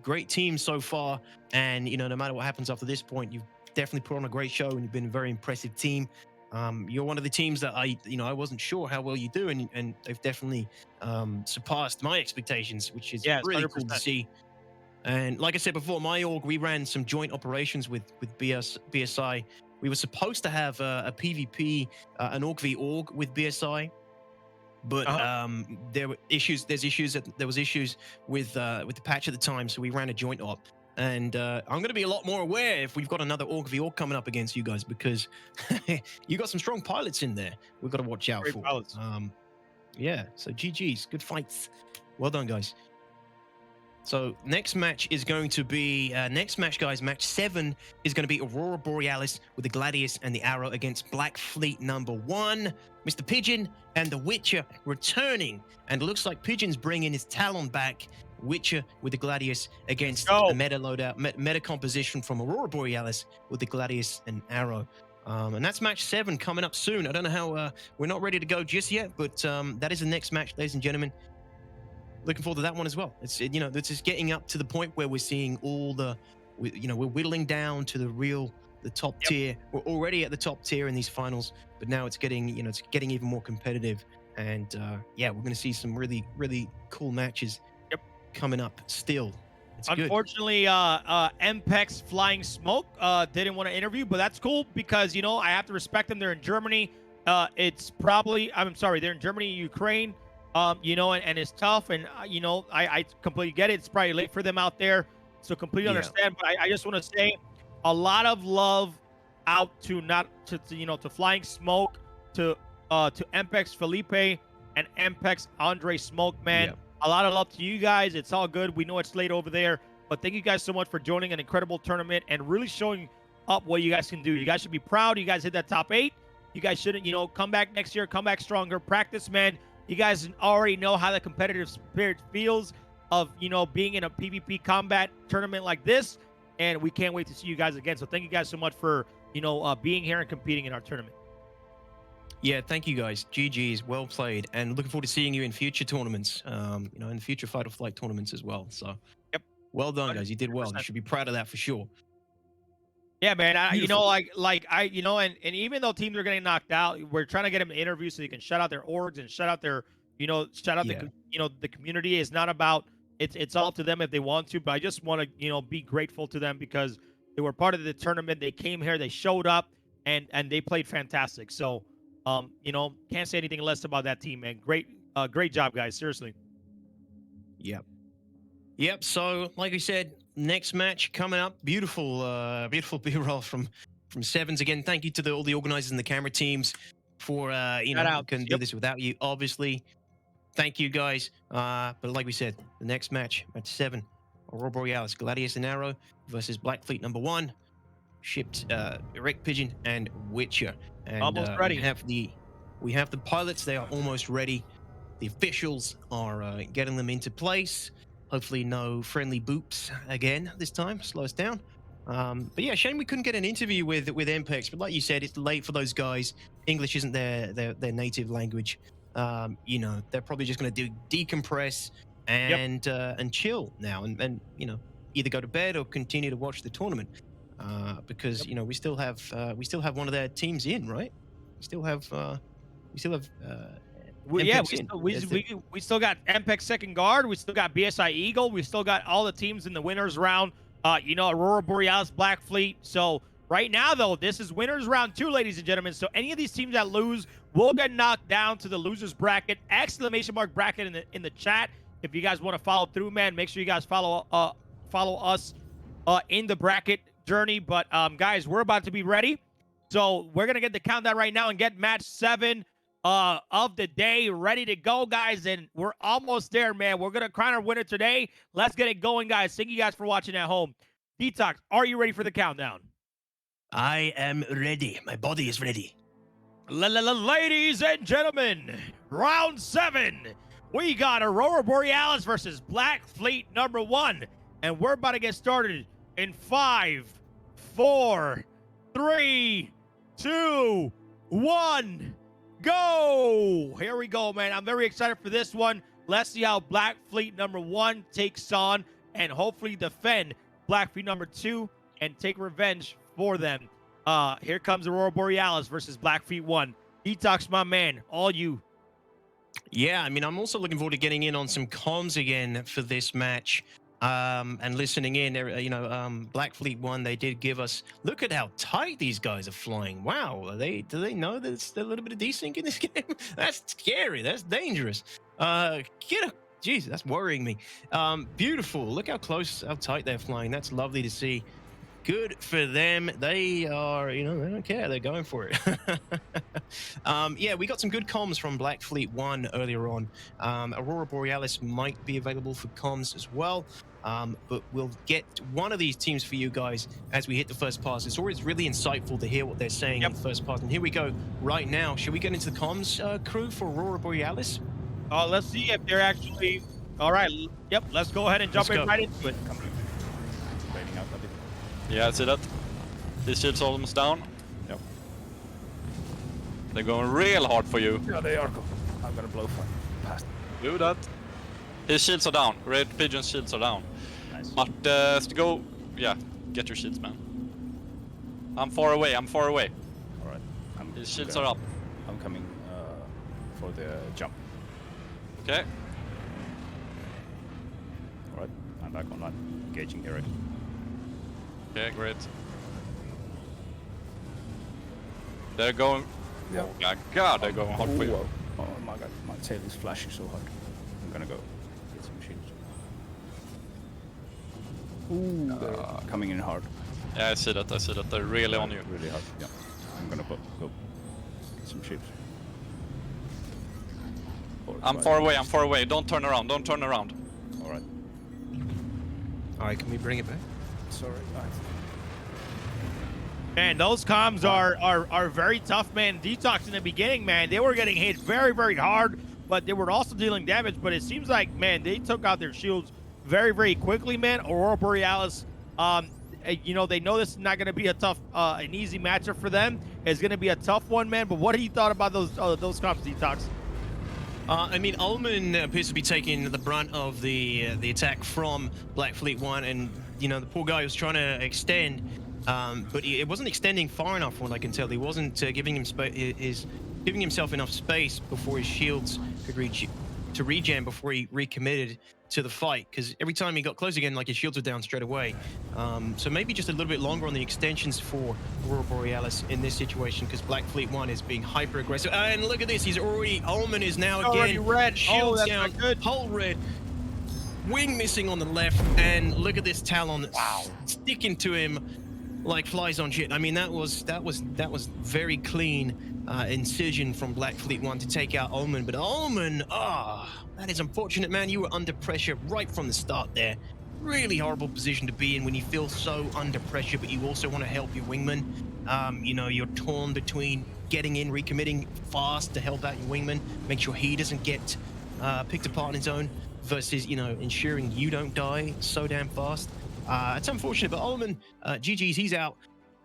Great team so far, and no matter what happens after this point, you've definitely put on a great show, and you've been a very impressive team. You're one of the teams that I wasn't sure how well you do, and they've definitely surpassed my expectations, which is really 100%. Cool to see. And like I said before, my org, we ran some joint operations with BSI. We were supposed to have a PvP, an org v org with BSI, but there were issues. There was issues with the patch at the time, so we ran a joint op. And I'm going to be a lot more aware if we've got another org v org coming up against you guys, because you got some strong pilots in there. We've got to watch out for. Pilots. Yeah. So GG's, good fights. Well done, guys. So next match is going to be guys. Match 7 is going to be Aurora Borealis with the Gladius and the Arrow against Black Fleet number 1. Mr. Pigeon and the Witcher returning, and it looks like Pigeon's bringing his Talon back. Witcher with the Gladius against the meta loadout, meta composition from Aurora Borealis with the Gladius and Arrow. And that's match 7 coming up soon. I don't know how we're not ready to go just yet, but that is the next match, ladies and gentlemen. Looking forward to that one as well. It's this is getting up to the point where we're seeing we're whittling down to the top tier. We're already at the top tier in these finals, but now it's getting even more competitive. And we're going to see some really, really cool matches coming up still. It's Unfortunately, MPeX Flying Smoke didn't want to interview, but that's cool because, I have to respect them. They're in Germany. They're in Germany, Ukraine, and it's tough. And, I completely get it. It's probably late for them out there. So completely understand. But I just want to say a lot of love out to Flying Smoke, to MPeX Felipe and MPeX Andre Smoke, man. Yeah. A lot of love to you guys. It's all good. We know it's late over there, but thank you guys so much for joining an incredible tournament and really showing up what you guys can do. You guys should be proud. You guys hit that top 8. You guys shouldn't, come back next year, come back stronger. Practice, man. You guys already know how the competitive spirit feels of, being in a PvP combat tournament like this, and we can't wait to see you guys again. So thank you guys so much for, being here and competing in our tournament. Yeah, thank you guys. GG's, well played, and looking forward to seeing you in future tournaments. In future Fight or Flight tournaments as well. So, well done, guys. You did well. You should be proud of that for sure. Yeah, man. And even though teams are getting knocked out, we're trying to get them to interview so they can shout out their orgs and shout out their, the community. Is not about it's all up to them if they want to, but I just want to, be grateful to them because they were part of the tournament. They came here, they showed up, and they played fantastic. So. Can't say anything less about that team, man. Great job, guys. Seriously. Yep. So, like we said, next match coming up. Beautiful B-roll from Sevens again. Thank you to all the organizers and the camera teams for couldn't do this without you. Obviously, thank you guys. But like we said, the next match, match 7, Aurora Borealis, Gladius and Arrow versus Black Fleet number 1. shipped Erect Pigeon and Witcher. And, Almost ready. We have the pilots. They are almost ready. The officials are getting them into place. Hopefully no friendly boops again this time. Slow us down. But yeah, shame we couldn't get an interview with MPeX. But like you said, it's late for those guys. English isn't their native language. You know, they're probably just going to decompress and chill now, and you know, either go to bed or continue to watch the tournament. Because you know, we still have one of their teams in, right? We still have we still got MPeX second guard. We still got BSI Eagle. We still got all the teams in the winners round. You know, Aurora, Borealis, Black Fleet. So right now, though, this is winners round 2, ladies and gentlemen. So any of these teams that lose will get knocked down to the losers bracket. Exclamation mark bracket in the chat. If you guys want to follow through, man, make sure you guys follow us in the bracket journey. But guys, we're about to be ready. So we're gonna get the countdown right now and get match 7 of the day ready to go, guys. And we're almost there, man. We're gonna crown our winner today. Let's get it going, guys. Thank you guys for watching at home. Detox, are you ready for the countdown? I am ready. My body is ready. Ladies and gentlemen, round 7. We got Aurora Borealis versus Black Fleet number 1. And we're about to get started in 5, 4, 3, 2, 1. Go! Here we go, man. I'm very excited for this one. Let's see how Black Fleet number 1 takes on and hopefully defend Black Fleet number 2 and take revenge for them. Here comes Aurora Borealis versus Black Fleet 1. Detox, my man, all you. Yeah, I mean, I'm also looking forward to getting in on some comms again for this match. And listening in, you know, Black Fleet 1, they did give us, look at how tight these guys are flying. Wow, do they know that it's a little bit of desync in this game? That's scary. That's dangerous. Jeez, that's worrying me. Beautiful. Look how tight they're flying. That's lovely to see. Good for them. They are, you know, they don't care. They're going for it. Yeah, we got some good comms from Black Fleet 1 earlier on. Aurora Borealis might be available for comms as well. But we'll get one of these teams for you guys as we hit the first pass. It's always really insightful to hear what they're saying in the first pass. And here we go right now. Should we get into the comms crew for Aurora Borealis? Let's see if they're actually... All right. Yep, let's go ahead and jump right into it. Waiting out a bit. Yeah, I see that. This ship's almost down. Yep. They're going real hard for you. Yeah, they are. I'm gonna blow past. Do that. His shields are down. Red Pigeon's shields are down. Nice. But go, yeah, get your shields, man. I'm far away. All right. His shields are up. I'm coming for the jump. Okay. All right. I'm back online. Engaging here. Okay, great. They're going. Oh my God, they're going hard for you. Oh my God, my tail is flashing so hard. I'm gonna go get some shields. Ooh, they're coming in hard. Yeah, I see that. They're really on you. Really hard. Yeah. I'm gonna go get some shields. I'm far away. Don't turn around. All right. All right, can we bring it back? Sorry. Man, those comms are very tough, man. Detox in the beginning, man, they were getting hit very, very hard, but they were also dealing damage. But it seems like, man, they took out their shields very, very quickly, man. Aurora Borealis, you know, they know this is not going to be a tough, an easy matchup for them. It's going to be a tough one, man. But what have you thought about those comms, Detox? I mean, Ullman appears to be taking the brunt of the attack from Black Fleet 1, and you know, the poor guy was trying to extend, but it wasn't extending far enough from what I can tell. He wasn't giving himself enough space before his shields could regen before he recommitted to the fight, because every time he got close again, like, his shields were down straight away. So maybe just a little bit longer on the extensions for Aurora Borealis in this situation, because Black Fleet 1 is being hyper aggressive. And look at this, Ullman is now already again red. Shields that's down, not good. whole red. Wing missing on the left, and look at this Talon sticking to him like flies on shit. I mean, that was very clean incision from Black Fleet 1 to take out Ullman. But Ullman, that is unfortunate, man. You were under pressure right from the start there. really horrible position to be in when you feel so under pressure, but you also want to help your wingman. You know, you're torn between getting in, recommitting fast to help out your wingman, make sure he doesn't get picked apart on his own, versus, you know, ensuring you don't die so damn fast. It's unfortunate, but Ullman, GG's, he's out.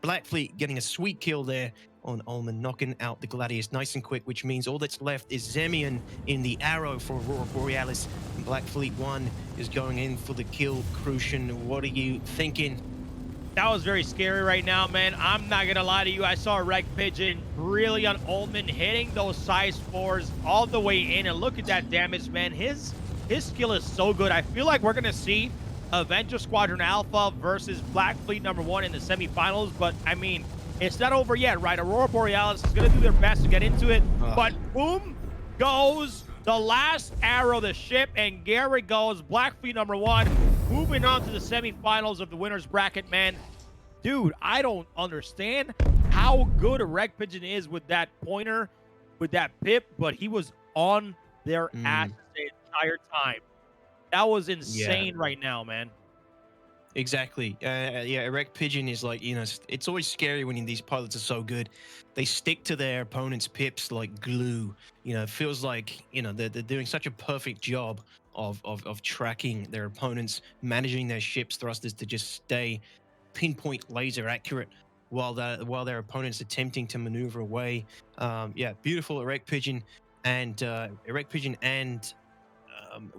Blackfleet getting a sweet kill there on Ullman, knocking out the Gladius nice and quick, which means all that's left is Zemian in the arrow for Aurora Borealis. And Blackfleet 1 is going in for the kill. Crucian, what are you thinking? That was very scary right now, man. I'm not gonna lie to you. I saw a Wreck Pigeon really on Ullman hitting those size 4s all the way in, and look at that damage, man. His skill is so good. I feel like we're gonna see Avenger Squadron Alpha versus Blackfleet #1 in the semifinals, but I mean, it's not over yet, right? Aurora Borealis is gonna do their best to get into it, but boom goes the last arrow of the ship, and Gary goes Blackfleet #1, moving on to the semifinals of the winner's bracket, man. Dude, I don't understand how good a Wreck Pigeon is with that pointer, with that pip, but he was on their ass the entire time. That was insane right now, man. Exactly. Yeah, a Wreck Pigeon is like, you know, it's always scary when these pilots are so good. They stick to their opponent's pips like glue. You know, it feels like, you know, they're doing such a perfect job of tracking their opponents, managing their ship's thrusters to just stay pinpoint laser accurate while their opponent's attempting to maneuver away. Yeah, beautiful Wreck Pigeon and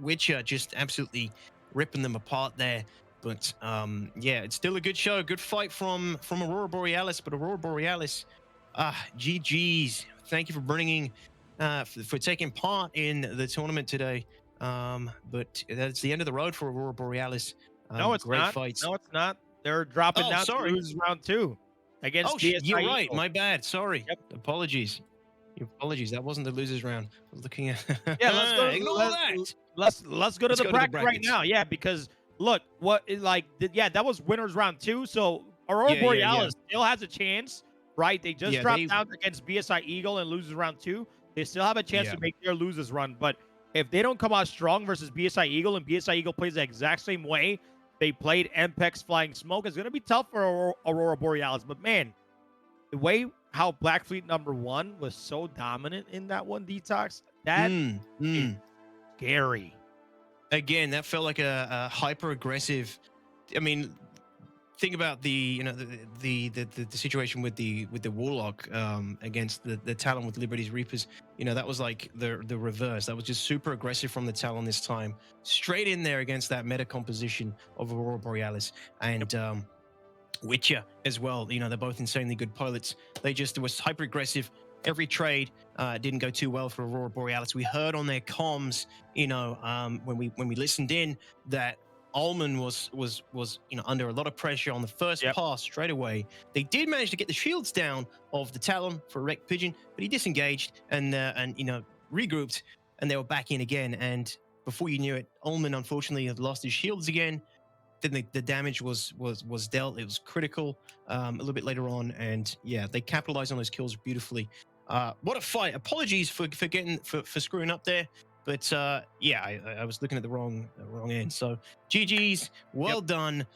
Witcher just absolutely ripping them apart there. But yeah, it's still a good show, good fight from Aurora Borealis. But Aurora Borealis, GG's. Thank you for bringing, for taking part in the tournament today. But that's the end of the road for Aurora Borealis. No, it's great not. fights. No, it's not. They're dropping down to lose round 2 against BSI. You're right. Eagle. My bad. Sorry. Yep. Apologies. Apologies. That wasn't the losers round. I was looking at. Yeah, let's go. Ignore that. Let's go to the bracket right now. Yeah, because look, that was winners round 2. So Aurora Borealis still has a chance, right? They just dropped down against BSI Eagle and loses round 2. They still have a chance to make their losers run. But if they don't come out strong versus BSI Eagle, and BSI Eagle plays the exact same way they played MPeX Flying Smoke, it's going to be tough for Aurora Borealis. But man, the way how Blackfleet #1 was so dominant in that one, Detox, that is scary. Again, that felt like a hyper aggressive. I mean, think about the situation with the Warlock against the Talon with Liberty's Reapers. You know, that was like the reverse. That was just super aggressive from the Talon this time, straight in there against that meta composition of Aurora Borealis and Witcher as well. You know, they're both insanely good pilots. They just was hyper aggressive. Every trade didn't go too well for Aurora Borealis. We heard on their comms, you know, when we listened in, that Ullman was you know, under a lot of pressure on the first pass straight away. They did manage to get the shields down of the Talon for Wreck Pigeon, but he disengaged and you know, regrouped, and they were back in again. And before you knew it, Ullman unfortunately had lost his shields again. Then the damage was dealt. It was critical a little bit later on, and yeah, they capitalized on those kills beautifully. What a fight! Apologies for screwing up there, but yeah, I was looking at the wrong end. So GG's, well done.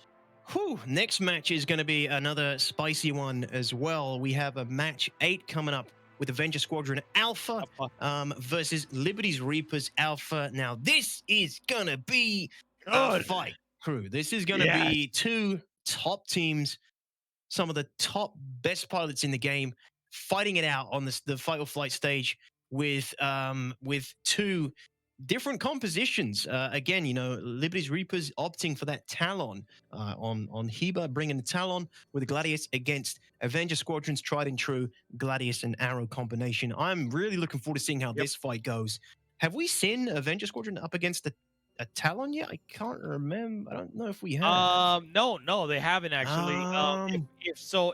Whew. Next match is going to be another spicy one as well. We have a match 8 coming up with Avenger Squadron Alpha versus Liberty's Reapers Alpha. Now this is gonna be a fight, crew. This is gonna be 2 top teams, some of the top best pilots in the game, fighting it out on the fight or flight stage with 2 different compositions. Again, you know, Liberty's Reapers opting for that Talon on Heba, bringing the Talon with the Gladius against Avenger Squadron's tried and true Gladius and Arrow combination. I'm really looking forward to seeing how this fight goes. Have we seen Avenger Squadron up against a Talon yet? I can't remember. I don't know if we have. No, they haven't actually.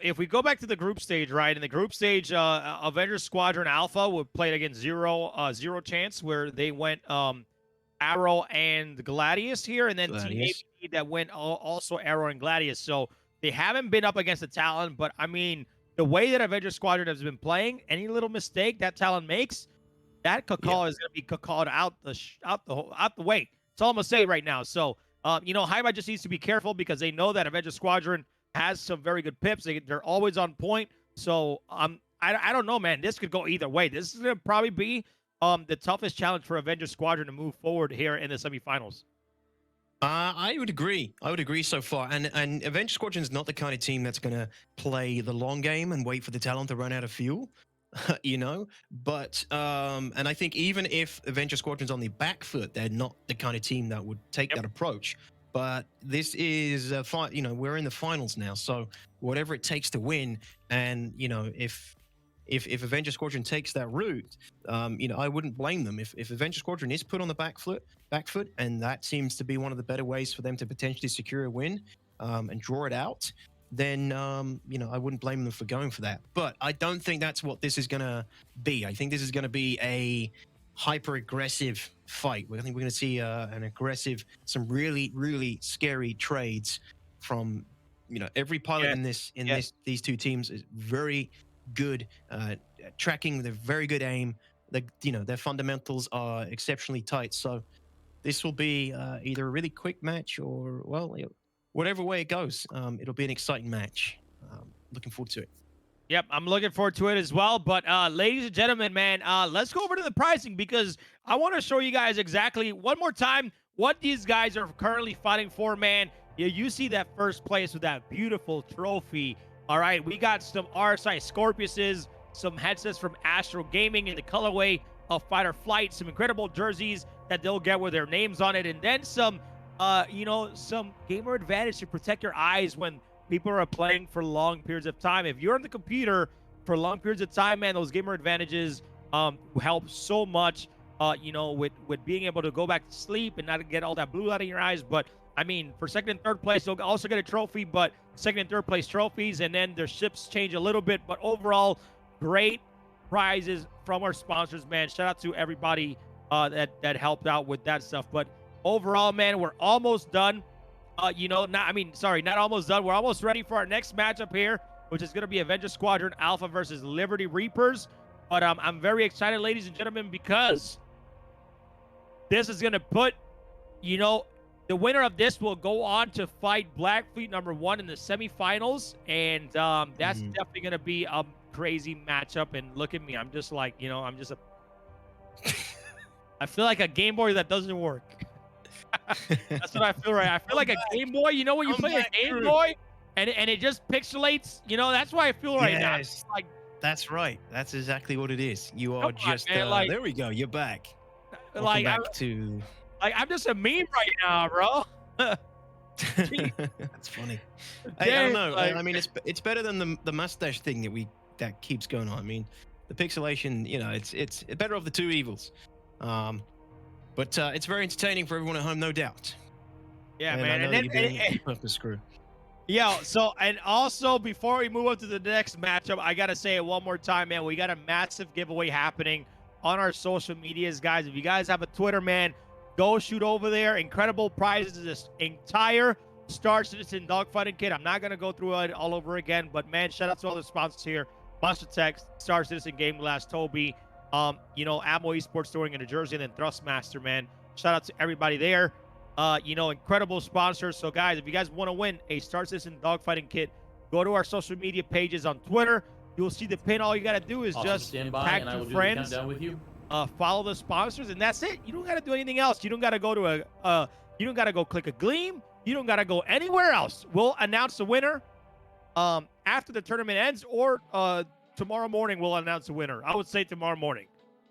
If we go back to the group stage, right? In the group stage, Avenger Squadron Alpha would play against zero chance, where they went Arrow and Gladius here, and then Team AP that went also Arrow and Gladius. So they haven't been up against the Talon, but I mean, the way that Avenger Squadron has been playing, any little mistake that Talon makes, that Cacao is going to be cacawed out the way. That's all I'm gonna say right now. So You know, Highlight just needs to be careful because they know that Avenger Squadron has some very good pips. They're always on point. So I don't know, man. This could go either way. This is gonna probably be the toughest challenge for Avenger Squadron to move forward here in the semifinals. I would agree. I would agree so far. And Avenger Squadron is not the kind of team that's going to play the long game and wait for the talent to run out of fuel, you know. But and I think even if Avenger Squadron's on the back foot, they're not the kind of team that would take that approach. But this is you know, we're in the finals now, so whatever it takes to win, and you know, if Avenger Squadron takes that route, you know, I wouldn't blame them. If Avenger Squadron is put on the back foot, and that seems to be one of the better ways for them to potentially secure a win and draw it out, then you know, I wouldn't blame them for going for that. But I don't think that's what this is gonna be. I think this is gonna be a hyper aggressive fight. I think we're gonna see an aggressive, some really scary trades from, you know, every pilot in these two teams is very good tracking with a very good aim. You know, their fundamentals are exceptionally tight. So this will be either a really quick match or, well, you know, whatever way it goes, it'll be an exciting match. Looking forward to it. Yep, I'm looking forward to it as well. But ladies and gentlemen, man, let's go over to the pricing because I want to show you guys exactly one more time what these guys are currently fighting for, man. You see that first place with that beautiful trophy. All right, we got some RSI Scorpiuses, some headsets from Astro Gaming in the colorway of Fighter Flight, some incredible jerseys that they'll get with their names on it, and then some, you know, some gamer advantage to protect your eyes when people are playing for long periods of time. If you're on the computer for long periods of time, man, those gamer advantages help so much, you know, with being able to go back to sleep and not get all that blue light in your eyes. But I mean, for second and third place, they'll also get a trophy, but second and third place trophies, and then their ships change a little bit. But overall, great prizes from our sponsors, man. Shout out to everybody that helped out with that stuff. But overall, man, we're almost done. You know, not almost done. We're almost ready for our next matchup here, which is going to be Avenger Squadron Alpha versus Liberty Reapers. But I'm very excited, ladies and gentlemen, because this is going to put, you know, the winner of this will go on to fight Black Fleet #1 in the semifinals, and that's definitely going to be a crazy matchup. And look at me, I'm just like, you know, I feel like a Game Boy that doesn't work. That's what I feel, right? I feel like a Game Boy. You know when you play a Game Boy and it just pixelates? You know, that's why I feel right now. Like, that's right. That's exactly what it is. You are just like, there we go. You're back. Like I'm just a meme right now, bro. That's funny. I don't know. Like, I mean, it's better than the mustache thing that keeps going on. I mean, the pixelation, you know, it's better of the two evils. But it's very entertaining for everyone at home, no doubt. Yeah, and man. I know you're being the screw. Yeah. So, and also before we move on to the next matchup, I gotta say it one more time, man. We got a massive giveaway happening on our social medias, guys. If you guys have a Twitter, man, go shoot over there. Incredible prizes. This entire StarCitizen dogfighting kit. I'm not gonna go through it all over again, but man, shout out to all the sponsors here: Monster Tech, StarCitizen, Game Glass, Toby. You know, Ammo Esports Storing in New Jersey, and then Thrustmaster, man. Shout out to everybody there. You know, incredible sponsors. So, guys, if you guys want to win a StarCitizen dogfighting kit, go to our social media pages on Twitter. You'll see the pin. All you got to do is just tag your friends, follow the sponsors, and that's it. You don't got to do anything else. You don't got to go to you don't got to go click a Gleam. You don't got to go anywhere else. We'll announce the winner after the tournament ends, or tomorrow morning we'll announce the winner. I would say tomorrow morning.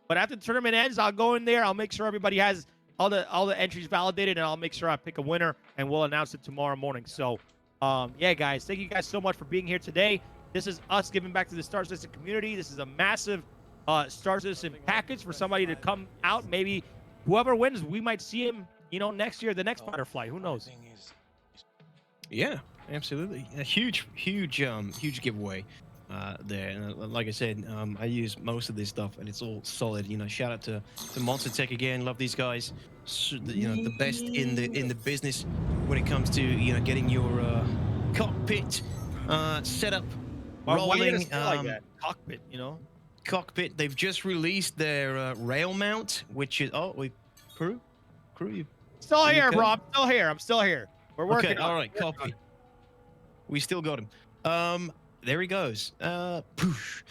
But after the tournament ends, I'll go in there. I'll make sure everybody has all the entries validated, and I'll make sure I pick a winner, and we'll announce it tomorrow morning. So, yeah, guys, thank you guys so much for being here today. This is us giving back to the StarCitizen community. This is a massive StarCitizen package for somebody to come out. Maybe whoever wins, we might see him, you know, next year, the next Butterfly. Who knows? Yeah, absolutely. A huge giveaway. There, and like I said, I use most of this stuff, and it's all solid. You know, shout out to Monster Tech again. Love these guys. You know, the best in the business when it comes to, you know, getting your cockpit set up, rolling. Like that? Cockpit, you know. Cockpit. They've just released their rail mount, which is Crew, Still here, Okay. bro. I'm still here. I'm still here. We're working. Okay, all right, copy. We still got him. There he goes. Poosh.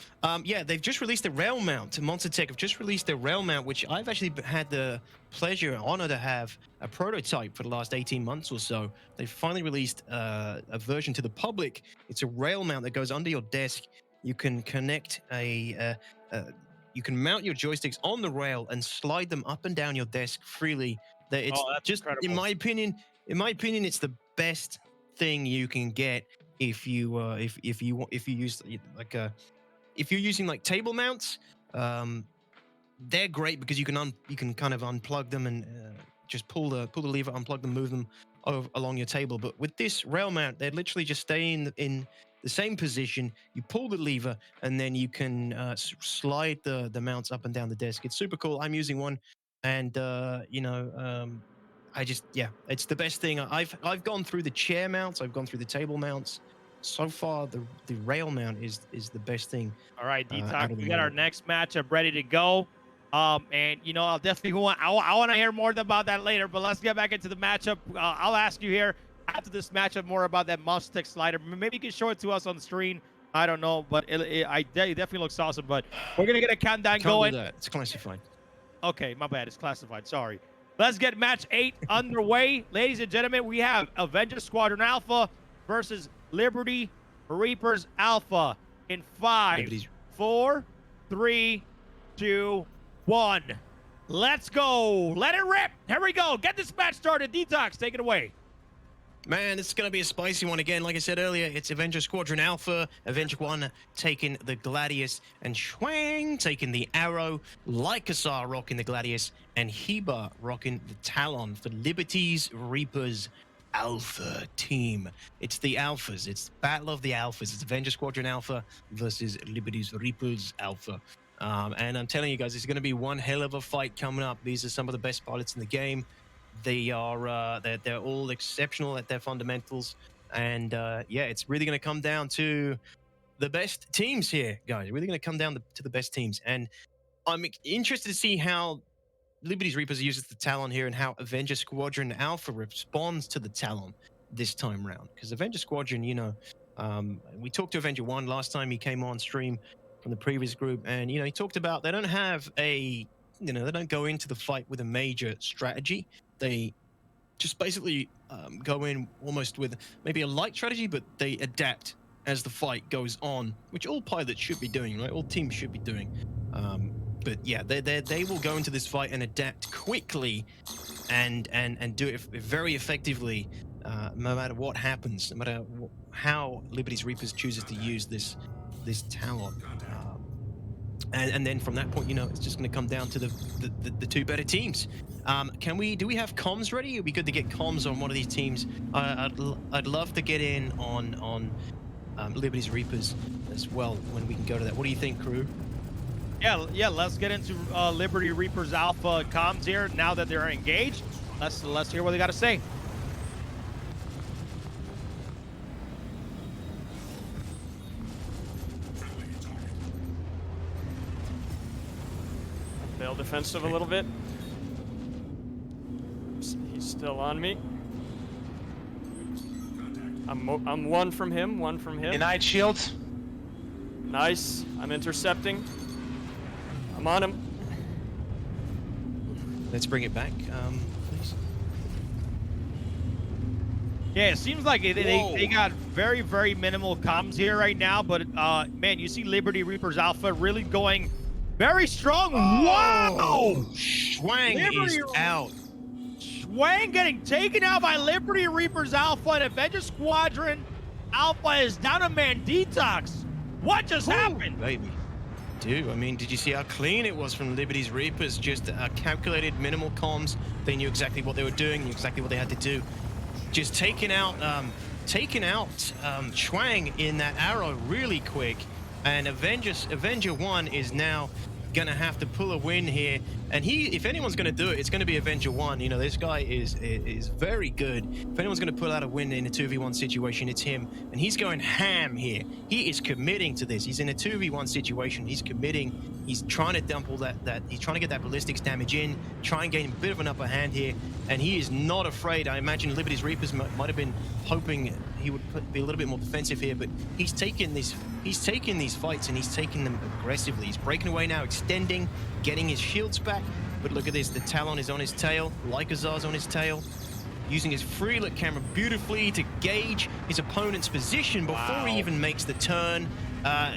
Yeah, they've just released a rail mount. Monster Tech have just released a rail mount, which I've actually had the pleasure and honor to have a prototype for the last 18 months or so. They've finally released a version to the public. It's a rail mount that goes under your desk. You can connect you can mount your joysticks on the rail and slide them up and down your desk freely. It's just, in my opinion, it's the best thing you can get if you use if you're using like table mounts. They're great because you can kind of unplug them and just pull the lever, unplug them, move them along your table. But with this rail mount, they literally just stay in the same position. You pull the lever and then you can slide the mounts up and down the desk. It's super cool. I'm using one, and it's the best thing. I've gone through the chair mounts, I've gone through the table mounts. So far, the rail mount is the best thing. All right, Detox, we got our next matchup ready to go. And I'll definitely I want to hear more about that later. But let's get back into the matchup. I'll ask you here after this matchup more about that Monster Tech slider. Maybe you can show it to us on the screen. I don't know, but it definitely looks awesome. But we're gonna get a countdown going. Do that. It's classified. Okay, my bad. It's classified. Sorry. Let's get match 8 underway, ladies and gentlemen. We have Avenger Squadron Alpha versus Liberty Reapers Alpha in 5, 4, 3, 2, 1. Let's go. Let it rip. Here we go. Get this match started. Detox, take it away. Man, it's going to be a spicy one again. Like I said earlier, it's Avenger Squadron Alpha. Avenger 1 taking the Gladius, and Schwang taking the Arrow. Lycasar rocking the Gladius, and Heba rocking the Talon for Liberty's Reapers Alpha team. It's the Alphas. It's Battle of the Alphas. It's Avenger Squadron Alpha versus Liberty's Reapers Alpha. And I'm telling you guys, it's going to be one hell of a fight coming up. These are some of the best pilots in the game. They are they're all exceptional at their fundamentals, and it's really going to come down to the best teams here, guys. Really going to come down to the best teams, and I'm interested to see how Liberty's Reapers uses the Talon here and how Avenger Squadron Alpha responds to the Talon this time round. Because Avenger Squadron, we talked to Avenger 1 last time he came on stream from the previous group, and he talked about they don't have they don't go into the fight with a major strategy. They just basically go in almost with maybe a light strategy, but they adapt as the fight goes on, which all pilots should be doing, right? All teams should be doing. But yeah, they will go into this fight and adapt quickly and do it very effectively, no matter what happens, no matter how Liberty's Reapers chooses to use this Talon. And then from that point, it's just going to come down to the two better teams. Do we have comms ready? It'd be good to get comms on one of these teams. I'd love to get in on Liberty's Reapers as well when we can go to that. What do you think, crew? Yeah. Let's get into Liberty Reapers Alpha comms here now that they're engaged. Let's hear what they got to say. Bail defensive a little bit. He's still on me. I'm one from him. Denied shields. Nice. I'm intercepting. I'm on him. Let's bring it back, please. Yeah, it seems like they got very, very minimal comms here right now, but man, you see Liberty Reapers Alpha really going very strong. Wow! Schwang is out. Schwang getting taken out by Liberty Reapers Alpha, and Avenger Squadron Alpha is down a man. Detox. What just happened? Baby. Dude, I mean, did you see how clean it was from Liberty's Reapers? Just calculated minimal comms. They knew exactly what they were doing, knew exactly what they had to do. Just taking out Schwang in that Arrow really quick. And Avenger 1 is now gonna have to pull a win here. And if anyone's gonna do it, it's gonna be Avenger 1. You know, this guy is very good. If anyone's gonna pull out a win in a 2v1 situation, it's him. And he's going ham here. He is committing to this. He's in a 2v1 situation. He's committing. He's trying to dump all that he's trying to get that ballistics damage in, try and gain a bit of an upper hand here. And he is not afraid. I imagine Liberty's Reapers might have been hoping he would be a little bit more defensive here, but he's taking these fights and he's taking them aggressively. He's breaking away now, extending, getting his shields back. But look at this, the Talon is on his tail, Lycazar's on his tail, using his free look camera beautifully to gauge his opponent's position before he even makes the turn.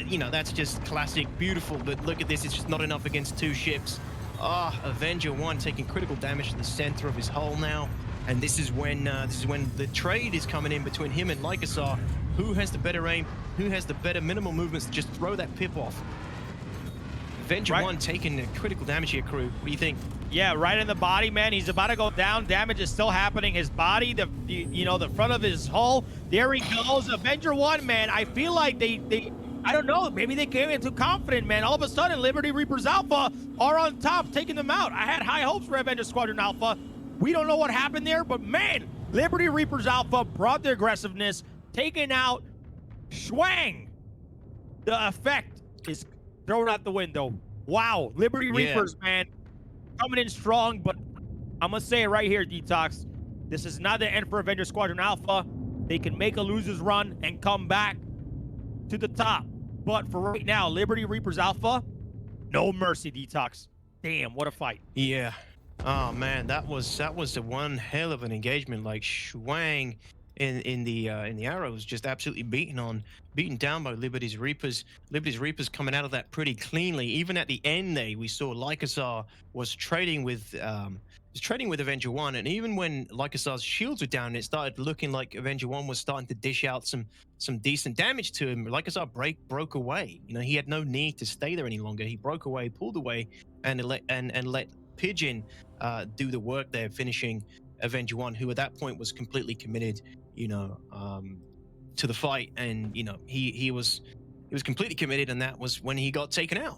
You know, that's just classic, beautiful, but look at this, it's just not enough against 2 ships. Avenger 1 taking critical damage to the center of his hull now. And this is when the trade is coming in between him and Lycazar. Who has the better aim? Who has the better minimal movements to just throw that pip off? Avenger 1 taking critical damage here, crew. What do you think? Yeah, right in the body, man. He's about to go down. Damage is still happening. His body, the front of his hull. There he goes. Avenger 1, man. I feel like they I don't know. Maybe they came in too confident, man. All of a sudden, Liberty Reapers Alpha are on top, taking them out. I had high hopes for Avenger Squadron Alpha. We don't know what happened there, but man, Liberty Reapers Alpha brought the aggressiveness, taking out Schwang. The effect is thrown out the window. Wow, Liberty Reapers, man, coming in strong, but I'm going to say it right here, Detox. This is not the end for Avenger Squadron Alpha. They can make a loser's run and come back to the top. But for right now, Liberty Reapers Alpha, no mercy, Detox. Damn, what a fight. Yeah. Oh man, that was the one hell of an engagement. Like Schwang in the arrows, just absolutely beaten down by Liberty's Reapers. Liberty's Reapers coming out of that pretty cleanly. Even at the end there, we saw Lycazar was trading with Avenger 1, and even when Lycazar's shields were down, it started looking like Avenger 1 was starting to dish out some decent damage to him. Lycazar broke away. You know, he had no need to stay there any longer. He broke away, pulled away, and let Pigeon do the work there, finishing Avenger 1, who at that point was completely committed, you know, to the fight. And you know, he was completely committed, and that was when he got taken out.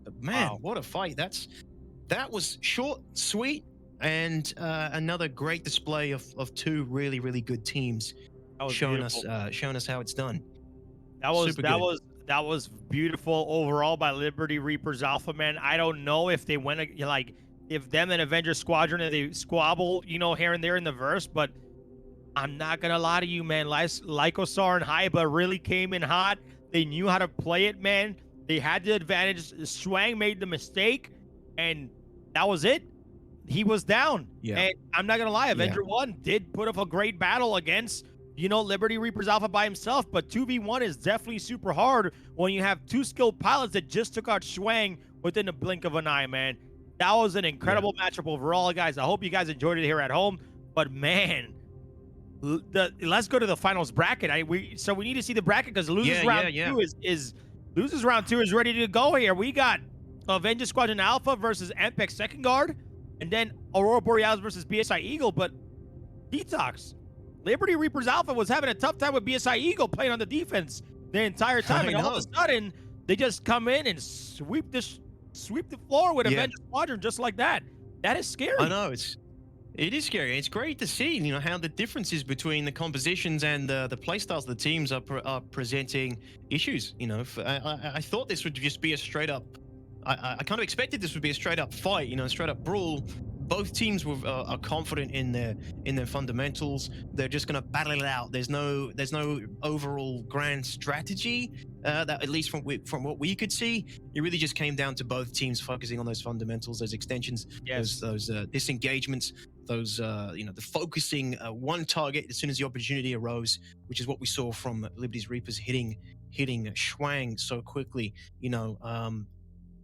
But man, what a fight. That was short, sweet, and another great display of 2 really, really good teams showing us how it's done. That was beautiful overall by Liberty Reapers Alpha, man. I don't know if they went if them and Avenger Squadron, and they squabble, you know, here and there in the verse, but I'm not gonna lie to you, man. Lycosar and Haiba really came in hot. They knew how to play it, man. They had the advantage. Schwang made the mistake, and that was it. He was down. Yeah. And I'm not gonna lie, Avenger 1 did put up a great battle against, you know, Liberty Reapers Alpha by himself, but 2v1 is definitely super hard when you have 2 skilled pilots that just took out Schwang within the blink of an eye, man. That was an incredible matchup overall, guys. I hope you guys enjoyed it here at home. But man, let's go to the finals bracket. So we need to see the bracket, because losers round 2 losers round 2 is ready to go here. We got Avenger Squadron Alpha versus MPeX Second Guard, and then Aurora Borealis versus BSI Eagle. But Detox, Liberty Reapers Alpha was having a tough time with BSI Eagle playing on the defense the entire time, and all of a sudden they just come in and sweep the floor with Avenger Squadron just like that. That is scary. I know, it is scary. It's great to see, you know, how the differences between the compositions and the playstyles of the teams are presenting issues. You know, I thought this would just be a straight up. I kind of expected this would be a straight up fight, you know, a straight up brawl. Both teams are confident in their fundamentals. They're just going to battle it out. There's no overall grand strategy. That, at least from what we could see, it really just came down to both teams focusing on those fundamentals, those extensions, those disengagements, those you know, the focusing one target as soon as the opportunity arose, which is what we saw from Liberty's Reapers hitting Schwang so quickly. You know,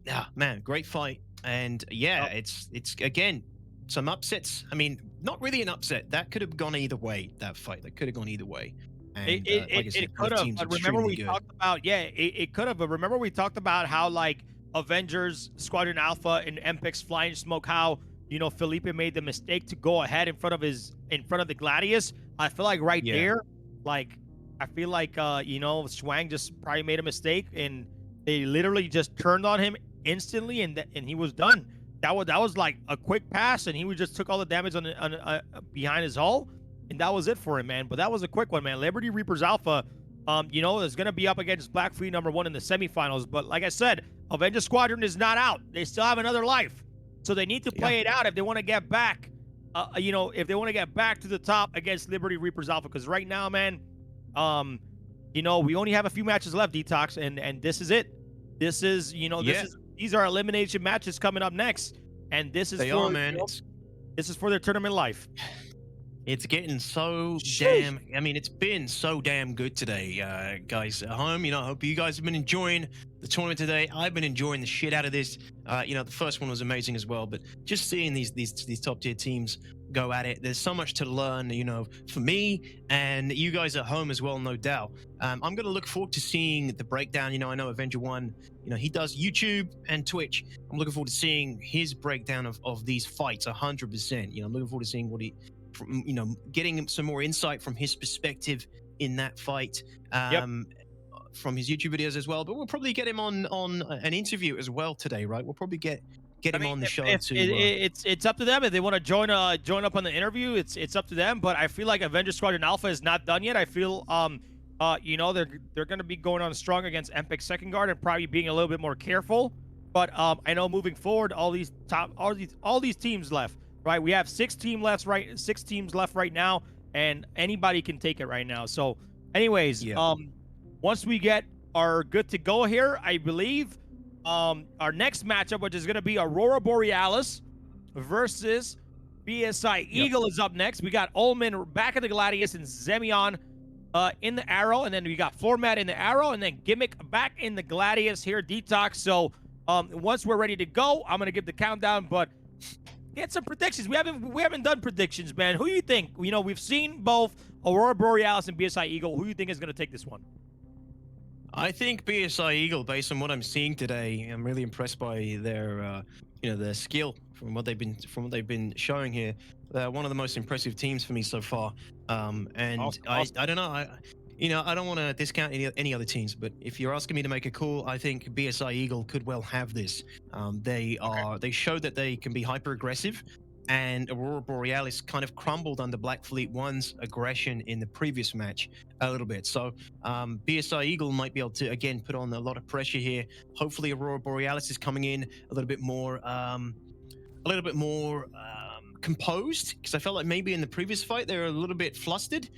yeah, man, great fight. And yeah, it's again some upsets. I mean, not really an upset. That could have gone either way. That fight, that could have gone either way. And like I said, it could have. But remember we talked about it could have. But remember we talked about how like Avengers Squadron Alpha and MPeX Flying Smoke, how, you know, Felipe made the mistake to go ahead in front of the Gladius. I feel like there, like I feel like you know, Schwang just probably made a mistake, and they literally just turned on him instantly, and he was done. That was like a quick pass, and he just took all the damage on behind his hull, and that was it for him, man. But that was a quick one, man. Liberty Reapers Alpha, you know, is gonna be up against Black Fleet #1 in the semifinals. But like I said, Avenger Squadron is not out. They still have another life, so they need to play it out if they want to get back. You know, if they want to get back to the top against Liberty Reapers Alpha, because right now, man, you know, we only have a few matches left, Detox, and this is it. This is, you know, these are elimination matches coming up next, and this is They for, are, man. you know, this is for their tournament life. It's getting so damn. I mean, it's been so damn good today, guys at home. You know, I hope you guys have been enjoying the tournament today. I've been enjoying the shit out of this. You know, the first one was amazing as well, but just seeing these top tier teams go at it, there's so much to learn. You know, for me and you guys at home as well, no doubt. I'm going to look forward to seeing the breakdown. You know, I know Avenger One, you know, he does YouTube and Twitch. I'm looking forward to seeing his breakdown of these fights 100%. You know, I'm looking forward to seeing what he. You know, getting some more insight from his perspective in that fight, from his YouTube videos as well. But we'll probably get him on an interview as well today, right? We'll probably get him on the show too. It's up to them if they want to join up on the interview. It's up to them. But I feel like Avenger Squadron Alpha is not done yet. I feel you know, they're going to be going on strong against MPeX second guard and probably being a little bit more careful. But I know moving forward, all these teams left. Right, we have 6 teams left right now, and anybody can take it right now. So, anyways, once we get our good to go here, I believe our next matchup, which is going to be Aurora Borealis versus BSI Eagle, is up next. We got Ullman back at the Gladius and Zemion in the Arrow, and then we got Format in the Arrow, and then Gimmick back in the Gladius here, Detox. So, once we're ready to go, I'm going to give the countdown, but get some predictions. We haven't done predictions, man. Who do you think? You know, we've seen both Aurora Borealis and BSI Eagle. Who do you think is going to take this one? I think BSI Eagle, based on what I'm seeing today, I'm really impressed by their, you know, their skill from what they've been showing here. They're one of the most impressive teams for me so far. And awesome. I don't know. You know, I don't want to discount any other teams, but if you're asking me to make a call, I think BSI Eagle could well have this. They showed that they can be hyper aggressive, and Aurora Borealis kind of crumbled under Black Fleet 1's aggression in the previous match a little bit. So BSI Eagle might be able to again put on a lot of pressure here. Hopefully, Aurora Borealis is coming in a little bit more composed, because I felt like maybe in the previous fight they were a little bit flustered.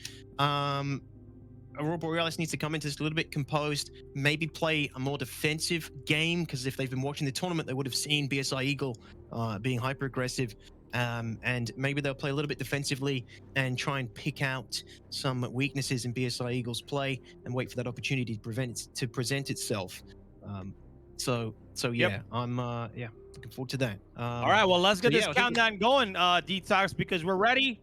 Aurora Borealis needs to come into this a little bit composed, maybe play a more defensive game, because if they've been watching the tournament, they would have seen BSI Eagle being hyper aggressive, and maybe they'll play a little bit defensively and try and pick out some weaknesses in BSI Eagle's play and wait for that opportunity to present itself. So yeah, I'm looking forward to that. All right, well, let's get this countdown going, Detox, because we're ready.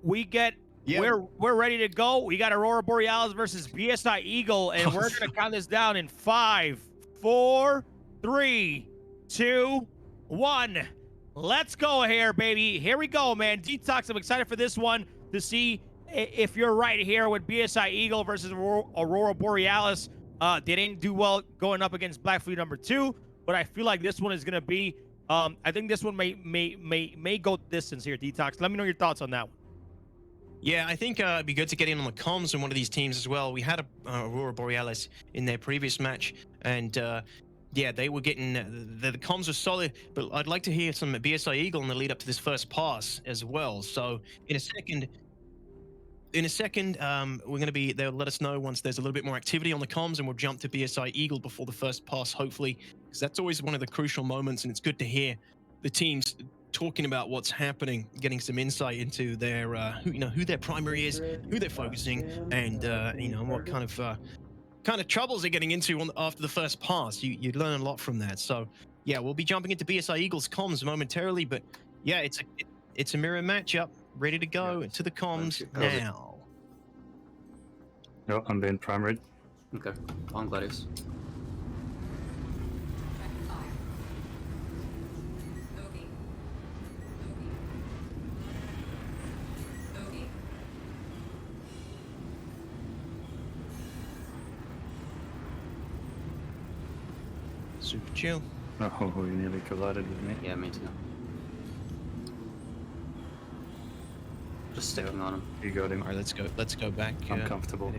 We're ready to go. We got Aurora Borealis versus BSI Eagle, and we're gonna count this down in 5, 4, 3, 2, 1. Let's go here, baby. Here we go, man. Detox, I'm excited for this one to see if you're right here with BSI Eagle versus Aurora Borealis. They didn't do well going up against Black Fleet #2, but I feel like this one is gonna be. I think this one may go distance here, Detox. Let me know your thoughts on that one. Yeah, I think it'd be good to get in on the comms in one of these teams as well. We had Aurora Borealis in their previous match, and yeah, they were getting the comms were solid. But I'd like to hear some BSI Eagle in the lead up to this first pass as well. So in a second, we're going to be. They'll let us know once there's a little bit more activity on the comms, and we'll jump to BSI Eagle before the first pass, hopefully, because that's always one of the crucial moments, and it's good to hear the teams talking about what's happening, getting some insight into their, who their primary is, who they're focusing, and what kind of troubles they're getting into after the first pass. You learn a lot from that. So yeah, we'll be jumping into BSI Eagles comms momentarily, but yeah, it's a mirror matchup, ready to go to the comms now. No, I'm being primaried. Okay, on Gladius. Super chill. Oh, you nearly collided with me. Yeah, me too. Just sticking on him. You got him. All right, let's go back. I'm comfortable.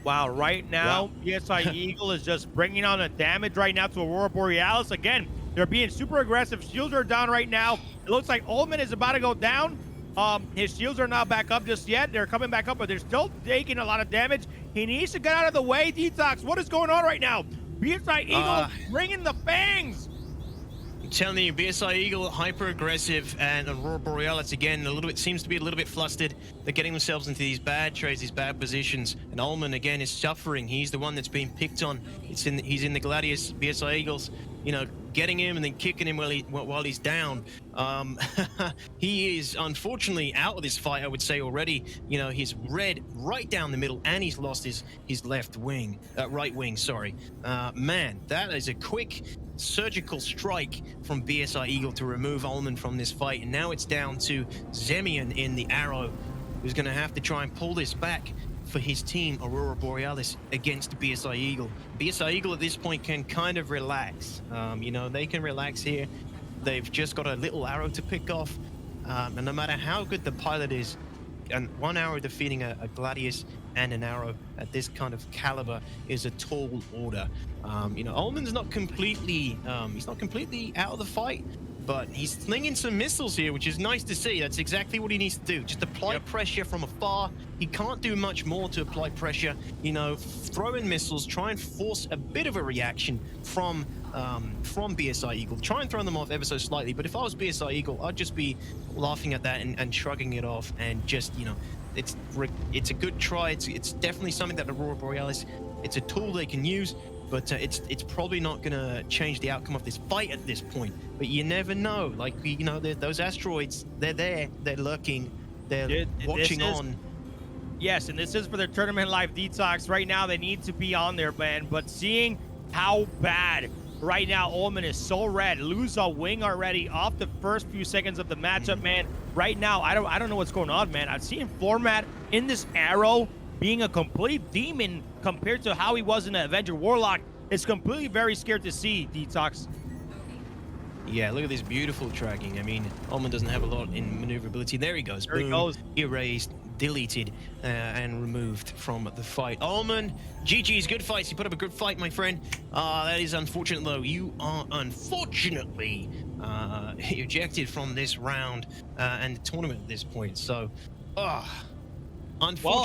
Wow, right now, BSI Eagle is just bringing on the damage right now to Aurora Borealis. Again, they're being super aggressive. Shields are down right now. It looks like Ullman is about to go down. His shields are not back up just yet. They're coming back up, but they're still taking a lot of damage. He needs to get out of the way. Detox, what is going on right now? BSI Eagle is bringing the fangs. I'm telling you, BSI Eagle hyper aggressive, and Aurora Borealis again seems to be a little bit flustered. They're getting themselves into these bad trades, these bad positions, and Ullman again is suffering. He's the one that's being picked on. He's in the Gladius. BSI Eagles, getting him and then kicking him while he's down. He is unfortunately out of this fight, I would say already. He's red right down the middle, and he's lost his right wing. Sorry, man, that is a quick surgical strike from BSI Eagle to remove Ullman from this fight, and now it's down to Zemian in the Arrow, who's going to have to try and pull this back for his team, Aurora Borealis, against BSI Eagle. BSI Eagle at this point can kind of relax. They can relax here. They've just got a little arrow to pick off, and no matter how good the pilot is, and 1 arrow defeating a Gladius and an arrow at this kind of caliber is a tall order. Ullman's not completely out of the fight, but he's slinging some missiles here, which is nice to see. That's exactly what he needs to do. Just apply pressure from afar. He can't do much more to apply pressure. Throw in missiles, try and force a bit of a reaction from BSI Eagle. Try and throw them off ever so slightly. But if I was BSI Eagle, I'd just be laughing at that and shrugging it off, and just, it's a good try. It's definitely something that Aurora Borealis, it's a tool they can use, but it's probably not going to change the outcome of this fight at this point. But you never know. Those asteroids, they're there, they're lurking, they're watching on. Yes, and this is for their tournament live detox. Right now, they need to be on there, man. But seeing how bad right now Ullman is so red, lose a wing already off the first few seconds of the matchup, man. Right now, I don't know what's going on, man. I've seen Format in this Arrow being a complete demon compared to how he was in the Avenger Warlock. It's completely very scared to see, Detox. Yeah, look at this beautiful tracking. I mean, Ullman doesn't have a lot in maneuverability. There he goes. There he goes. Erased, deleted, and removed from the fight. Ullman, GG's, good fights. You put up a good fight, my friend. That is unfortunate, though. You are unfortunately ejected from this round and the tournament at this point. So, unfortunate. Well,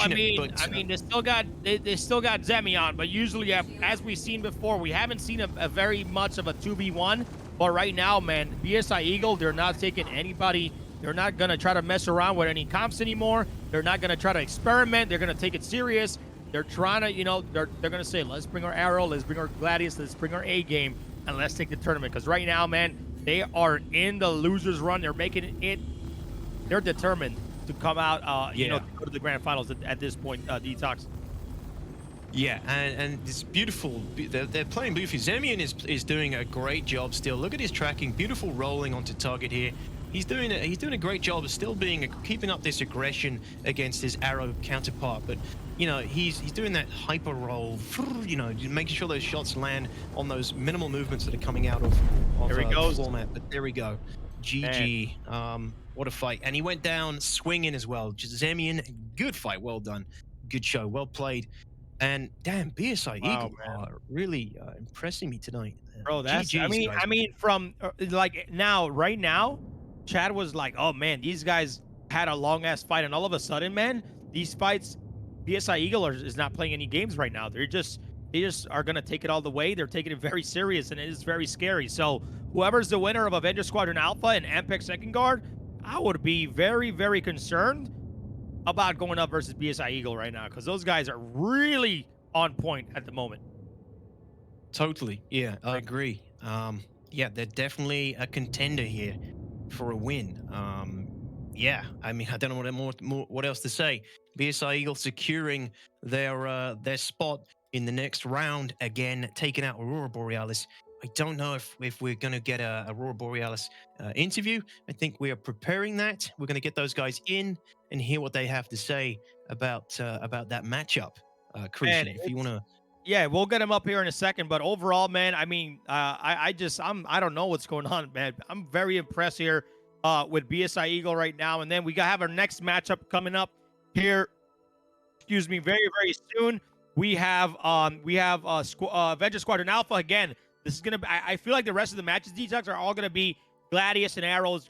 I mean, they still got Zemion, but usually, as we've seen before, we haven't seen a very much of a 2v1. But right now, man, BSI Eagle, they're not taking anybody. They're not going to try to mess around with any comps anymore. They're not going to try to experiment. They're going to take it serious. They're trying to, they're going to say, let's bring our Arrow, let's bring our Gladius, let's bring our A game, and let's take the tournament. Because right now, man, they are in the loser's run. They're making it. They're determined to come out, to go to the grand finals at this point, Detox. Yeah, and it's beautiful. They're playing beautifully. Zemian is doing a great job still. Look at his tracking. Beautiful rolling onto target here. He's doing a great job of still keeping up this aggression against his Arrow counterpart. But he's doing that hyper roll. Making sure those shots land on those minimal movements that are coming out of there he goes. Format. But there we go. GG. What a fight. And he went down swinging as well. Just Zemian, good fight. Well done. Good show. Well played. And damn, BSI Eagle are really impressing me tonight. Bro, that's GG's, I mean, from right now, Chad was like, oh man, these guys had a long ass fight, and all of a sudden, man, these fights, BSI Eagle is not playing any games right now. They just are gonna take it all the way. They're taking it very serious, and it is very scary. So whoever's the winner of Avenger Squadron Alpha and MPeX Second Guard, I would be very, very concerned about going up versus BSI Eagle right now, because those guys are really on point at the moment. Totally. Yeah, I agree. Yeah, they're definitely a contender here for a win. Yeah, I mean, I don't know what else to say. BSI Eagle securing their spot in the next round again, taking out Aurora Borealis. I don't know if we're going to get a Aurora Borealis interview. I think we are preparing that. We're going to get those guys in and hear what they have to say about that matchup. Crucially, if you want to Yeah, we'll get him up here in a second. But overall, man, I mean, I don't know what's going on, man. I'm very impressed here with BSI Eagle right now. And then we have our next matchup coming up here. Excuse me, very, very soon. We have Avenger Squadron Alpha again. This is gonna be, I feel like the rest of the matches, Detox, are all gonna be Gladius and Arrows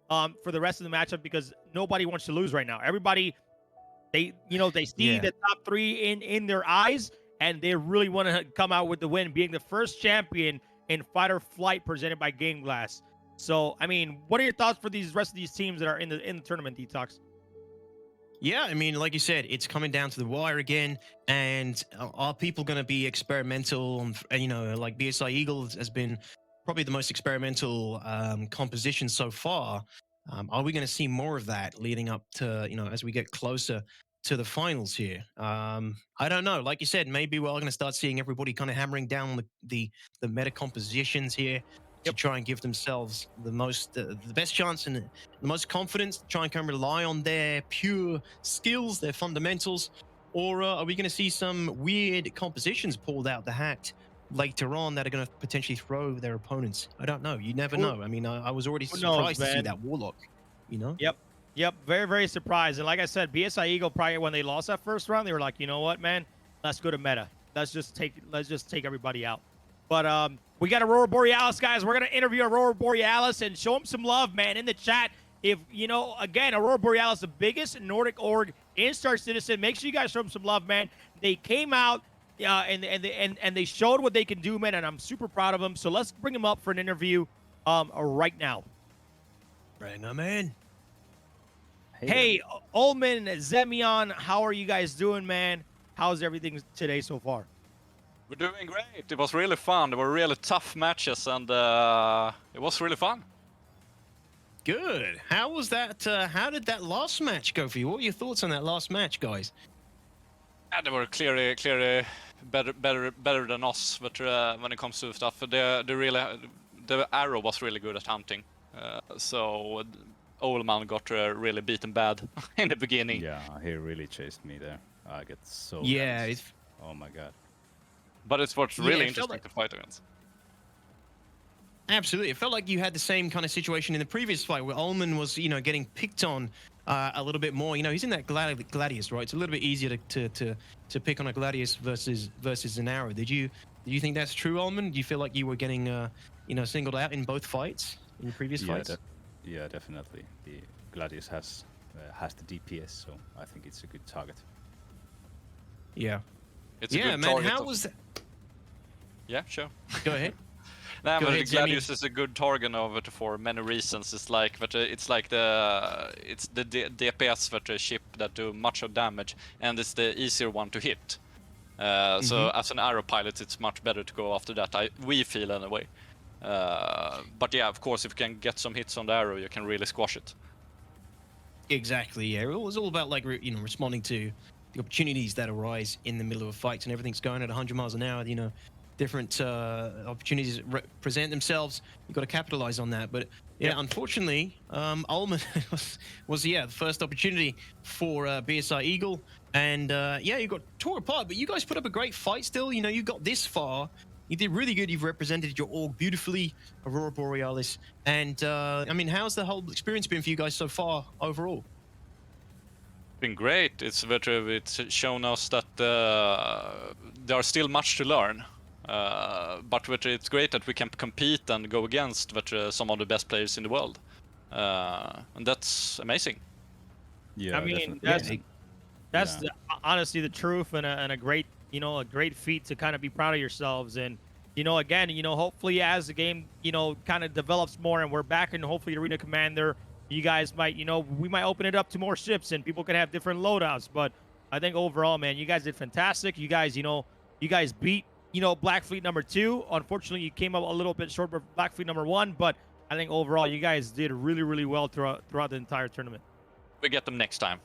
for the rest of the matchup, because nobody wants to lose right now. Everybody, they see the top three in their eyes, and they really want to come out with the win, being the first champion in Fight or Flight presented by Game Glass. So, I mean, what are your thoughts for these rest of these teams that are in the tournament, Detox? Yeah, I mean, like you said, it's coming down to the wire again, and are people going to be experimental? Like BSI Eagle has been probably the most experimental composition so far. Are we going to see more of that leading up to, as we get closer to the finals here? I don't know. Like you said, maybe we're going to start seeing everybody kind of hammering down the meta compositions here to try and give themselves the best chance and the most confidence, try and kind of rely on their pure skills, their fundamentals. Or are we going to see some weird compositions pulled out the hat later on that are going to potentially throw their opponents? I don't know. You never know. I mean, I was already surprised to see that Warlock, Yep. Very, very surprised. And like I said, BSI Eagle, probably when they lost that first round, they were like, you know what, man? Let's go to meta. Let's just take everybody out. But we got Aurora Borealis, guys. We're going to interview Aurora Borealis and show him some love, man, in the chat. If, again, Aurora Borealis, the biggest Nordic org in StarCitizen. Make sure you guys show them some love, man. They came out and they showed what they can do, man, and I'm super proud of them. So let's bring them up for an interview right now. Bring them in. Hey, Ullman, Zemion, how are you guys doing, man? How's everything today so far? We're doing great. It was really fun. There were really tough matches, and it was really fun. Good. How was that? How did that last match go for you? What were your thoughts on that last match, guys? Yeah, they were clearly better than us. But when it comes to stuff, the arrow was really good at hunting. So Ullman got really beaten bad in the beginning. Yeah, he really chased me there. I get so. Yeah. Oh my god. But it's what's really interesting to fight against. Absolutely. It felt like you had the same kind of situation in the previous fight where Ullman was, getting picked on a little bit more. He's in that Gladius, right? It's a little bit easier to pick on a Gladius versus an arrow. Do you think that's true, Ullman? Do you feel like you were getting, singled out in both fights, in the previous fights? Yeah, definitely. The Gladius has the DPS, so I think it's a good target. Yeah. It's a good man. target. How was that? Yeah, sure. Go ahead. No, but the Gladius is a good target of it for many reasons. It's like the DPS that ship that do much of damage, and it's the easier one to hit. So as an arrow pilot, it's much better to go after that. We feel anyway. But yeah, of course, if you can get some hits on the arrow, you can really squash it. Exactly. Yeah, it was all about responding to the opportunities that arise in the middle of a fight, and everything's going at 100 miles an hour. Different opportunities present themselves. You've got to capitalize on that. But yeah, unfortunately, Ullman was the first opportunity for BSI Eagle, and you got tore apart. But you guys put up a great fight. Still, you got this far. You did really good. You've represented your org beautifully, Aurora Borealis. And I mean, how's the whole experience been for you guys so far overall? Been great. It's shown us that there's still much to learn. But it's great that we can compete and go against some of the best players in the world, and that's amazing. Yeah, I mean that's honestly the truth, and a great a great feat to kind of be proud of yourselves. And again, hopefully as the game kind of develops more and we're back in hopefully Arena Commander, you guys might we might open it up to more ships and people can have different loadouts. But I think overall, man, you guys did fantastic. You guys beat Black Fleet number 2. Unfortunately, you came up a little bit short of Black Fleet number 1, but I think overall you guys did really, really well throughout the entire tournament. We get them next time.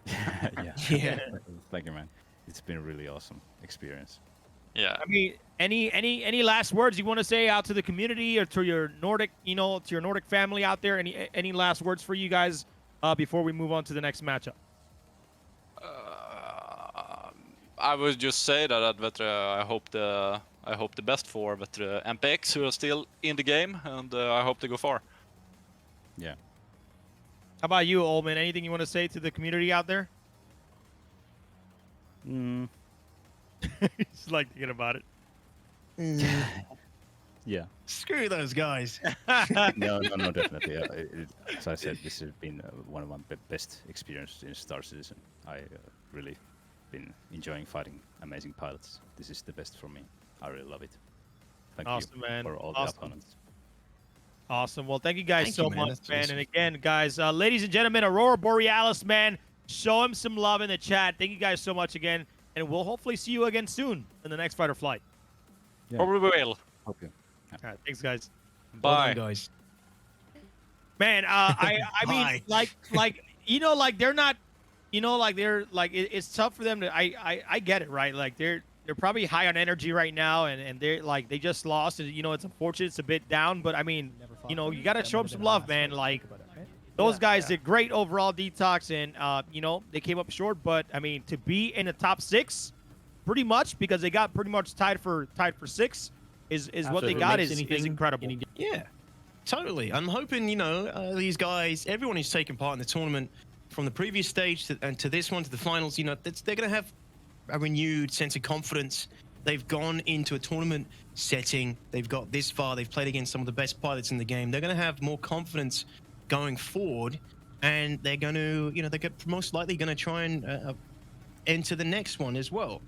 Yeah. Thank you, man. It's been a really awesome experience. Yeah. I mean, any last words you want to say out to the community or to your Nordic, to your Nordic family out there? Any last words for you guys before we move on to the next matchup? I would just say that I hope the best for MPeX, who are still in the game, and I hope they go far. Yeah. How about you, Olman? Anything you want to say to the community out there? He's like thinking about it. Yeah. Screw those guys. No, definitely. As I said, this has been one of my best experiences in StarCitizen. I really been enjoying fighting amazing pilots. This is the best for me. I really love it. Thank Awesome, you man. for all Awesome. the opponents. Awesome. Well, thank you guys Thank so you, man. much, That's man. awesome. And again, guys, ladies and gentlemen, Aurora Borealis, man, show him some love in the chat. Thank you guys so much again. And we'll hopefully see you again soon in the next fighter flight. Yeah. Probably will. Okay. All right. Thanks, guys. Well Bye. done, guys. Man, I mean, Hi. like you know, like they're not, you know, like they're like it's tough for them to. I get it, right? Like they're probably high on energy right now, and they're like they just lost, and you know it's unfortunate, it's a bit down, but I mean, you know, you got to show them some love, man. Like those guys did great overall, Detox, and you know they came up short, but I mean to be in the top 6, pretty much because they got pretty much tied for 6, is what they got is incredible. Yeah, totally. I'm hoping, you know, these guys, everyone who's taken part in the tournament from the previous stage to this one, to the finals, you know, they're going to have a renewed sense of confidence. They've gone into a tournament setting. They've got this far. They've played against some of the best pilots in the game. They're going to have more confidence going forward, and they're going to, you know, they're most likely going to try and enter the next one as well.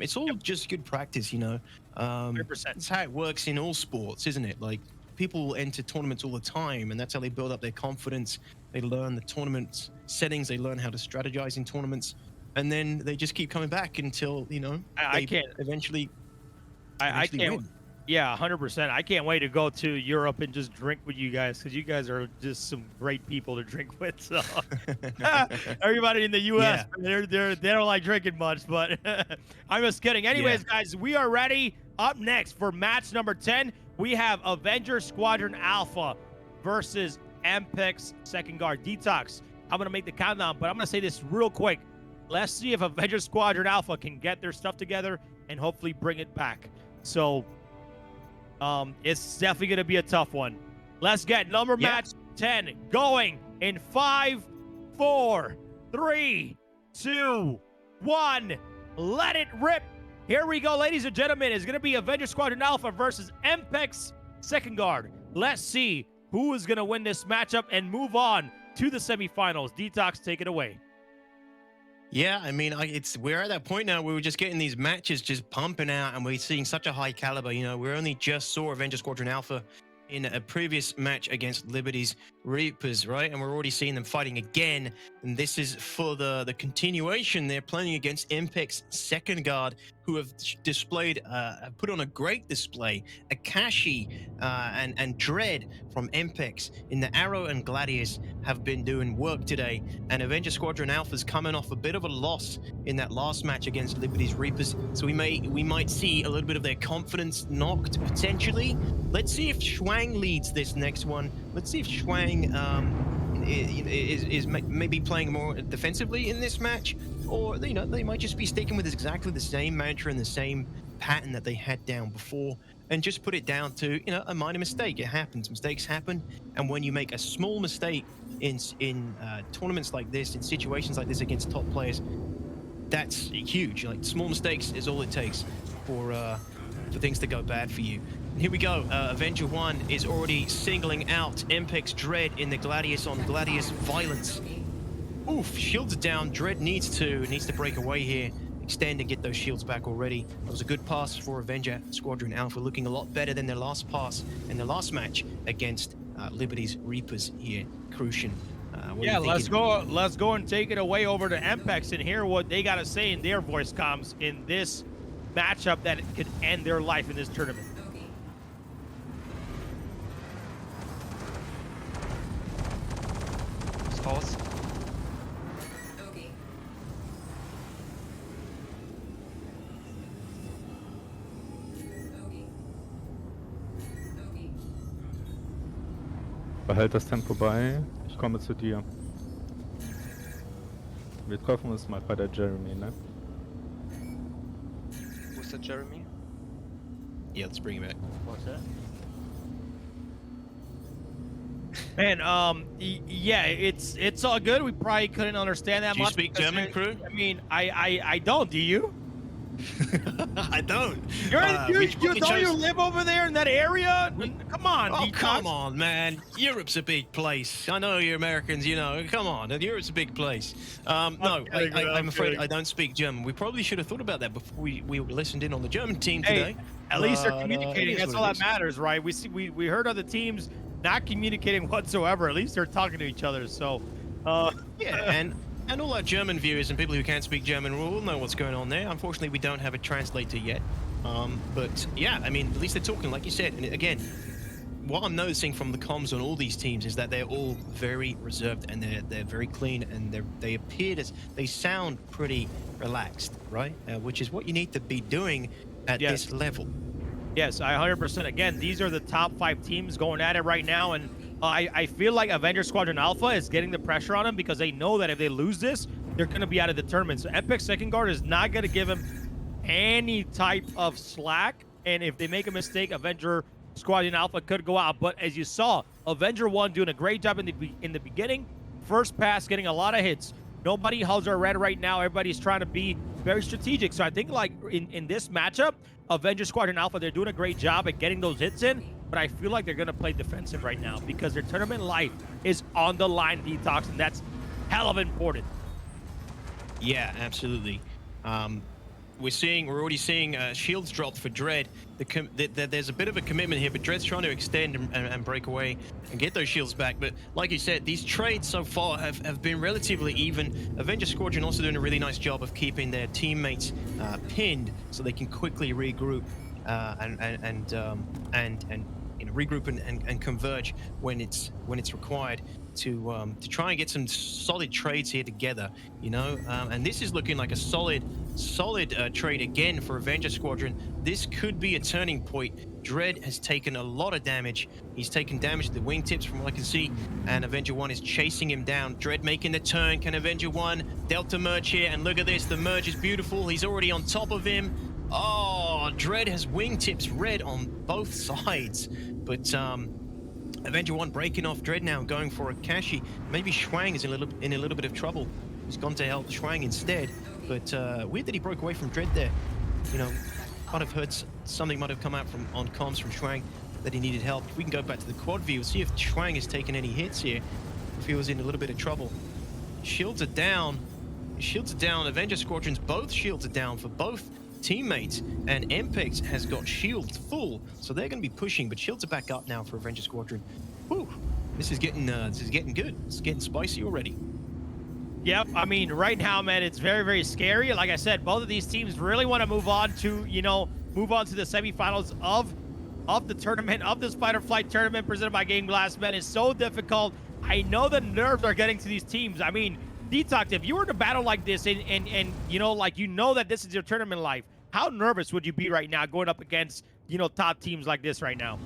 It's all just good practice, you know. 100%. That's how it works in all sports, isn't it? Like, people enter tournaments all the time, and that's how they build up their confidence. They learn the tournament settings, they learn how to strategize in tournaments, and then they just keep coming back until, you know, I can't eventually I can't win. Yeah, 100%. I can't wait to go to Europe and just drink with you guys, because you guys are just some great people to drink with. So everybody in the U.S. they don't like drinking much, but I'm just kidding. Anyways, guys, we are ready. Up next for match number 10, we have Avenger Squadron Alpha versus MPeX Second Guard. Detox, I'm gonna make the countdown, but I'm gonna say this real quick. Let's see if Avenger Squadron Alpha can get their stuff together and hopefully bring it back. So it's definitely going to be a tough one. Let's get match 10 going in 5, 4, 3, 2, 1. Let it rip. Here we go, ladies and gentlemen. It's going to be Avenger Squadron Alpha versus MPeX Second Guard. Let's see who is going to win this matchup and move on to the semifinals. Detox, take it away. Yeah, I mean, we're at that point now where we're just getting these matches just pumping out, and we're seeing such a high caliber. You know, we only just saw Avenger Squadron Alpha in a previous match against Liberty's Reapers, right? And we're already seeing them fighting again. And this is for the continuation. They're playing against MPeX Second Guard, who have displayed, put on a great display. Akashi and Dread from MPeX in the Arrow and Gladius have been doing work today. And Avenger Squadron Alpha's coming off a bit of a loss in that last match against Liberty's Reapers. So we might see a little bit of their confidence knocked potentially. Let's see if Schwang leads this next one. Let's see if Schwang is maybe playing more defensively in this match, or you know, they might just be sticking with exactly the same mantra and the same pattern that they had down before, and just put it down to, you know, a minor mistake. It happens. Mistakes happen, and when you make a small mistake in tournaments like this, in situations like this against top players, that's huge. Like, small mistakes is all it takes for things to go bad for you. And here we go. Avenger 1 is already singling out MPeX Dread in the Gladius on Gladius Violence. Oof, shields are down. Dread needs to break away here, extend and get those shields back already. That was a good pass for Avenger Squadron Alpha, looking a lot better than their last pass in the last match against Liberty's Reapers here. Crucian. Yeah, let's go and take it away over to MPeX and hear what they got to say in their voice comms in this matchup that could end their life in this tournament. Pause. Behalt das Tempo bei, ich komme zu dir. Wir treffen uns mal bei der Jeremy, ne? and Jeremy. Yeah, let's bring him back. What's that? Man, yeah, it's all good. We probably couldn't understand that Do you much. speak because German, crew? I mean, I don't. Do you? I don't. Don't you live over there in that area? Come on, Oh, Detox. come on, man. Europe's a big place. I know you Americans, you know. Come on, Europe's a big place. No, I'm afraid I don't speak German. We probably should have thought about that before we listened in on the German team today. Hey, at least they're But, communicating. it is That's what all it that matters, right? We heard other teams not communicating whatsoever. At least they're talking to each other. So, Yeah, and all our German viewers and people who can't speak German will know what's going on there. Unfortunately, we don't have a translator yet. But yeah, I mean, at least they're talking, like you said. And again, what I'm noticing from the comms on all these teams is that they're all very reserved and they're very clean and they sound pretty relaxed, right? Which is what you need to be doing at this level. Yes, I 100%. Again, these are the top 5 teams going at it right now, and I feel like Avenger Squadron Alpha is getting the pressure on them because they know that if they lose this, they're going to be out of the tournament. So MPeX second guard is not going to give him any type of slack, and if they make a mistake, Avenger Squadron Alpha could go out. But as you saw, Avenger 1 doing a great job in the beginning. First pass, getting a lot of hits. Nobody holds our red right now. Everybody's trying to be very strategic. So I think like in this matchup, Avenger Squadron Alpha, they're doing a great job at getting those hits in, but I feel like they're going to play defensive right now because their tournament life is on the line, Detox, and that's hell of important. Yeah, absolutely. We're already seeing shields dropped for Dread. There's a bit of a commitment here, but Dread's trying to extend and break away and get those shields back. But like you said, these trades so far have been relatively even. Avenger Squadron also doing a really nice job of keeping their teammates pinned so they can quickly regroup and regroup and converge when it's required to try and get some solid trades here together, you know. And this is looking like a solid trade again for Avenger Squadron. This could be a turning point. Dread has taken a lot of damage. He's taken damage to the wingtips from what I can see, and Avenger 1 is chasing him down. Dread making the turn. Can Avenger 1 Delta merge here? And look at this, the merge is beautiful. He's already on top of him. Oh, Dread has wingtips red on both sides, but Avenger 1 breaking off Dread now, going for a Kashi. Maybe Schwang is in a little bit of trouble. He's gone to help Schwang instead. But weird that he broke away from Dread there. You know, might have heard something might have come out on comms from Schwang that he needed help. If we can go back to the quad view, see if Schwang has taken any hits here, if he was in a little bit of trouble. Shields are down. Shields are down. Avenger Squadrons, both shields are down for both teammates, and MPeX has got shields full, so they're going to be pushing, but shields are back up now for Avenger Squadron. Whew, this is getting good. It's getting spicy already. Yep, I mean, right now, man, it's very, very scary. Like I said, both of these teams really want to move on to the semifinals of the tournament, of this Fight or Flight tournament presented by Game Glass. Man, it's so difficult. I know the nerves are getting to these teams. I mean, Detox, if you were to battle like this and that this is your tournament life, how nervous would you be right now going up against, top teams like this right now?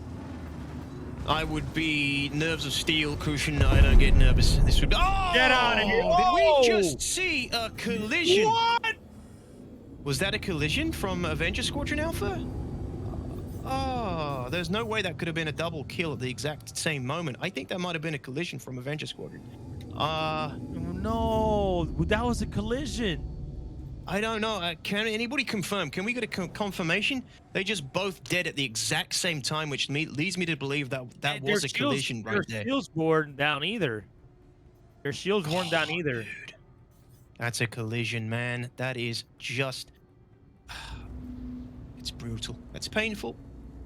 I would be nerves of steel, Cushion. I don't get nervous. This would... Oh! Get out of here! Did we just see a collision? What? Was that a collision from Avenger Squadron Alpha? Oh, there's no way that could have been a double kill at the exact same moment. I think that might have been a collision from Avenger Squadron. No, that was a collision. I don't know. Can anybody confirm? Can we get a confirmation? They just both dead at the exact same time, which leads me to believe that was a collision right there. Their shields weren't down either. Their shields weren't down either. Dude. That's a collision, man. That is just... It's brutal. That's painful.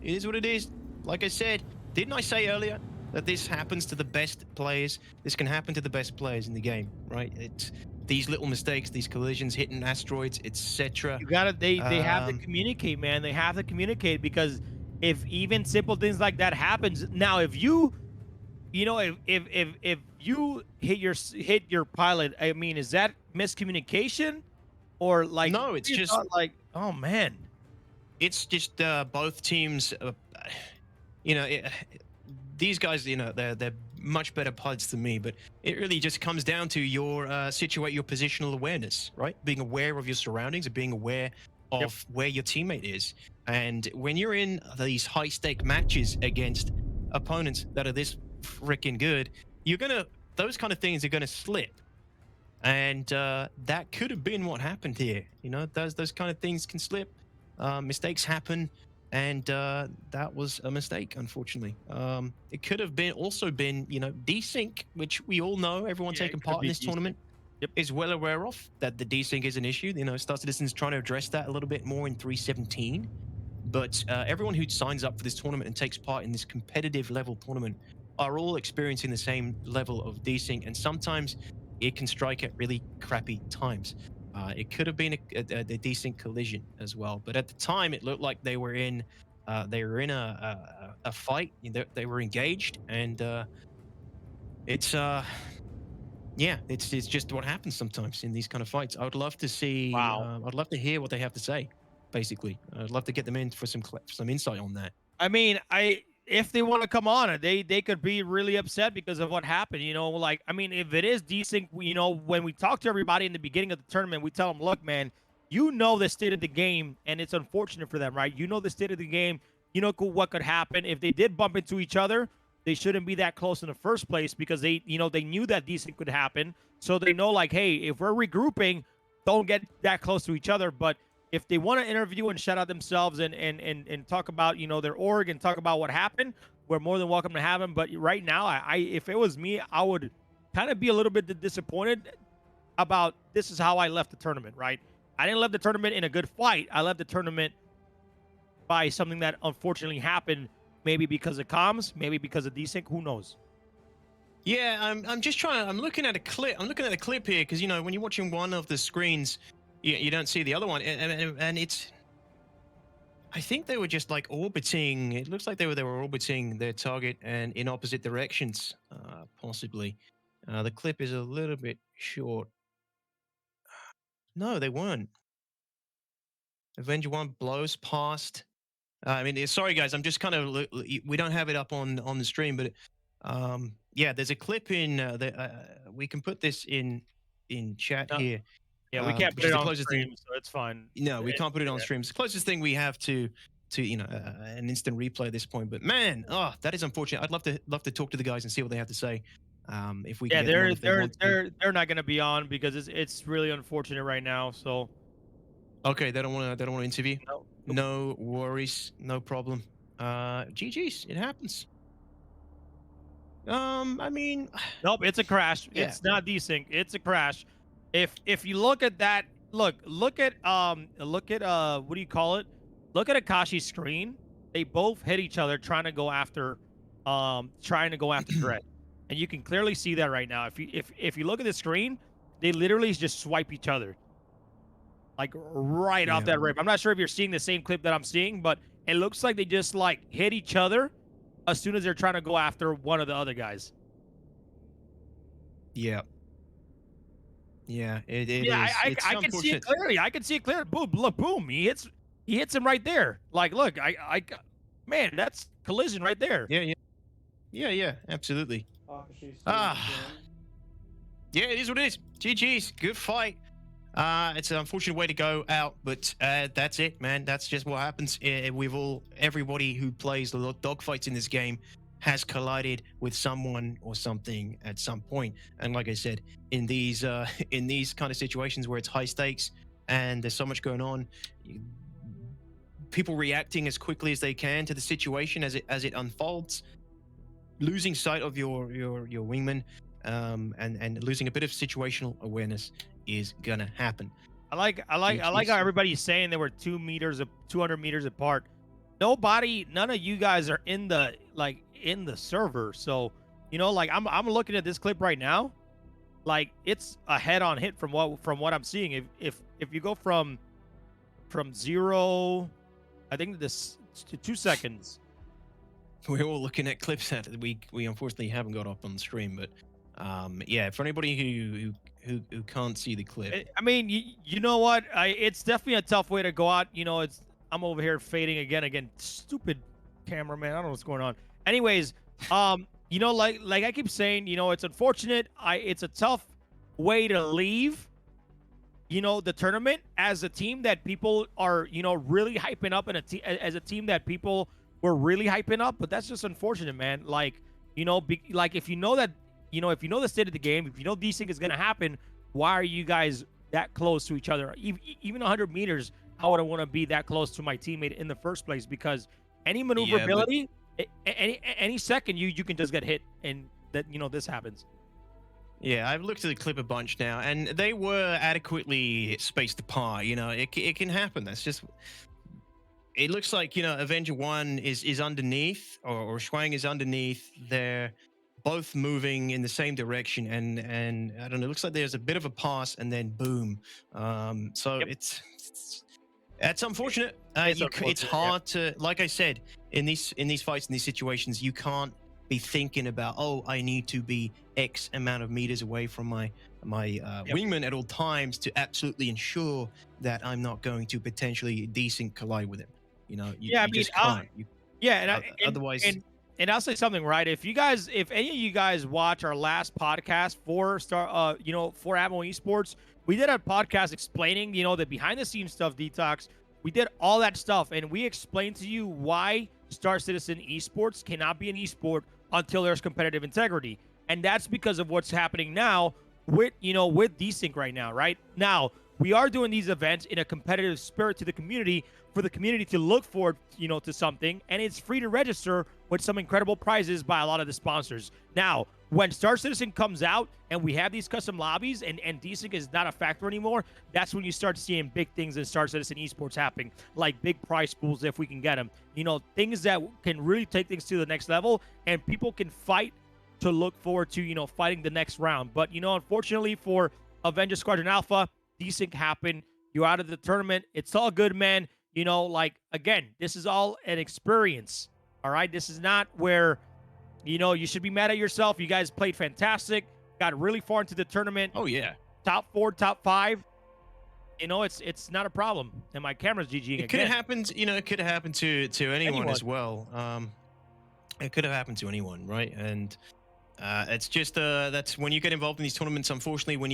It is what it is. Like I said, didn't I say earlier that this happens to the best players? This can happen to the best players in the game, right? It's these little mistakes, these collisions, hitting asteroids, etc. You gotta, they have to communicate, man. They have to communicate, because if even simple things like that happens, now if you, if you hit your pilot, I mean, is that miscommunication, or like? No, it's just like, oh man, it's just both teams. These guys, they're much better pilots than me, but it really just comes down to your your positional awareness, right? Being aware of your surroundings and being aware of where your teammate is. And when you're in these high-stake matches against opponents that are this freaking good, those kind of things are gonna slip. And that could have been what happened here. You know, those kind of things can slip. Mistakes happen, and that was a mistake, unfortunately. It could have also been, you know, desync, which we all know, everyone taking part in this tournament is well aware of, that the desync is an issue. You know, StarCitizen's trying to address that a little bit more in 3.17. But everyone who signs up for this tournament and takes part in this competitive level tournament are all experiencing the same level of desync, and sometimes it can strike at really crappy times. It could have been a desync collision as well, but at the time it looked like they were in a fight. They were engaged, and it's just what happens sometimes in these kind of fights. I would love to see. I'd love to hear what they have to say. Basically, I'd love to get them in for some insight on that. I mean, if they want to come on, they could be really upset because of what happened. You know, like, I mean, if it is desync, you know, when we talk to everybody in the beginning of the tournament, we tell them, look, man, you know the state of the game, and it's unfortunate for them, right? You know the state of the game. You know what could happen if they did bump into each other. They shouldn't be that close in the first place because they knew that desync could happen. So they know, like, hey, if we're regrouping, don't get that close to each other. But if they want to interview and shout out themselves and talk about, you know, their org and talk about what happened, we're more than welcome to have them. But right now, if it was me, I would kind of be a little bit disappointed about this is how I left the tournament, right? I didn't leave the tournament in a good fight. I left the tournament by something that unfortunately happened, maybe because of comms, maybe because of desync, who knows? Yeah, I'm looking at a clip. I'm looking at a clip here because, you know, when you're watching one of the screens, you don't see the other one, and it's. I think they were just like orbiting. It looks like they were orbiting their target and in opposite directions, possibly. The clip is a little bit short. No, they weren't. Avenger 1 blows past. I mean, sorry guys, I'm just kind of. We don't have it up on the stream, but yeah, there's a clip in. We can put this in chat here. Yeah, we can't put it on stream, so it's fine. No, we can't put it on stream. It's the closest thing we have to you know, an instant replay at this point. But man, that is unfortunate. I'd love to talk to the guys and see what they have to say. If we yeah, can they're not going to be on because it's really unfortunate right now. So okay, they don't want to interview. No worries, no problem. GG's, it happens. I mean, nope, it's a crash. Yeah. It's not desync. It's a crash. If you look at that, look at what do you call it? Look at Akashi's screen. They both hit each other trying to go after Dread. And you can clearly see that right now. If you look at the screen, they literally just swipe each other. Like right off that rip. I'm not sure if you're seeing the same clip that I'm seeing, but it looks like they just like hit each other as soon as they're trying to go after one of the other guys. Yeah. Yeah, it yeah, is. I can see it clearly. I can see it clearly. Boom, look, boom. He hits him right there. Like, look, man, that's collision right there. Yeah, absolutely. Yeah, it is what it is. GG's, good fight. It's an unfortunate way to go out, but that's it, man. That's just what happens. Everybody who plays the dogfights in this game has collided with someone or something at some point. And like I said, in these kind of situations where it's high stakes and there's so much going on, people reacting as quickly as they can to the situation as it unfolds, losing sight of your wingman, and losing a bit of situational awareness is gonna happen. I like how everybody's saying they were 200 meters apart. None of you guys are in the server. So, you know, like I'm looking at this clip right now. Like it's a head-on hit from what I'm seeing. If you go from 0, I think this to 2 seconds. We're all looking at clips that we unfortunately haven't got up on the stream, but yeah, for anybody who can't see the clip, I mean, you know what? It's definitely a tough way to go out. You know, I'm over here fading again. Stupid cameraman. I don't know what's going on. Anyways, you know, like I keep saying, you know, it's unfortunate. It's a tough way to leave. the tournament as a team that people are, really hyping up, and as a team that people were really hyping up. But that's just unfortunate, man. Like, like if you know that, if you know the state of the game, if you know desync is gonna happen, why are you guys that close to each other? Even 100 meters, I wouldn't want to be that close to my teammate in the first place, because any maneuverability, any second you can just get hit, and that this happens. Yeah, I've looked at the clip a bunch now, and they were adequately spaced apart. It can happen. That's just. It looks like Avenger 1 is underneath, or Shuang is underneath. They're both moving in the same direction, and I don't know. It looks like there's a bit of a pass, and then boom. So that's unfortunate. It's hard to, like I said, in these fights, in these situations, you can't be thinking about, oh, I need to be X amount of meters away from my wingman at all times to absolutely ensure that I'm not going to potentially desync collide with him. You just can't. Otherwise. And I'll say something, right? If any of you guys watch our last podcast for for Ammo Esports, we did a podcast explaining, the behind the scenes stuff, Detox. We did all that stuff, and we explained to you why StarCitizen Esports cannot be an esport until there's competitive integrity. And that's because of what's happening now with desync right now, right? Now, we are doing these events in a competitive spirit to the community, for the community to look forward, to something, and it's free to register with some incredible prizes by a lot of the sponsors. Now, when StarCitizen comes out and we have these custom lobbies and desync is not a factor anymore, that's when you start seeing big things in StarCitizen Esports happening, like big prize pools if we can get them. Things that can really take things to the next level, and people can fight to look forward to, fighting the next round. But, unfortunately for Avenger Squadron Alpha, desync happened. You're out of the tournament. It's all good, man. Again, this is all an experience. All right. This is not where, you should be mad at yourself. You guys played fantastic, got really far into the tournament. Oh, yeah. Top 4, top 5. It's not a problem. And my camera's GGing again. It could have happened, it could have happened to anyone as well. It could have happened to anyone, right? And it's just that's when you get involved in these tournaments. Unfortunately, when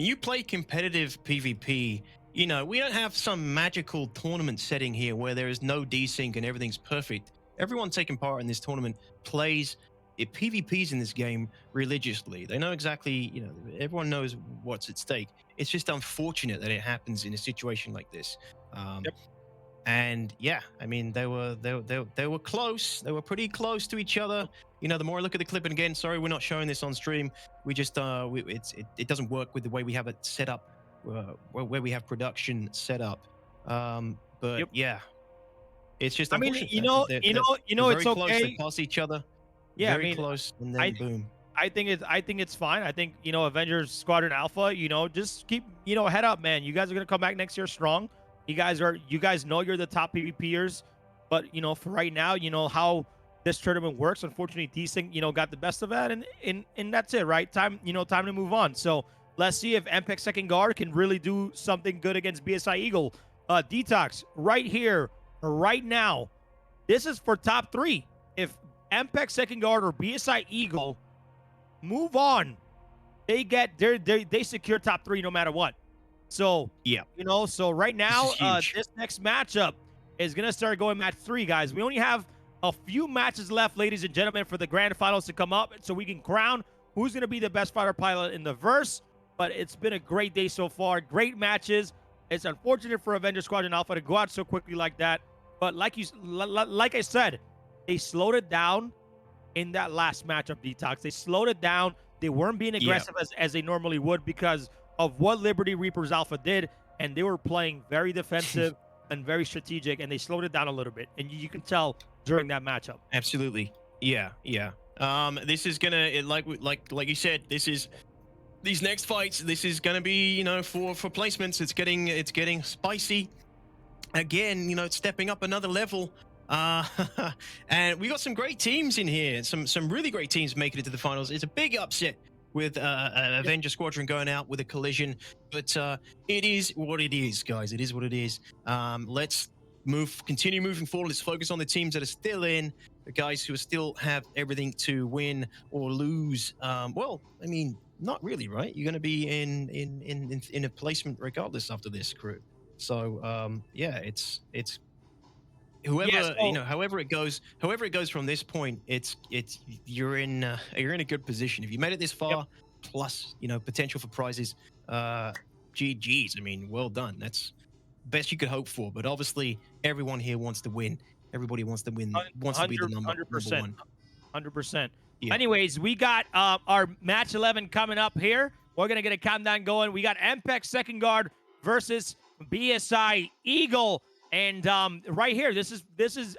you play competitive PvP, we don't have some magical tournament setting here where there is no desync and everything's perfect. Everyone taking part in this tournament plays PvPs in this game religiously. They know exactly, everyone knows what's at stake. It's just unfortunate that it happens in a situation like this. And yeah, I mean, they were close. They were pretty close to each other. The more I look at the clip, and again, sorry, we're not showing this on stream. We just it doesn't work with the way we have it set up, where we have production set up. But yeah, it's just. I mean, they're it's very close. okay. They pass each other. Yeah, very close, and then boom. I think it's fine. I think Avengers Squadron Alpha. Just keep head up, man. You guys are gonna come back next year strong. You guys know you're the top PvPers, but for right now, how this tournament works. Unfortunately, desync got the best of that, and that's it, right? Time to move on. So let's see if MPeX Second Guard can really do something good against BSI Eagle. Detox right here, right now. This is for top 3. If MPeX Second Guard or BSI Eagle move on, they secure top 3 no matter what. So yeah, so right now, this next matchup is gonna start going match 3, guys. We only have a few matches left, ladies and gentlemen, for the grand finals to come up, so we can crown who's gonna be the best fighter pilot in the verse. But it's been a great day so far. Great matches. It's unfortunate for Avenger Squadron Alpha to go out so quickly like that. But like I said, they slowed it down in that last matchup, Detox. They slowed it down. They weren't being aggressive as they normally would because of what Liberty Reapers Alpha did, and they were playing very defensive and very strategic, and they slowed it down a little bit, and you can tell during that matchup. Absolutely, yeah. This is gonna like you said. These next fights. This is gonna be for placements. It's getting spicy. Again, it's stepping up another level. And we got some great teams in here. Some really great teams making it to the finals. It's a big upset with Avenger Squadron going out with a collision, but it is what it is, guys. It is what it is. Let's continue moving forward. Let's focus on the teams that are still in, the guys who still have everything to win or lose. Well, I mean, Not really, right? You're going to be in a placement regardless after this, crew. So yeah, it's whoever Yeah, so- however it goes from this point, it's you're in a good position. If you made it this far, plus potential for prizes, GG's. I mean, well done. That's best you could hope for. But obviously, everyone here wants to win. Everybody wants to win. Wants to be the number 100%. one. 100%. Yeah. Anyways, we got our match 11 coming up here. We're gonna get a countdown going. We got MPeX Second Guard versus BSI Eagle, and right here, this is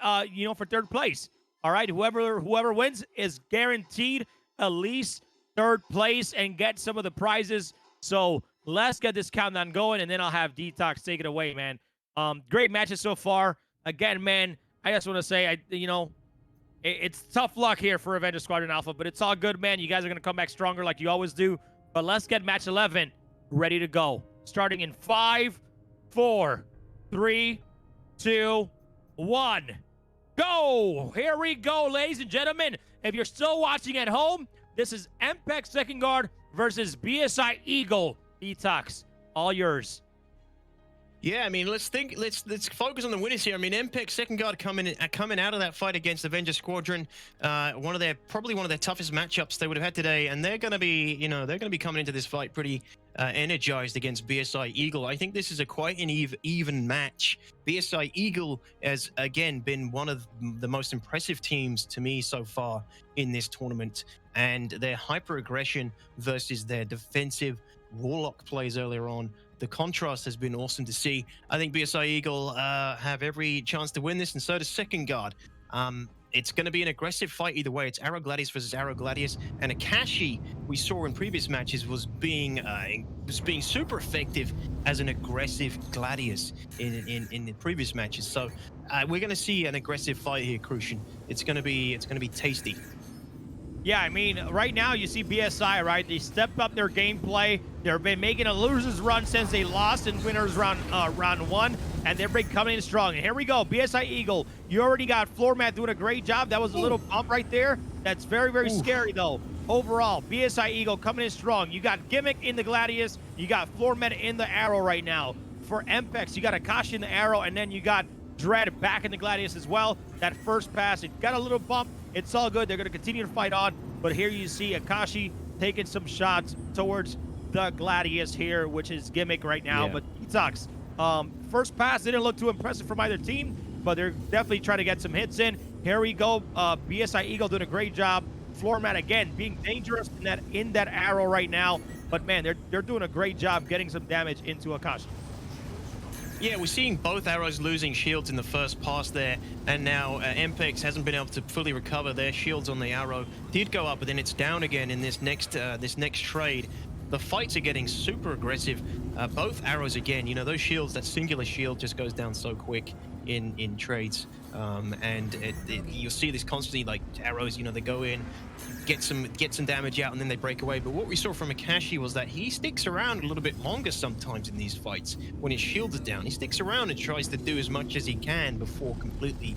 for third place. All right, whoever wins is guaranteed at least third place and get some of the prizes. So let's get this countdown going, and then I'll have Detox take it away, man. Great matches so far. Again, man, I just want to say, it's tough luck here for Avenger Squadron Alpha, but it's all good, man. You guys are going to come back stronger like you always do. But let's get match 11 ready to go. Starting in 5, 4, 3, 2, 1. Go! Here we go, ladies and gentlemen. If you're still watching at home, this is MPeX Second Guard versus BSI Eagle. Detox, all yours. Yeah, I mean, let's focus on the winners here. I mean, MPeX Second Guard coming out of that fight against Avenger Squadron, probably one of their toughest matchups they would have had today, and they're going to be coming into this fight pretty energized against BSI Eagle. I think this is quite an even match. BSI Eagle has again been one of the most impressive teams to me so far in this tournament, and their hyper aggression versus their defensive warlock plays earlier on. The contrast has been awesome to see. I think BSI Eagle have every chance to win this, and so does Second Guard. It's going to be an aggressive fight either way. It's Arrow Gladius versus Arrow Gladius, and Akashi, we saw in previous matches, was being super effective as an aggressive Gladius in the previous matches. So we're going to see an aggressive fight here, Crucian. It's going to be tasty. Yeah, I mean, right now you see BSI, right? They stepped up their gameplay. They've been making a loser's run since they lost in winners round 1, and they've been coming in strong. And here we go, BSI Eagle. You already got Floor Mat doing a great job. That was a little bump right there. That's very, very scary, though. Overall, BSI Eagle coming in strong. You got Gimmick in the Gladius. You got Floor Mat in the Arrow right now. For MPeX, you got Akashi in the Arrow, and then you got Dread back in the Gladius as well. That first pass, it got a little bump. It's all good. They're going to continue to fight on. But here you see Akashi taking some shots towards the Gladius here, which is Gimmick right now. Yeah. But Detox, first pass didn't look too impressive from either team, but they're definitely trying to get some hits in. Here we go. BSI Eagle doing a great job. Floor Mat again being dangerous in that Arrow right now. But man, they're doing a great job getting some damage into Akashi. Yeah, we're seeing both arrows losing shields in the first pass there, and now MPeX hasn't been able to fully recover. Their shields on the arrow did go up, but then it's down again in this next trade. The fights are getting super aggressive. Both arrows again, those shields, that singular shield just goes down so quick in trades, and you'll see this constantly, like arrows, they go in, get some damage out, and then they break away. But what we saw from Akashi was that he sticks around a little bit longer sometimes in these fights. When his shields are down, he sticks around and tries to do as much as he can before completely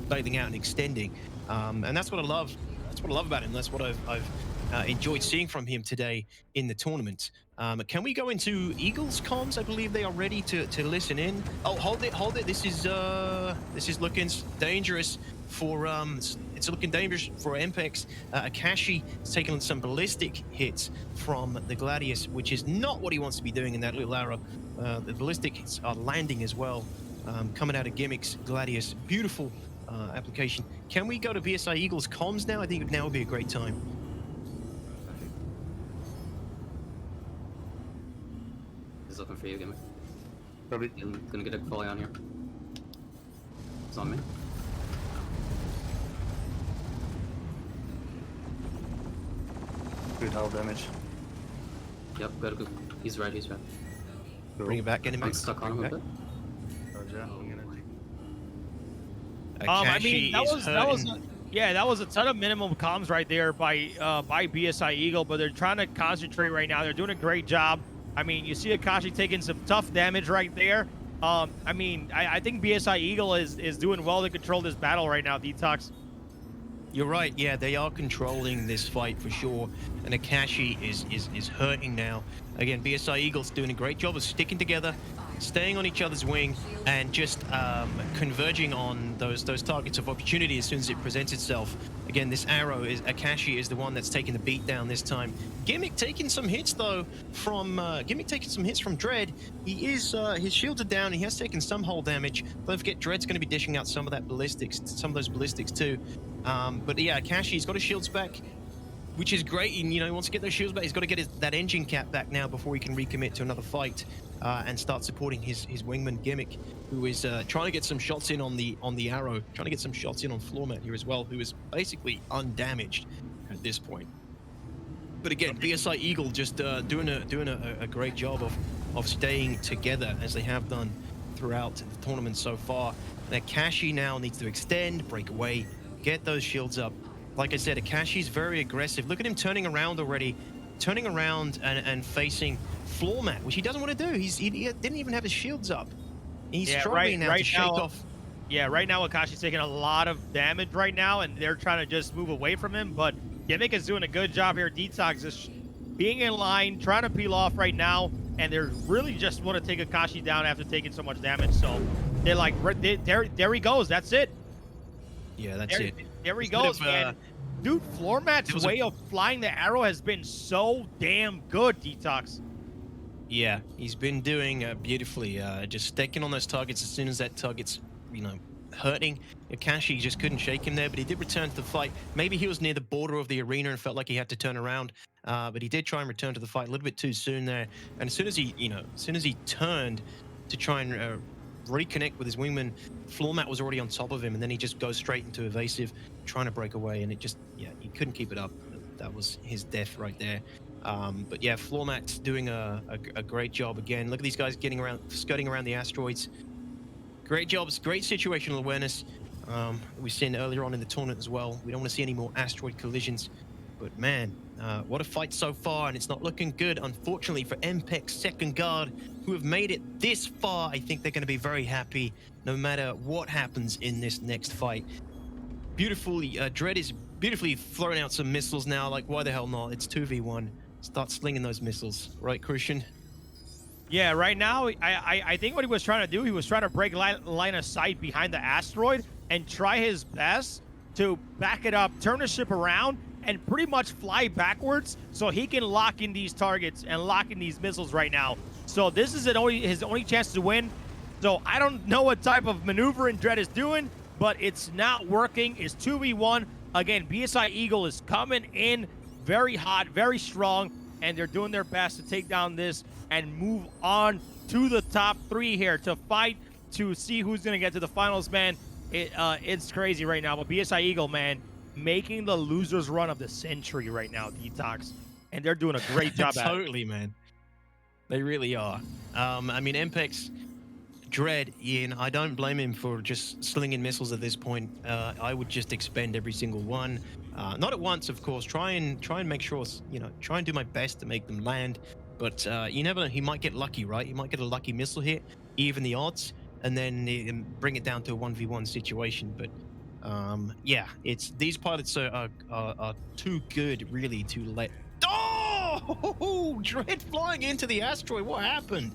bailing out and extending. And that's what I love. That's what I love about him. That's what I've enjoyed seeing from him today in the tournament. Can we go into Eagles comms? I believe they are ready to listen in. Oh, hold it. This is looking dangerous for it's looking dangerous for MPeX. Akashi is taking some ballistic hits from the Gladius, which is not what he wants to be doing in that little arrow. The ballistic hits are landing as well, coming out of Gimmick's Gladius. Beautiful application. Can we go to BSI Eagles comms now? I think now would be a great time. He's looking for you, Gimmick. Probably gonna get a volley on here. It's on me. Good hull damage. Yep, good. He's red. Cool. Bring it back, get him back. I'm stuck on him a bit. I mean, that was a ton of minimum comms right there by BSI Eagle, but they're trying to concentrate right now. They're doing a great job. I mean, you see Akashi taking some tough damage right there. I mean, I think BSI Eagle is doing well to control this battle right now, Detox. You're right. Yeah, they are controlling this fight for sure, and Akashi is hurting now. Again, BSI Eagles doing a great job of sticking together, staying on each other's wing, and just converging on those targets of opportunity as soon as it presents itself. Again, this arrow is Akashi is the one that's taking the beat down this time. Gimmick taking some hits though from Dread. He is his shields are down. He has taken some hull damage. Don't forget, Dread's going to be dishing out some of those ballistics too. But yeah, Akashi's got his shields back, which is great. And, you know, he wants to get those shields back. He's got to get that engine cap back now before he can recommit to another fight and start supporting his wingman Gimmick, who is trying to get some shots in on the arrow, trying to get some shots in on Floormat here as well, who is basically undamaged at this point. But again, BSI Eagle just doing a great job of staying together as they have done throughout the tournament so far. And Akashi now needs to extend, break away, get those shields up. Like I said, Akashi's very aggressive. Look at him turning around already, turning around and facing Floormat, which he doesn't want to do. He didn't even have his shields up. He's struggling now to shake off. Yeah, right now Akashi's taking a lot of damage right now, and they're trying to just move away from him. But Gimmick is doing a good job here. Detox is being in line, trying to peel off right now, and they're really just want to take Akashi down after taking so much damage. So they're like, there he goes. That's it. Yeah, that's it. There he goes, man. Dude, Floormat's way of flying the arrow has been so damn good, Detox. Yeah, he's been doing beautifully. Just sticking on those targets as soon as that target's, you know, hurting. Akashi just couldn't shake him there, but he did return to the fight. Maybe he was near the border of the arena and felt like he had to turn around, but he did try and return to the fight a little bit too soon there. And as soon as he turned to try and reconnect with his wingman, Floormat was already on top of him, and then he just goes straight into evasive, trying to break away, and it just, yeah, he couldn't keep it up. That was his death right there. But yeah, Floormat's doing a great job again. Look at these guys getting around, skirting around the asteroids. Great jobs, great situational awareness. We've seen earlier on in the tournament as well. We don't want to see any more asteroid collisions, but man, what a fight so far, and it's not looking good, unfortunately, for MPeX Second Guard, who have made it this far. I think they're going to be very happy no matter what happens in this next fight. Beautifully, Dread is beautifully throwing out some missiles now. Like, why the hell not? It's 2v1. Start slinging those missiles, right, Christian? Yeah, right now, I think what he was trying to do, he was trying to break line of sight behind the asteroid and try his best to back it up, turn the ship around, and pretty much fly backwards so he can lock in these targets and lock in these missiles right now. So this is his only chance to win. So I don't know what type of maneuvering Dread is doing, but it's not working. It's 2v1. Again, BSI Eagle is coming in very hot, very strong, and they're doing their best to take down this and move on to the top 3 here to fight to see who's going to get to the finals, man. It's crazy right now, but BSI Eagle, man, making the losers run of the century right now, Detox, and they're doing a great job at it. Totally, man. They really are. I mean, MPeX Dread, Ian, I don't blame him for just slinging missiles at this point. I would just expend every single one. Not at once, of course. Try and make sure, you know, try and do my best to make them land. But you never know, he might get lucky, right? He might get a lucky missile hit, even the odds, and then bring it down to a 1v1 situation. But yeah, these pilots are too good, really, to let... Oh! Dread flying into the asteroid. What happened?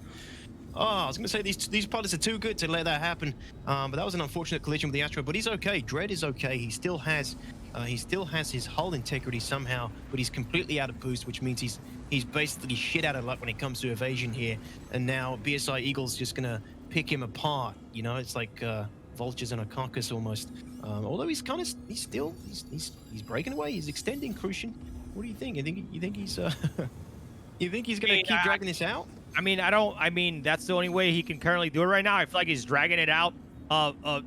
Oh, I was going to say these pilots are too good to let that happen. But that was an unfortunate collision with the asteroid. But he's okay. Dread is okay. He still has his hull integrity somehow, but he's completely out of boost, which means he's basically shit out of luck when it comes to evasion here. And now BSI Eagle's just going to pick him apart. You know, it's like vultures in a carcass almost. Although he's breaking away. He's extending, Crucian. What do you think? You think he's you think he's going to keep dragging this out? I mean, that's the only way he can currently do it right now. I feel like he's dragging it out,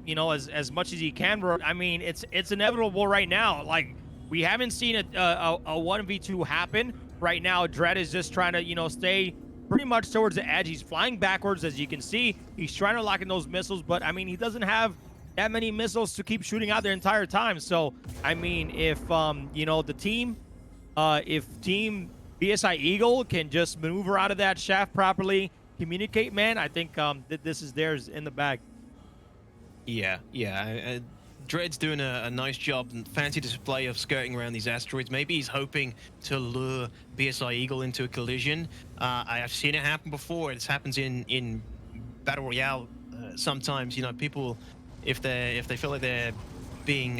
you know, as much as he can. I mean, it's inevitable right now. Like, we haven't seen a 1v2 happen right now. Dread is just trying to, you know, stay pretty much towards the edge. He's flying backwards, as you can see. He's trying to lock in those missiles, but I mean, he doesn't have that many missiles to keep shooting out the entire time. So, I mean, if you know, the team, if Team BSI Eagle can just maneuver out of that shaft properly, communicate, man, I think that this is theirs in the bag. Yeah. Dread's doing a nice job and fancy display of skirting around these asteroids. Maybe he's hoping to lure BSI Eagle into a collision. I've seen it happen before. It happens in Battle Royale sometimes. You know, people, if they feel like they're being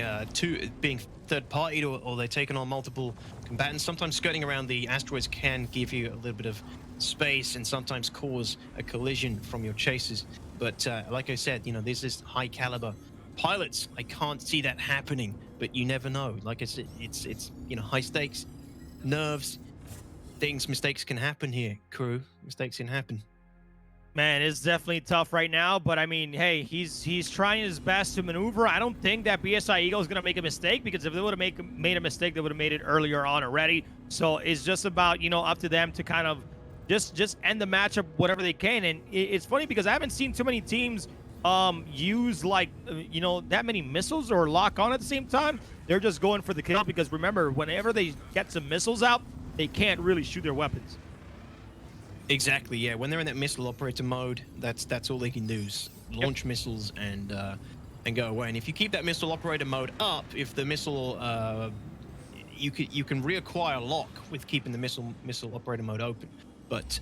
third-partied or they're taking on multiple combatants, sometimes skirting around the asteroids can give you a little bit of space and sometimes cause a collision from your chasers. But like I said, you know, this is high-caliber pilots. I can't see that happening, but you never know. Like I said, it's you know, high stakes, nerves, mistakes can happen here, crew. Mistakes can happen. Man, it's definitely tough right now, but I mean, hey, he's trying his best to maneuver. I don't think that BSI Eagle is going to make a mistake, because if they would have made a mistake, they would have made it earlier on already. So it's just about, you know, up to them to kind of just end the matchup whatever they can. And it's funny because I haven't seen too many teams use like you know, that many missiles or lock on at the same time. They're just going for the kill, because remember, whenever they get some missiles out, they can't really shoot their weapons. Exactly, yeah. When they're in that missile operator mode, that's all they can do is launch missiles and go away. And if you keep that missile operator mode up, if the missile you can reacquire lock with keeping the missile operator mode open. But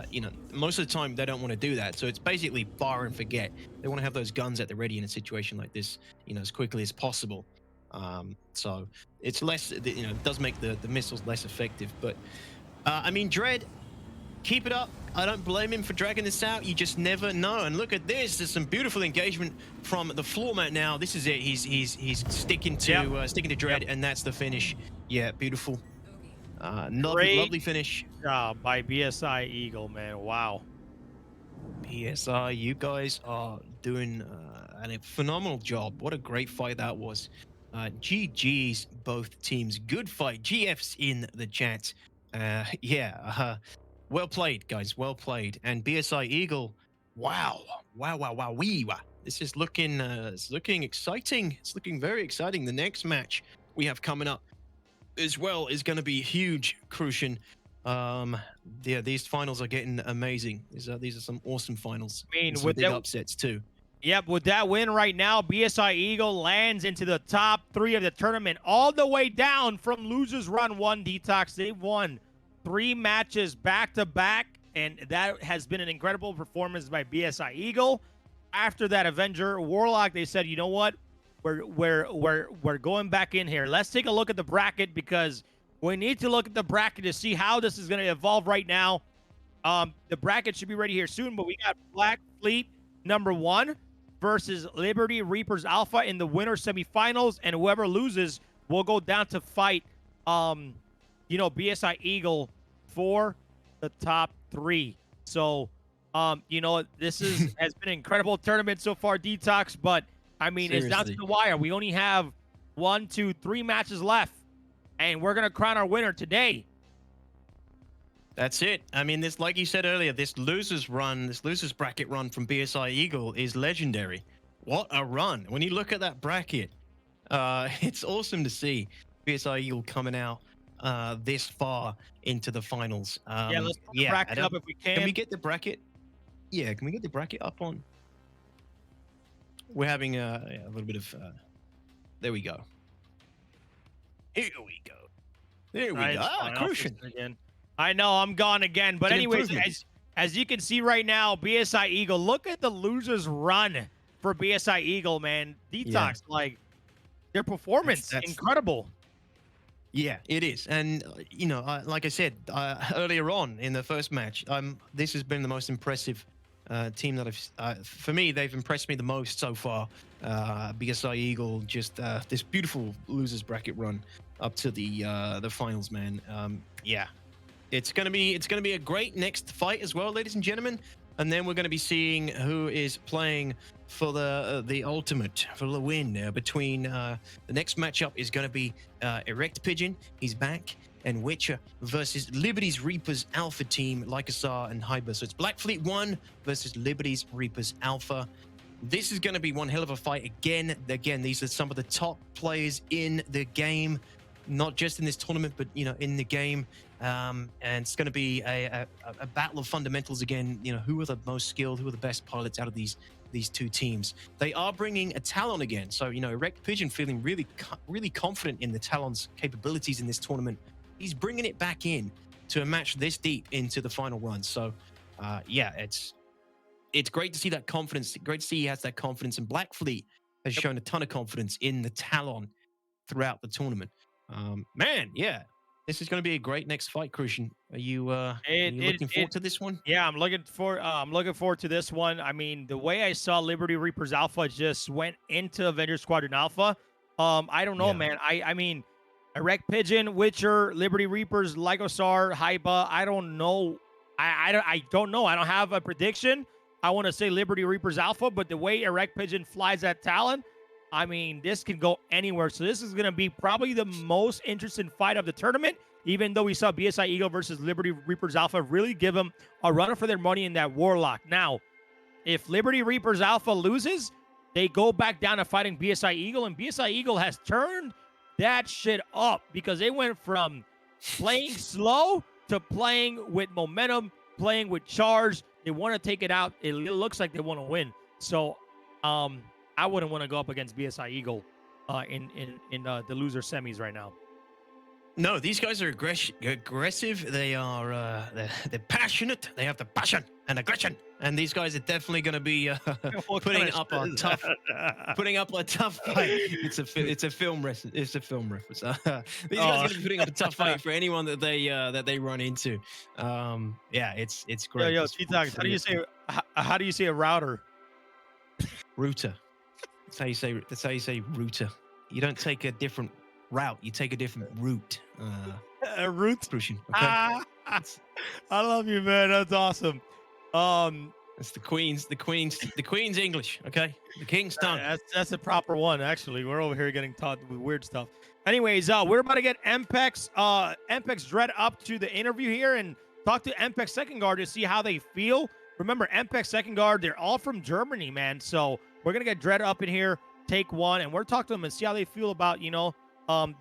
you know, most of the time they don't want to do that. So it's basically fire and forget. They want to have those guns at the ready in a situation like this, you know, as quickly as possible. So it's less, you know, it does make the missiles less effective. But I mean, Dread, keep it up. I don't blame him for dragging this out. You just never know. And look at this. There's some beautiful engagement from the floor mat now. This is it. He's sticking to Dread, and that's the finish. Yeah, beautiful. Lovely finish. Job by BSI Eagle, man. Wow. BSI, you guys are doing a phenomenal job. What a great fight that was. GG's both teams. Good fight. GF's in the chat. Well played, guys. Well played. And BSI Eagle, wow. This is looking it's looking exciting. It's looking very exciting. The next match we have coming up as well is going to be huge, Crucian. Yeah, these finals are getting amazing. These are some awesome finals. I mean, some with big upsets too. Yep, with that win right now, BSI Eagle lands into the top 3 of the tournament, all the way down from losers run 1. Detox, they've won 3 matches back-to-back, and that has been an incredible performance by BSI Eagle. After that Avenger Warlock, they said, you know what? We're going back in here. Let's take a look at the bracket, because we need to look at the bracket to see how this is going to evolve right now. The bracket should be ready here soon, but we got Black Fleet number 1 versus Liberty Reapers Alpha in the winner semifinals, and whoever loses will go down to fight you know, BSI Eagle for the top 3. So you know, this has been an incredible tournament so far, Detox, but I mean, seriously, it's down to the wire. We only have 1, 2, 3 matches left, and we're gonna crown our winner today. That's it. I mean, this, like you said earlier, this losers bracket run from BSI Eagle is legendary. What a run. When you look at that bracket, it's awesome to see BSI Eagle coming out this far into the finals. Yeah, let's put the bracket up if we can. Can we get the bracket? Yeah, can we get the bracket up on? We're having a little bit of... there we go. Here we go. There we go. Ah, Crucian. I know, I'm gone again. But anyways, as you can see right now, BSI Eagle, look at the losers run for BSI Eagle, man. Detox, like, their performance, that's incredible. Yeah, it is. And, you know, like I said earlier on in the first match, this has been the most impressive team that for me, they've impressed me the most so far. BSI Eagle, just this beautiful losers bracket run up to the finals, man. Yeah. It's gonna be a great next fight as well, ladies and gentlemen. And then we're gonna be seeing who is playing for the ultimate, for the win. Between the next matchup is gonna be Erect Pigeon, he's back, and Witcher versus Liberty's Reapers Alpha team, Lycosar and Hyber. So it's Black Fleet 1 versus Liberty's Reapers Alpha. This is going to be one hell of a fight again. Again, these are some of the top players in the game, not just in this tournament, but, you know, in the game. And it's going to be a battle of fundamentals again. You know, who are the most skilled, who are the best pilots out of these these two teams. They are bringing a Talon again. So, you know, Erect Pigeon feeling really confident in the Talon's capabilities in this tournament. He's bringing it back in to a match this deep into the final run. So, yeah, it's great to see that confidence. Great to see he has that confidence. And Black Fleet has shown a ton of confidence in the Talon throughout the tournament. Man, yeah, this is going to be a great next fight, Crucian. Are you looking forward to this one? Yeah, I'm looking forward to this one. I mean, the way I saw Liberty Reapers Alpha just went into Avenger Squadron Alpha. I don't know, man. I mean, Erect Pigeon, Witcher, Liberty Reapers, Lygosar, Hyba. I don't know. I don't know. I don't have a prediction. I want to say Liberty Reapers Alpha, but the way Erect Pigeon flies that Talon, I mean, this can go anywhere. So this is going to be probably the most interesting fight of the tournament, even though we saw BSI Eagle versus Liberty Reapers Alpha really give them a run for their money in that Warlock. Now, if Liberty Reapers Alpha loses, they go back down to fighting BSI Eagle, and BSI Eagle has turned that shit up because they went from playing slow to playing with momentum, playing with charge. They want to take it out. It looks like they want to win. So, I wouldn't want to go up against BSI Eagle in the loser semis right now. No, these guys are aggressive. They are they're passionate. They have the passion and aggression. And these guys are definitely going to be putting up a tough fight. It's a film reference. These guys are going to be putting up a tough fight for anyone that they run into. Yeah, it's great. Yo, T-Talk, how do you say a router? Router. That's how you say router. You don't take a different route. You take a different route. A route? Okay? I love you, man. That's awesome. It's the Queen's English. Okay, the King's tongue. That's the proper one. Actually, we're over here getting taught with weird stuff. Anyways, we're about to get MPeX Dread up to the interview here and talk to MPeX Second Guard to see how they feel. Remember, MPeX Second Guard, they're all from Germany, man. So we're gonna get Dread up in here, take one, and we're talking to them and see how they feel about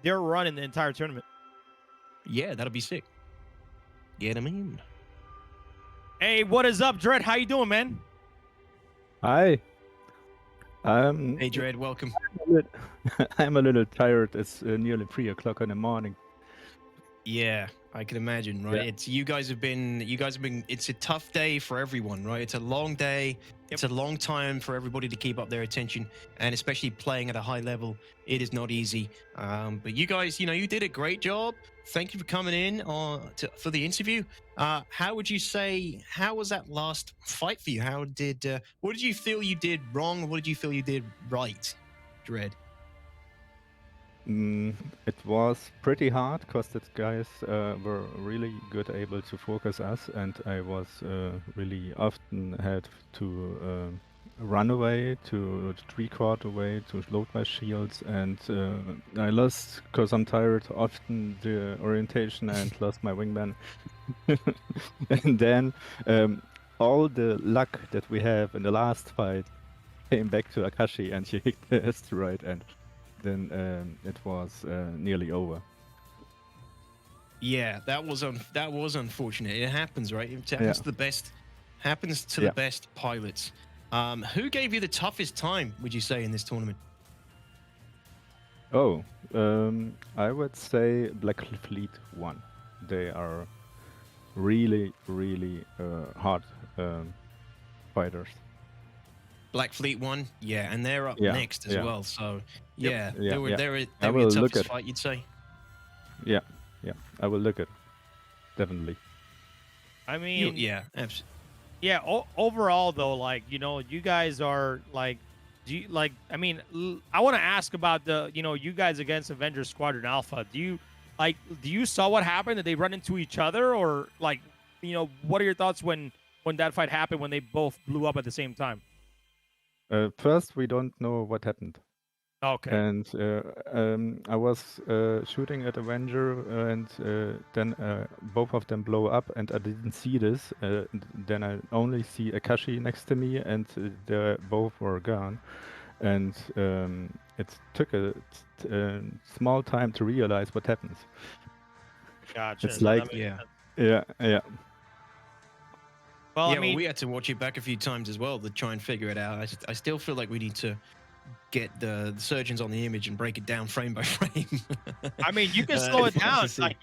their run in the entire tournament. Yeah, that'll be sick. Get him in. Hey, what is up, Dread? How you doing, man? Hi. Hey, Dread, welcome. I'm a little tired. It's nearly 3 o'clock in the morning. Yeah, I can imagine, right? Yeah. It's you guys have been. It's a tough day for everyone, right? It's a long day. It's a long time for everybody to keep up their attention, and especially playing at a high level, it is not easy. But you guys, you did a great job. Thank you for coming in for the interview. How would you say? How was that last fight for you? What did you feel you did wrong? What did you feel you did right, Dread? It was pretty hard because the guys were really good able to focus us, and I was really often had to run away, to three-quarter away, to load my shields, and I lost, because I'm tired, often the orientation and lost my wingman. And then all the luck that we have in the last fight came back to Akashi, and she hit the asteroid, and then it was nearly over. Yeah, that was unfortunate. It happens, right? It happens to the best. Happens to the best pilots. Who gave you the toughest time, would you say, in this tournament? Oh, I would say Black Fleet won. They are really, really hard fighters. Black Fleet won, yeah, and they're up next as well. So yeah, they were the toughest fight, you'd say. Yeah, I will look at definitely. I mean, yeah, absolutely. Yeah, overall though, like, you guys are like, I mean, I want to ask about you guys against Avenger Squadron Alpha. Do you saw what happened? Did they run into each other, or like, what are your thoughts when that fight happened, when they both blew up at the same time? First, we don't know what happened. Okay. And I was shooting at Avenger, and then both of them blow up, and I didn't see this. Then I only see Akashi next to me, and they both were gone. And it took a small time to realize what happens. Gotcha. It's like, yeah. Well, yeah, I mean, we had to watch it back a few times as well to try and figure it out. I still feel like we need to get the surgeons on the image and break it down frame by frame. I mean, you can slow it for us to down. see. Like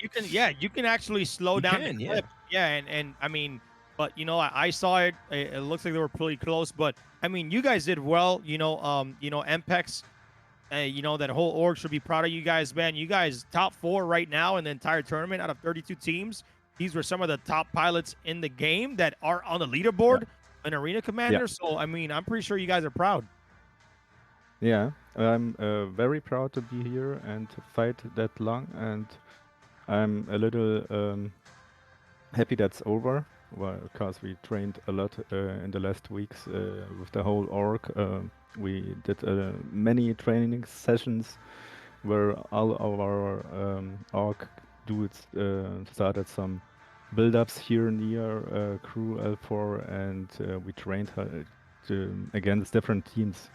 you can actually slow You down can, the yeah. clip. Yeah, and I mean, but I saw it. It looks like they were pretty close, but I mean, you guys did well. MPeX. That whole org should be proud of you guys, man. You guys top 4 right now in the entire tournament out of 32 teams. These were some of the top pilots in the game that are on the leaderboard, an arena commander. So I mean, I'm pretty sure you guys are proud. Yeah, I'm very proud to be here and to fight that long, and I'm a little happy that's over, because we trained a lot in the last weeks with the whole org. We did many training sessions where all of our org dudes started some build-ups here near crew L4, and we trained against different teams.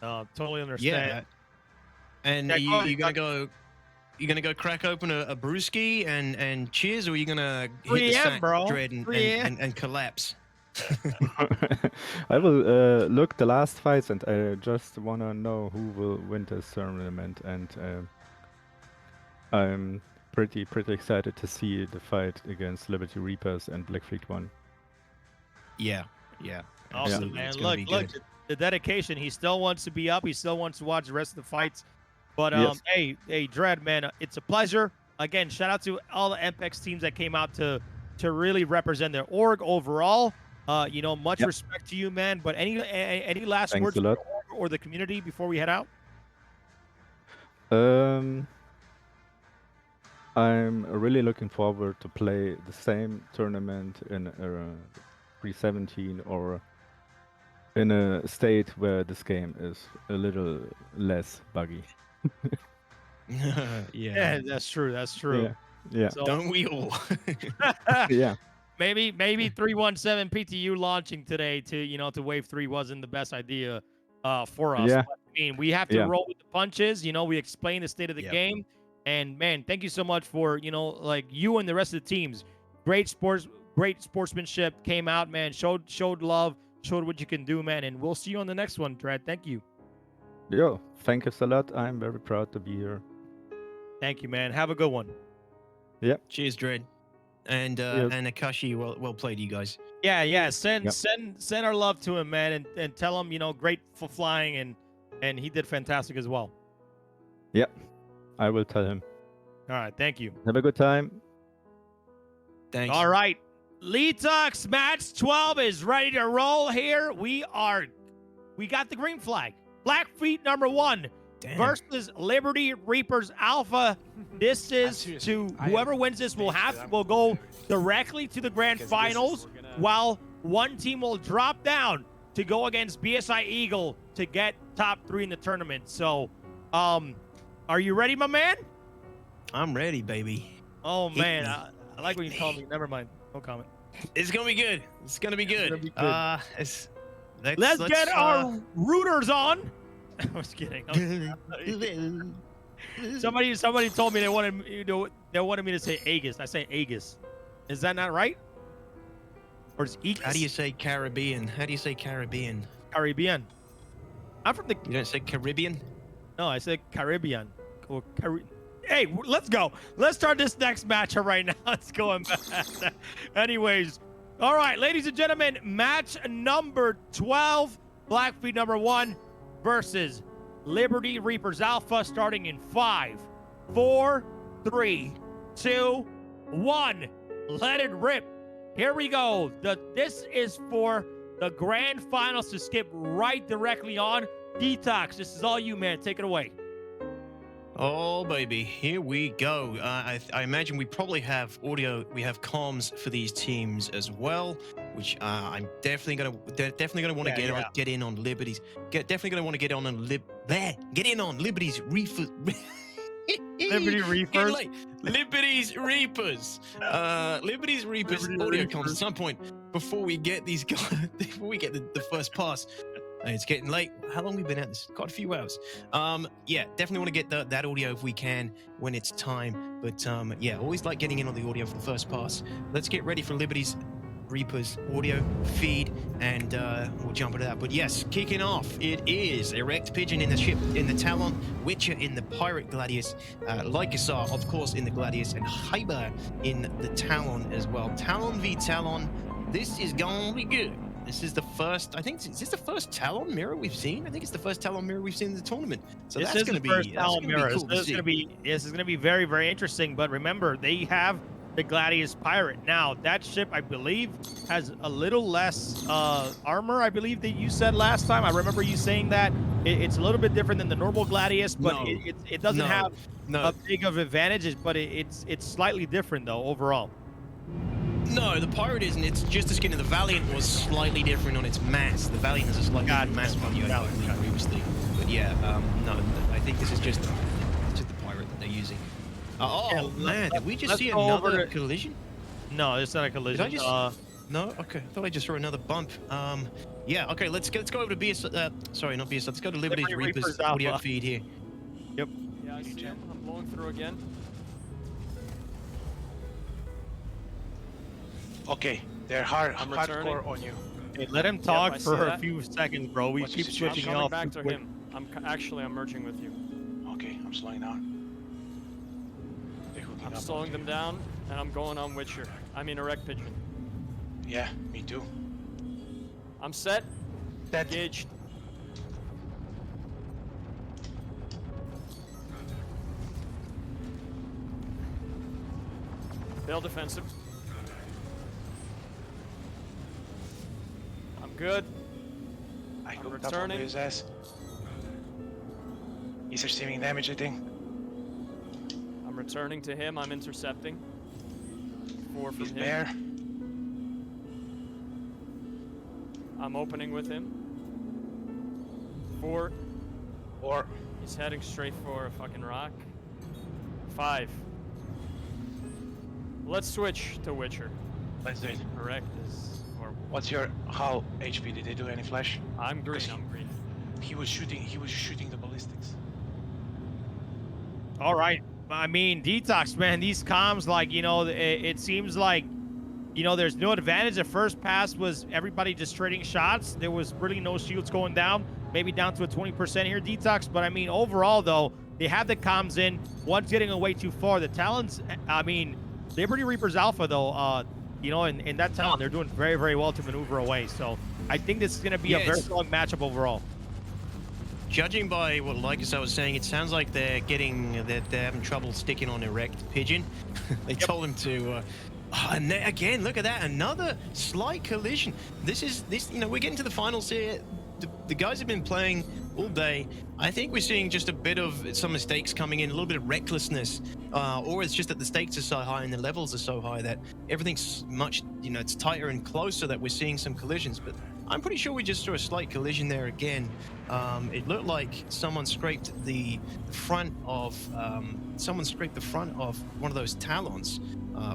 Totally understand. Yeah. And you're gonna go crack open a brewski and cheers, or are you gonna hit the 3 a.m., sack, bro. Dread, 3 a.m. and collapse? I will look the last fights, and I just wanna know who will win this tournament, and I'm pretty excited to see the fight against Liberty Reapers and Black Fleet 1. Yeah. Awesome, man. Look, the dedication. He still wants to be up. He still wants to watch the rest of the fights. But Yes. hey, Dread, man, it's a pleasure. Again, shout out to all the MPeX teams that came out to really represent their org overall. Much respect to you, man. But any last Thanks words a for lot. the org or the community before we head out? I'm really looking forward to play the same tournament in 317 or in a state where this game is a little less buggy. Yeah, that's true. That's true. Yeah. So, Don't we all? Yeah. Maybe 317 PTU launching today to wave 3 wasn't the best idea for us. Yeah. But, I mean, we have to roll with the punches. We explain the state of the game. And man, thank you so much for you and the rest of the teams. Great sportsmanship, came out, man. Showed love, showed what you can do, man. And we'll see you on the next one, Dread. Thank you. Yo, thank you a lot. I'm very proud to be here. Thank you, man. Have a good one. Yep. Cheers, Dread. And Akashi, well played, you guys. Yeah. Send our love to him, man, and tell him, great for flying, and he did fantastic as well. Yep. I will tell him. All right, thank you. Have a good time. Thanks. All right. Letox match 12 is ready to roll here. We got the green flag. Blackfeet number 1 versus Liberty Reapers Alpha. This is whoever wins this will go directly to the grand finals, while one team will drop down to go against BSI Eagle to get top 3 in the tournament. So, are you ready, my man? I'm ready, baby. Oh man, I like when you call me. Never mind. No comment. It's gonna be good. It's gonna be good. Let's get our rooters on. I was kidding. Somebody told me they wanted me to say Aegis. I say Aegis. Is that not right? Or is Aegis? How do you say Caribbean? How do you say Caribbean? Caribbean. I'm from the. You don't say Caribbean? No, I said Caribbean. Or Hey, let's go. Let's start this next matchup right now. It's going bad. Anyways, all right, ladies and gentlemen, match number 12, Blackfeet number 1 versus Liberty Reapers Alpha, starting in 5, 4, 3, 2, 1. Let it rip. Here we go. This is for the grand finals to skip right directly on. Detox, this is all you, man. Take it away. Oh, baby. Here we go. I imagine we probably have audio. We have comms for these teams as well, which I'm definitely gonna want to get in on Liberty's. Definitely gonna want to get in on Liberty's Reapers. Liberty Reapers. Liberty's Reapers. Liberty's Reapers audio comms at some point before we get these guys. Before we get the first pass. It's getting late. How long have we been at this? Quite a few hours. Yeah, definitely want to get that audio if we can when it's time. But yeah, always like getting in on the audio for the first pass. Let's get ready for Liberty's Reaper's audio feed, and we'll jump into that. But yes, kicking off, it is Erect Pigeon in the ship, in the Talon, Witcher in the Pirate Gladius, Lycosar, of course, in the Gladius, and Hyber in the Talon as well. Talon v Talon, this is going to be good. This is the first, I think, is this the first Talon mirror we've seen? I think it's the first Talon mirror we've seen in the tournament. So This that's is going to the be, first Talon mirror. cool This is going to be very, very interesting. But remember, they have the Gladius Pirate. Now, that ship, I believe, has a little less armor, I believe that you said last time. I remember you saying that. It's a little bit different than the normal Gladius, but No. it doesn't No. have No. a big of advantages, but it's slightly different, though, overall. No, the Pirate isn't. It's just the skin of the Valiant was slightly different on its mass. The Valiant has a slightly different mass value, I believe, previously. But yeah, no, I think this is just the Pirate that they're using. Oh, man, did we just see another collision? No, it's not a collision. Did I just... No? Okay, I thought I just saw another bump. Yeah, okay, let's go over to BS... sorry, not BS. Let's go to Liberty's Reaper's audio feed here. Yep. Yeah, I see him. I'm blowing through again. Okay, they're hardcore on you. Hey, let him talk I see for a that. few seconds, bro. We keep switching I'm off. coming back to him. I'm merging with you. Okay, I'm slowing down. I'm slowing them down, and I'm going on Witcher. I mean, Erect Pigeon. Yeah, me too. I'm set. Engaged. Fail defensive. I'm good. I I'm hooked up on returning. his ass. He's receiving damage, I think. I'm returning to him. I'm intercepting. 4 from He's him. there. I'm opening with him. 4. He's heading straight for a fucking rock. 5. Let's switch to Witcher. Let's do it. Correct is. Or What's your how HP? Did they do any flash? I'm green. I'm green. He was shooting the ballistics. All right. I mean, Detox, man, these comms, like, you know, it seems like, you know, there's no advantage. The first pass was everybody just trading shots. There was really no shields going down, maybe down to a 20% here, Detox. But, I mean, overall, though, they have the comms in. One's getting away too far. The Talons, I mean, Liberty Reaper's Alpha, though, you know, in that Talon, they're doing very, very well to maneuver away. So I think this is going to be a very strong matchup overall. Judging by what Lycosar was saying, it sounds like they're having trouble sticking on Erect Pigeon. They told him to. And again, look at that, another slight collision. You know, we're getting to the finals here. The guys have been playing all day. I think we're seeing just a bit of some mistakes coming in, a little bit of recklessness, or it's just that the stakes are so high and the levels are so high that everything's much, you know, it's tighter and closer that we're seeing some collisions. But I'm pretty sure we just saw a slight collision there again. It looked like someone scraped the front of one of those Talons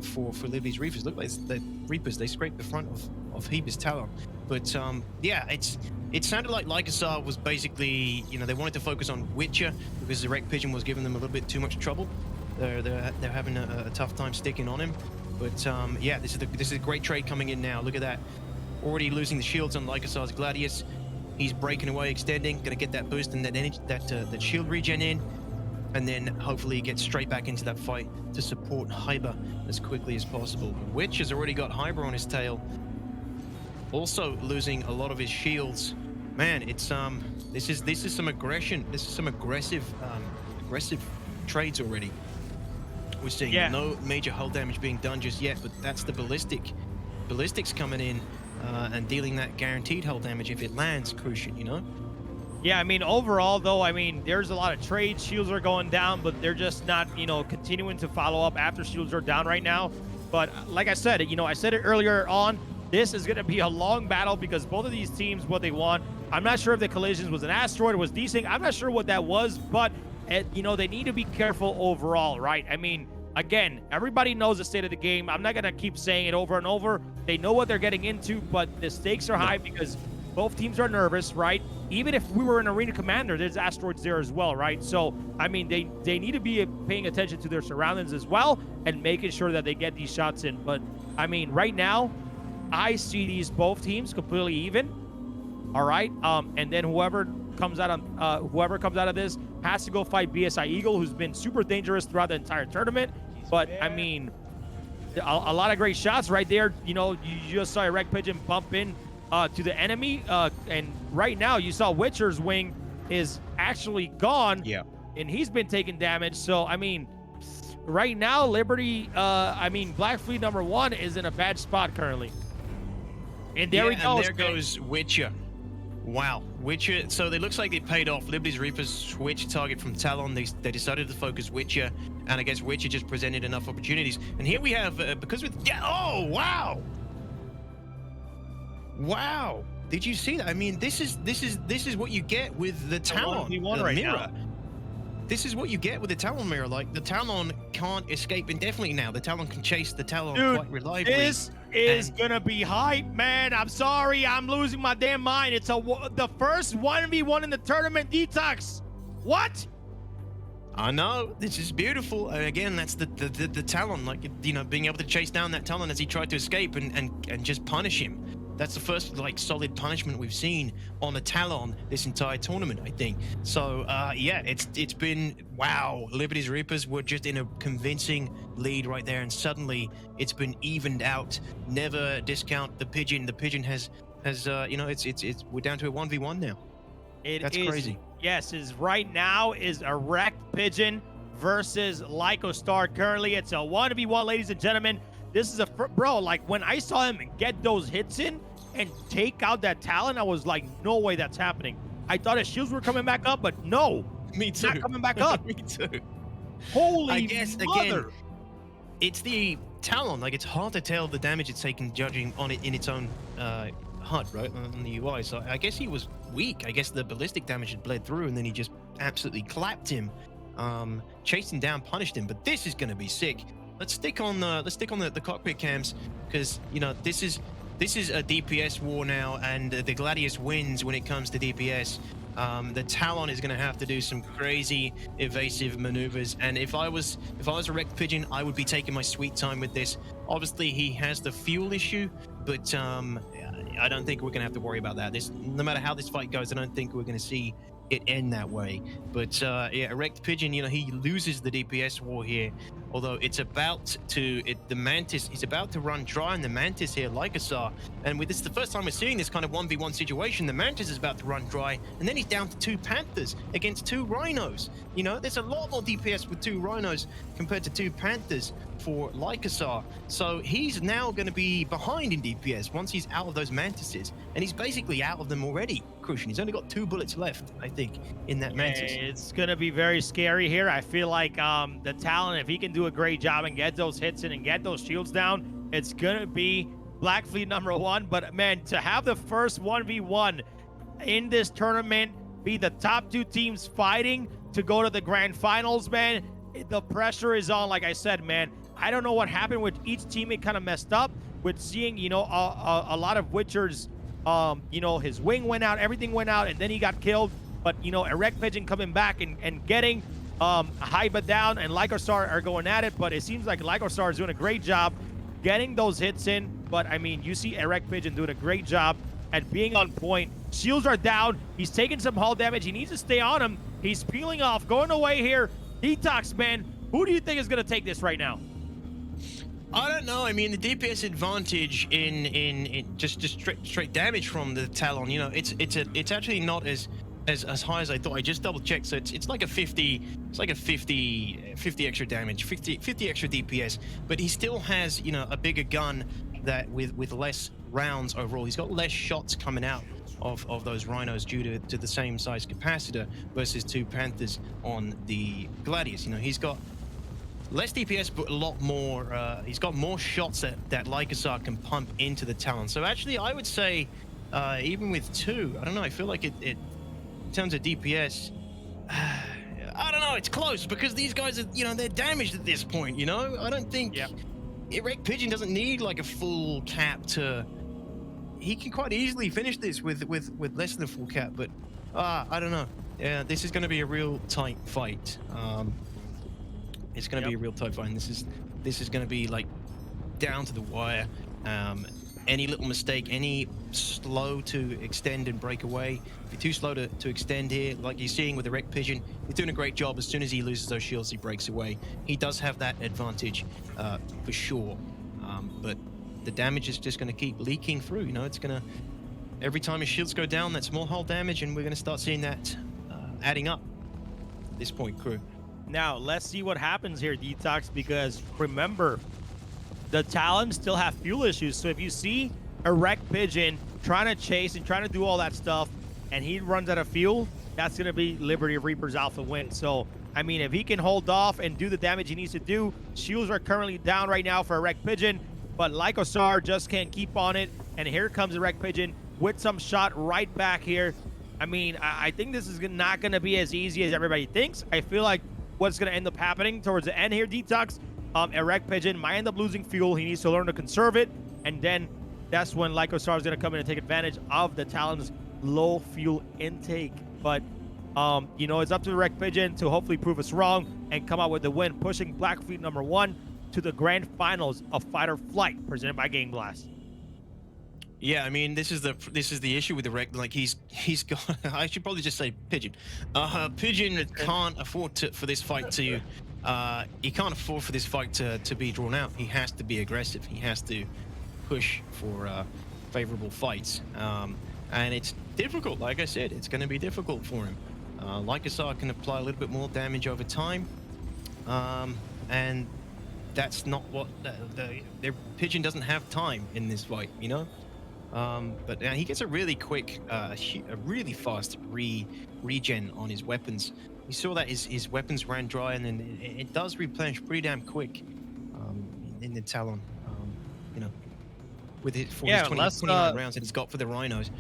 for Liberty's Reapers. It looked like the Reapers, they scraped the front of Heber's Talon. But yeah, it sounded like Lycosar was basically, you know, they wanted to focus on Witcher because the Erect Pigeon was giving them a little bit too much trouble. They're having a tough time sticking on him. But yeah, this is a great trade coming in now. Look at that. Already losing the shields on Lycosar's Gladius. He's breaking away, extending, gonna get that boost and that energy, that shield regen in, and then hopefully get straight back into that fight to support Hyber as quickly as possible. Witch has already got Hyber on his tail, also losing a lot of his shields. Man, it's this is some aggression. This is some aggressive trades already. We're seeing no major hull damage being done just yet, but that's the ballistics coming in. And dealing that guaranteed hull damage if it lands, crucial, you know? Yeah, I mean, overall, though, I mean, there's a lot of trades. Shields are going down, but they're just not, you know, continuing to follow up after shields are down right now. But like I said, you know, I said it earlier on, this is going to be a long battle because both of these teams, what they want, I'm not sure if the collisions was an asteroid or was desync. I'm not sure what that was, but, you know, they need to be careful overall, right? I mean, again, everybody knows the state of the game. I'm not going to keep saying it over and over. They know what they're getting into, but the stakes are high because both teams are nervous, right? Even if we were an Arena Commander, there's asteroids there as well, right? So, I mean, they need to be paying attention to their surroundings as well and making sure that they get these shots in. But, I mean, right now, I see these both teams completely even. All right, and then whoever comes out of this has to go fight BSI Eagle, who's been super dangerous throughout the entire tournament. But I mean, a lot of great shots right there. You know, you just saw Erect Pigeon bump in to the enemy, and right now you saw Witcher's wing is actually gone. Yeah, and he's been taking damage. So I mean, right now Liberty, Black Fleet #1 is in a bad spot currently. And there he goes. And there goes Witcher. Wow, Witcher. So it looks like it paid off. Liberty's Reapers switched target from Talon. They decided to focus Witcher, and I guess Witcher just presented enough opportunities. And here we have oh wow, wow. Did you see that? I mean, this is what you get with the Talon right mirror. now. This is what you get with the Talon mirror. Like, the Talon can't escape indefinitely now. The Talon can chase the Talon quite reliably. This is gonna be hype, man. I'm sorry, I'm losing my damn mind. It's the first 1v1 in the tournament, Detox. What? I know, this is beautiful. Again, that's the Talon, like, you know, being able to chase down that Talon as he tried to escape and just punish him. That's the first, like, solid punishment we've seen on a Talon this entire tournament, I think. So, yeah, it's been, wow. Liberty's Reapers were just in a convincing lead right there, and suddenly it's been evened out. Never discount the Pigeon. The Pigeon has you know, we're down to a 1v1 now. That's crazy. Yes, right now is Erect Pigeon versus Lyco Star. Currently, it's a 1v1, ladies and gentlemen. This is bro, like, when I saw him get those hits in and take out that Talon, I was like, no way that's happening. I thought his shields were coming back up, but no. Me too. Not coming back up. Me too. Holy I guess, mother. again, it's the Talon. Like, it's hard to tell the damage it's taken judging on it in its own HUD, right, on the UI. So I guess he was weak. I guess the ballistic damage had bled through, and then he just absolutely clapped him, chased him down, punished him. But this is going to be sick. Let's stick on the cockpit cams, because, you know, this is a DPS war now, and the Gladius wins when it comes to DPS. The Talon is going to have to do some crazy evasive maneuvers, and if I was Erect Pigeon, I would be taking my sweet time with this. Obviously, he has the fuel issue, but I don't think we're going to have to worry about that. No matter how this fight goes, I don't think we're going to see it end that way. But yeah, Erect Pigeon, you know, he loses the DPS war here. Although it's about to, the Mantis, he's about to run dry, and the Mantis here, like Asar, and this is the first time we're seeing this kind of 1v1 situation. The Mantis is about to run dry, and then he's down to 2 Panthers against 2 Rhinos. You know, there's a lot more DPS with 2 Rhinos compared to 2 Panthers for Lycasar. So he's now going to be behind in DPS once he's out of those Mantises, and he's basically out of them already. Crucian, he's only got 2 bullets left, I think, in that Mantis. It's going to be very scary here. I feel like the Talon, if he can do a great job and get those hits in and get those shields down, it's going to be Black Fleet #1. But, man, to have the first 1v1 in this tournament, be the top 2 teams fighting to go to the grand finals, man, the pressure is on. Like I said, man, I don't know what happened with each teammate. Kind of messed up with seeing, you know, a lot of Witcher's, you know, his wing went out, everything went out, and then he got killed. But, you know, Erect Pigeon coming back and getting Haiba down, and Lycostar are going at it. But it seems like Lycostar is doing a great job getting those hits in. But, I mean, you see Erect Pigeon doing a great job at being on point. Shields are down. He's taking some hull damage. He needs to stay on him. He's peeling off, going away here. Detox, man, who do you think is going to take this right now? I don't know. I mean, the DPS advantage in just straight damage from the Talon, you know, it's actually not as high as I thought. I just double checked, so it's like a 50 extra damage, 50 extra DPS, but he still has, you know, a bigger gun that with less rounds overall. He's got less shots coming out of those Rhinos due to the same size capacitor versus 2 Panthers on the Gladius. You know, he's got less DPS, but a lot more. He's got more shots that Lycosar can pump into the Talon. So actually, I would say, even with 2, I don't know. I feel like it in terms of DPS, I don't know. It's close because these guys are, you know, they're damaged at this point. You know, I don't think Erect Pigeon doesn't need like a full cap to. He can quite easily finish this with less than a full cap. But I don't know. Yeah, this is going to be a real tight fight. It's going to be a real tight fight. And this is going to be like down to the wire. any little mistake, any slow to extend and break away. If you're too slow to extend here, like you're seeing with the Wreck Pigeon, he's doing a great job. As soon as he loses those shields, he breaks away. He does have that advantage for sure. But the damage is just going to keep leaking through. You know, it's going to, every time his shields go down, that's more hull damage, and we're going to start seeing that adding up at this point, crew. Now, let's see what happens here, Detox, because remember, the Talons still have fuel issues. So if you see a Wreck Pigeon trying to chase and trying to do all that stuff, and he runs out of fuel, that's going to be Liberty Reaper's alpha win. So, I mean, if he can hold off and do the damage he needs to do, shields are currently down right now for a Wreck Pigeon, but Lycosar just can't keep on it. And here comes the Wreck Pigeon with some shot right back here. I mean, I think this is not going to be as easy as everybody thinks. I feel like what's going to end up happening towards the end here, Detox, a Wreck Pigeon might end up losing fuel. He needs to learn to conserve it, and then that's when Lycosar is going to come in and take advantage of the Talon's low fuel intake. But, you know, it's up to the Wreck Pigeon to hopefully prove us wrong and come out with the win, pushing Black Fleet #1 to the grand finals of Fight or Flight, presented by Game Blast. Yeah, I mean, this is the issue with the Wreck. Like he's got. I should probably just say Pigeon. Pigeon can't afford for this fight to. He can't afford for this fight to be drawn out. He has to be aggressive. He has to push for favorable fights. And it's difficult. Like I said, it's going to be difficult for him. Lycosar can apply a little bit more damage over time, and that's not what the Pigeon doesn't have time in this fight. You know. But he gets a really quick, a really fast regen on his weapons. We saw that his weapons ran dry, and then it does replenish pretty damn quick in the Talon. You know, with it for his 29 rounds that he's got for the Rhinos.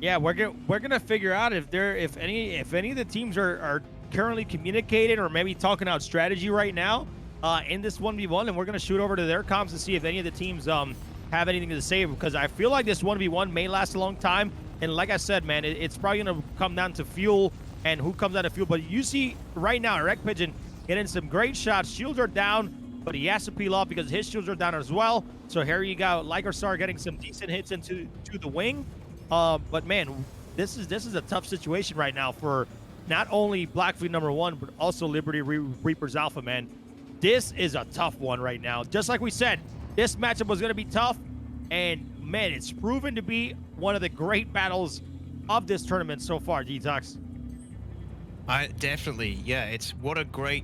Yeah, we're gonna figure out if any of the teams are currently communicating or maybe talking out strategy right now in this 1v1, and we're gonna shoot over to their comms to see if any of the teams have anything to say, because I feel like this 1v1 may last a long time. And like I said, man, it's probably going to come down to fuel and who comes out of fuel. But you see right now, Wreck Pigeon getting some great shots. Shields are down, but he has to peel off because his shields are down as well. So here you go, Lycosar getting some decent hits into the wing. But man, this is a tough situation right now for not only Black Fleet #1, but also Liberty Reaper's Alpha, man. This is a tough one right now. Just like we said, this matchup was going to be tough, and man, it's proven to be one of the great battles of this tournament so far, Detox. Definitely, yeah. It's what a great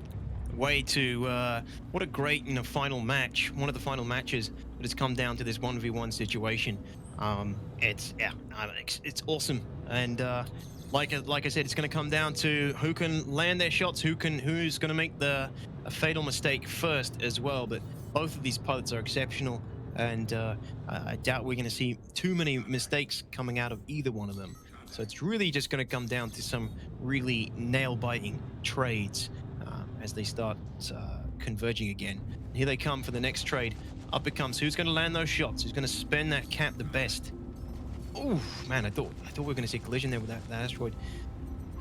way to, what a great final match. One of the final matches that has come down to this 1v1 situation. It's awesome, and like I said, it's going to come down to who can land their shots, who's going to make a fatal mistake first as well. But both of these pilots are exceptional, and I doubt we're going to see too many mistakes coming out of either one of them. So it's really just going to come down to some really nail-biting trades as they start converging again. And here they come for the next trade. Up it comes. Who's going to land those shots? Who's going to spend that cap the best? Oh man, I thought we were going to see a collision there with that asteroid.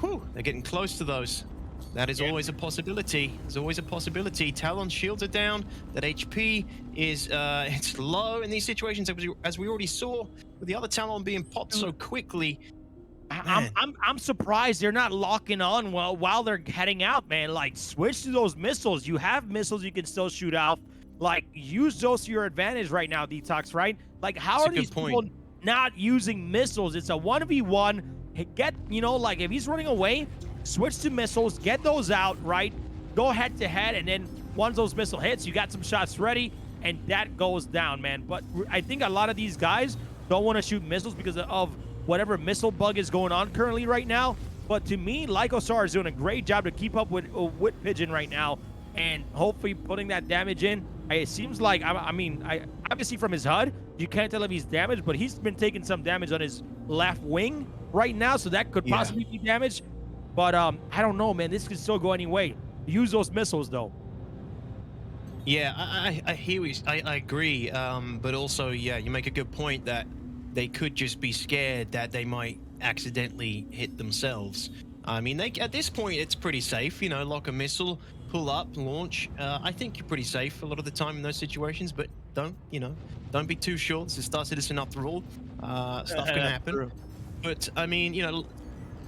Whew, they're getting close to those. That is always a possibility. There's always a possibility. Talon's shields are down. That HP is it's low in these situations, as we already saw with the other Talon being popped so quickly. I'm surprised they're not locking on while they're heading out, man. Like, switch to those missiles. You have missiles you can still shoot out. Like, use those to your advantage right now, Detox, right? Like, how are these people not using missiles? It's a 1v1. Get, like, if he's running away, switch to missiles, get those out, right? Go head to head, and then once those missile hits, you got some shots ready, and that goes down, man. But I think a lot of these guys don't want to shoot missiles because of whatever missile bug is going on currently right now. But to me, Lycosar is doing a great job to keep up with Pigeon right now, and hopefully putting that damage in. It seems like, I mean, obviously from his HUD, you can't tell if he's damaged, but he's been taking some damage on his left wing right now, so that could possibly be damaged. But I don't know, man. This could still go any way. Use those missiles, though. Yeah, I hear you. I agree. But also, yeah, you make a good point that they could just be scared that they might accidentally hit themselves. I mean, at this point, it's pretty safe. You know, lock a missile, pull up, launch. I think you're pretty safe a lot of the time in those situations, but don't be too sure. This is StarCitizen after all. Stuff can happen. True. But I mean,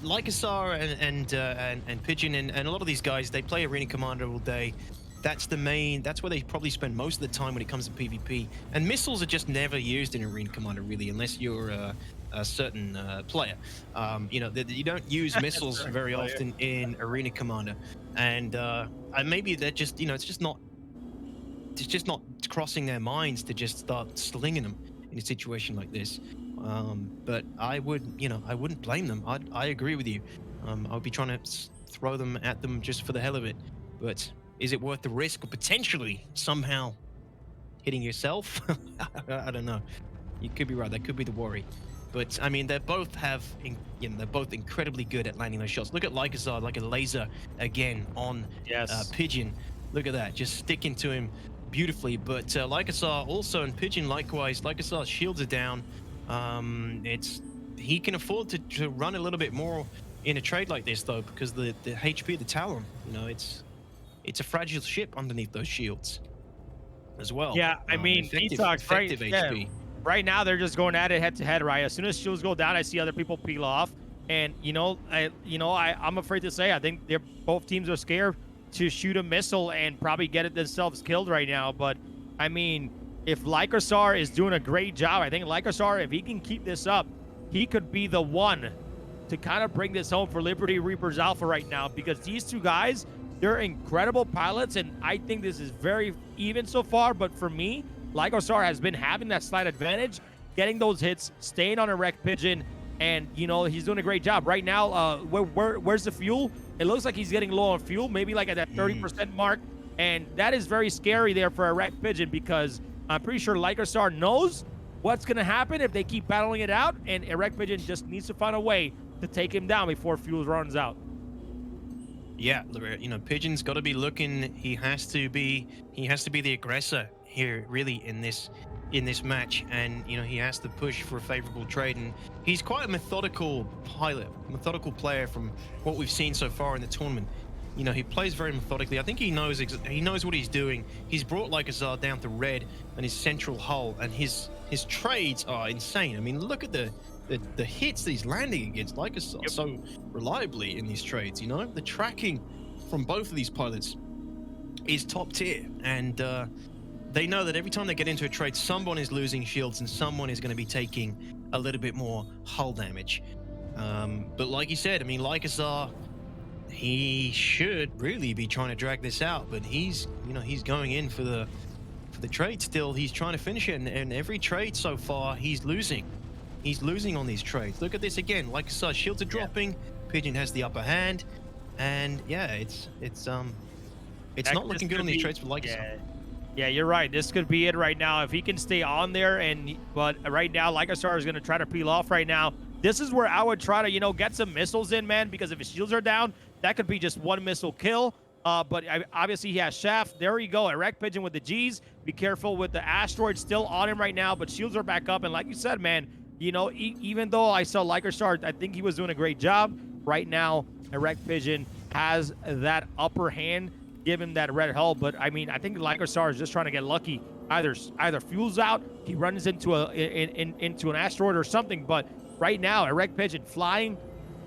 Lycosar and Pigeon and a lot of these guys, they play Arena Commander all day. That's where they probably spend most of the time when it comes to PvP. And missiles are just never used in Arena Commander, really, unless you're a certain player. You don't use missiles very often in Arena Commander. And maybe they're just, it's just not crossing their minds to just start slinging them in a situation like this. But I wouldn't blame them. I agree with you. I would be trying to throw them at them just for the hell of it. But is it worth the risk of potentially somehow hitting yourself? I don't know. You could be right. That could be the worry. But I mean, they're both incredibly good at landing those shots. Look at Lycosar, like a laser again on Pigeon. Look at that, just sticking to him beautifully. But Lycosar also, and Pigeon likewise. Lycosar's shields are down. He can afford to run a little bit more in a trade like this though, because the HP of the Talon, it's a fragile ship underneath those shields as well. Yeah, I mean, effective HP. Yeah, right now they're just going at it head to head, right? As soon as shields go down, I see other people peel off, and I'm afraid to say I think both teams are scared to shoot a missile and probably get it themselves killed right now. But I mean, if Lycosar is doing a great job, I think Lycosar, if he can keep this up, he could be the one to kind of bring this home for Liberty Reapers Alpha right now, because these two guys, they're incredible pilots, and I think this is very even so far. But for me, Lycosar has been having that slight advantage, getting those hits, staying on a wrecked Pigeon, and he's doing a great job right now. Where's the fuel? It looks like he's getting low on fuel, maybe like at that 30% mark, and that is very scary there for a wrecked Pigeon, because I'm pretty sure Lycosar knows what's going to happen if they keep battling it out, and a wrecked Pigeon just needs to find a way to take him down before fuel runs out. Yeah, Pigeon's got to be looking. He has to be the aggressor here, really, in this match, and he has to push for a favorable trade. And he's quite a methodical player from what we've seen so far in the tournament. He plays very methodically. I think he knows what he's doing. He's brought Lycosar down to red and his central hull, and his trades are insane. I mean, look at the hits that he's landing against Lycosar so reliably in these trades. The tracking from both of these pilots is top tier, and they know that every time they get into a trade, someone is losing shields and someone is going to be taking a little bit more hull damage. But like you said, I mean, Lycosar, he should really be trying to drag this out, but he's going in for the trade still. He's trying to finish it, and every trade so far, he's losing. He's losing on these trades. Look at this again. Lycosar shields are dropping. Pigeon has the upper hand, and yeah, it's not looking good on these trades for Lycosar. Yeah, you're right. This could be it right now if he can stay on there. But right now, Lycosar is going to try to peel off right now. This is where I would try to get some missiles in, man, because if his shields are down, that could be just one missile kill. But obviously he has Shaft. There you go. A wrecked Pigeon with the G's. Be careful with the asteroid still on him right now, but shields are back up. And like you said, man, even though I saw Lycosar, I think he was doing a great job. Right now, a wrecked Pigeon has that upper hand, give him that red hull. But I mean, I think Lycosar is just trying to get lucky. Either fuel's out, he runs into into an asteroid or something. But right now, a wrecked Pigeon flying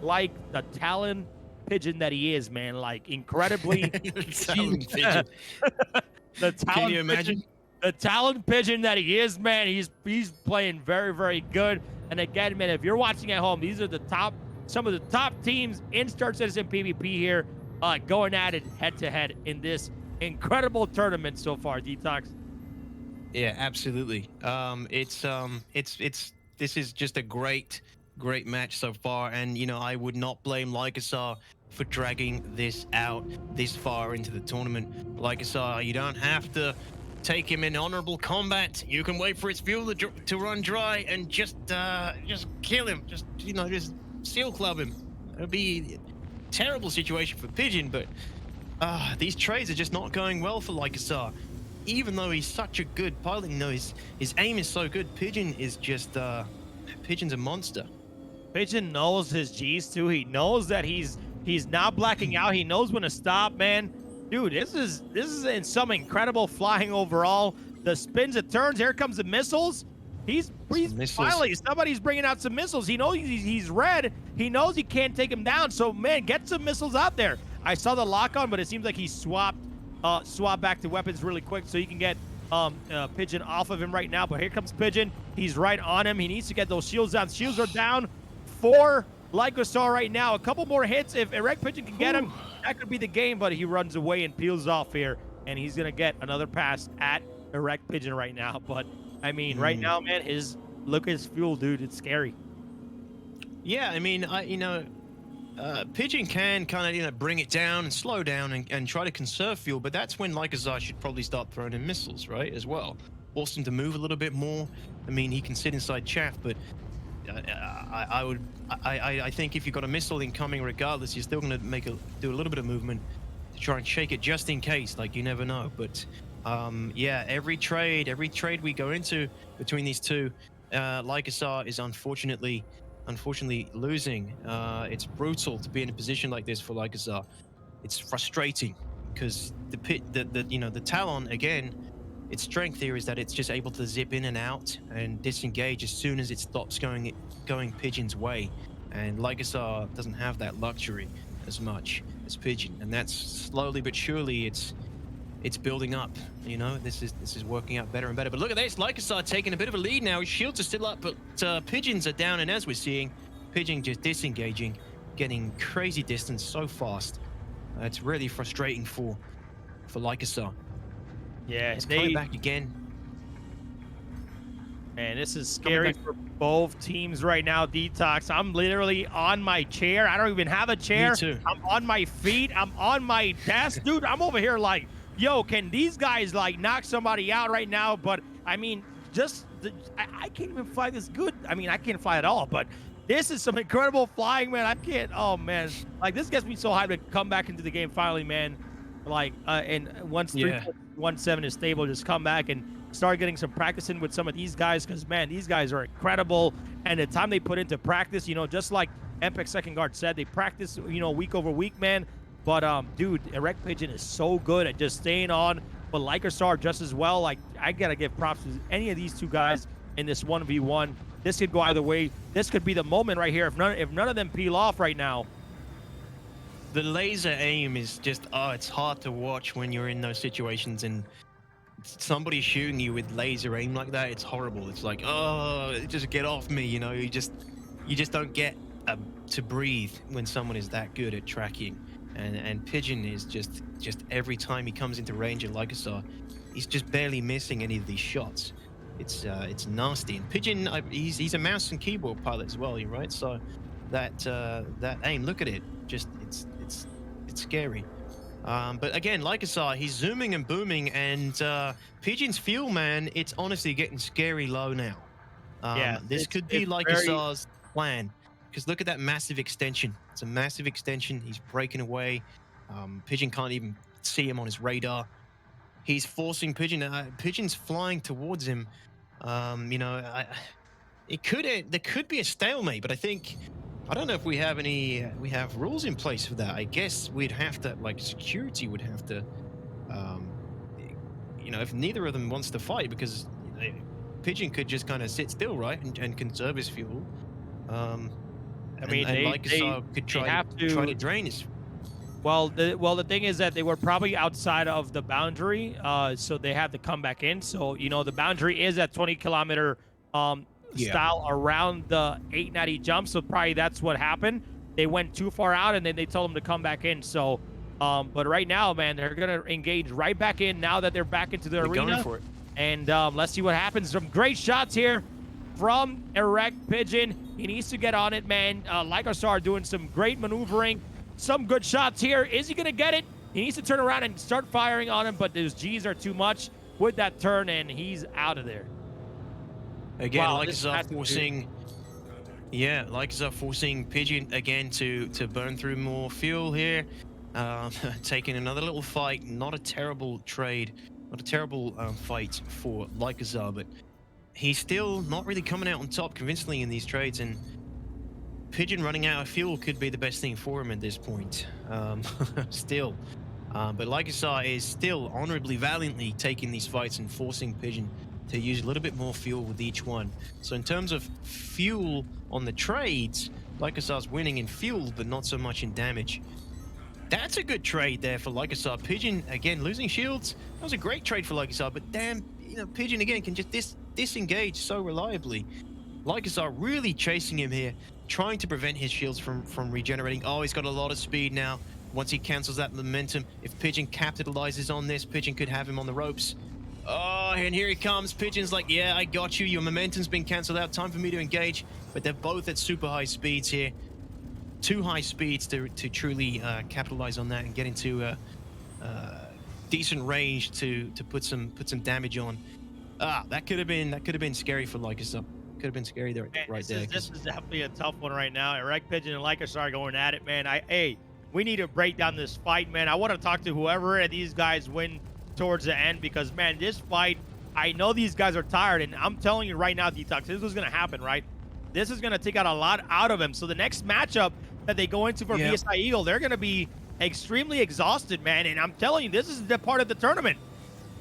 like the Talon Pigeon that he is, man, like incredibly. Talon Pigeon. The Talon Can you imagine? Pigeon, the Talon Pigeon that he is, man, he's playing very, very good. And again, man, if you're watching at home, these are some of the top teams in StarCitizen PvP here, going at it head to head in this incredible tournament so far. Detox. Yeah, absolutely. This is just a great match so far, and I would not blame Lycosar for dragging this out this far into the tournament. Lycosar, you don't have to take him in honorable combat. You can wait for his fuel to run dry and just kill him. Just seal club him. It'll be a terrible situation for Pigeon, but these trades are just not going well for Lycosar. Even though he's such a good pilot, his aim is so good, Pigeon is just Pigeon's a monster. Pigeon knows his G's too. He knows that he's He's now blacking out. He knows when to stop, man. Dude, this is in some incredible flying overall. The spins, it turns. Here comes the missiles. He's finally, somebody's bringing out some missiles. He knows he's red. He knows he can't take him down. So, man, get some missiles out there. I saw the lock on, but it seems like he swapped back to weapons really quick so you can get Pigeon off of him right now. But here comes Pigeon. He's right on him. He needs to get those shields down. Shields are down for Lycosar right now. A couple more hits. If Erect Pigeon can get him, that could be the game, but he runs away and peels off here, and he's going to get another pass at Erect Pigeon right now. But, I mean, right now, man, look at his fuel, dude. It's scary. Yeah, I mean, Pigeon can kind of, bring it down and slow down and try to conserve fuel, but that's when Lycosar should probably start throwing in missiles, right, as well. Force him to move a little bit more. I mean, he can sit inside chaff, but I think if you've got a missile incoming regardless, you're still going to do a little bit of movement to try and shake it just in case, like you never know. But yeah, every trade we go into between these two, Lycosar is unfortunately losing. It's brutal to be in a position like this for Lycosar. It's frustrating because the Talon, again, its strength here is that it's just able to zip in and out and disengage as soon as it stops going Pigeon's way. And Lycosar doesn't have that luxury as much as Pigeon, and that's slowly but surely it's building up. This is working out better and better. But look at this, Lycosar taking a bit of a lead now. His shields are still up, but Pigeons are down, and as we're seeing, Pigeon just disengaging, getting crazy distance so fast. It's really frustrating for Lycosar. Yeah, it's coming back again. Man, this is scary for both teams right now, Detox. I'm literally on my chair. I don't even have a chair. Me too. I'm on my feet. I'm on my desk. Dude, I'm over here like, yo, can these guys like knock somebody out right now? But I mean, I can't even fly this good. I mean, I can't fly at all, but this is some incredible flying, man. I can't, oh man. Like, this gets me so hyped to come back into the game finally, man. Like, and once 3.17 is stable, just come back and start getting some practice in with some of these guys, because, man, these guys are incredible. And the time they put into practice, just like MPeX Second Guard said, they practice, week over week, man. But, dude, Erect Pigeon is so good at just staying on, but Lycosar just as well. Like, I got to give props to any of these two guys in this 1v1. This could go either way. This could be the moment right here if none of them peel off right now. The laser aim is just, it's hard to watch when you're in those situations and somebody shooting you with laser aim like that. It's horrible. It's like, just get off me, you just don't get to breathe when someone is that good at tracking. And Pigeon is just every time he comes into range of Lycosar, he's just barely missing any of these shots. It's nasty. And Pigeon, he's a mouse and keyboard pilot as well, right? So that aim, look at it, just it's scary. But again, Lycosar, he's zooming and booming, and Pigeon's fuel, man, it's honestly getting scary low now. This could be Lycosar's plan, because look at that massive extension. It's a massive extension. He's breaking away. Pigeon can't even see him on his radar. He's forcing Pigeon. Pigeon's flying towards him. There could be a stalemate, but I don't know if we have rules in place for that. I guess we'd have to, like, security would have to, if neither of them wants to fight, because Pigeon could just kind of sit still, right, and conserve his fuel. Lycosar could try to drain his. Well, the thing is that they were probably outside of the boundary, so they had to come back in. So, the boundary is at 20-kilometer style around the 890 jump, so probably that's what happened. They went too far out, and then they told them to come back in. So, but right now, man, they're gonna engage right back in now that they're back into the arena. Going for it. And let's see what happens. Some great shots here from Erect Pigeon. He needs to get on it, man. Lycosar doing some great maneuvering. Some good shots here. Is he gonna get it? He needs to turn around and start firing on him, but those G's are too much with that turn, and he's out of there. Again, Lycosar forcing Pigeon again to burn through more fuel here. Taking another little fight. Not a terrible trade, not a terrible fight for Lycosar, but he's still not really coming out on top convincingly in these trades. And Pigeon running out of fuel could be the best thing for him at this point. Still. But Lycosar is still honorably, valiantly taking these fights and forcing Pigeon to use a little bit more fuel with each one. So in terms of fuel on the trades, Lycosar's winning in fuel, but not so much in damage. That's a good trade there for Lycosar. Pigeon, again, losing shields. That was a great trade for Lycosar, but damn, you know, Pigeon, again, can just disengage so reliably. Lycosar really chasing him here, trying to prevent his shields from regenerating. Oh, he's got a lot of speed now. Once he cancels that momentum, if Pigeon capitalizes on this, Pigeon could have him on the ropes. Oh, and here he comes. Pigeon's like, yeah, I got you. Your momentum's been cancelled out. Time for me to engage. But they're both at super high speeds here. Too high speeds to truly capitalize on that and get into decent range to put some damage on. That could have been scary for Lycosar. Could have been scary there, right there. This is definitely a tough one right now. Erect Pigeon and Lycosar going at it, man. Hey, we need to break down this fight, man. I want to talk to whoever and these guys win towards the end, because man, this fight, I know these guys are tired, and I'm telling you right now, Detox, this was gonna happen, right? This is gonna take out a lot out of him. So the next matchup that they go into for BSI Eagle, they're gonna be extremely exhausted, man. And I'm telling you, this is the part of the tournament.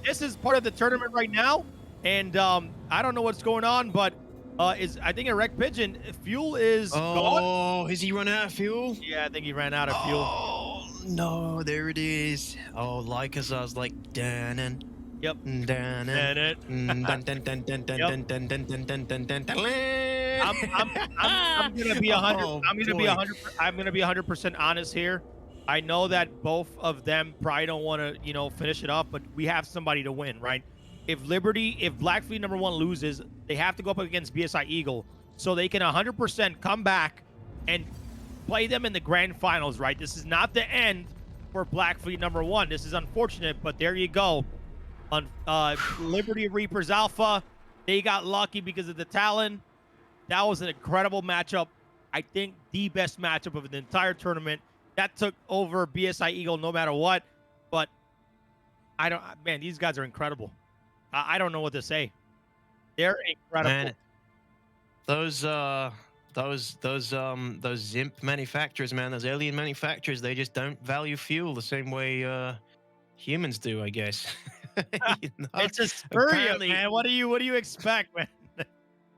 This is part of the tournament right now, and I don't know what's going on, but I think Erect Pigeon fuel is gone. Oh, has he run out of fuel? Yeah, I think he ran out of fuel. Oh no, there it is. Oh, Lycosar's like Danan. Yep. Danan. I'm gonna be 100. I'm gonna be 100% honest here. I know that both of them probably don't want to, you know, finish it up, but we have somebody to win, right? If Black Fleet #1 loses, they have to go up against BSI Eagle, so they can 100% come back and play them in the grand finals, right? This is not the end for Black Fleet #1. This is unfortunate, but there you go. On Liberty Reapers Alpha, they got lucky because of the Talon. That was an incredible matchup. I think the best matchup of the entire tournament. That took over BSI Eagle no matter what. But man, these guys are incredible. I don't know what to say. They're incredible. Man, those Zimp manufacturers, man, those alien manufacturers, they just don't value fuel the same way humans do, I guess. You know? It's a Spurrier, man. What do you expect, man?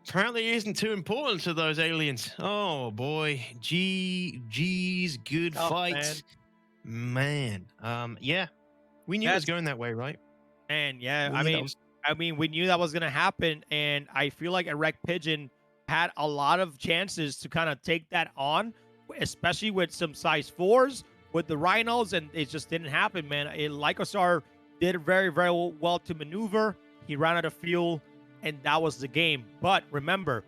Apparently it isn't too important to those aliens. Oh boy. G's good fights. Man. Yeah. We knew it was going that way, right? And yeah, I mean, we knew that was gonna happen, and I feel like Erect Pigeon had a lot of chances to kind of take that on, especially with some size 4s with the Rhinos, and it just didn't happen, man. Lycosar did very, very well to maneuver. He ran out of fuel, and that was the game. But remember,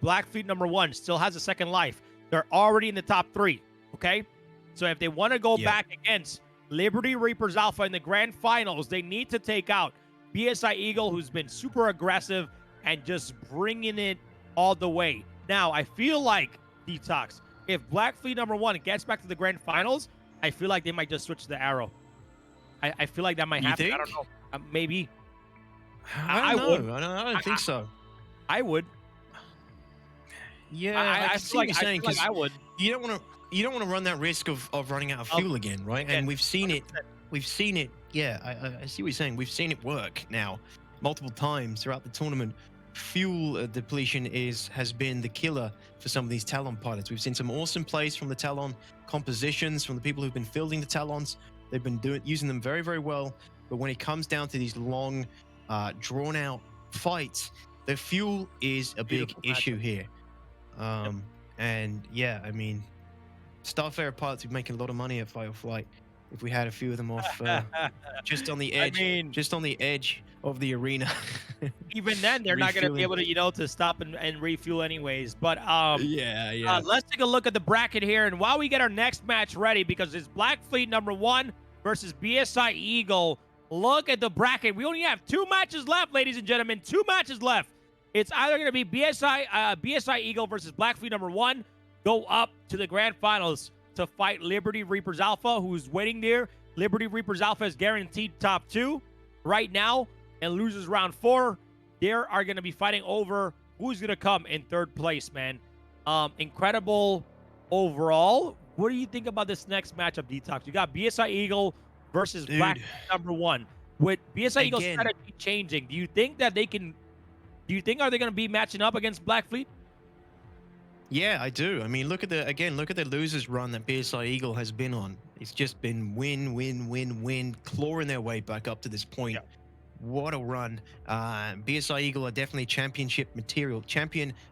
Black Fleet #1 still has a second life. They're already in the top 3, okay? So if they want to go back against Liberty Reapers Alpha in the grand finals, they need to take out BSI Eagle, who's been super aggressive and just bringing it all the way. Now, I feel like, Detox, if Black Fleet #1 gets back to the grand finals, I feel like they might just switch the arrow. I feel like that might happen. Think? I don't know. Maybe. I don't know. I don't think so. I would. Yeah, I feel like saying, I would. You don't want to run that risk of running out of fuel again, right? And we've seen it. We've seen it. Yeah, I see what you're saying. We've seen it work now multiple times throughout the tournament. Fuel depletion has been the killer for some of these Talon pilots. We've seen some awesome plays from the Talon compositions from the people who've been fielding the Talons. They've been using them very, very well. But when it comes down to these long, drawn-out fights, the fuel is a big issue here. And yeah, I mean, Starfarer pilots would be making a lot of money at Fight or Flight if we had a few of them off just on the edge, just on the edge of the arena. Even then, they're not going to be able to, to stop and refuel anyways. But yeah. Let's take a look at the bracket here, and while we get our next match ready, because it's Black Fleet #1 versus BSI Eagle. Look at the bracket. We only have 2 matches left, ladies and gentlemen. 2 matches left. It's either going to be BSI Eagle versus Black Fleet #1, go up to the grand finals to fight Liberty Reapers Alpha, who's waiting there. Liberty Reapers Alpha is guaranteed top 2 right now and loses round 4. They are going to be fighting over who's going to come in 3rd place, man. Incredible overall. What do you think about this next matchup, Detox? You got BSI Eagle versus Black #1. With BSI Eagle's Again. strategy changing, do you think that they can? Do you think are they going to be matching up against Black Fleet? Yeah, I do. I mean, look at the losers run that BSI Eagle has been on. It's just been win, win, win, win, clawing their way back up to this point. What a run. BSI Eagle are definitely champion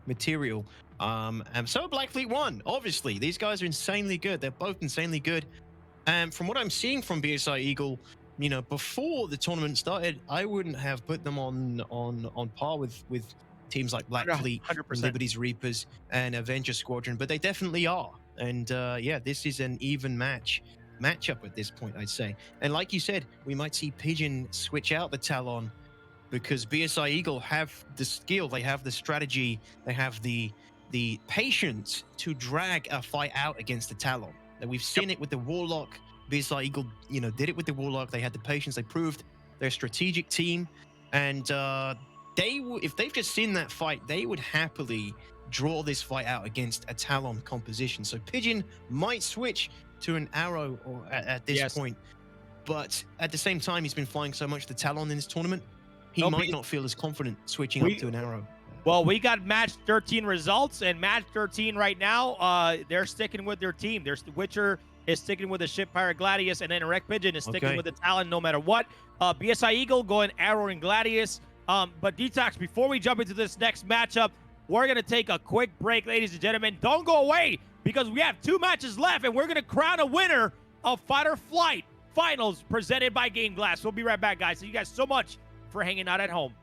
material. And so Black Fleet won, obviously. These guys are insanely good. They're both insanely good. And from what I'm seeing from BSI Eagle, you know, before the tournament started, I wouldn't have put them on par with teams like Black Fleet, 100%. Liberty's Reapers, and Avenger Squadron, but they definitely are. And yeah, this is an even matchup at this point, I'd say. And like you said, we might see Pigeon switch out the Talon because BSI Eagle have the skill, they have the strategy, they have the patience to drag a fight out against the Talon. And we've seen it with the Warlock. BSI Eagle, you know, did it with the Warlock. They had the patience. They proved they're a strategic team, and if they've just seen that fight, they would happily draw this fight out against a Talon composition. So Pigeon might switch to an Arrow at this point, but at the same time, he's been flying so much the Talon in this tournament, he might not feel as confident switching up to an Arrow. Well, we got match 13 results, and match 13 right now, they're sticking with their team. There's Witcher is sticking with the ship Pirate Gladius, and then Wreck Pigeon is sticking with the Talon no matter what. BSI Eagle going Arrow and Gladius. But Detox, before we jump into this next matchup, we're going to take a quick break, ladies and gentlemen. Don't go away, because we have 2 matches left, and we're going to crown a winner of Fight or Flight Finals presented by Game Glass. We'll be right back, guys. Thank you guys so much for hanging out at home.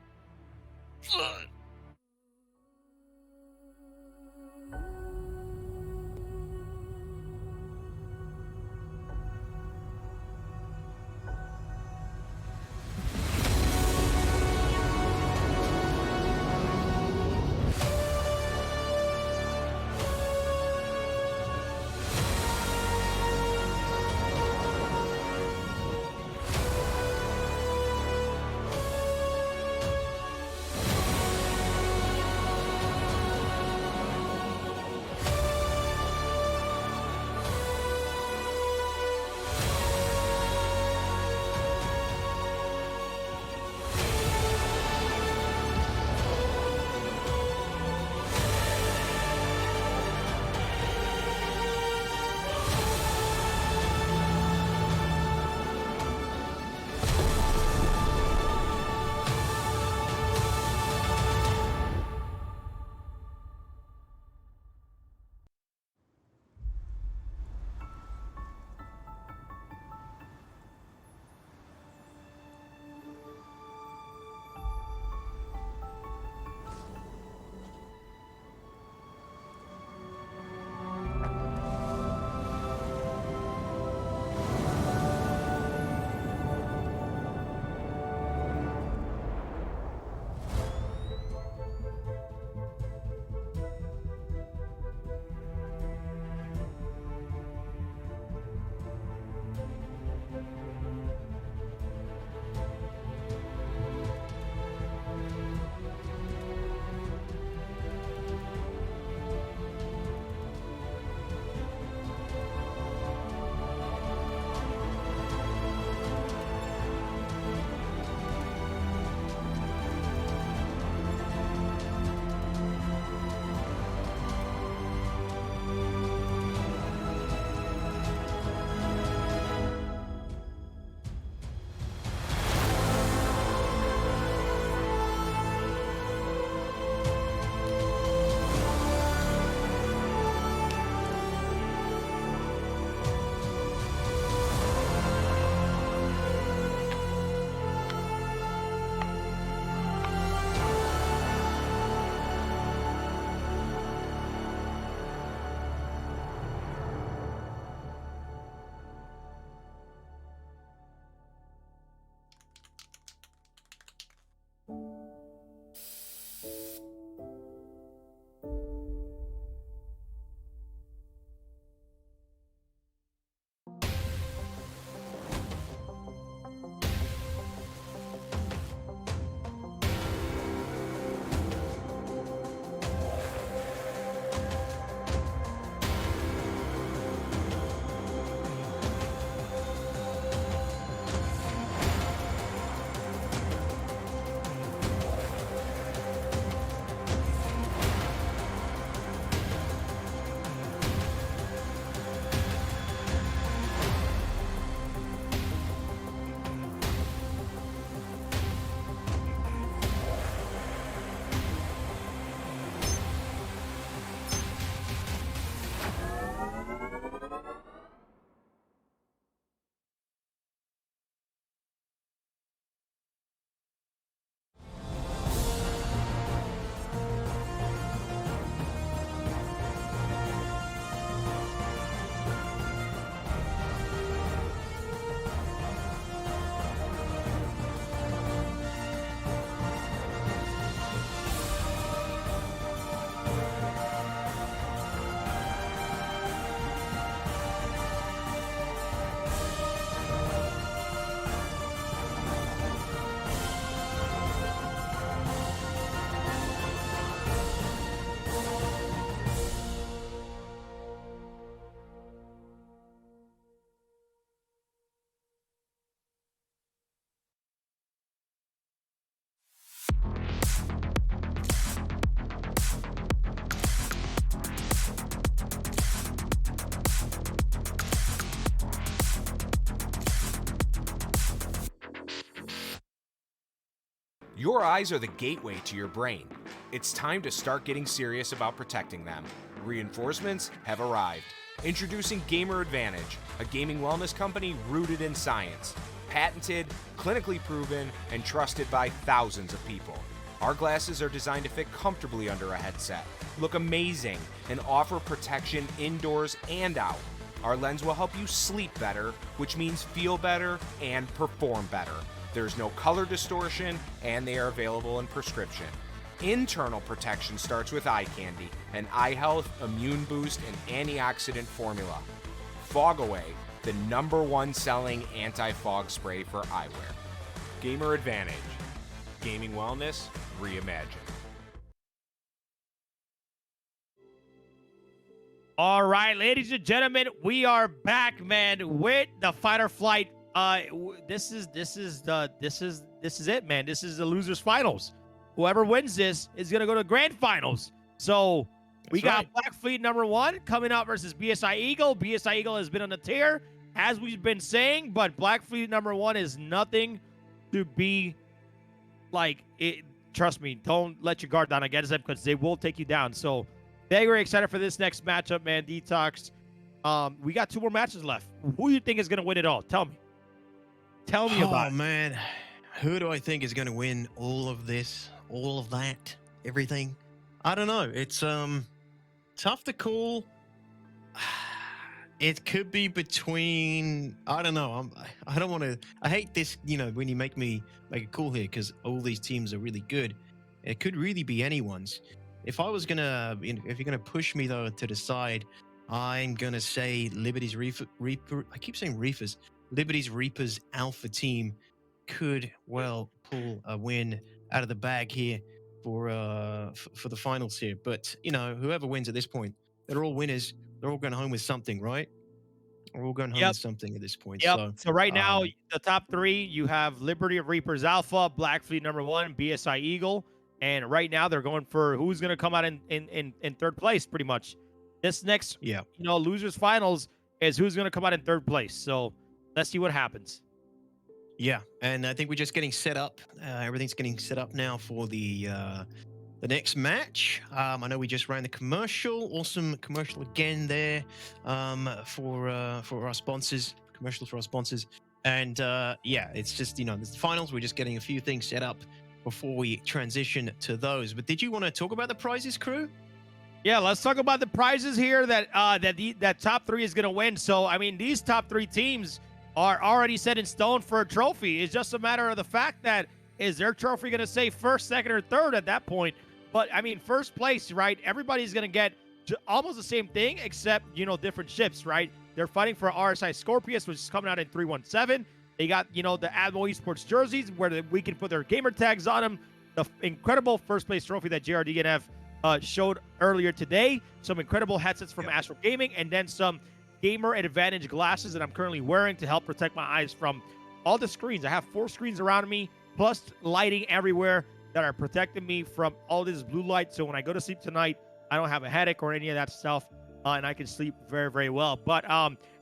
Your eyes are the gateway to your brain. It's time to start getting serious about protecting them. Reinforcements have arrived. Introducing Gamer Advantage, a gaming wellness company rooted in science. Patented, clinically proven, and trusted by thousands of people. Our glasses are designed to fit comfortably under a headset, look amazing, and offer protection indoors and out. Our lens will help you sleep better, which means feel better and perform better. There's no color distortion, and they are available in prescription. Internal protection starts with eye candy, an eye health, immune boost, and antioxidant formula. Fog Away, the #1 selling anti-fog spray for eyewear. Gamer Advantage. Gaming wellness reimagined. All right, ladies and gentlemen, we are back, man, with the fight or flight. This is it, man. This is the losers finals. Whoever wins this is gonna go to grand finals. So we got Black Fleet #1 coming out versus BSI Eagle. BSI Eagle has been on the tier, as we've been saying, but Black Fleet #1 is nothing to be like it. Trust me, don't let your guard down against them because they will take you down. So very excited for this next matchup, man. Detox. We got 2 more matches left. Who do you think is gonna win it all? Tell me. Tell me about it. Oh man, who do I think is going to win all of this, all of that, everything? I don't know. It's tough to call. It could be between, I don't know. I don't want to. I hate this. When you make a call here because all these teams are really good. It could really be anyone's. If I was gonna, if you're gonna push me though to decide, I'm gonna say Liberty's Reaper. I keep saying Reefers. Liberty's Reapers Alpha team could well pull a win out of the bag here for the finals here. But whoever wins at this point, they're all winners. They're all going home with something, right? We're all going home with something at this point. Yep. So right now, the top 3, you have Liberty Reapers Alpha, Black Fleet #1, BSI Eagle, and right now they're going for who's going to come out in third place, pretty much. This next, losers finals is who's going to come out in third place. So let's see what happens. Yeah, and I think we're just getting set up. Everything's getting set up now for the next match. I know we just ran the commercial. Awesome commercial again there for our sponsors. Commercial for our sponsors. And yeah, it's just the finals. We're just getting a few things set up before we transition to those. But did you want to talk about the prizes, crew? Yeah, let's talk about the prizes here that that top 3 is going to win. So I mean, these top 3 teams are already set in stone for a trophy. It's just a matter of the fact that is their trophy going to say first, second, or third at that point. But I mean, first place, right? Everybody's going to get almost the same thing, except different ships, right? They're fighting for RSI Scorpius, which is coming out in 317. They got the Admiral Esports jerseys where we can put their gamer tags on them. The incredible first place trophy that JRDF showed earlier today. Some incredible headsets from Astro Gaming, and then some Gamer Advantage glasses that I'm currently wearing to help protect my eyes from all the screens. I have 4 screens around me, plus lighting everywhere that are protecting me from all this blue light. So when I go to sleep tonight, I don't have a headache or any of that stuff, and I can sleep very, very well. But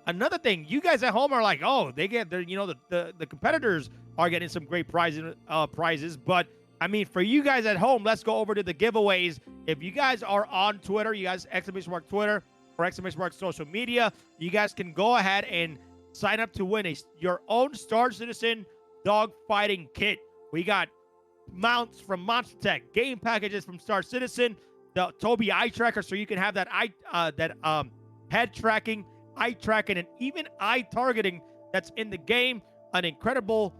another thing, you guys at home are like, oh, they get their, the competitors are getting some great prizes. But I mean, for you guys at home, let's go over to the giveaways. If you guys are on Twitter, you guys ! Twitter or ! social media, you guys can go ahead and sign up to win your own StarCitizen dogfighting kit. We got mounts from Monster Tech, game packages from StarCitizen, the Tobii eye tracker, so you can have that head tracking, eye tracking, and even eye targeting that's in the game. An incredible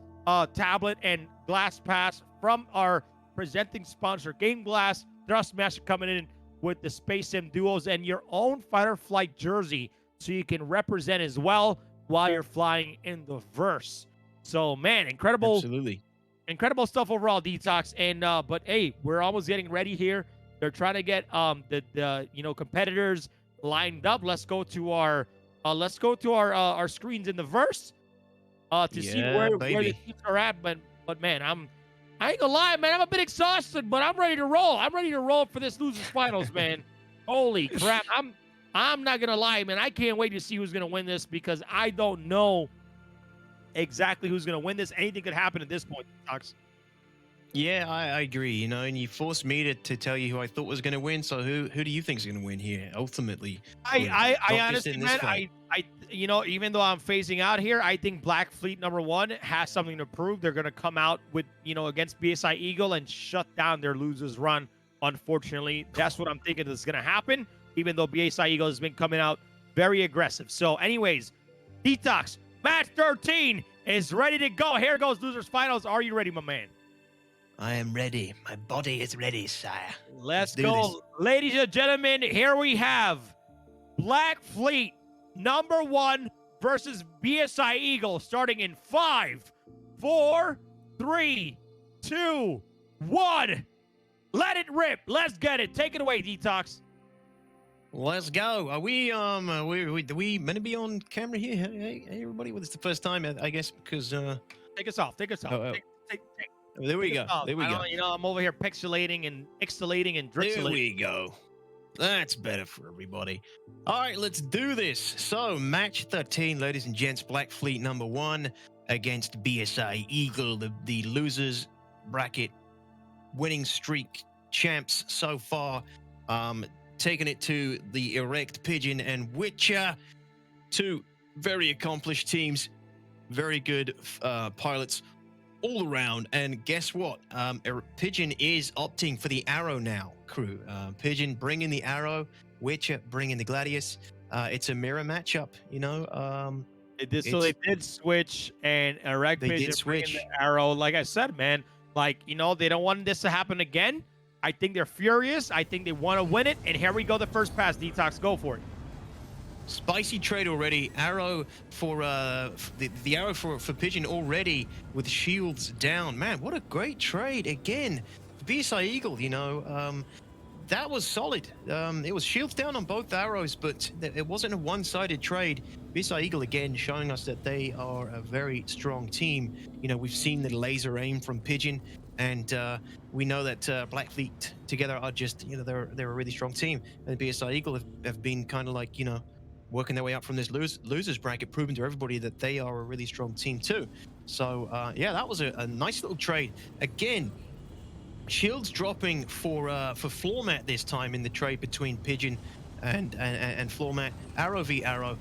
tablet and glass pass from our presenting sponsor, Game Glass. Thrustmaster coming in with the Space Sim Duos and your own fighter flight jersey, so you can represent as well while you're flying in the verse. So man, incredible, absolutely incredible stuff overall, Detox. And but hey, we're almost getting ready here. They're trying to get the competitors lined up. Let's go to our screens in the verse to see where the teams are at. But man, I ain't gonna lie, man. I'm a bit exhausted, but I'm ready to roll. I'm ready to roll for this losers finals, man. Holy crap! I'm not gonna lie, man. I can't wait to see who's gonna win this because I don't know exactly who's gonna win this. Anything could happen at this point, Docs. Yeah, I agree. You know, and you forced me to tell you who I thought was going to win. So who do you think is going to win here ultimately? I Not just honestly, in this man, fight. you know, even though I'm phasing out here, I think Black Fleet #1 has something to prove. They're gonna come out with, you know, against BSI Eagle and shut down their losers run. Unfortunately, that's what I'm thinking is gonna happen. Even though BSI Eagle has been coming out very aggressive. So, anyways, Detox match 13 is ready to go. Here goes losers finals. Are you ready, my man? I am ready. My body is ready, sire. Let's do go, this. ladies and gentlemen. Here we have Black Fleet #1 versus BSI Eagle, starting in 5, 4, 3, 2, 1. Let it rip. Let's get it. Take it away, Detox. Let's go. Are we meant to be on camera here? Hey, everybody. Well, it's the first time, I guess, because Take us off. Take us off. Oh, oh. Take there we us go. off. There we I go. don't- You know, I'm over here pixelating and ixelating and There drixelating. we go. That's better for everybody. All right, let's do this. So, match 13, ladies and gents, Black Fleet #1 against BSI Eagle, the losers bracket winning streak champs so far. Taking it to the Erect Pigeon and Witcher, two very accomplished teams, very good pilots all around. And guess what? Pigeon is opting for the arrow now, crew. Pigeon bringing the arrow, Witcher bringing the Gladius. It's a mirror matchup, you know. So they did switch, and Erect They did Pigeon bringing switch. the arrow. Like I said, man, like, you know, they don't want this to happen again. I think they're furious. I think they want to win it. And here we go, the first pass. Detox, go for it. Spicy trade already. Arrow for the arrow for Pigeon already with shields down. Man, what a great trade again. BSI Eagle, you know, that was solid. It was shields down on both arrows, but it wasn't a one-sided trade. BSI Eagle again showing us that they are a very strong team. You know, we've seen the laser aim from Pigeon, and we know that Black Fleet together are just, you know, they're a really strong team. And BSI Eagle have been kind of like, you know, working their way up from this losers bracket, proving to everybody that they are a really strong team too. So yeah, that was a nice little trade. Again, shields dropping for floor mat this time in the trade between Pigeon and floor mat. Arrow v arrow.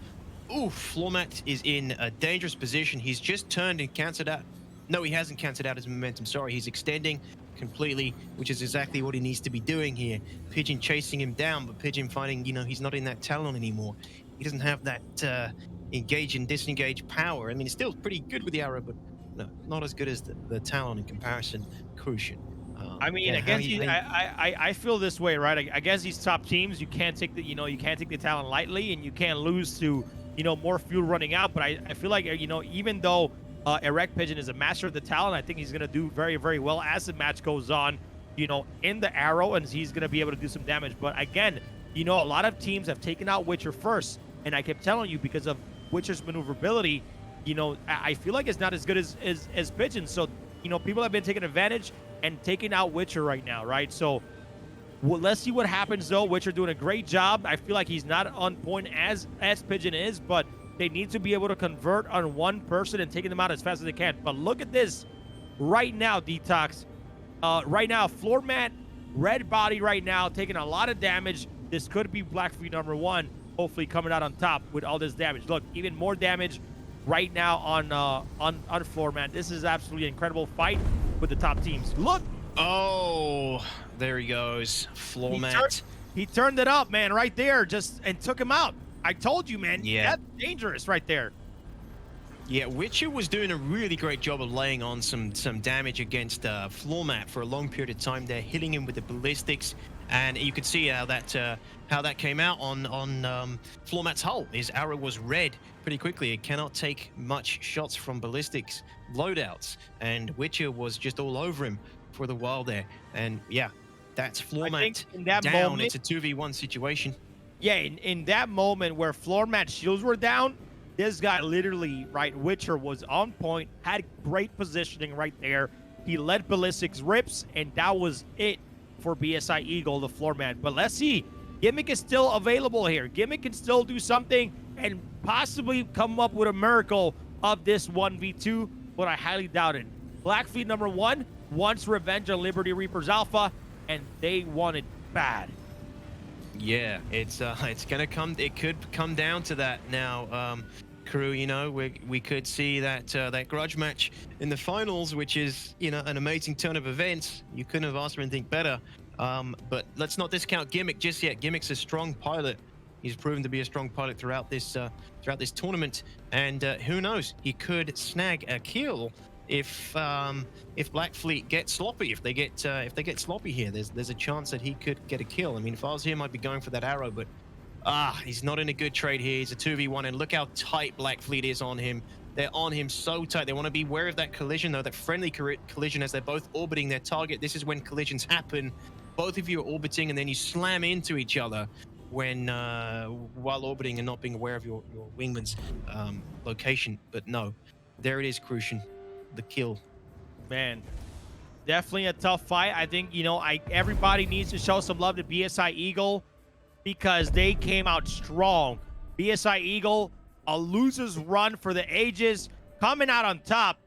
Ooh, floor mat is in a dangerous position. He's just turned and canceled out. No, he hasn't canceled out his momentum. Sorry, he's extending completely, which is exactly what he needs to be doing here. Pigeon chasing him down, but Pigeon finding, you know, he's not in that talon anymore. He doesn't have that engage and disengage power. I mean, it's still pretty good with the arrow, but no, not as good as the talon in comparison. Crucial. I mean, I feel this way, right? Against these top teams, you can't take the talent lightly, and you can't lose to, you know, more fuel running out. But I feel like, you know, even though Erect Pigeon is a master of the talent, I think he's going to do very, very well as the match goes on, you know, in the arrow, and he's going to be able to do some damage. But again, you know, a lot of teams have taken out Witcher first, and I kept telling you, because of Witcher's maneuverability, you know, I feel like it's not as good as Pigeon. So, you know, people have been taking advantage and taking out Witcher right now, right? So, well, let's see what happens, though. Witcher doing a great job. I feel like he's not on point as Pigeon is, but they need to be able to convert on one person and taking them out as fast as they can. But look at this right now, Detox. Right now, floor mat, red body right now, taking a lot of damage. This could be Black Fleet #1, hopefully coming out on top with all this damage. Look, even more damage right now on floor mat. This is absolutely an incredible fight with the top teams. Look. Oh, there he goes. Floor mat. He turned it up, man, right there, and took him out. I told you, man. Yeah. That's dangerous right there. Yeah, Witcher was doing a really great job of laying on some damage against floor mat for a long period of time there, hitting him with the ballistics, and you could see how that came out on floor mat's hull. His arrow was red pretty quickly. It cannot take much shots from ballistics loadouts, and Witcher was just all over him for the while there. And yeah, that's floor mat down. It's a 2v1 situation. Yeah, in that moment where floor mat shields were down, this guy literally, right, Witcher was on point, had great positioning right there. He led ballistics rips, and that was it for BSI Eagle, the floor mat. But let's see. Gimmick is still available here. Gimmick can still do something and possibly come up with a miracle of this 1v2, but I highly doubt it. Black Fleet #1 wants revenge on Liberty Reapers Alpha, and they want it bad. Yeah, it's gonna come. It could come down to that now. Crew, you know, we could see that that grudge match in the finals, which is, you know, an amazing turn of events. You couldn't have asked for anything better. But let's not discount Gimmick just yet. Gimmick's a strong pilot. He's proven to be a strong pilot throughout this tournament, and who knows, he could snag a kill if Black Fleet get sloppy. If they get sloppy here, there's a chance that he could get a kill. I mean, if I was here, I might be going for that arrow, but he's not in a good trade here. He's a 2v1, and look how tight Black Fleet is on him. They're on him so tight. They want to be aware of that collision, though, that friendly collision as they're both orbiting their target. This is when collisions happen. Both of you are orbiting, and then you slam into each other when while orbiting and not being aware of your wingman's location. But no, there it is, Crucian, the kill. Man, definitely a tough fight. I think, you know, everybody needs to show some love to BSI Eagle because they came out strong. BSI Eagle, a loser's run for the ages, coming out on top,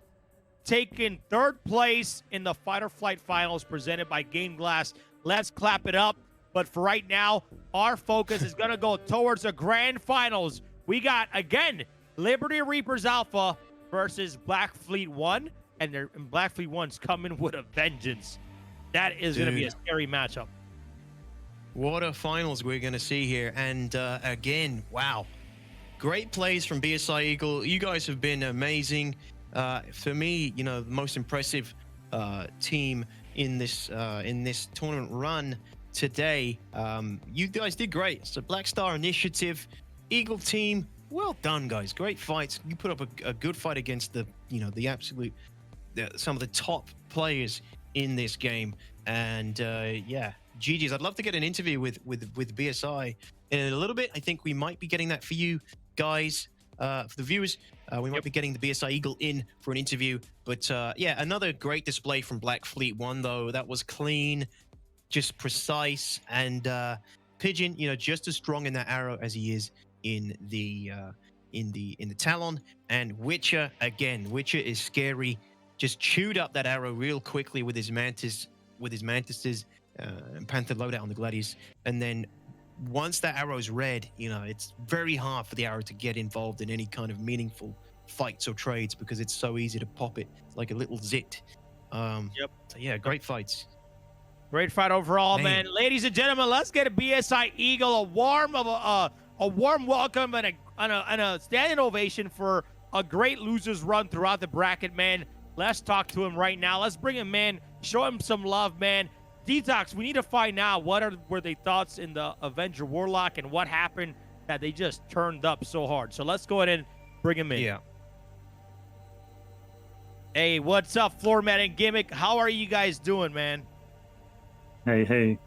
taking 3rd place in the Fight or Flight finals presented by Game Glass. Let's clap it up. But for right now, our focus is going to go towards the grand finals. We got, again, Liberty Reapers Alpha versus Black Fleet 1. And Black Fleet 1's coming with a vengeance. That is going to be a scary matchup. What a finals we're going to see here. And again, wow. Great plays from BSI Eagle. You guys have been amazing. For me, you know, the most impressive team in this tournament run today. You guys did great. So Black Star Initiative, Eagle team, well done, guys. Great fights. You put up a good fight against the, you know, the absolute, some of the top players in this game. And yeah, GG's. I'd love to get an interview with BSI in a little bit. I think we might be getting that for you guys, for the viewers. We might be getting the BSI Eagle in for an interview. But yeah, another great display from Black Fleet 1, though. That was clean, just precise, and Pigeon, you know, just as strong in that arrow as he is in the Talon. And Witcher, again, Witcher is scary. Just chewed up that arrow real quickly with his mantises and Panther loadout on the Gladius. And then once that arrow's red, you know, it's very hard for the arrow to get involved in any kind of meaningful fights or trades because it's so easy to pop it. It's like a little zit. So yeah, great fights. Great fight overall, man. Ladies and gentlemen, let's get a BSI Eagle a warm welcome and a standing ovation for a great losers run throughout the bracket, man. Let's talk to him right now. Let's bring him in, show him some love, man. Detox, we need to find out were their thoughts in the Avenger Warlock and what happened that they just turned up so hard. So let's go ahead and bring him in. Yeah. Hey, what's up, Floormat and Gimmick? How are you guys doing, man? Hey.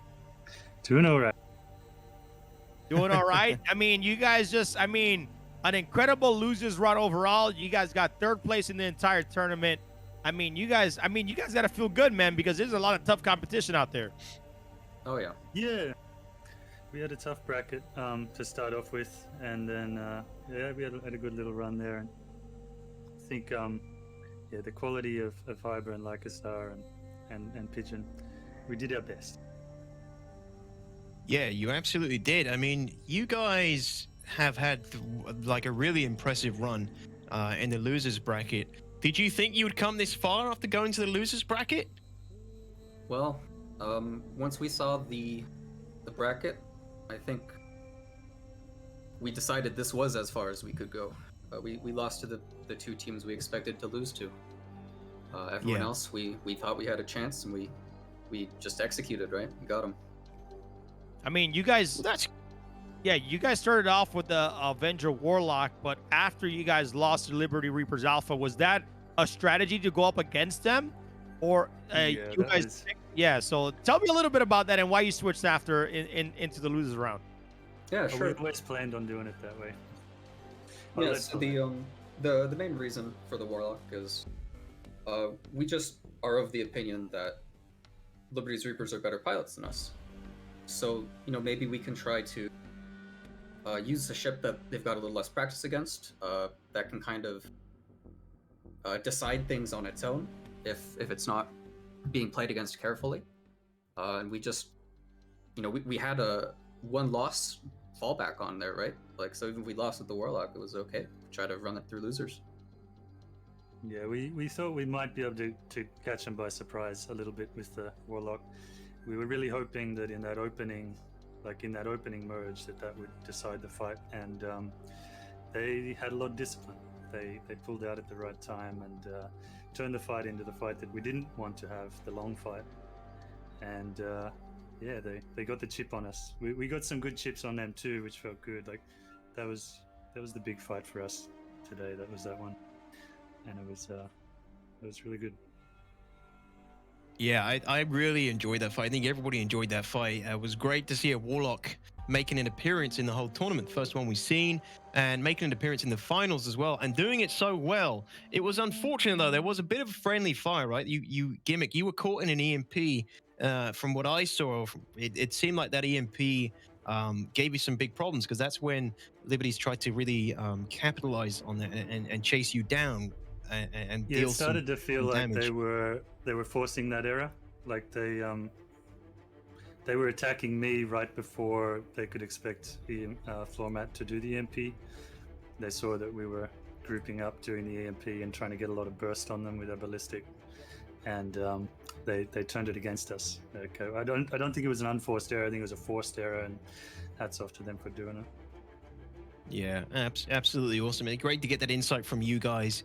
Doing all right. Doing all right? I mean, you guys an incredible losers run overall. You guys got 3rd place in the entire tournament. You guys got to feel good, man, because there's a lot of tough competition out there. Oh, yeah. Yeah. We had a tough bracket to start off with, and then, yeah, we had a good little run there. And I think, yeah, the quality of Fiber and Lycostar and Pigeon, we did our best. Yeah, you absolutely did. I mean, you guys have had like a really impressive run in the losers bracket. Did you think you would come this far after going to the losers bracket? Well, once we saw the bracket, I think we decided this was as far as we could go. We lost to the 2 teams we expected to lose to. Everyone else, we thought we had a chance, and we just executed, right? We got them. I mean, you guys... Yeah, you guys started off with the Avenger Warlock, but after you guys lost to Liberty Reapers Alpha, was that a strategy to go up against them? Or you guys... Yeah, so tell me a little bit about that and why you switched after into the losers round. Yeah, sure. We always planned on doing it that way. Yeah, so the main reason for the Warlock is we just are of the opinion that Liberty's Reapers are better pilots than us. So, you know, maybe we can try to use a ship that they've got a little less practice against, that can kind of decide things on its own if it's not being played against carefully, and we just, you know, we had a one loss fallback on there, right? Like, so even if we lost with the Warlock, it was okay. Try to run it through losers. Yeah, we thought we might be able to catch them by surprise a little bit with the Warlock. We were really hoping that in that opening merge, that would decide the fight, and they had a lot of discipline. They pulled out at the right time and turned the fight into the fight that we didn't want to have, the long fight. And yeah, they got the chip on us. We got some good chips on them too, which felt good. Like that was the big fight for us today. That was that one, and it was really good. Yeah, I really enjoyed that fight. I think everybody enjoyed that fight. It was great to see a Warlock making an appearance in the whole tournament, first one we've seen, and making an appearance in the finals as well, and doing it so well. It was unfortunate though, there was a bit of a friendly fire, right? You Gimmick, you were caught in an EMP. From what I saw, it seemed like that EMP gave you some big problems, because that's when Liberties tried to really capitalize on that and chase you down and Yeah, deal it started to feel like damage. they were forcing that error. Like they were attacking me right before they could expect the floor mat to do the EMP. They saw that we were grouping up doing the EMP and trying to get a lot of burst on them with our ballistic, and they turned it against us. Okay, I don't think it was an unforced error. I think it was a forced error, and hats off to them for doing it. Yeah, absolutely awesome. It's great to get that insight from you guys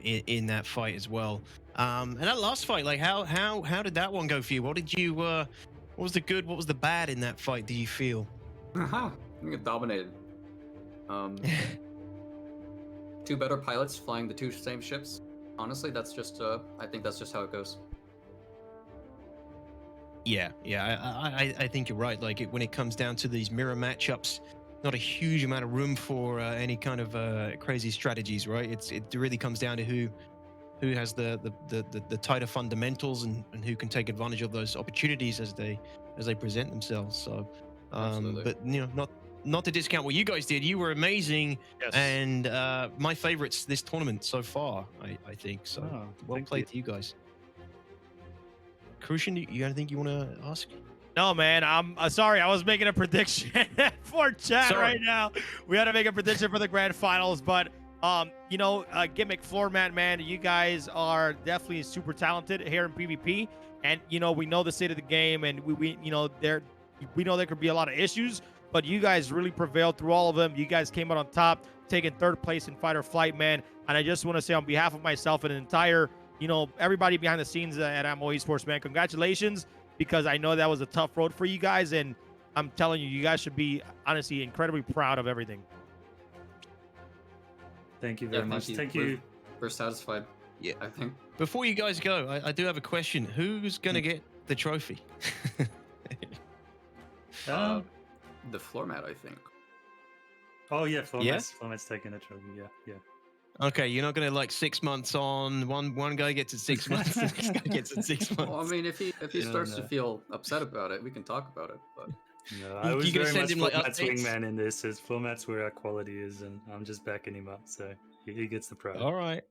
in that fight as well. And that last fight, like how did that one go for you? What did you what was the good, what was the bad in that fight, do you feel? I think it dominated. Two better pilots flying the two same ships. Honestly, that's just I think that's just how it goes. Yeah, I think you're right. Like when it comes down to these mirror matchups, not a huge amount of room for any kind of crazy strategies, right? It really comes down to who has the tighter fundamentals and who can take advantage of those opportunities as they present themselves. So, but you know, not to discount what you guys did. You were amazing, Yes. and my favorites this tournament so far. I think so. Well played to you guys. Crucian, you got anything you want to ask? No, man, I'm sorry. I was making a prediction for chat right now. We had to make a prediction for the grand finals, but you know, Gimmick, floor mat, man, you guys are definitely super talented here in PvP, and you know, we know the state of the game, and we you know, we know there could be a lot of issues, but you guys really prevailed through all of them. You guys came out on top, taking third place in fight or flight, man. And I just want to say on behalf of myself and the entire, you know, everybody behind the scenes at Ammo Esports, man, congratulations, because I know that was a tough road for you guys, and I'm telling you, you guys should be honestly incredibly proud of everything. Thank you very much. Thank you. We're satisfied. Yeah, I think. Before you guys go, I do have a question. Who's gonna get the trophy? The floor mat, I think. Oh yeah, floor Yeah? mat's taking a trophy. Yeah. Okay, you're not gonna like 6 months on one guy gets it 6 months, the next guy gets it 6 months. Well, I mean, if he starts to feel upset about it, we can talk about it. But No, I was You gonna very send much him, like, floor mat's updates? wingman in this. As floor mat's where our quality is, and I'm just backing him up, so he gets the prize. All right.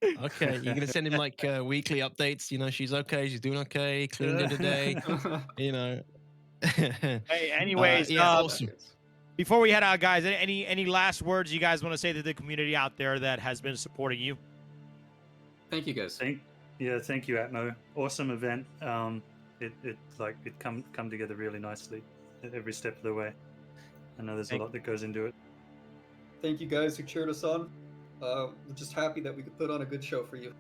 Okay, you're gonna send him like weekly updates. You know, she's okay, she's doing okay, cleaned it today. You know. Hey, anyways, yeah, awesome. Before we head out, guys, any last words you guys want to say to the community out there that has been supporting you? Thank you, guys. Thank you, Atmo. Awesome event. It come together really nicely at every step of the way. I know there's a lot that goes into it. Thank you, guys, who cheered us on. We're just happy that we could put on a good show for you.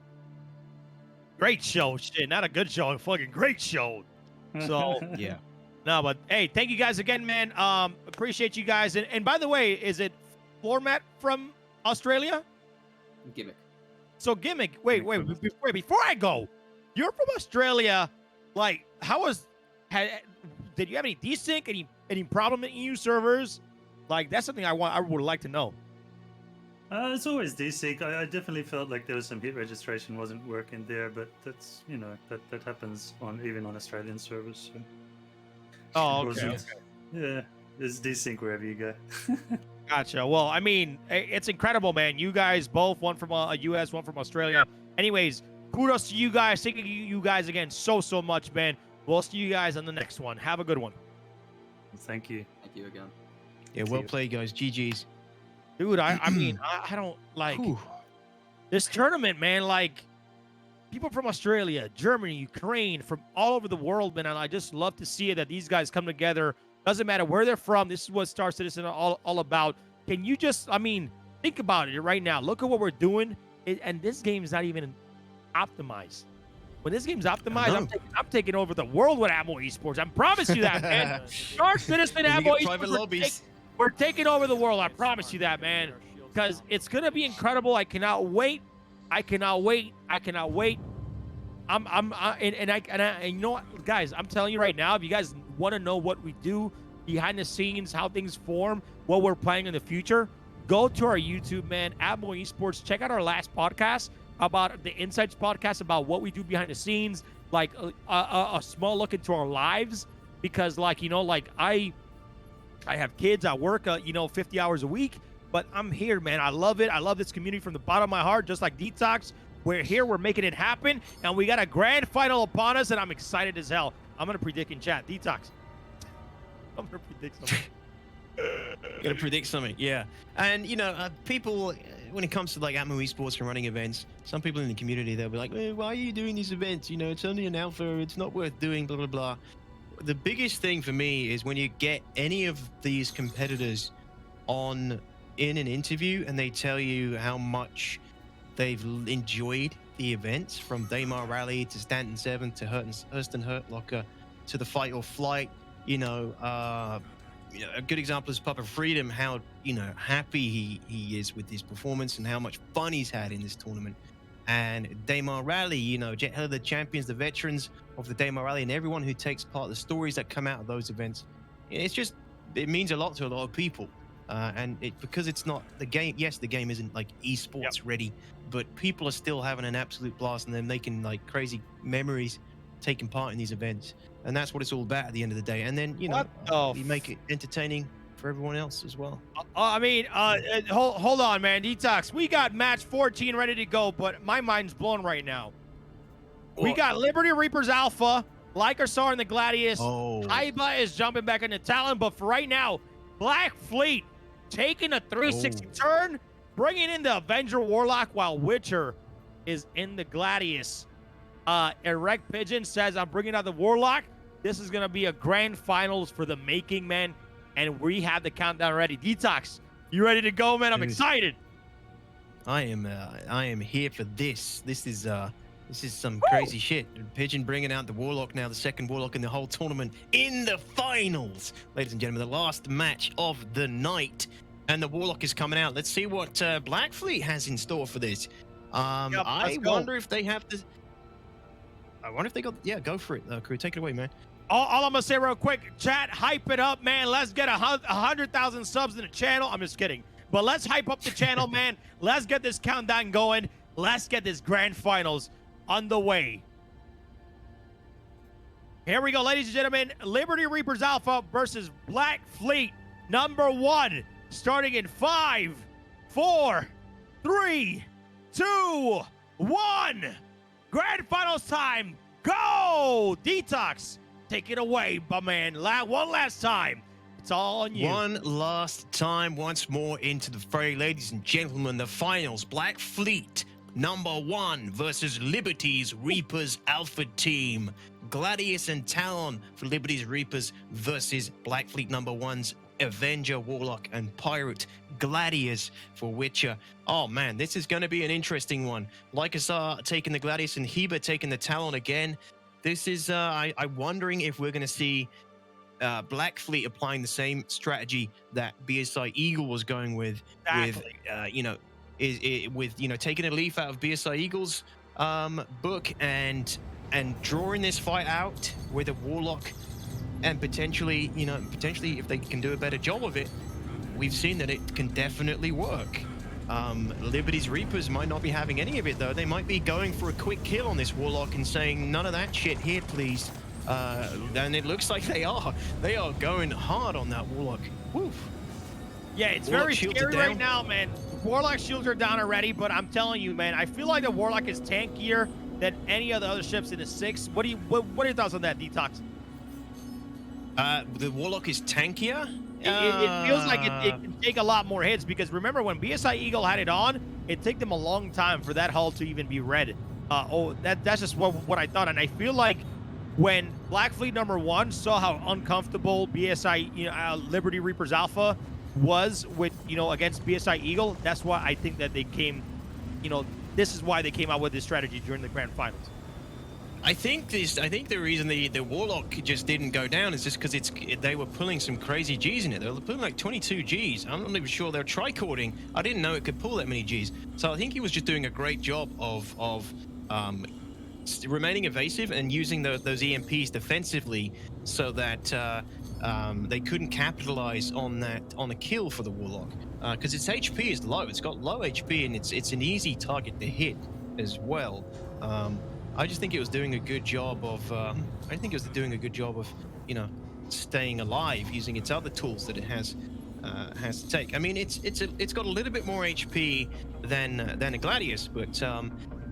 Great show, shit, not a good show, a fucking great show. So yeah. No, but hey, thank you guys again, man. Appreciate you guys. And by the way, is it floor mat from Australia? Gimmick. So Gimmick, wait, before I go, you're from Australia. Like, did you have any desync, any problem in EU servers? Like, that's something I would like to know. It's always desync. I definitely felt like there was some hit registration wasn't working there, but that's, you know, that happens even on Australian servers. So. Oh, okay. Yeah, there's desync wherever you go. Gotcha. Well, I mean, it's incredible, man. You guys both, one from US, one from Australia. Anyways, kudos to you guys. Thank you guys again so much, man. We'll see you guys on the next one. Have a good one. Thank you. Thank you again. Yeah, well played, guys. GG's. Dude, I mean, I don't like this tournament, man. Like, people from Australia, Germany, Ukraine, from all over the world, man. And I just love to see it that these guys come together. Doesn't matter where they're from. This is what StarCitizen all about. Can you just, I mean, think about it right now. Look at what we're doing. And this game is not even optimized. When this game's optimized, I'm taking over the world with Amo Esports. I promise you that, man. StarCitizen, Amo Esports, we're taking over the world. I promise you that, man. Because it's gonna be incredible. I cannot wait. I cannot wait. I cannot wait. And you know what, guys? I'm telling you right now. If you guys want to know what we do behind the scenes, how things form, what we're planning in the future, go to our YouTube, man. Amo Esports. Check out our last podcast about the Insights podcast about what we do behind the scenes, like a small look into our lives, because like, you know, like I have kids, I work, 50 hours a week, but I'm here, man. I love it. I love this community from the bottom of my heart, just like Detox. We're here, we're making it happen, and we got a grand final upon us, and I'm excited as hell. I'm going to predict in chat. Detox. I'm going to predict something. Gonna predict something, yeah. And people, when it comes to like Amo Esports and running events, some people in the community, they'll be like, why are you doing these events? It's only an alpha, it's not worth doing, blah blah blah. The biggest thing for me is when you get any of these competitors in an interview and they tell you how much they've enjoyed the events, from Daymar Rally to Stanton 7 to Hurston Hurtlocker to the Fight or Flight. A good example is Papa Freedom, how happy he is with his performance and how much fun he's had in this tournament. And Daymar Rally, the champions, the veterans of the Daymar Rally, and everyone who takes part, the stories that come out of those events, it means a lot to a lot of people. And because it's not the game, yes, the game isn't like esports ready, but people are still having an absolute blast and they're making like crazy memories taking part in these events. And that's what it's all about at the end of the day. And then, you make it entertaining for everyone else as well. Hold on, man. Detox. We got match 14 ready to go, but my mind's blown right now. What? We got Liberty Reapers Alpha, Lycarsar in the Gladius. Haiba is jumping back into Talon, but for right now, Black Fleet taking a 360 turn, bringing in the Avenger Warlock while Witcher is in the Gladius. Erect Pigeon says, I'm bringing out the Warlock. This is going to be a grand finals for the making, man. And we have the countdown ready. Detox, you ready to go, man? I'm excited. I am here for this. This is some crazy shit. Pigeon bringing out the Warlock now, the second Warlock in the whole tournament in the finals. Ladies and gentlemen, the last match of the night. And the Warlock is coming out. Let's see what Black Fleet has in store for this. I wonder if they have this. I wonder if they got... Yeah, go for it, crew. Take it away, man. All I'm going to say real quick, chat, hype it up, man. Let's get 100,000 subs in the channel. I'm just kidding. But let's hype up the channel, man. Let's get this countdown going. Let's get this grand finals underway. Here we go, ladies and gentlemen. Liberty Reapers Alpha versus Black Fleet number 1. Starting in 5, 4, 3, 2, 1. Grand finals time. Go! Detox. Take it away, my man. One last time. It's all on you. One last time, once more into the fray. Ladies and gentlemen, the finals. Black Fleet, number 1 versus Liberty's Reapers Alpha Team. Gladius and Talon for Liberty's Reapers versus Black Fleet number 1's Avenger, Warlock, and Pirate. Gladius for Witcher. Oh man, this is going to be an interesting one. Lycarsar taking the Gladius and Heba taking the Talon again. This is, I'm wondering if we're going to see Black Fleet applying the same strategy that BSI Eagle was going with. Exactly. With taking a leaf out of BSI Eagle's book and drawing this fight out with a Warlock, and potentially if they can do a better job of it, we've seen that it can definitely work. Liberty's Reapers might not be having any of it though. They might be going for a quick kill on this Warlock and saying, none of that shit here, please. And it looks like they are. They are going hard on that Warlock. Woof. Yeah, it's very scary right now, man. Warlock shields are down already, but I'm telling you, man, I feel like the Warlock is tankier than any of the other ships in the 6. What are your thoughts on that, Detox? The Warlock is tankier. It feels like it can take a lot more hits, because remember when BSI Eagle had it on, it took them a long time for that hull to even be red. That's just what I thought, and I feel like when Black Fleet #1 saw how uncomfortable BSI Liberty Reapers Alpha was with against BSI Eagle, that's why I think that they came, this is why they came out with this strategy during the grand finals. I think the reason the Warlock just didn't go down is just because they were pulling some crazy Gs in it. They were pulling like 22 Gs. I'm not even sure they're tricording. I didn't know it could pull that many Gs. So I think he was just doing a great job of remaining evasive and using those EMPs defensively, so that they couldn't capitalize on a kill for the Warlock, because its HP is low. It's got low HP, and it's an easy target to hit as well. I just think it was doing a good job of. I think it was doing a good job of, staying alive using its other tools that it has to take. I mean, it's got a little bit more HP than a Gladius, but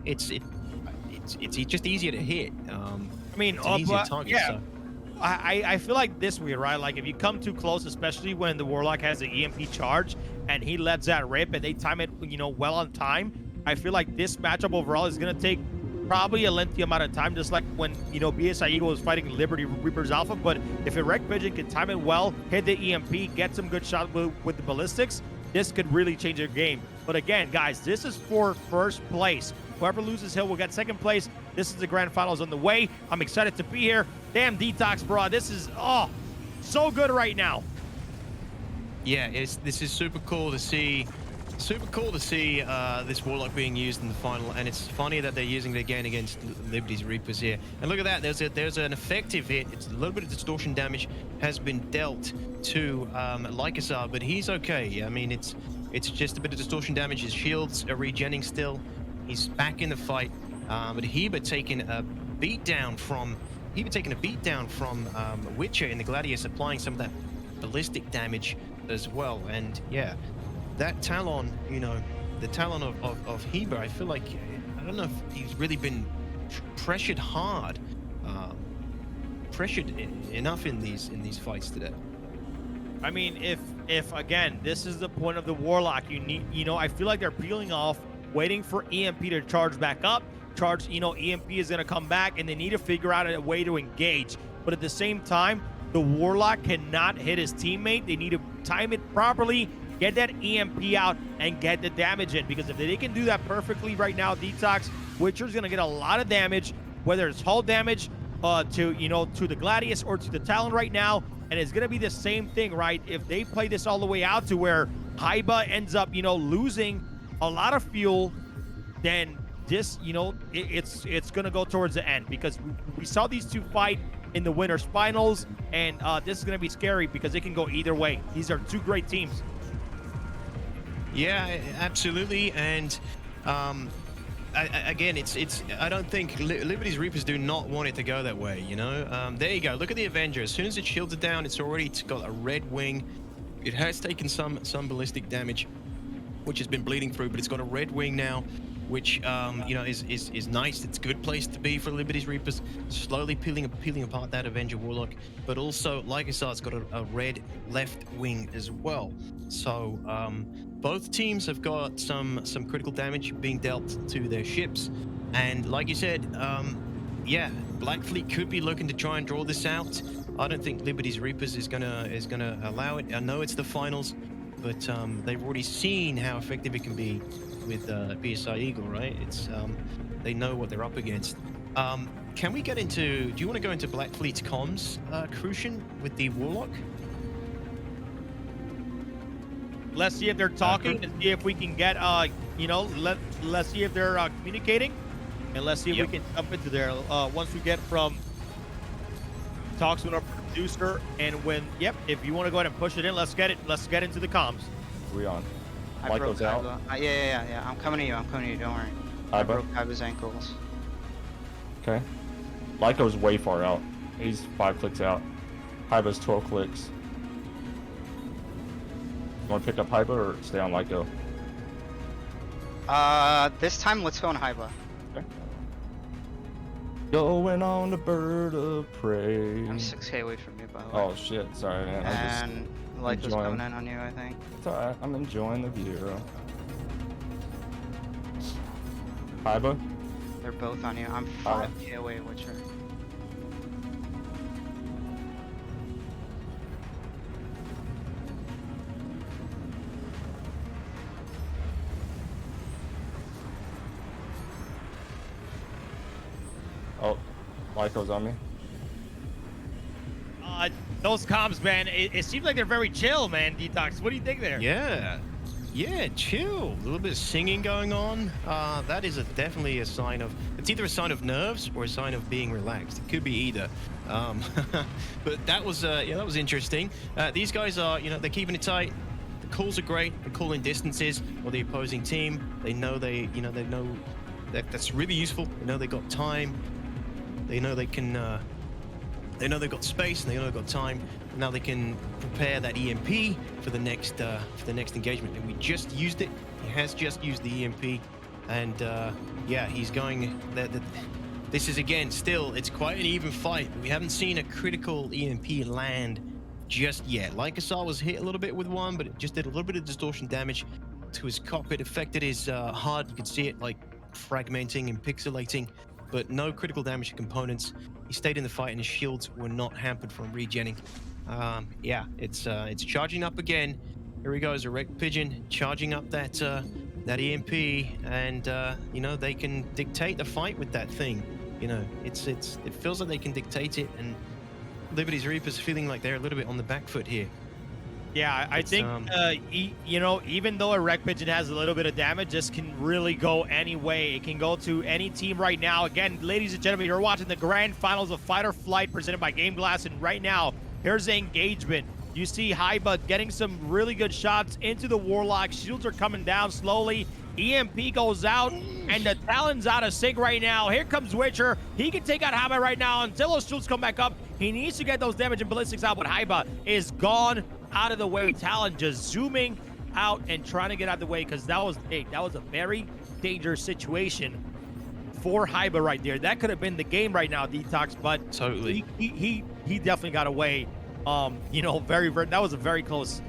it's just easier to hit. I mean, it's an easier target. Yeah. So. I feel like this way, right? Like if you come too close, especially when the Warlock has the EMP charge and he lets that rip and they time it, well on time. I feel like this matchup overall is gonna take probably a lengthy amount of time, just like when BSI Eagle was fighting Liberty Reapers Alpha. But if a Wreck Pigeon can time it well, hit the EMP, get some good shots with the ballistics, this could really change their game. But again, guys, this is for first place. Whoever loses here will get second place. This is the grand finals on the way. I'm excited to be here. Damn, Detox, bro. This is, so good right now. Yeah, this is super cool to see. Super cool to see this Warlock being used in the final, and it's funny that they're using it again against Liberty's Reapers here. And look at that, there's an effective hit. It's a little bit of distortion damage has been dealt to Lycasar, but he's okay. I mean, it's just a bit of distortion damage. His shields are regenning still. He's back in the fight, but Heber taking a beatdown from Witcher in the Gladius, applying some of that ballistic damage as well. And yeah, that Talon, the Talon of Heber, I feel like, I don't know if he's really been pressured hard, pressured enough in these fights today. I mean, if again, this is the point of the Warlock, you need, I feel like they're peeling off, waiting for EMP to charge back up. EMP is going to come back, and they need to figure out a way to engage. But at the same time, the Warlock cannot hit his teammate. They need to time it properly, get that EMP out, and get the damage in. Because if they can do that perfectly right now, Detox, Witcher's going to get a lot of damage, whether it's hull damage to the Gladius or to the Talon right now. And it's going to be the same thing, right? If they play this all the way out to where Haiba ends up, losing a lot of fuel, then this, it's going to go towards the end, because we saw these two fight in the winners finals, and this is going to be scary because it can go either way. These are two great teams. Yeah, absolutely. And again, I don't think Liberty's Reapers do not want it to go that way. There you go. Look at the Avenger. As soon as it shields it down, it's already got a red wing. It has taken some ballistic damage, which has been bleeding through, but it's got a red wing now, which is nice. It's a good place to be for Liberty's Reapers, slowly peeling apart that Avenger Warlock. But also, like I said, it's got a red left wing as well. So both teams have got some critical damage being dealt to their ships, and like you said, yeah, Black Fleet could be looking to try and draw this out. I don't think Liberty's Reapers is gonna allow it. I know it's the finals, but they've already seen how effective it can be with BSI Eagle, right? It's they know what they're up against. Can we get into? Do you want to go into Black Fleet's comms, Crucian, with the Warlock? Let's see if they're talking, and see if we can get let's see if they're communicating, and let's see if we can jump into there once we get from talks with our producer, and when if you want to go ahead and push it in, let's get into the comms. We on. I broke out. Yeah. I'm coming to you. Don't worry. I broke Haiba's ankles. Okay. Lyco's way far out. He's 5 clicks out. Haiba's 12 clicks. You want to pick up Haiba or stay on Lyco? This time let's go on Haiba. Okay. Going on a bird of prey. I'm 6k away from you, by the way. Oh shit, sorry man. And light was coming in on you, I think. It's alright, I'm enjoying the view. Hyba? They're both on you. I'm 5k away, Witcher. Oh, Lyco's on me. Those comms, man, it seems like they're very chill, man, Detox. What do you think there? Yeah, chill. A little bit of singing going on. That is definitely a sign of, it's either a sign of nerves or a sign of being relaxed. It could be either. But that was, yeah, that was interesting. These guys are, they're keeping it tight. The calls are great. They're calling distances or the opposing team. They know they know that's really useful. They know they got time. They know they can, they know they've got space and they know they've got time. Now they can prepare that EMP for the next engagement. And we just used it. He has just used the EMP, and yeah, he's going. This is again still. It's quite an even fight. We haven't seen a critical EMP land just yet. Lycosar was hit a little bit with one, but it just did a little bit of distortion damage to his cockpit. Affected his HUD. You could see it like fragmenting and pixelating, but no critical damage to components. He stayed in the fight, and his shields were not hampered from regenning. Yeah, it's charging up again. Here he goes, a wrecked pigeon charging up that EMP, and they can dictate the fight with that thing. It feels like they can dictate it, and Liberty's Reapers feeling like they're a little bit on the back foot here. Yeah, I think even though a wreck pigeon has a little bit of damage, this can really go any way. It can go to any team right now. Again, ladies and gentlemen, you're watching the grand finals of Fight or Flight presented by Game Glass, and right now, here's the engagement. You see Hyba getting some really good shots into the Warlock. Shields are coming down slowly. EMP goes out, and the Talon's out of sync right now. Here comes Witcher. He can take out Hyba right now until those shields come back up. He needs to get those damage and ballistics out, but Hyba is gone out of the way. Talon just zooming out and trying to get out of the way, because that was a very dangerous situation for Hyba right there. That could have been the game right now, Detox, but totally he definitely got away. Very that was a very close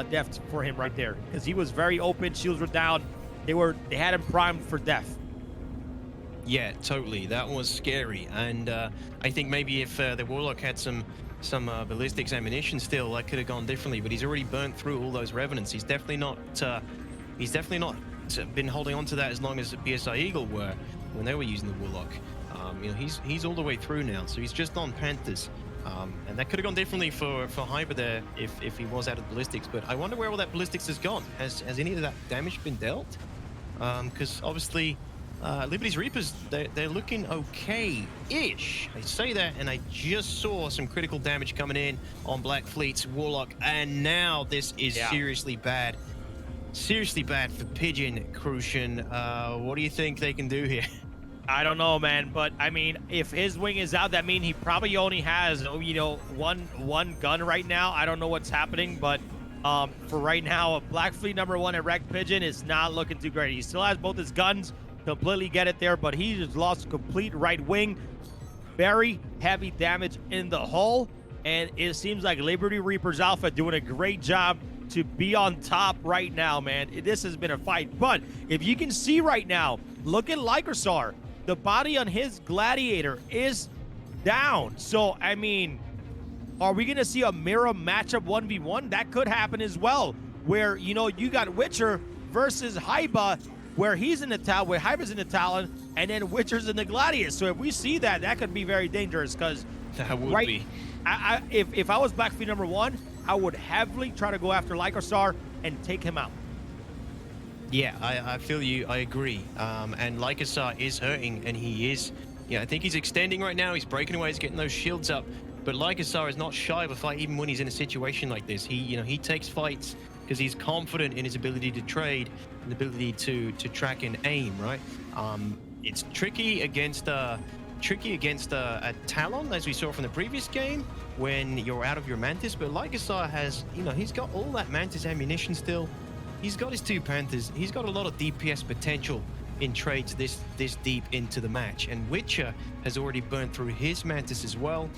death for him right there, because he was very open. Shields were down. They had him primed for death. Yeah, totally. That was scary, and I think maybe if the Warlock had some ballistics ammunition still, that could have gone differently. But he's already burnt through all those revenants. He's definitely not been holding on to that as long as the PSI Eagle were when they were using the Warlock. He's all the way through now, so he's just on Panthers. And that could have gone differently for Hyper there if he was out of ballistics. But I wonder where all that ballistics has gone. Has any of that damage been dealt? Because obviously Liberty's Reapers, they're looking okay-ish. I say that, and I just saw some critical damage coming in on Black Fleet's Warlock, and now this is seriously bad. Seriously bad for Pigeon, Crucian. What do you think they can do here? I don't know, man, but I mean, if his wing is out, that means he probably only has, one gun right now. I don't know what's happening, but for right now, Black Fleet #1 at Wreck Pigeon is not looking too great. He still has both his guns, completely get it there, but he just lost a complete right wing. Very heavy damage in the hull, and it seems like Liberty Reapers Alpha doing a great job to be on top right now, man. This has been a fight, but if you can see right now, look at Lycosar. The body on his Gladiator is down. So, I mean, are we going to see a mirror matchup 1v1? That could happen as well, where, you got Witcher versus Hyba, where he's in the Talon, where Hyba's in the Talon, and then Witcher's in the Gladiator. So if we see that, that could be very dangerous, because that would be. If I was Black Fleet #1, I would heavily try to go after Lycosar and take him out. Yeah, I feel you. I agree. And Lycosar is hurting, and he is. I think he's extending right now. He's breaking away. He's getting those shields up. But Lycosar is not shy of a fight, even when he's in a situation like this. He takes fights because he's confident in his ability to trade and ability to track and aim. Right. It's tricky against a Talon, as we saw from the previous game, when you're out of your Mantis. But Lycosar has, he's got all that Mantis ammunition still. He's got his 2 Panthers. He's got a lot of DPS potential. in trades this deep into the match. And Witcher has already burned through his Mantis as well.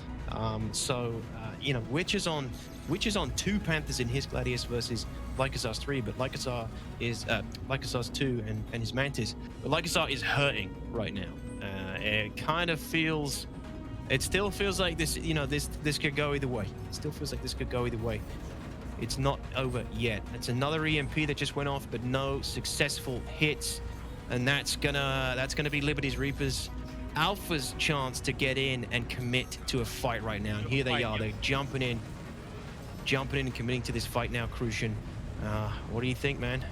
You know, Witcher's on 2 Panthers in his Gladius versus Lycosar's 3, but Lycosar is Lycosar's 2 and his Mantis. But Lycosar is hurting right now. It kind of feels, it still feels like this, you know, this could go either way. It still feels like this could go either way. It's not over yet. It's another EMP that just went off, but no successful hits, and that's gonna be Liberty's Reapers Alpha's chance to get in and commit to a fight right now. And here they are. They're jumping in and committing to this fight now, Crucian. What do you think, man?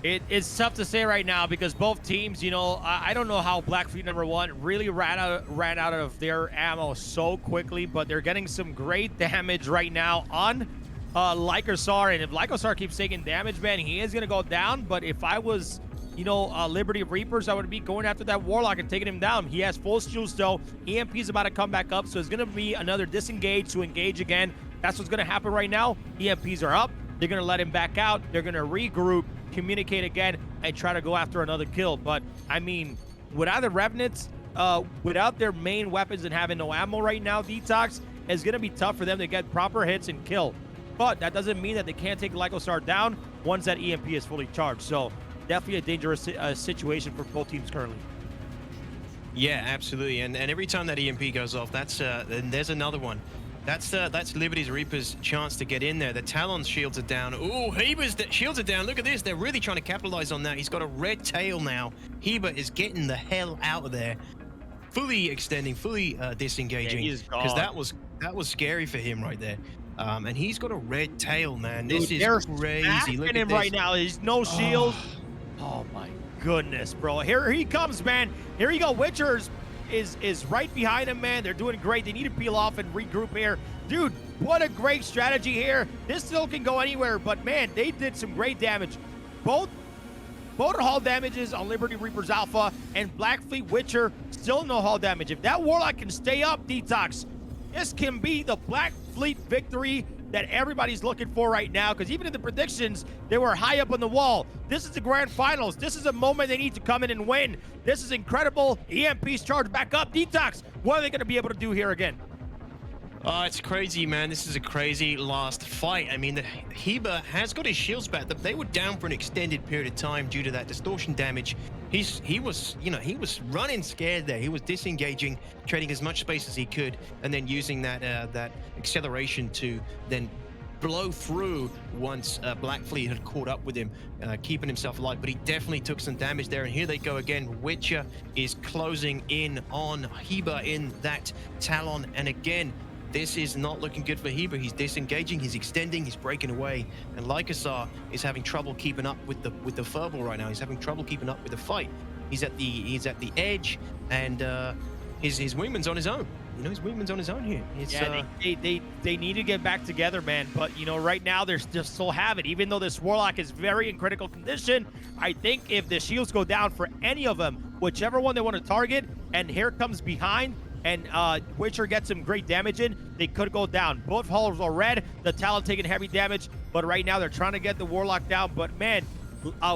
It is tough to say right now because both teams, you know, I don't know how Black Fleet #1 really ran out of their ammo so quickly, but they're getting some great damage right now on Lycosar. And if Lycosar keeps taking damage, man, he is going to go down. But if I was, you know, Liberty Reapers, I would be going after that Warlock and taking him down. He has full shields still. EMP's about to come back up, so it's going to be another disengage to engage again. That's what's going to happen right now. EMPs are up. They're going to let him back out. They're going to regroup, communicate again, and try to go after another kill. But, I mean, without the Revenants, without their main weapons and having no ammo right now, Detox, it's going to be tough for them to get proper hits and kill. But that doesn't mean that they can't take Lycosar down once that EMP is fully charged. So, definitely a dangerous situation for both teams currently. Yeah, absolutely. And every time that EMP goes off, then there's another one. That's Liberty's Reaper's chance to get in there. The Talon's shields are down. Ooh, Heber's shields are down. Look at this. They're really trying to capitalize on that. He's got a red tail now. Heber is getting the hell out of there. Fully extending, fully disengaging. Yeah, because that was scary for him right there. And he's got a red tail, man. This Dude, is crazy. Look at him this. right now. There's no shield. Oh my goodness, bro. Here he comes, man. Here you go. Witcher's is right behind him, man. They're doing great. They need to peel off and regroup here. Dude, what a great strategy here. This still can go anywhere, but man, they did some great damage. Both hull damages on Liberty Reapers Alpha and Black Fleet Witcher, still no hull damage. If that Warlock can stay up, Detox, this can be the Black Fleet victory that everybody's looking for right now, because even in the predictions, they were high up on the wall. This is the grand finals. This is a moment they need to come in and win. This is incredible. EMP's charged back up. Detox, what are they going to be able to do here again? It's crazy, man. This is a crazy last fight. I mean, the Heber has got his shields back. They were down for an extended period of time due to that distortion damage. He was running scared there. He was disengaging, trading as much space as he could, and then using that acceleration to then blow through once Black Fleet had caught up with him, keeping himself alive. But he definitely took some damage there, and here they go again. Witcher is closing in on Heber in that Talon, and again, this is not looking good for Heber. He's disengaging, he's extending, he's breaking away, and Lycosar is having trouble keeping up with the Furball right now. He's having trouble keeping up with the fight. He's at the edge, and his wingman's on his own. You know, his wingman's on his own here. They need to get back together, man. But, you know, right now they're just still have it. Even though this Warlock is very in critical condition, I think if the shields go down for any of them, whichever one they want to target, and here comes behind, and Witcher gets some great damage in, they could go down. Both hulls are red. The Talon taking heavy damage, but right now they're trying to get the Warlock down. But, man,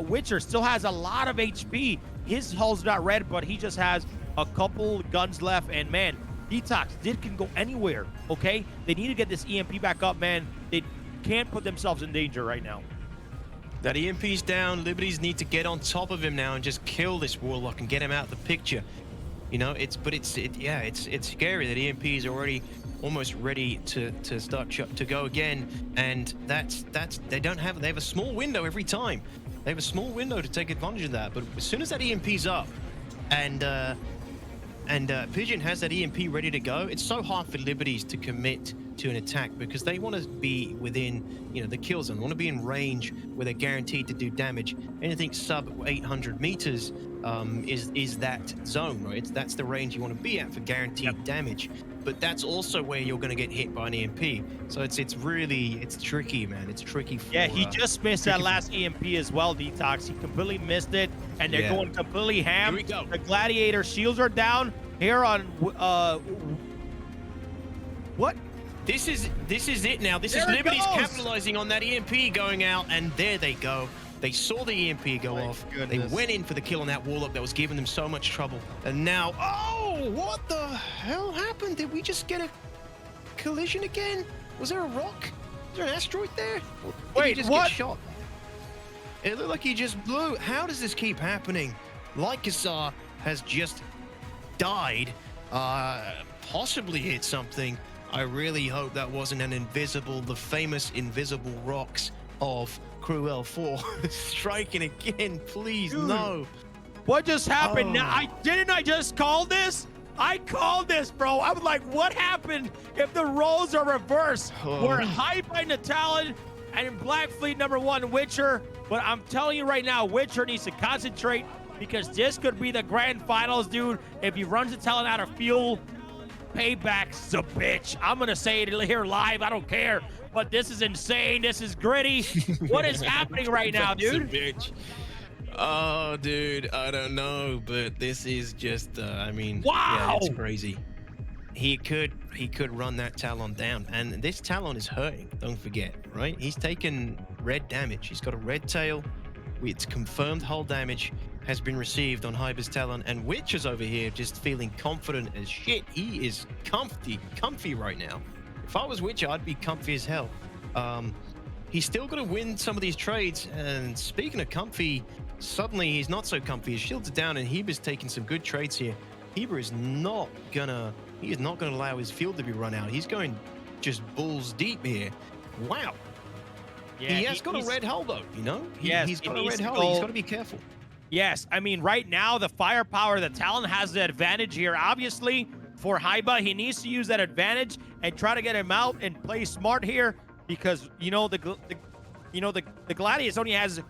Witcher still has a lot of HP. His hull's not red, but he just has a couple guns left. And, man, Detox can go anywhere, okay? They need to get this EMP back up, man. They can't put themselves in danger right now. That EMP's down. Liberties need to get on top of him now and just kill this Warlock and get him out of the picture. You know, it's scary that EMP is already almost ready to start to go again, and they have a small window every time. They have a small window to take advantage of that. But as soon as that EMP's up, and Pigeon has that EMP ready to go, it's so hard for Liberties to commit to an attack because they want to be within, you know, the kill zone. They want to be in range where they're guaranteed to do damage. Anything sub 800 meters is that zone, right? That's the range you want to be at for guaranteed damage. But that's also where you're going to get hit by an EMP. So it's tricky, man. It's tricky. Yeah, he just missed that last EMP as well, Detox. He completely missed it, and they're going completely ham. Here we go. The Gladiator shields are down here on what? This is it now. This is Liberties capitalizing on that EMP going out, and there they go. They saw the EMP go off. They went in for the kill on that Warlock that was giving them so much trouble. And now, oh, what the hell happened? Did we just get a collision again? Was there a rock? Is there an asteroid there? Wait, he just what? Get shot? It looked like he just blew. How does this keep happening? Lycosar has just died. Possibly hit something. I really hope that wasn't an invisible, the famous invisible rocks of Crew L4 striking again. Please, Dude, no. What just happened? Oh. Now, I just call this? I called this, bro. I was like, what happened if the roles are reversed? We're hype in the Talon and in Black Fleet #1 Witcher. But I'm telling you right now, Witcher needs to concentrate because this could be the grand finals, dude. If he runs the Talon out of fuel, Payback's a bitch. I'm going to say it here live. I don't care. But this is insane. This is gritty. What is happening right now, dude? Bitch. Oh, dude, I don't know, but this is just, I mean, wow, yeah, it's crazy. He could run that Talon down, and this Talon is hurting. Don't forget, right? He's taken red damage. He's got a red tail. It's confirmed hull damage has been received on Hyber's Talon, and Witcher's over here just feeling confident as shit. He is comfy right now. If I was Witcher, I'd be comfy as hell. He's still got to win some of these trades, and speaking of comfy, suddenly he's not so comfy. His shields are down, and Heber's taking some good trades here. Heber is not gonna allow his field to be run out. He's going just balls deep here. Wow. Yeah, he has got a red hull though, you know? He's got a red hull. He's got to be careful. Yes, I mean, right now, the firepower, the Talon has the advantage here. Obviously, for Haiba, he needs to use that advantage and try to get him out and play smart here because, you know, the Gladius only has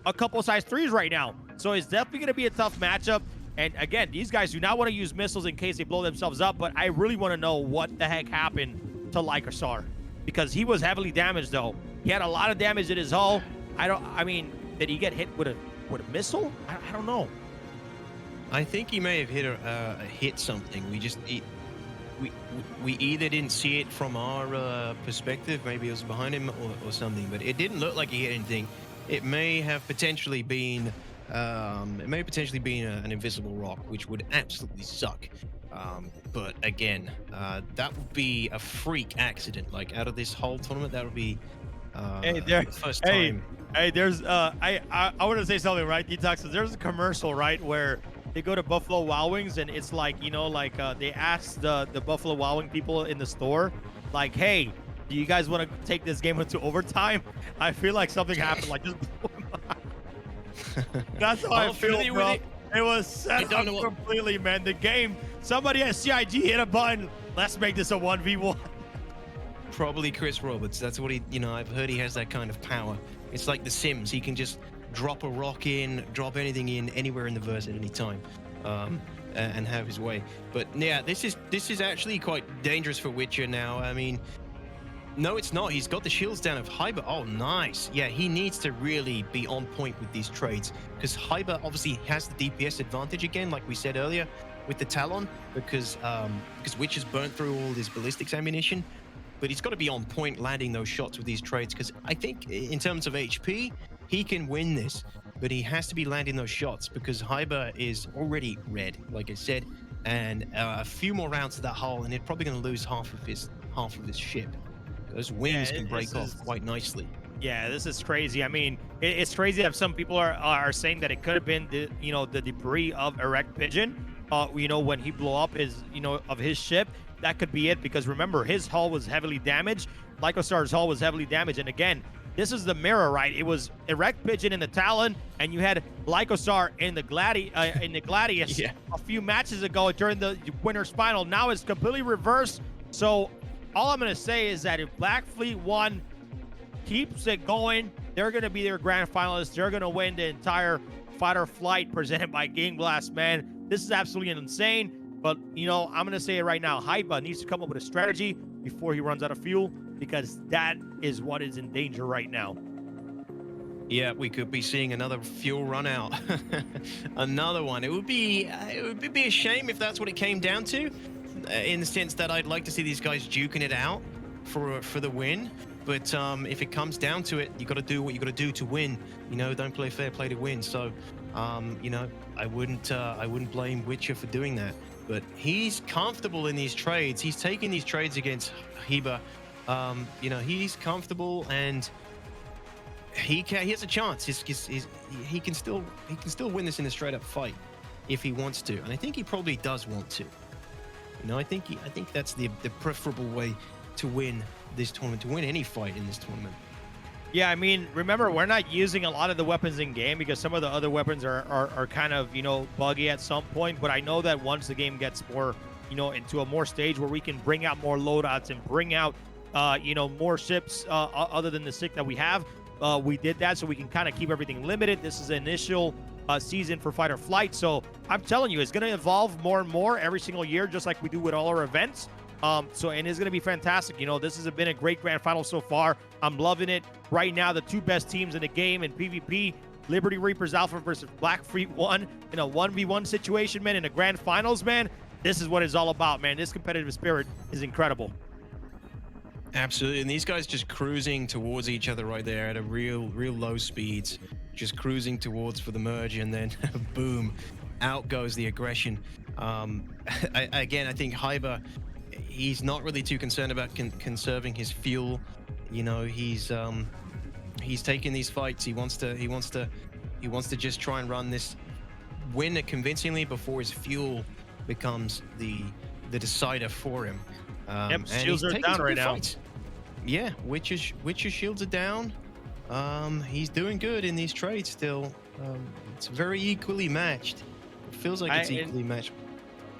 a couple size 3s right now. So it's definitely going to be a tough matchup. And again, these guys do not want to use missiles in case they blow themselves up, but I really want to know what the heck happened to Lycosar because he was heavily damaged, though. He had a lot of damage in his hull. I mean, did he get hit with a missile? I don't know. I think he may have hit something. We either didn't see it from our perspective, maybe it was behind him or something, but it didn't look like he hit anything. It may have potentially been an invisible rock, which would absolutely suck. But again, that would be a freak accident. Like out of this whole tournament, that would be the first time. Hey, there's I want to say something, right? Detox, there's a commercial, right, where they go to Buffalo Wild Wings and it's like, you know, like they ask the Buffalo Wild Wing people in the store, like, hey, do you guys want to take this game into overtime? I feel like something happened, like just that's how I feel, bro. It was set up completely, man. The game, somebody at CIG hit a button. Let's make this a 1v1. Probably Chris Roberts. That's what I've heard he has that kind of power. It's like The Sims. He can just drop a rock in, drop anything in, anywhere in the verse at any time, and have his way. But yeah, this is actually quite dangerous for Witcher now. I mean, no, it's not. He's got the shields down of Hyber. Oh, nice. Yeah, he needs to really be on point with these trades because Hyber obviously has the DPS advantage again, like we said earlier, with the Talon, because Witcher's burnt through all his ballistics ammunition. But he's got to be on point landing those shots with these trades because I think in terms of HP, he can win this, but he has to be landing those shots because Hyber is already red, like I said, and a few more rounds to that hull, and they're probably going to lose half of his ship. Those wings can break off quite nicely. Yeah, this is crazy. I mean, it's crazy that some people are saying that it could have been the debris of Erect Pigeon. When he blew up of his ship. That could be it because remember, his hull was heavily damaged. Lycosar's hull was heavily damaged. And again, this is the mirror, right? It was Erect Pigeon in the Talon, and you had Lycosar in the Gladius a few matches ago during the winner's final. Now it's completely reversed. So all I'm going to say is that if Black Fleet 1 keeps it going, they're going to be their grand finalists. They're going to win the entire Fight or Flight presented by Game Blast, man. This is absolutely insane. But, I'm going to say it right now. Haiba needs to come up with a strategy before he runs out of fuel because that is what is in danger right now. Yeah, we could be seeing another fuel run out. Another one. It would be a shame if that's what it came down to, in the sense that I'd like to see these guys duking it out for the win. But if it comes down to it, you got to do what you got to do to win. You know, don't play fair, play to win. So, you know, I wouldn't blame Witcher for doing that. But he's comfortable in these trades. He's taking these trades against Heba. You know, he's comfortable and he has a chance. He can still win this in a straight up fight if he wants to, and I think he probably does want to. You know, I think that's the preferable way to win this tournament, to win any fight in this tournament. Yeah, I mean, remember, we're not using a lot of the weapons in game because some of the other weapons are kind of, you know, buggy at some point. But I know that once the game gets more, you know, into a more stage where we can bring out more loadouts and bring out, you know, more ships other than the 6 that we have, we did that so we can kind of keep everything limited. This is the initial season for Fight or Flight. So I'm telling you, it's going to evolve more and more every single year, just like we do with all our events. And it's going to be fantastic. You know, this has been a great grand final so far. I'm loving it. Right now, the 2 best teams in the game in PvP, Liberty Reapers Alpha versus Black Fleet 1 in a 1v1 situation, man, in the grand finals, man. This is what it's all about, man. This competitive spirit is incredible. Absolutely, and these guys just cruising towards each other right there at a real low speeds, just cruising towards for the merge, and then boom, out goes the aggression. Again, I think Heba, he's not really too concerned about conserving his fuel. You know, he's taking these fights. He wants to just try and win it convincingly before his fuel becomes the decider for him. Yep, shields are down right now. Yeah, Witcher's shields are down. He's doing good in these trades still. It's very equally matched. It feels like it's equally matched.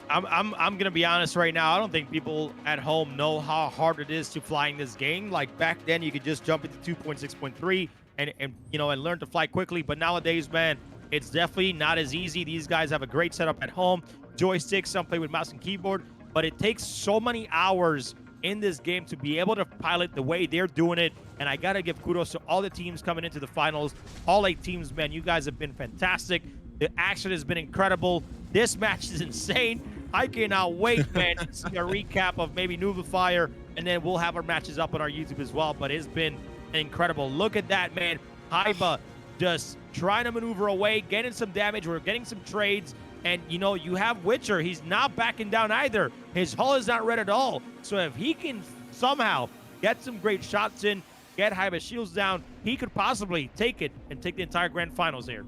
I'm gonna be honest right now. I don't think people at home know how hard it is to fly in this game. Like back then, you could just jump into 2.6.3 and you know, and learn to fly quickly. But nowadays, man, it's definitely not as easy. These guys have a great setup at home. Joysticks, some play with mouse and keyboard, but it takes so many hours in this game to be able to pilot the way they're doing it. And I gotta give kudos to all the teams coming into the finals. All 8 teams, man, you guys have been fantastic. The action has been incredible. This match is insane. I cannot wait, man, to see a recap of maybe Nuvifier, and then we'll have our matches up on our YouTube as well. But it's been incredible. Look at that, man. Haiba just trying to maneuver away, getting some damage. We're getting some trades. And, you know, you have Witcher. He's not backing down either. His hull is not red at all. So if he can somehow get some great shots in, get Haiba's shields down, he could possibly take it and take the entire grand finals here.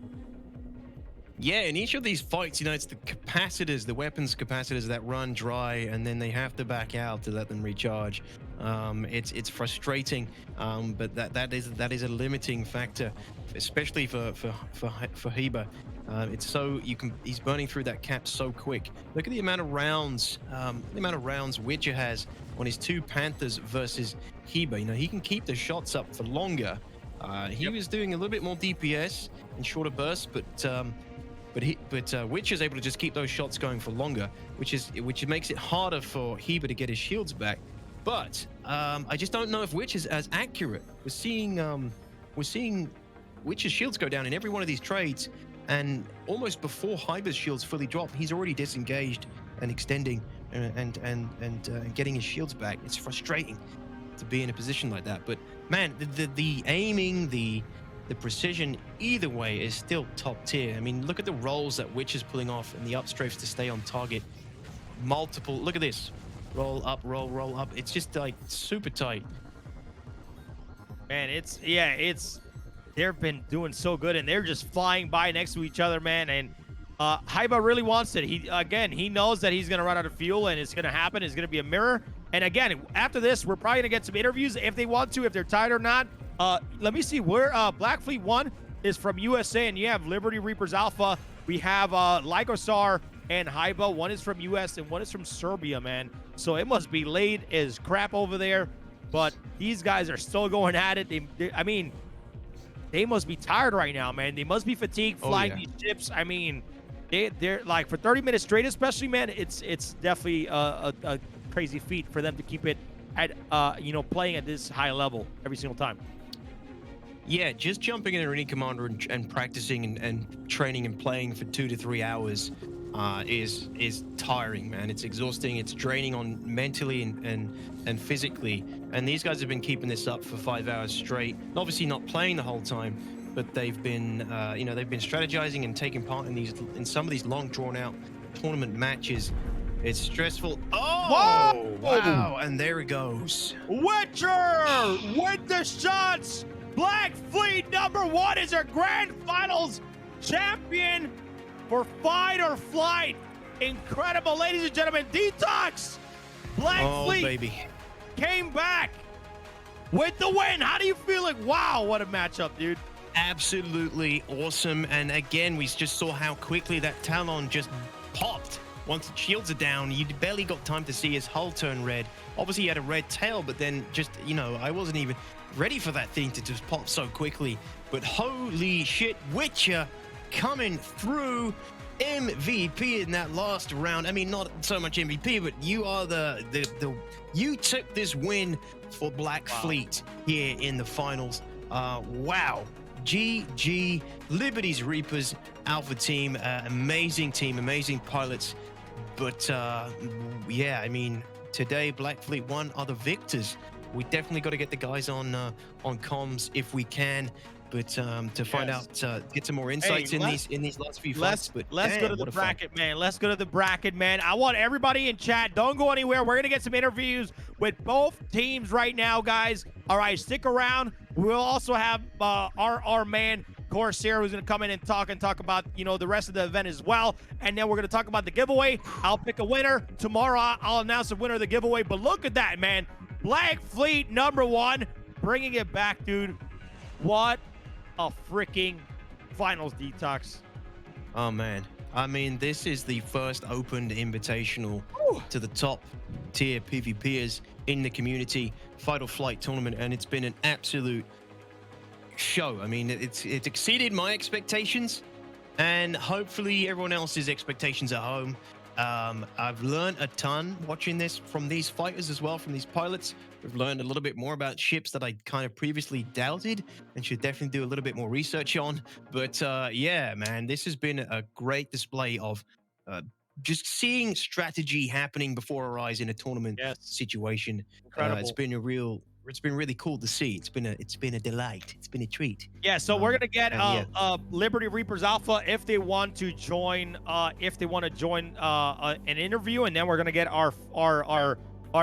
Yeah, in each of these fights, you know, it's the capacitors, the weapons capacitors that run dry, and then they have to back out to let them recharge. It's frustrating, but that is a limiting factor, especially for Heba. It's so he's burning through that cap so quick. Look at the amount of rounds, Witcher has on his 2 Panthers versus Heba. You know, he can keep the shots up for longer. He was doing a little bit more DPS in shorter bursts, but Witcher's able to just keep those shots going for longer, which makes it harder for Heba to get his shields back. But I just don't know if Witch is as accurate. We're seeing Witcher's shields go down in every one of these trades, and almost before Hyber's shields fully drop, he's already disengaged and extending and getting his shields back. It's frustrating to be in a position like that. But man, the aiming, the precision, either way, is still top tier. I mean, look at the rolls that Witch is pulling off and the upstrafes to stay on target. Multiple, look at this. Roll up, roll up. It's just like super tight. Man, they've been doing so good, and they're just flying by next to each other, man. And Haiba really wants it. He knows that he's going to run out of fuel, and it's going to happen. It's going to be a mirror. And again, after this, we're probably going to get some interviews if they want to, if they're tired or not. Let me see where Black Fleet 1 is from USA, and you have Liberty Reapers Alpha. We have Lygosar and Haiba. One is from US and one is from Serbia, man. So it must be laid as crap over there. But these guys are still going at it. I mean, they must be tired right now, man. They must be fatigued flying these ships. I mean, they're like for 30 minutes straight, especially, man. It's definitely a crazy feat for them to keep it at playing at this high level every single time. Yeah, just jumping in Arena Commander and practicing and training and playing for 2 to 3 hours is tiring, man. It's exhausting. It's draining on mentally and physically. And these guys have been keeping this up for 5 hours straight. Obviously not playing the whole time, but they've been they've been strategizing and taking part in some of these long drawn out tournament matches. It's stressful. Oh, wow! And there it goes. Witcher with the shots. Black Fleet #1 is our grand finals champion for Fight or Flight. Incredible, ladies and gentlemen. Detox. Black Fleet baby. Came back with the win. How do you feel? Like, wow, what a matchup, dude. Absolutely awesome. And again, we just saw how quickly that Talon just popped. Once the shields are down, you barely got time to see his hull turn red. Obviously, he had a red tail, but then just, I wasn't even ready for that thing to just pop so quickly. But holy shit, Witcher coming through. MVP in that last round. I mean, not so much MVP, but you are you took this win for Black Fleet here in the finals. Wow. GG, Liberty's Reapers, Alpha team, amazing team, amazing pilots. But yeah, I mean, today Black Fleet 1 are the victors. We definitely got to get the guys on comms if we can. But to find out, get some more insights in these last few fights. But let's go to the bracket, man. Let's go to the bracket, man. I want everybody in chat. Don't go anywhere. We're gonna get some interviews with both teams right now, guys. All right, stick around. We'll also have our man Corsair, who's gonna come in and talk about the rest of the event as well. And then we're gonna talk about the giveaway. I'll pick a winner tomorrow. I'll announce the winner of the giveaway. But look at that, man. Black Fleet #1, bringing it back, dude. What a freaking finals, Detox. Oh man, I mean, this is the first opened invitational to the top tier PvPers in the community Fight or Flight tournament, and it's been an absolute show. I mean, it's exceeded my expectations and hopefully everyone else's expectations at home. I've learned a ton watching this from these fighters as well, from these pilots. We've learned a little bit more about ships that I kind of previously doubted and should definitely do a little bit more research on. But yeah, man, this has been a great display of just seeing strategy happening before our eyes in a tournament situation. Incredible. It's been really cool to see. It's been a delight. It's been a treat. Yeah, so we're gonna get Liberty Reapers Alpha if they want to join an interview, and then we're gonna get our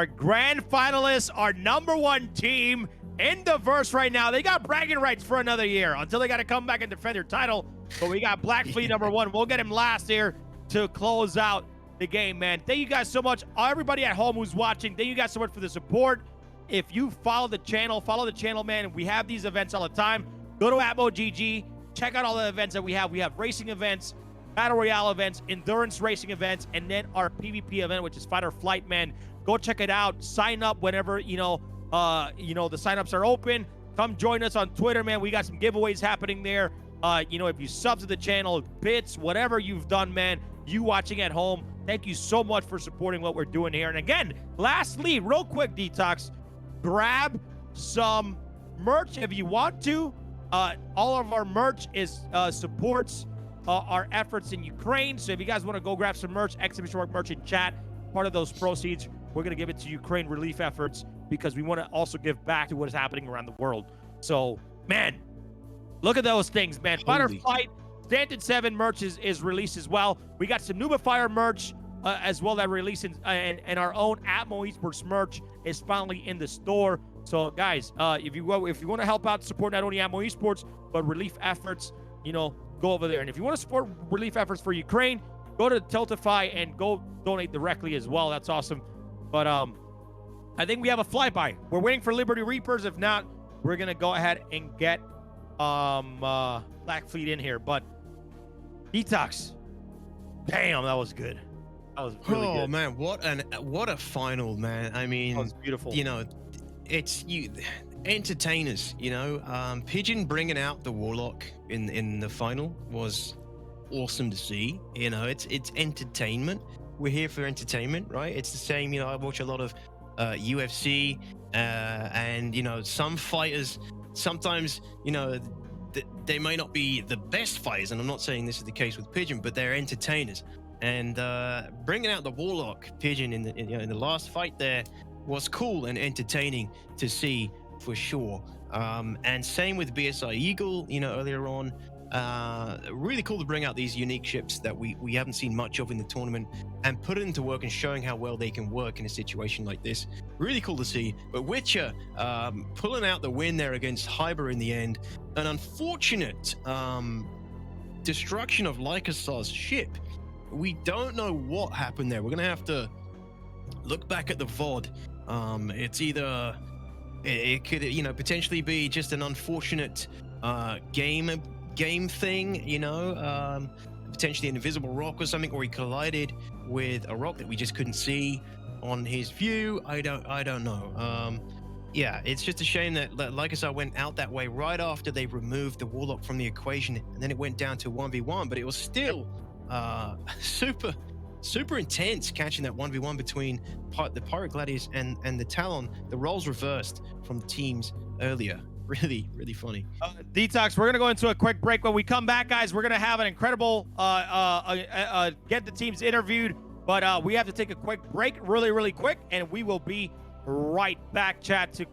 grand finalists, our #1 team in the verse right now. They got bragging rights for another year until they got to come back and defend their title. But we got Black Fleet #1. We'll get him last here to close out the game, man. Thank you guys so much. Everybody at home who's watching, thank you guys so much for the support. If you follow the channel, man. We have these events all the time. Go to AtmoGG. Check out all the events that we have. We have racing events, battle royale events, endurance racing events, and then our PvP event, which is Fight or Flight, man. Go check it out. Sign up whenever the signups are open. Come join us on Twitter, man. We got some giveaways happening there. If you sub to the channel, bits, whatever you've done, man. You watching at home, thank you so much for supporting what we're doing here. And again, lastly, real quick, Detox, grab some merch if you want to. All of our merch is supports our efforts in Ukraine. So if you guys want to go grab some merch, Exhibition Work merch in chat, part of those proceeds, we're going to give it to Ukraine relief efforts because we want to also give back to what is happening around the world. So, man, look at those things, man. Fight or Flight, Stanton 7 merch is released as well. We got some Nubifier merch as well that released, and our own Atmo Esports merch is finally in the store. So, guys, if you want to help out, support not only Atmo Esports, but relief efforts, go over there. And if you want to support relief efforts for Ukraine, go to Tiltify and go donate directly as well. That's awesome. But I think we have a flyby. We're waiting for Liberty Reapers. If not, we're gonna go ahead and get Black Fleet in here. But Detox, damn, that was good. That was really good. Oh man, what a final, man. I mean, that was beautiful. It's entertainers. Pigeon bringing out the Warlock in the final was awesome to see. It's entertainment. We're here for entertainment, right? It's the same. I watch a lot of UFC, and some fighters sometimes, they may not be the best fighters, and I'm not saying this is the case with Pigeon, but they're entertainers. and bringing out the Warlock Pigeon in the last fight there was cool and entertaining to see for sure. And same with BSI Eagle, earlier on. Really cool to bring out these unique ships that we haven't seen much of in the tournament and put it into work and showing how well they can work in a situation like this. Really cool to see. But Witcher pulling out the win there against Hyber in the end. An unfortunate destruction of Lycosar's ship. We don't know what happened there. We're going to have to look back at the VOD. It's either... It could, potentially be just an unfortunate game thing, potentially an invisible rock or something, or he collided with a rock that we just couldn't see on his view. I don't know. Yeah, it's just a shame that Lycosar went out that way right after they removed the Warlock from the equation, and then it went down to 1v1, but it was still super intense catching that 1v1 between the Pirate Gladius and the Talon. The roles reversed from the teams earlier. Really funny. Detox, we're going to go into a quick break. When we come back, guys, we're going to have an incredible get the teams interviewed, but we have to take a quick break really quick, and we will be right back, chat, to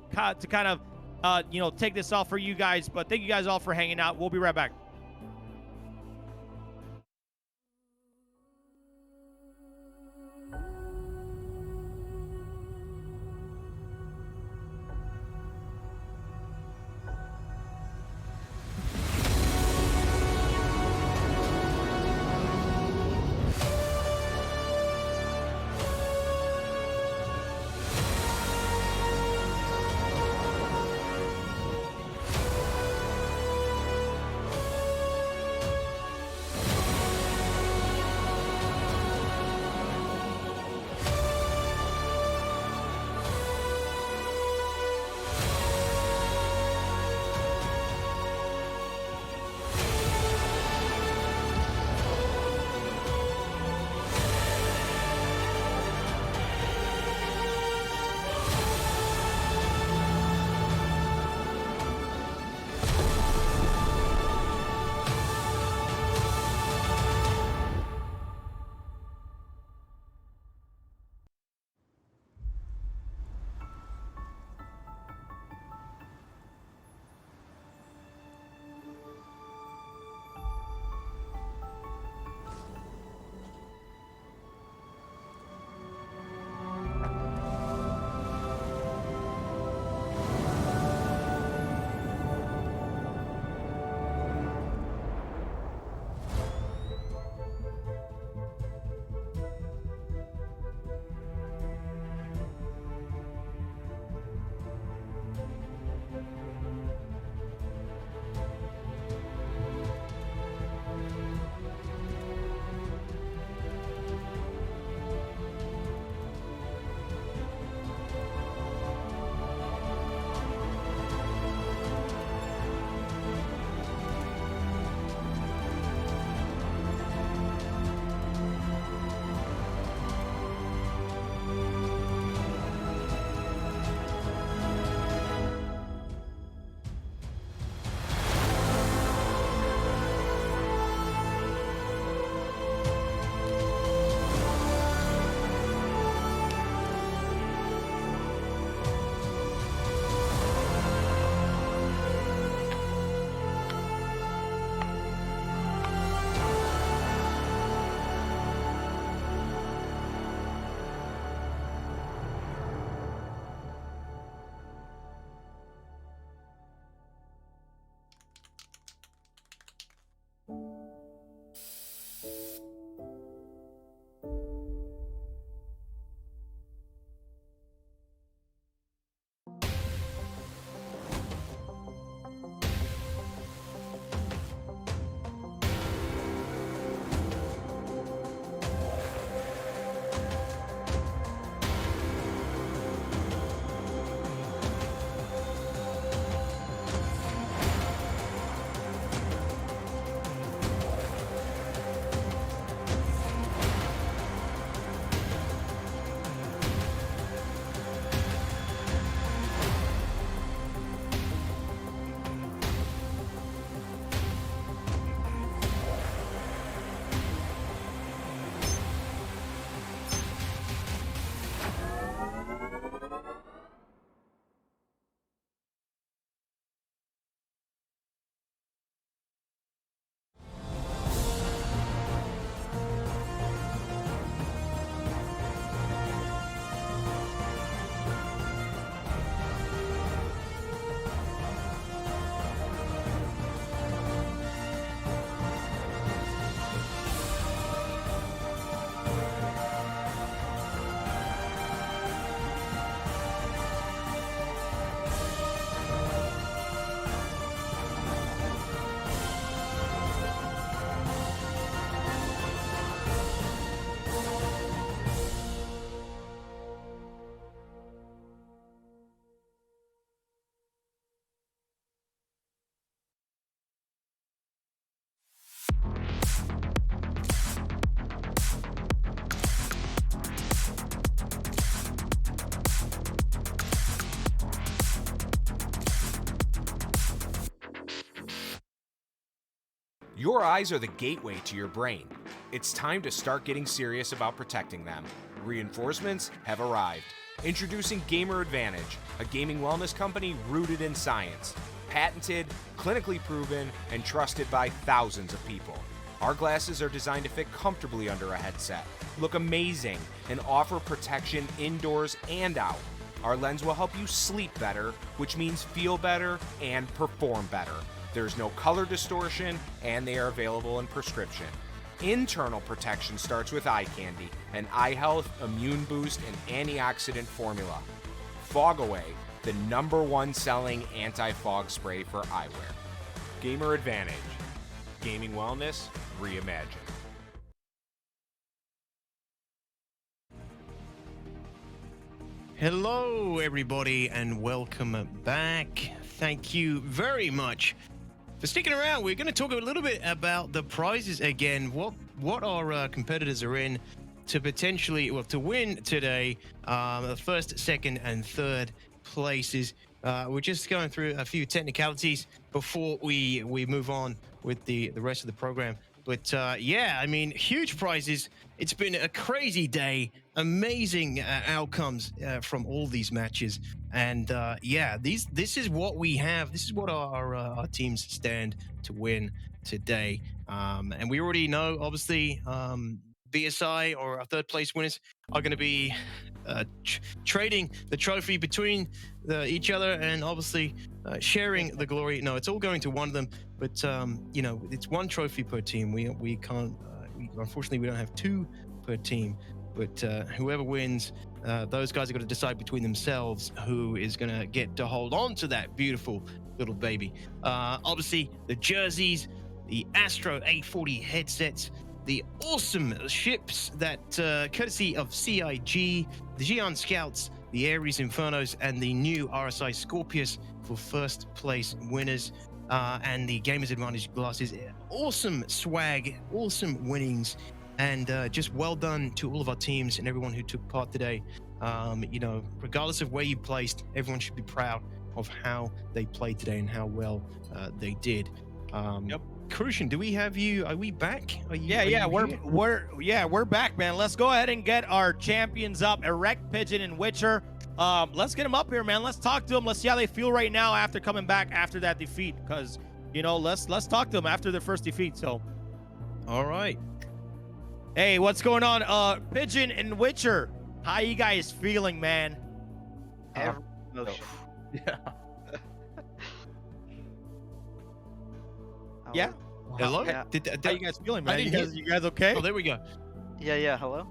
kind of take this off for you guys. But thank you guys all for hanging out. We'll be right back. Your eyes are the gateway to your brain. It's time to start getting serious about protecting them. Reinforcements have arrived. Introducing Gamer Advantage, a gaming wellness company rooted in science. Patented, clinically proven, and trusted by thousands of people. Our glasses are designed to fit comfortably under a headset, look amazing, and offer protection indoors and out. Our lens will help you sleep better, which means feel better and perform better. There's no color distortion, and they are available in prescription. Internal protection starts with eye candy, an eye health, immune boost, and antioxidant formula. Fog Away, the #1 selling anti-fog spray for eyewear. Gamer Advantage. Gaming wellness reimagined. Hello, everybody, and welcome back. Thank you very much for sticking around. We're going to talk a little bit about the prizes again. What our competitors are in to potentially, well, to win today. The first, second, and third places. We're just going through a few technicalities before we move on with the rest of the program. But yeah, I mean, huge prizes. It's been a crazy day. Amazing outcomes from all these matches. And yeah, this is what we have. This is what our teams stand to win today. And we already know, obviously, BSI or our third place winners are going to be trading the trophy between each other and obviously sharing the glory. No, it's all going to one of them, but you know, it's one trophy per team. We can't, unfortunately, we don't have two per team, but whoever wins, those guys are going to decide between themselves who is going to get to hold on to that beautiful little baby. Obviously, the jerseys, the Astro A40 headsets, the awesome ships that, courtesy of CIG, the Gion Scouts, the Ares Infernos, and the new RSI Scorpius for first place winners, and the Gamers Advantage glasses. Awesome swag, awesome winnings, and just well done to all of our teams and everyone who took part today. You know, regardless of where you placed, everyone should be proud of how they played today and how well they did. Yep. Crucian, do we have you? Are we back? We're back, man. Let's go ahead and get our champions up. Erect, Pigeon, and Witcher. Let's get them up here, man. Let's talk to them. Let's see how they feel right now after coming back after that defeat. Because, you know, let's talk to them after their first defeat. So, all right. Hey, what's going on? Pigeon and Witcher, how you guys feeling, man? Every emotion. Yeah. Yeah. Hello. Yeah. How you guys feeling, man? You guys okay? Oh, there we go. Yeah. Hello.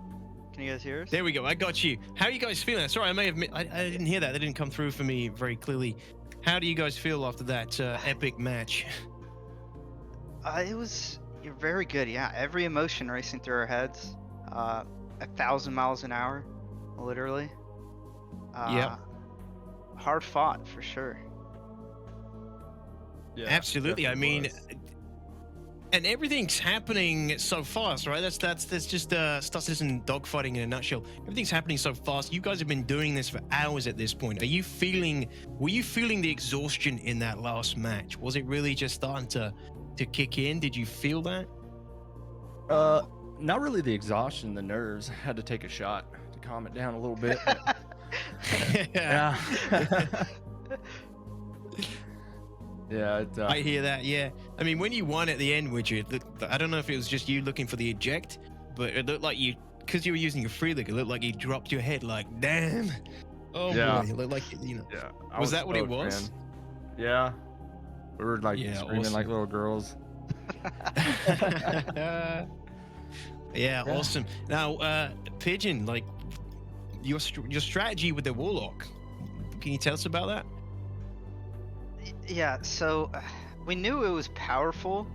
Can you guys hear us? There we go. I got you. How are you guys feeling? Sorry, I didn't hear that. That didn't come through for me very clearly. How do you guys feel after that epic match? You're very good. Yeah. Every emotion racing through our heads. 1,000 miles an hour, literally. Yeah. Hard fought for sure. Yeah, absolutely. I mean, and everything's happening so fast, right? That's just StarCitizen dogfighting in a nutshell. Everything's happening so fast. You guys have been doing this for hours at this point. Were you feeling the exhaustion in that last match? Was it really just starting to kick in? Did you feel that? Not really the exhaustion, the nerves. I had to take a shot to calm it down a little bit. Yeah. Yeah, I hear that. Yeah, I mean, when you won at the end, I don't know if it was just you looking for the eject, but it looked like because you were using your free look, it looked like you dropped your head. Like, damn. Oh yeah. boy, it looked like, you know. Yeah. Was that what it was? Man. Yeah. We were like screaming awesome. like little girls. Yeah, awesome. Now, Pigeon, like your strategy with the Warlock. Can you tell us about that? Yeah, so we knew it was powerful,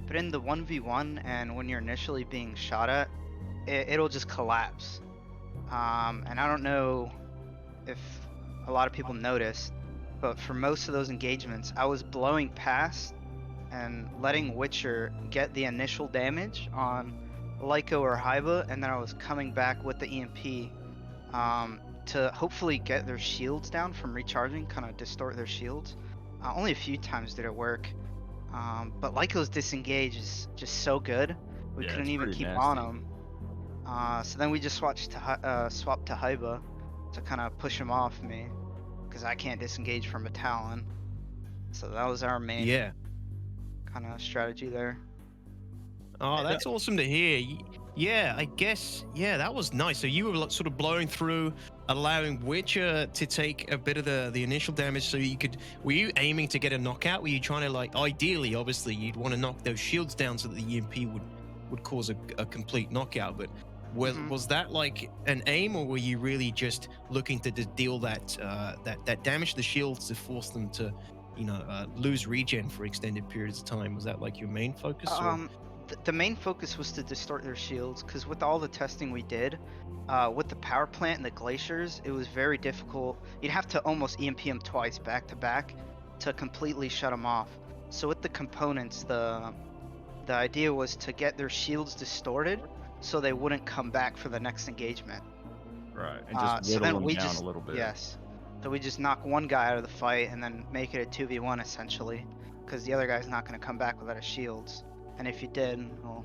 but in the 1v1 and when you're initially being shot at, it'll just collapse. And I don't know if a lot of people noticed, but for most of those engagements, I was blowing past and letting Witcher get the initial damage on Lyco or Hyba, and then I was coming back with the EMP to hopefully get their shields down from recharging, kind of distort their shields. Only a few times did it work, But Lyco's disengage is just so good, we Yeah, couldn't it's even pretty keep nasty. on him. So then we just swapped to Haiba to kind of push him off me, because I can't disengage from a Talon. So that was our main kind of strategy there. Oh, that's awesome to hear. Yeah, I guess. Yeah, that was nice. So you were like, sort of blowing through, allowing Witcher to take a bit of the initial damage. So you could. Were you aiming to get a knockout? Were you trying to, like, ideally, obviously, you'd want to knock those shields down so that the EMP would cause a complete knockout. But was that like an aim, or were you really just looking to deal that damage to the shields to force them to, lose regen for extended periods of time? Was that like your main focus? The main focus was to distort their shields, because with all the testing we did, with the power plant and the glaciers, it was very difficult. You'd have to almost EMP them twice back to back to completely shut them off. So with the components, the idea was to get their shields distorted so they wouldn't come back for the next engagement. Right, and just whittle them down a little bit. Yes. So we just knock one guy out of the fight and then make it a 2v1 essentially, because the other guy's not going to come back without his shields. And if you did, well,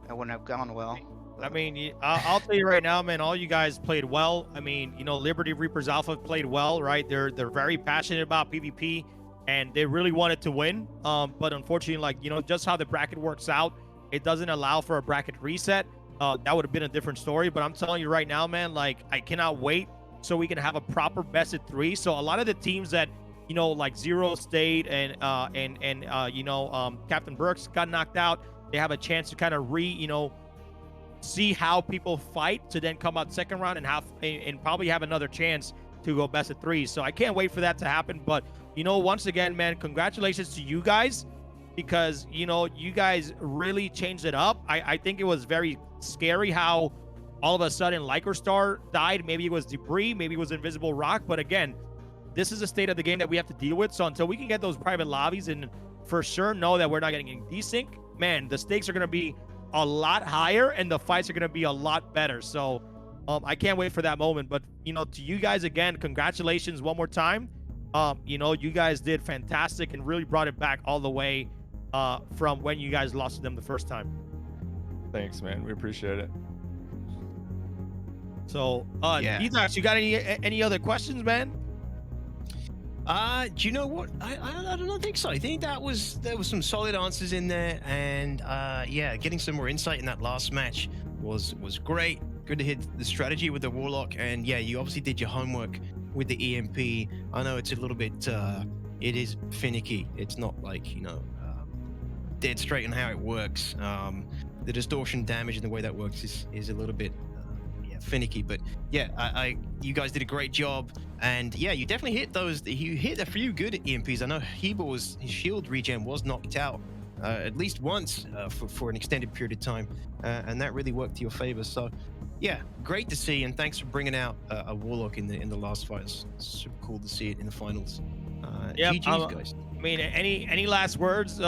that wouldn't have gone well. I mean, I'll tell you right now, man, all you guys played well. I mean, Liberty Reapers Alpha played well, right? They're very passionate about PvP, and they really wanted to win. But unfortunately, like, just how the bracket works out, it doesn't allow for a bracket reset. That would have been a different story. But I'm telling you right now, man, like, I cannot wait so we can have a proper best of 3. So a lot of the teams that, like Zero State and Captain Burks got knocked out, they have a chance to kind of see how people fight to then come out second round and probably have another chance to go best of 3. So I can't wait for that to happen. But once again, man, congratulations to you guys, because you guys really changed it up. I think it was very scary how all of a sudden Lycor Star died. Maybe it was debris, maybe it was invisible rock, but again, this is a state of the game that we have to deal with. So until we can get those private lobbies and for sure know that we're not getting desync, man, the stakes are going to be a lot higher and the fights are going to be a lot better. So I can't wait for that moment. But, to you guys, again, congratulations one more time. You guys did fantastic and really brought it back all the way from when you guys lost to them the first time. Thanks, man. We appreciate it. So, Detox, you got any other questions, man? Do you know what? I don't think so. I think there was some solid answers in there, and getting some more insight in that last match was great. Good to hit the strategy with the Warlock, and you obviously did your homework with the EMP. I know it's a little bit, it is finicky. It's not like dead straight on how it works. The distortion damage and the way that works is a little bit finicky, but you guys did a great job, and you definitely hit those. You hit a few good EMPs. I know his shield regen was knocked out at least once for an extended period of time, and that really worked to your favor. So great to see, and thanks for bringing out a Warlock in the last fight. It's super cool to see it in the finals. GG's, guys. I mean, any last words,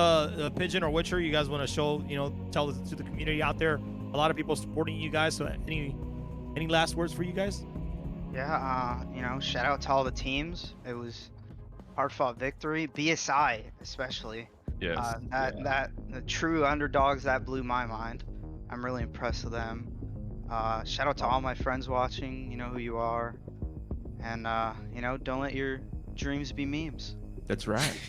Pigeon or Witcher, you guys want to show, tell to the community out there, a lot of people supporting you guys, so any last words for you guys? Shout out to all the teams. It was hard-fought victory. BSI especially. Yes. That the true underdogs, that blew my mind. I'm really impressed with them. Shout out to all my friends watching. You know who you are, and don't let your dreams be memes. That's right.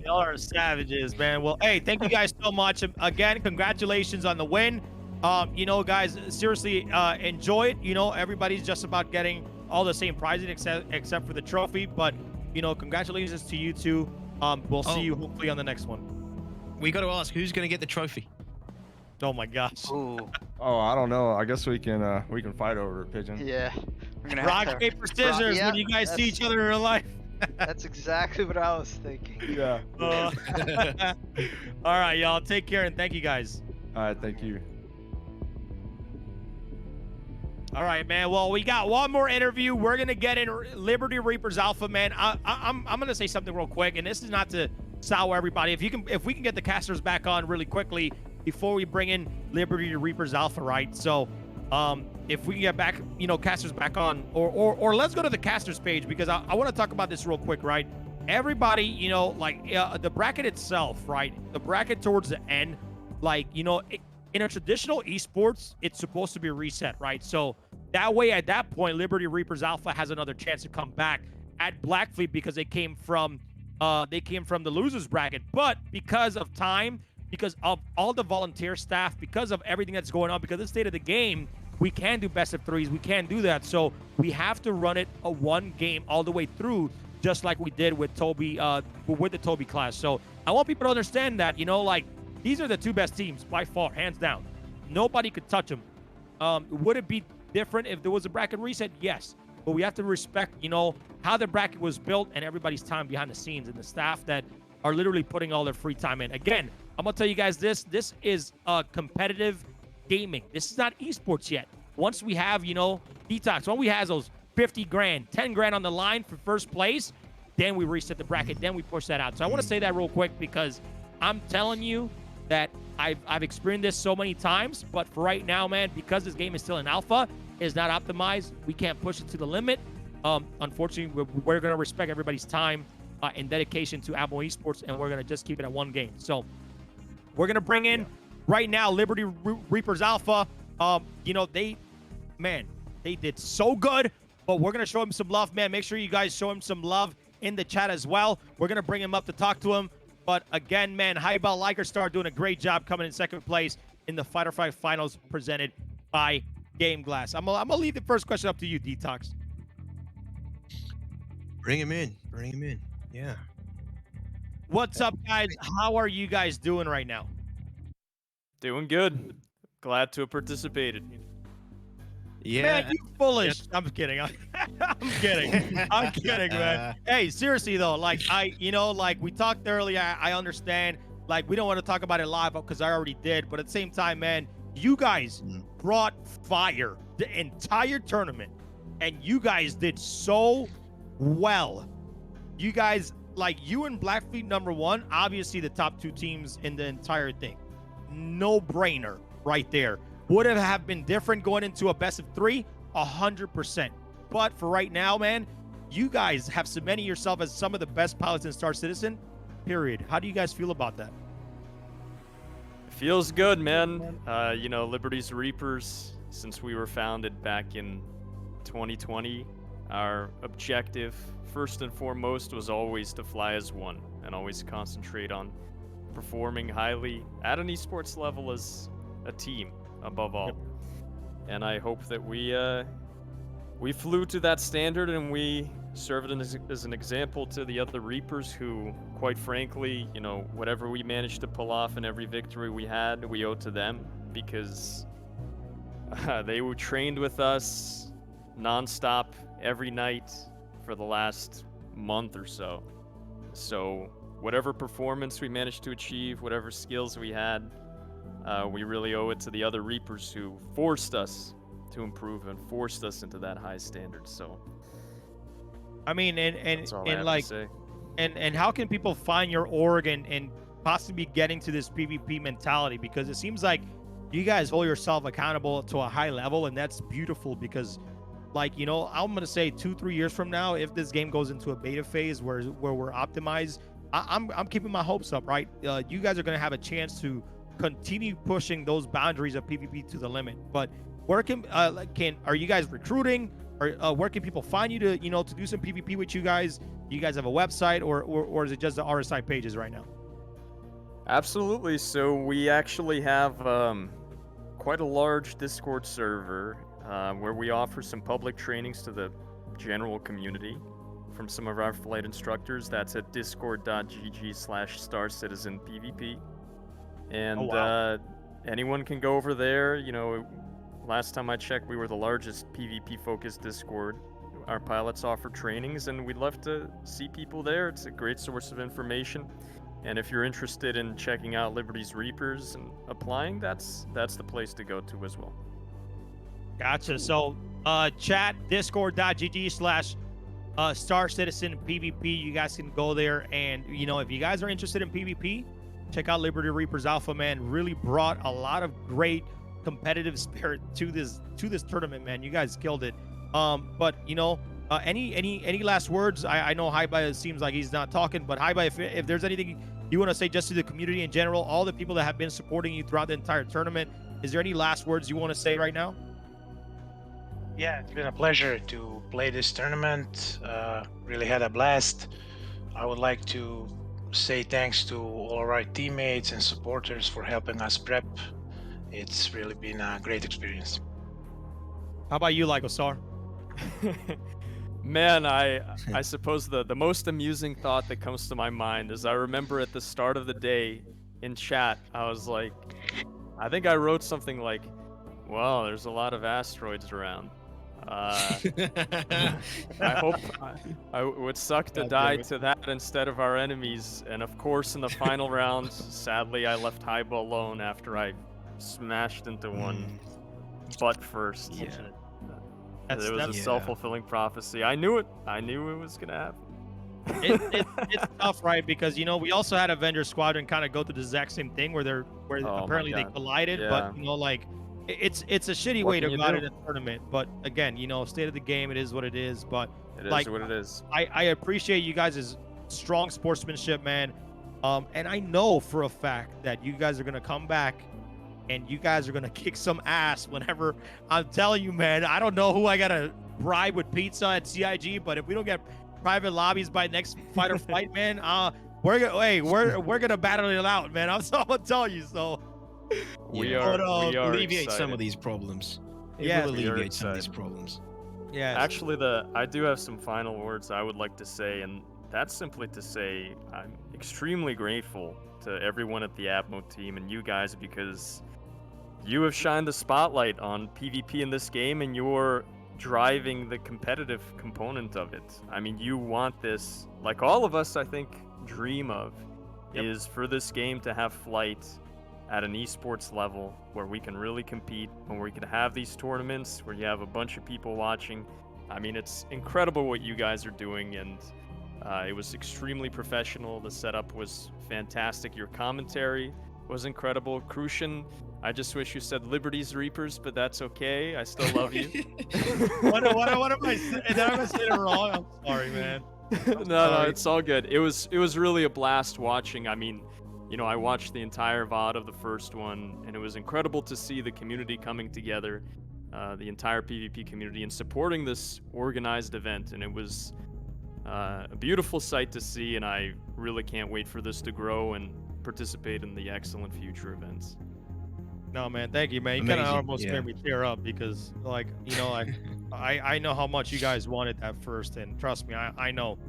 Y'all are savages, man. Well, hey, thank you guys so much. Again, congratulations on the win. Guys, seriously, enjoy it. Everybody's just about getting all the same prizing except for the trophy. But, congratulations to you two. We'll see you hopefully on the next one. We got to ask, who's going to get the trophy? Oh my gosh. Ooh. Oh, I don't know. I guess we can fight over it, Pigeon. Yeah. Rock, paper, scissors when you guys see each other in real life. That's exactly what I was thinking. Yeah. All right, y'all. Take care and thank you guys. All right, thank you. All right, man. Well, we got one more interview. We're gonna get in Liberty Reapers Alpha, man. I'm gonna say something real quick, and this is not to sour everybody. If we can get the casters back on really quickly before we bring in Liberty Reapers Alpha, right? So, if we can get back, casters back on, or let's go to the casters page, because I want to talk about this real quick, right? everybody, you know, like the bracket itself, right? The bracket towards the end, like, you know, in a traditional esports, it's supposed to be reset, right? So that way, at that point, Liberty Reapers Alpha has another chance to come back at Blackfleet because they came from the losers bracket. But because of time, because of all the volunteer staff, because of everything that's going on, because of the state of the game, we can do best of threes. We can do that. So we have to run it a one game all the way through, just like we did with Toby, with the Toby class. So I want people to understand that, you know, like, these are the two best teams by far, hands down. Nobody could touch them. Would it be different if there was a bracket reset? Yes. But we have to respect, you know, how the bracket was built and everybody's time behind the scenes and the staff that are literally putting all their free time in. Again, I'm going to tell you guys this. This is competitive gaming. This is not esports yet. Once we have, you know, Detox, when we have those 50 grand, 10 grand on the line for first place, then we reset the bracket, then we push that out. So I want to say that real quick because I'm telling you that I've experienced this so many times, but for right now, man, because this game is still in alpha, is not optimized, we can't push it to the limit. Unfortunately, we're going to respect everybody's time and dedication to Apple Esports, and we're going to just keep it at one game. So we're going to bring in right now Liberty Reapers Alpha. You know, they did so good, but we're going to show him some love, man. Make sure you guys show him some love in the chat as well. We're going to bring him up to talk to him. But again, man, Highball Liker Star doing a great job coming in second place in the Fighter 5 finals presented by Game Glass. I'm gonna leave the first question up to you, Detox. Bring him in. Bring him in. Yeah. What's up, guys? How are you guys doing right now? Doing good. Glad to have participated. Yeah. Man, you foolish. I'm kidding. I'm kidding. I'm kidding, man. Hey, seriously though, like we talked earlier, I understand. Like, we don't want to talk about it live because I already did. But at the same time, man, you guys brought fire the entire tournament. And you guys did so well. You guys, like, you and Blackfleet #1, obviously the top two teams in the entire thing. No brainer right there. Would it have been different going into a best of 3? 100%. But for right now, man, you guys have cemented yourself as some of the best pilots in StarCitizen, period. How do you guys feel about that? Feels good, man. You know, Liberty's Reapers, since we were founded back in 2020, our objective, first and foremost, was always to fly as one and always concentrate on performing highly at an esports level as a team above all. And I hope that we flew to that standard and we served as an example to the other Reapers who, quite frankly, you know, whatever we managed to pull off in every victory we had, we owe to them because they were trained with us nonstop every night for the last month or so. So whatever performance we managed to achieve, whatever skills we had, we really owe it to the other Reapers who forced us to improve and forced us into that high standard. So, I mean, that's all I have to say. and how can people find your org and possibly getting to this PvP mentality? Because it seems like you guys hold yourself accountable to a high level, and that's beautiful. Because, like, you know, I'm gonna say 2-3 years from now, if this game goes into a beta phase where we're optimized, I'm keeping my hopes up, right? You guys are gonna have a chance to continue pushing those boundaries of PvP to the limit. But where are you guys recruiting, or where can people find you to, you know, to do some PvP with you guys? Do you guys have a website, or is it just the RSI pages right now? Absolutely. So we actually have quite a large Discord server where we offer some public trainings to the general community from some of our flight instructors. That's at discord.gg/StarCitizenPvP. And anyone can go over there. You know, last time I checked, we were the largest PvP-focused Discord. Our pilots offer trainings, and we'd love to see people there. It's a great source of information. And if you're interested in checking out Liberty's Reapers and applying, that's the place to go to as well. Gotcha. So, chat discord.gg/StarCitizenPvP. You guys can go there, and, you know, if you guys are interested in PvP, check out Liberty Reapers Alpha, man. Really brought a lot of great competitive spirit to this tournament, man. You guys killed it. But, you know, Any last words? I know Haiba seems like he's not talking, but Haiba, if there's anything you want to say just to the community in general, all the people that have been supporting you throughout the entire tournament, is there any last words you want to say right now? Yeah, it's been a pleasure to play this tournament. Really had a blast. I would like to say thanks to all of our teammates and supporters for helping us prep. It's really been a great experience. How about you, Lykosar? Man, I suppose the most amusing thought that comes to my mind is I remember at the start of the day in chat, I was like, I think I wrote something like, well, there's a lot of asteroids around. I hope I would suck to die to that instead of our enemies. And of course, in the final round, sadly, I left Haiba alone after I smashed into one butt first. Yeah. It was a self-fulfilling prophecy. I knew it. I knew it was gonna happen. It's tough, right? Because we also had Avenger Squadron kind of go through the exact same thing where apparently they collided, but like it's a shitty way to go out in a tournament. But again, state of the game, it is what it is. But it is what it is. I appreciate you guys' strong sportsmanship, man. And I know for a fact that you guys are gonna come back and you guys are gonna kick some ass whenever. I'm telling you, man, I don't know who I gotta bribe with pizza at CIG, but if we don't get private lobbies by next fight or flight, man, we're gonna battle it out, man. I'm gonna tell you. So we are alleviate some of these problems. It will alleviate some of these problems. Yeah. Actually, I do have some final words I would like to say, and that's simply to say I'm extremely grateful to everyone at the Atmo team and you guys, because you have shined the spotlight on PvP in this game, and you're driving the competitive component of it. I mean, you want this, like all of us, I think, dream of, is for this game to have flight at an esports level where we can really compete, and where we can have these tournaments where you have a bunch of people watching. I mean, it's incredible what you guys are doing, and it was extremely professional. The setup was fantastic. Your commentary was incredible. Crucian, I just wish you said Liberty's Reapers, but that's okay. I still love you. What am I saying? Did I say it wrong? I'm sorry, man. No, it's all good. It was really a blast watching. I mean, I watched the entire VOD of the first one, and it was incredible to see the community coming together, the entire PvP community, and supporting this organized event. And it was a beautiful sight to see, and I really can't wait for this to grow and participate in the excellent future events. No, man, thank you, man. You kind of almost made me tear up because, I know how much you guys wanted that first, and trust me, I know.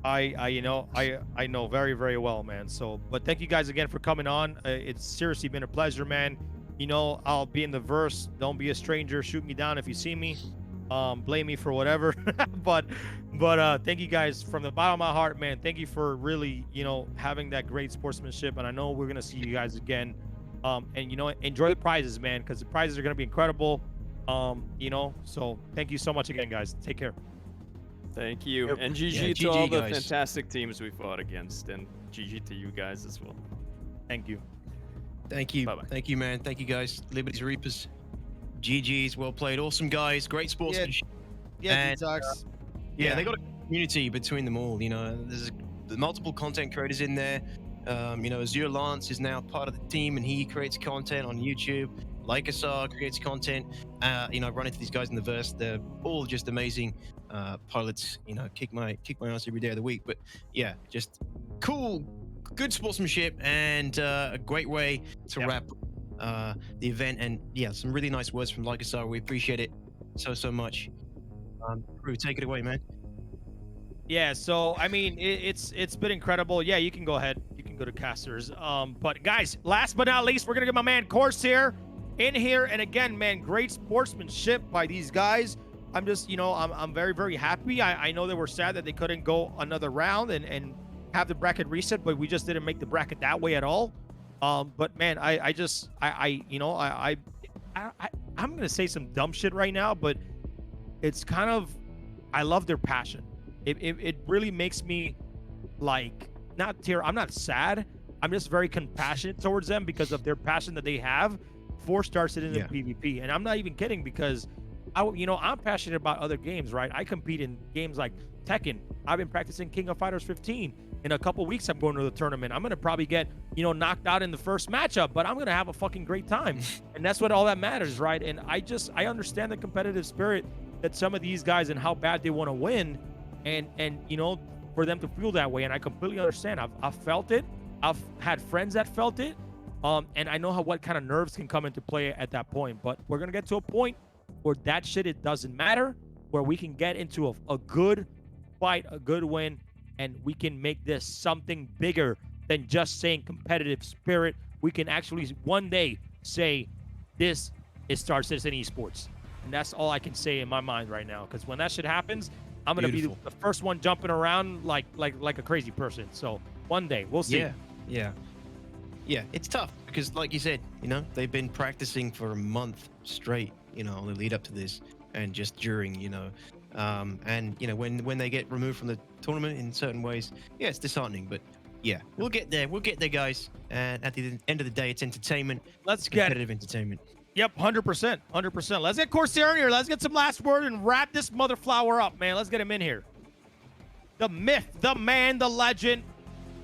I know very, very well, man. So, but thank you guys again for coming on. It's seriously been a pleasure, man. I'll be in the verse. Don't be a stranger. Shoot me down if you see me. Blame me for whatever. but thank you guys from the bottom of my heart, man. Thank you for really, having that great sportsmanship. And I know we're gonna see you guys again. And enjoy the prizes, man, because the prizes are gonna be incredible. So thank you so much again, guys. Take care. Thank you. Yep. And GG to all the fantastic teams we fought against, and GG to you guys as well. Thank you. Thank you. Bye-bye. Thank you, man. Thank you, guys. Liberty's Reapers. GG's, well played. Awesome guys. Great sportsmanship. Yeah, And, Detox. they got a community between them all. There's multiple content creators in there. Azure Lance is now part of the team, and he creates content on YouTube. Lykosar creates content. I run into these guys in the verse. They're all just amazing pilots. Kick my ass every day of the week. But yeah, just cool, good sportsmanship, and a great way to wrap the event. And yeah, some really nice words from Lykosar. We appreciate it so much. Rue, take it away, man. Yeah, so I mean, it's been incredible. Yeah, you can go ahead. You can go to casters. But guys, last but not least, we're gonna get my man Course here in here. And again, man, great sportsmanship by these guys. I'm just, I'm very, very happy. I know they were sad that they couldn't go another round and have the bracket reset, but we just didn't make the bracket that way at all. But man, I'm gonna say some dumb shit right now, but it's kind of, I love their passion. It really makes me not tear. I'm not sad. I'm just very compassionate towards them because of their passion that they have for StarCitizen and PvP. And I'm not even kidding, because I'm passionate about other games, right? I compete in games like Tekken. I've been practicing King of Fighters 15. In a couple weeks, I'm going to the tournament. I'm gonna probably get, knocked out in the first matchup, but I'm gonna have a fucking great time, and that's what all that matters, right? And I understand the competitive spirit that some of these guys and how bad they want to win, and for them to feel that way, and I completely understand. I've felt it. I've had friends that felt it, and I know what kind of nerves can come into play at that point. But we're gonna get to a point where that shit, it doesn't matter, where we can get into a good fight, a good win, and we can make this something bigger than just saying competitive spirit. We can actually one day say this is StarCitizen Esports, and that's all I can say in my mind right now. Because when that shit happens, I'm gonna be the first one jumping around like a crazy person. So one day we'll see. Yeah. It's tough because, like you said, they've been practicing for a month straight. On the lead up to this, and just during, and when they get removed from the tournament in certain ways, it's disheartening. But we'll get there. We'll get there, guys. And at the end of the day, it's entertainment. Let's get competitive entertainment. Yep, 100%. Let's get Corsair in here. Let's get some last word and wrap this mother flower up, man. Let's get him in here. The myth, the man, the legend,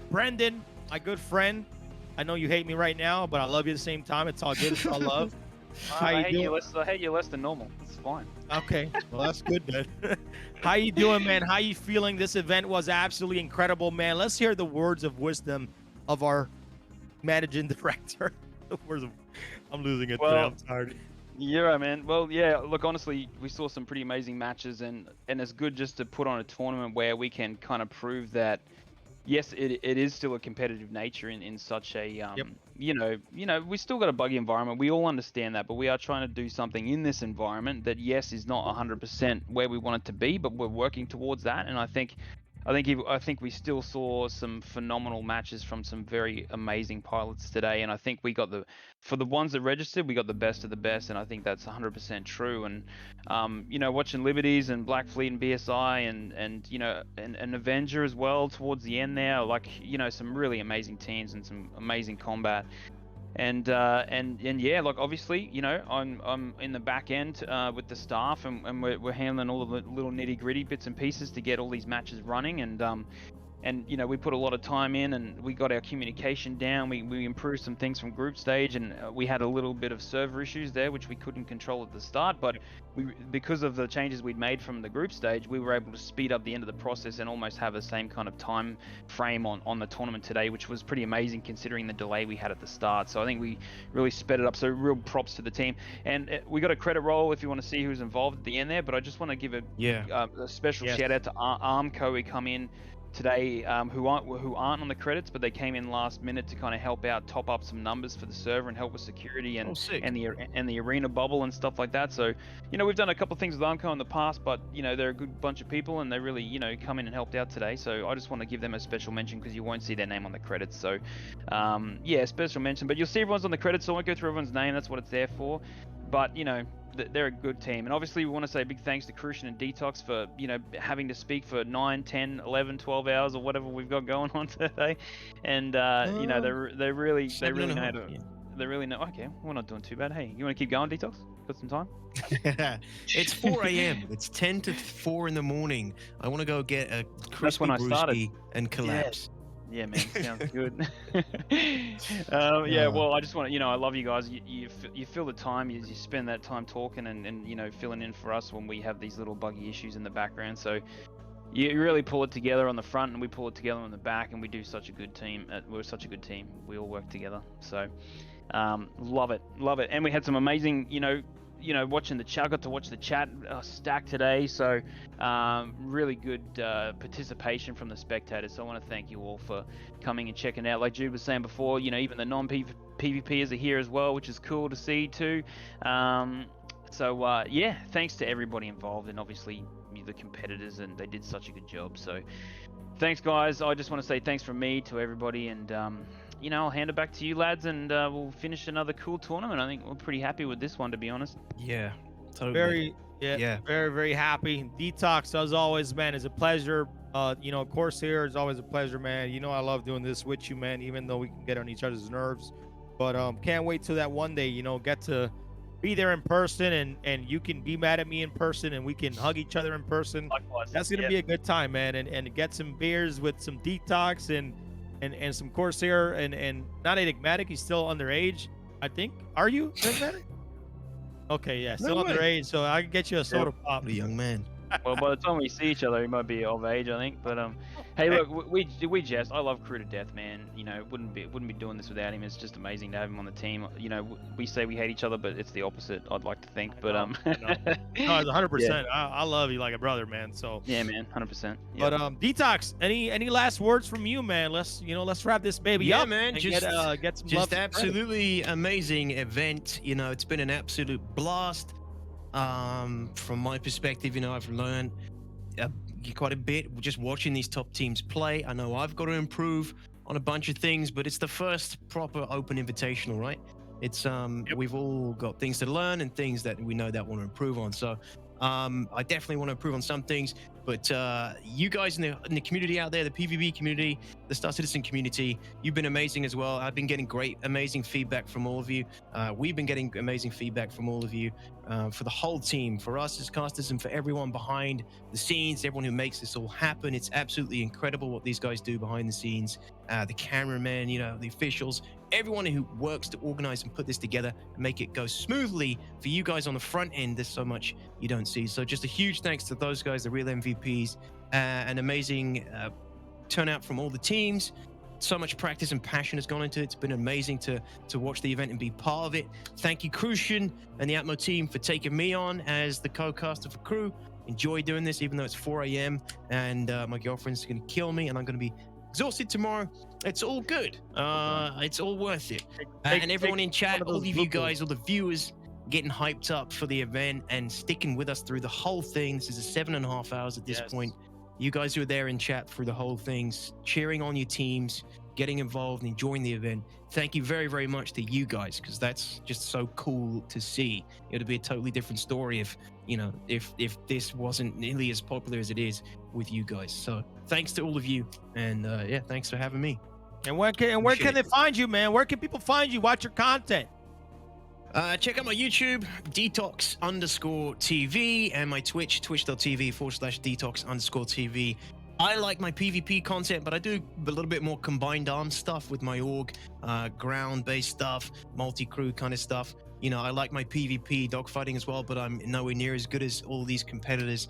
Brendan, my good friend. I know you hate me right now, but I love you at the same time. It's all good. It's all love. I hate you less than normal. It's fine. Okay, well that's good, man. How you doing, man? How you feeling? This event was absolutely incredible, man. Let's hear the words of wisdom of our managing director. I'm losing it today. I'm tired. You're right, man. Well, yeah. Look, honestly, we saw some pretty amazing matches, and it's good just to put on a tournament where we can kind of prove that. Yes, it is still a competitive nature in such a we still got a buggy environment. We all understand that, but we are trying to do something in this environment that is not 100% where we want it to be, but we're working towards that. And I think we still saw some phenomenal matches from some very amazing pilots today, and I think we got for the ones that registered, we got the best of the best, and I think that's 100% true. And watching Liberties and Black Fleet and BSI and Avenger as well towards the end there, some really amazing teams and some amazing combat. And like obviously, I'm in the back end with the staff, and we're handling all of the little nitty gritty bits and pieces to get all these matches running, and we put a lot of time in, and we got our communication down. We improved some things from group stage, and we had a little bit of server issues there, which we couldn't control at the start, but because of the changes we'd made from the group stage, we were able to speed up the end of the process and almost have the same kind of time frame on the tournament today, which was pretty amazing considering the delay we had at the start. So I think we really sped it up. So real props to the team. And we got a credit roll if you want to see who's involved at the end there, but I just want to give a special shout out to Armco, who come in today, who aren't on the credits, but they came in last minute to kind of help out, top up some numbers for the server and help with security and the arena bubble and stuff like that. So we've done a couple of things with Armco in the past, but they're a good bunch of people, and they really come in and helped out today. So I just want to give them a special mention because you won't see their name on the credits. So special mention, but you'll see everyone's on the credits, so I won't go through everyone's name. That's what it's there for. But they're a good team, and obviously we want to say a big thanks to Crucian and Detox for having to speak for 9, 10, 11, 12 hours or whatever we've got going on today, and they really know. Okay, we're not doing too bad. Hey, you want to keep going, Detox? Got some time? It's 4 a.m. It's 10 to 4 in the morning. I want to go get a crispy brewski and collapse. Yeah, man, sounds good. Well, I just want to, I love you guys. You fill the time, you spend that time talking and filling in for us when we have these little buggy issues in the background. So you really pull it together on the front, and we pull it together on the back, and we do such a good team. We're such a good team. We all work together. So love it. And we had some amazing, watching the chat. I got to watch the chat stack today, so really good participation from the spectators. So I want to thank you all for coming and checking out. Like Jude was saying before, even the non-PvPers are here as well, which is cool to see too. Thanks to everybody involved, and obviously the competitors, and they did such a good job. So thanks, guys. I just want to say thanks from me to everybody, and I'll hand it back to you lads, and we'll finish another cool tournament. I think we're pretty happy with this one, to be honest. Yeah, totally. Very, very happy. Detox, as always, man, is a pleasure. Of course, here is always a pleasure, man. I love doing this with you, man, even though we can get on each other's nerves. But can't wait till that one day, get to be there in person, and you can be mad at me in person, and we can hug each other in person. Likewise. That's gonna be a good time, man, and get some beers with some Detox and some Corsair and not enigmatic. He's still underage, I think. Are you enigmatic? Okay, yeah, still No way. underage, so I can get you a soda pop. What a young man. Well, by the time we see each other, he might be of age, I think. But hey, look, we jest. I love Crew to death, man. You know, wouldn't be doing this without him. It's just amazing to have him on the team. You know, we say we hate each other, but it's the opposite. I'd like to think. But No, 100%. I love you like a brother, man. So yeah, man, 100%. But Detox, any last words from you, man? Let's wrap this baby up. Yeah, man. And Just get some love. just absolutely amazing event. You know, it's been an absolute blast. From my perspective, you know, I've learned quite a bit just watching these top teams play. I know I've got to improve on a bunch of things, but it's the first proper open invitational, right? It's we've all got things to learn and things that we know that want to improve on. So I definitely want to improve on some things, but you guys in the community out there, the PvP community, the StarCitizen community, you've been amazing as well. I've been getting amazing feedback from all of you. We've been getting amazing feedback from all of you, for the whole team, for us as casters, and for everyone behind the scenes, everyone who makes this all happen. It's absolutely incredible what these guys do behind the scenes. The cameramen, you know, the officials, everyone who works to organize and put this together and make it go smoothly for you guys on the front end. There's so much you don't see. So just a huge thanks to those guys, the real MVPs, an amazing turnout from all the teams. So much practice and passion has gone into it. It's been amazing to watch the event and be part of it. Thank you, Crucian and the Atmo team, for taking me on as the co-caster for Crew. Enjoy doing this, even though it's 4 a.m. and my girlfriend's going to kill me and I'm going to be exhausted tomorrow. It's all good. It's all worth it. And everyone in chat, all of you guys, all the viewers, getting hyped up for the event and sticking with us through the whole thing. This is 7.5 hours at this point. You guys who are there in chat through the whole thing, cheering on your teams, getting involved and enjoying the event. Thank you very, very much to you guys, because that's just so cool to see. It would be a totally different story if, you know, if this wasn't nearly as popular as it is with you guys. So thanks to all of you, and yeah, thanks for having me. And where can they find you, man? Where can people find you? Watch your content. Check out my YouTube, detox_TV, and my Twitch, twitch.tv/detox_TV. I like my PvP content, but I do a little bit more combined arms stuff with my org, ground-based stuff, multi-crew kind of stuff. You know, I like my PvP dogfighting as well, but I'm nowhere near as good as all these competitors.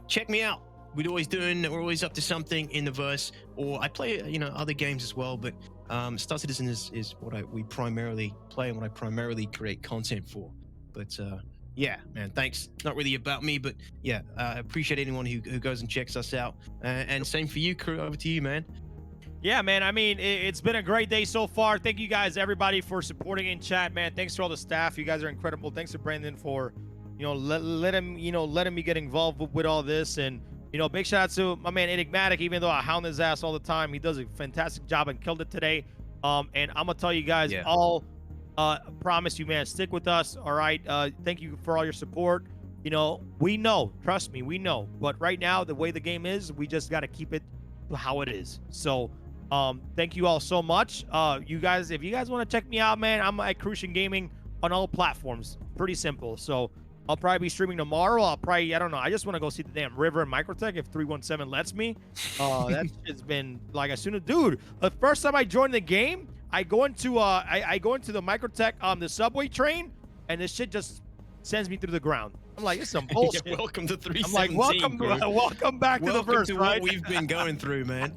Check me out. We're always up to something in the verse, or I play, you know, other games as well, but StarCitizen is what we primarily play and what I primarily create content for. But yeah, man, thanks. Not really about me, but yeah, I appreciate anyone who goes and checks us out. And same for you, Crew. Over to you, man. Yeah, man. I mean, it's been a great day so far. Thank you guys, everybody, for supporting in chat, man. Thanks to all the staff. You guys are incredible. Thanks to Brandon for, you know, letting me get involved with all this. And, you know, big shout out to my man Enigmatic. Even though I hound his ass all the time, he does a fantastic job and killed it today. And I'm gonna tell you guys all, promise you, man, stick with us. All right. Thank you for all your support. You know, we know, trust me, we know. But right now, the way the game is, we just got to keep it how it is. So, thank you all so much. You guys, if you guys want to check me out, man, I'm at Crucian Gaming on all platforms. Pretty simple. So I'll probably be streaming tomorrow. I don't know. I just want to go see the damn River and Microtech if 317 lets me. That shit's been like, as soon as, dude, the first time I joined the game, I go into I go into the Microtech the subway train, and this shit just sends me through the ground. I'm like, it's some bullshit. Yeah, welcome to 317. I'm like, welcome back to the verse, to right? what we've been going through, man.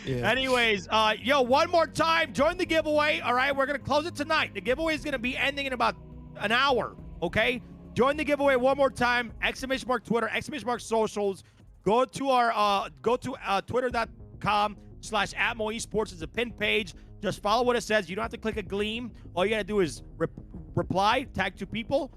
Yeah. Anyways, yo, one more time, join the giveaway. All right, we're gonna close it tonight. The giveaway is gonna be ending in about an hour. Okay, join the giveaway one more time. !Twitter, !socials. Go to our twitter.com/Atmo Esports is a pin page. Just follow what it says. You don't have to click a gleam. All you gotta do is reply, tag 2 people,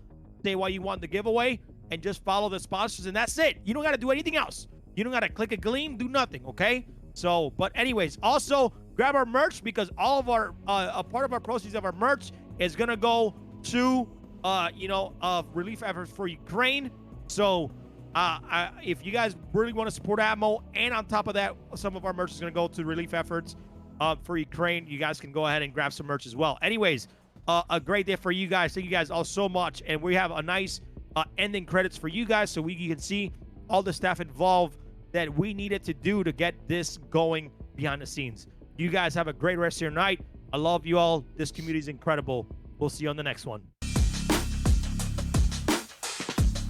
say why you want the giveaway, and just follow the sponsors, and that's it. You don't gotta do anything else. You don't gotta click a gleam, do nothing, okay? So, but anyways, also grab our merch, because all of our a part of our proceeds of our merch is gonna go to relief efforts for Ukraine. So if you guys really want to support Atmo, and on top of that, some of our merch is going to go to relief efforts for Ukraine, you guys can go ahead and grab some merch as well. Anyways, a great day for you guys. Thank you guys all so much. And we have a nice ending credits for you guys so you can see all the staff involved that we needed to do to get this going behind the scenes. You guys have a great rest of your night. I love you all. This community is incredible. We'll see you on the next one.